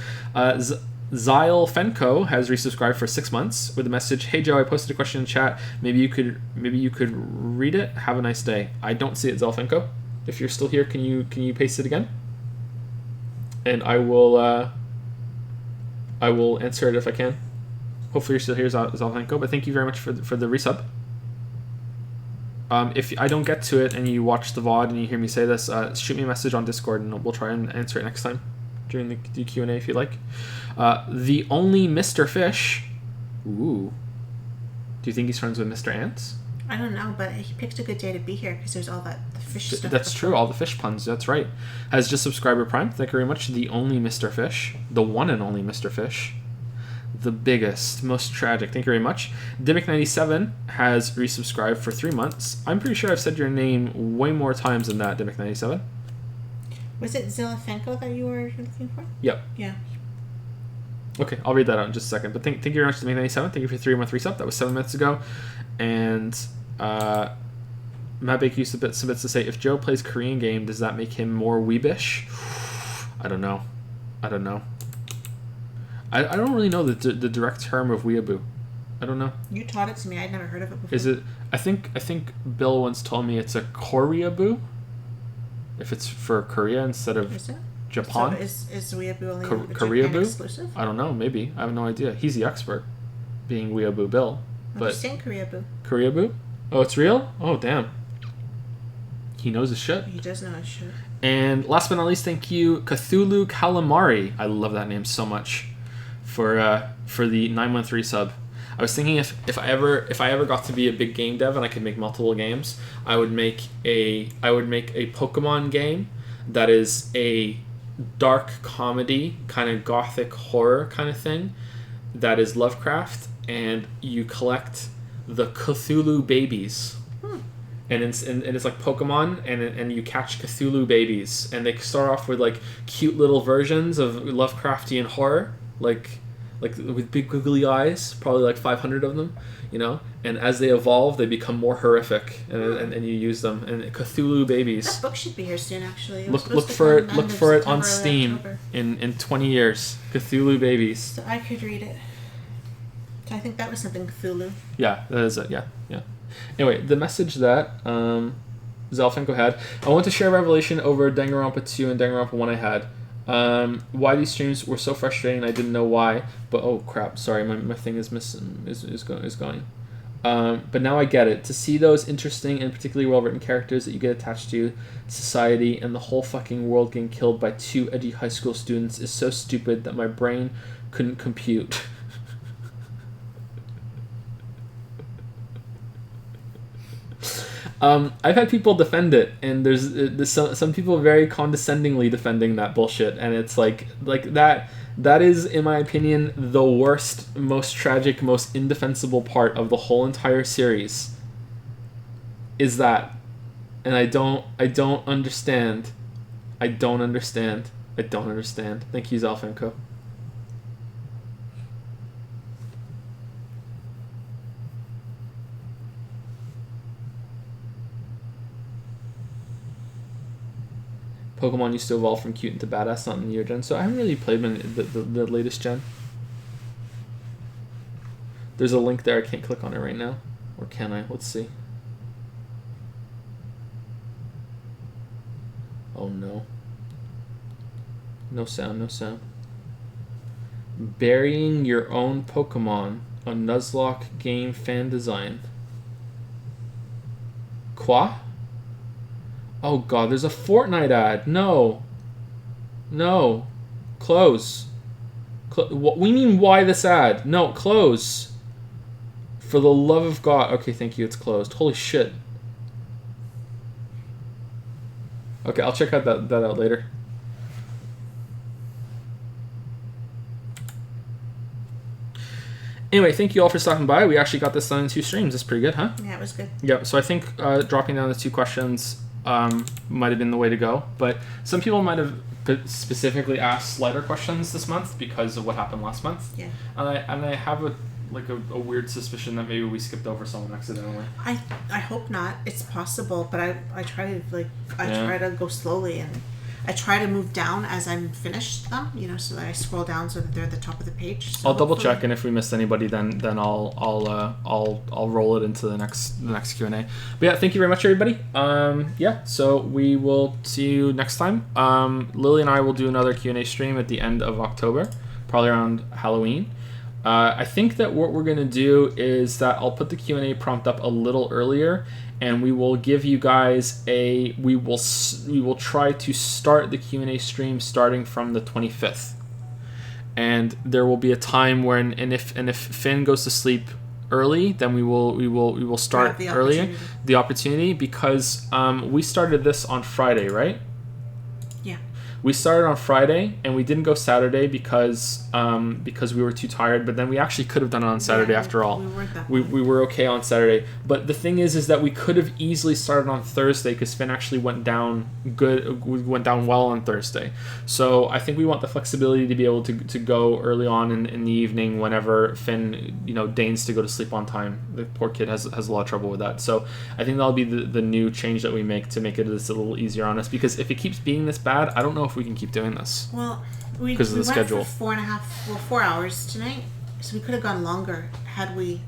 A: Zyle Fenko has resubscribed for 6 months with the message, "Hey Joe, I posted a question in chat. Maybe you could read it. Have a nice day." I don't see it, Zyle Fenko. If you're still here, can you paste it again? And I will answer it if I can. Hopefully you're still here, Zyle Fenko. But thank you very much for the resub. If I don't get to it and you watch the VOD and you hear me say this, shoot me a message on Discord and we'll try and answer it next time during the Q&A if you like. The only Mr. Fish. Ooh. Do you think he's friends with Mr. Ants?
B: I don't know, but he picked a good day to be here because there's all the fish stuff.
A: That's true. All the fish puns. That's right. Has just subscriber prime. Thank you very much. The only Mr. Fish. The one and only Mr. Fish. The biggest, most tragic. Thank you very much. Dimmick97 has resubscribed for 3 months. I'm pretty sure I've said your name way more times than that, Dimmick97.
B: Was it Zilafenko that you were looking for?
A: Yep.
B: Yeah.
A: Okay, I'll read that out in just a second. But thank you very much to Dimmick97. Thank you for 3-month resub. That was 7 minutes ago. And Matt Baker used submits to say, if Joe plays Korean game, does that make him more weebish? I don't know. I don't really know the direct term of weeaboo. I don't know.
B: You taught it to me. I'd never heard of it before.
A: Is it? I think Bill once told me it's a Koreaboo. If it's for Korea instead of
B: Is it?
A: Japan.
B: So is Weeaboo only a
A: Koreaboo?
B: Japan exclusive?
A: I don't know. Maybe. I have no idea. He's the expert, being Weeaboo Bill.
B: I'm
A: But
B: just saying Koreaboo.
A: Koreaboo? Oh, it's real? Oh, damn. He knows his shit.
B: He does know his shit.
A: And last but not least, thank you, Cthulhu Calamari. I love that name so much. For the 9-month resub. I was thinking if I ever got to be a big game dev and I could make multiple games, I would make a Pokemon game that is a dark comedy, kind of gothic horror kind of thing, that is Lovecraft, and you collect the Cthulhu babies. And it's like Pokemon, and you catch Cthulhu babies, and they start off with like cute little versions of Lovecraftian horror, like with big googly eyes, probably like 500 of them, you know. And as they evolve, they become more horrific, and you use them. And Cthulhu babies.
B: That book should be here soon, actually.
A: Look for it on Steam in 20 years. Cthulhu babies.
B: So I could read it. So I think that was something Cthulhu.
A: Yeah, that is it. Yeah. Anyway, the message that Zalfenko had, I want to share a revelation over Danganronpa 2 and Danganronpa 1 I had. Why these streams were so frustrating, I didn't know why, but oh crap, sorry, my thing is missing, is going. But now I get it. To see those interesting and particularly well-written characters that you get attached to, society, and the whole fucking world getting killed by 2 edgy high school students is so stupid that my brain couldn't compute. I've had people defend it, and there's some people very condescendingly defending that bullshit, and it's like that is, in my opinion, the worst, most tragic, most indefensible part of the whole entire series. Is that, and I don't understand. I don't understand. Thank you, Zalfenko. Pokemon used to evolve from cute into badass, not in the newer gen. So I haven't really played them in the latest gen. There's a link there. I can't click on it right now. Or can I? Let's see. Oh no. No sound. Burying your own Pokemon. A Nuzlocke game fan design. Qua? Oh god, there's a Fortnite ad. No. Close. What we mean, why this ad? No, close. For the love of God. Okay, thank you, it's closed. Holy shit. Okay, I'll check out that out later. Anyway, thank you all for stopping by. We actually got this done in 2 streams. That's pretty good, huh?
B: Yeah, it was good.
A: Yeah, so I think dropping down the 2 questions might have been the way to go. But some people might have specifically asked lighter questions this month because of what happened last month.
B: Yeah.
A: And I have a weird suspicion that maybe we skipped over someone accidentally.
B: I hope not. It's possible, but I try to try to go slowly, and I try to move down as I'm finished them, so that I scroll down so that they're at the top of the page. So
A: I'll double check, and if we missed anybody, then I'll roll it into the next Q&A. But yeah, thank you very much, everybody. So we will see you next time. Lily and I will do another Q&A stream at the end of October, probably around Halloween. I think that what we're gonna do is that I'll put the Q&A prompt up a little earlier, and we will give you guys we will try to start the Q&A stream starting from the 25th, and there will be a time when and if Finn goes to sleep early, then we will start
B: the
A: earlier.
B: opportunity.
A: The opportunity, because we started this on Friday, right?
B: Yeah.
A: We started on Friday and we didn't go Saturday because we were too tired. But then we actually could have done it on Saturday
B: Yeah,
A: after all.
B: We weren't that
A: We were okay on Saturday. But the thing is that we could have easily started on Thursday because Finn actually went down well on Thursday. So I think we want the flexibility to be able to go early on in the evening whenever Finn deigns to go to sleep on time. The poor kid has a lot of trouble with that. So I think that'll be the new change that we make to make it just a little easier on us, because if it keeps being this bad, I don't know if we can keep doing this.
B: Well, we
A: Because of the
B: went
A: schedule.
B: for 4 hours tonight, so we could have gone longer had we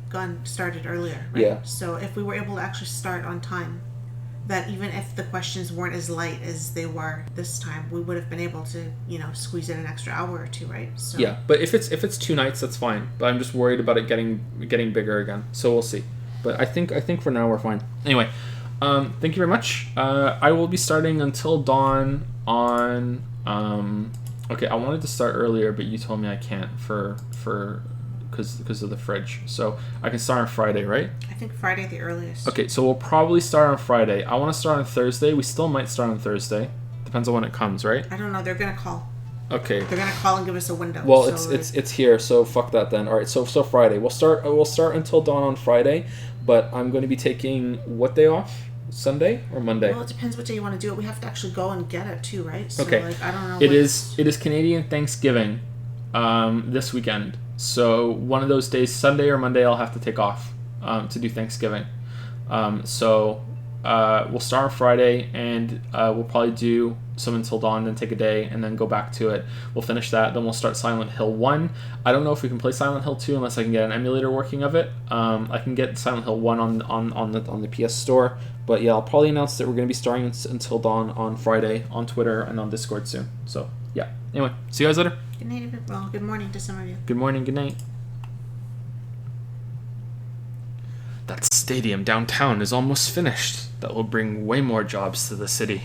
B: started earlier, right?
D: Yeah.
B: So if we were able to actually start on time, that even if the questions weren't as light as they were this time, we would have been able to, squeeze in an extra hour or two, right? So
A: Yeah, but if it's 2 nights, that's fine. But I'm just worried about it getting bigger again. So we'll see. But I think for now we're fine. Anyway, thank you very much. I will be starting Until Dawn on. Okay, I wanted to start earlier, but you told me I can't because of the fridge. So I can start on Friday, right?
B: I think Friday the earliest.
A: Okay, so we'll probably start on Friday. I want to start on Thursday. We still might start on Thursday. Depends on when it comes, right?
B: I don't know. They're gonna call.
A: Okay.
B: They're gonna call and give us a window.
D: Well,
B: so
D: it's here, so fuck that then. All right, so Friday. We'll start Until Dawn on Friday, but I'm going to be taking what day off? Sunday or Monday?
B: Well, it depends what day you want to do it. We have to actually go and get it too, right? So,
A: Okay.
B: I don't know.
A: It is Canadian Thanksgiving this weekend. So one of those days, Sunday or Monday, I'll have to take off to do Thanksgiving. So we'll start on Friday, and we'll probably do some Until Dawn, then take a day, and then go back to it. We'll finish that, then we'll start Silent Hill 1. I don't know if we can play Silent Hill 2 unless I can get an emulator working of it. I can get Silent Hill 1 on the PS Store, but yeah, I'll probably announce that we're going to be starting Until Dawn on Friday on Twitter and on Discord soon. So yeah. Anyway, see you guys later.
B: Good night, well, good morning to some of you.
A: Good morning, good night. That stadium downtown is almost finished. That will bring way more jobs to the city.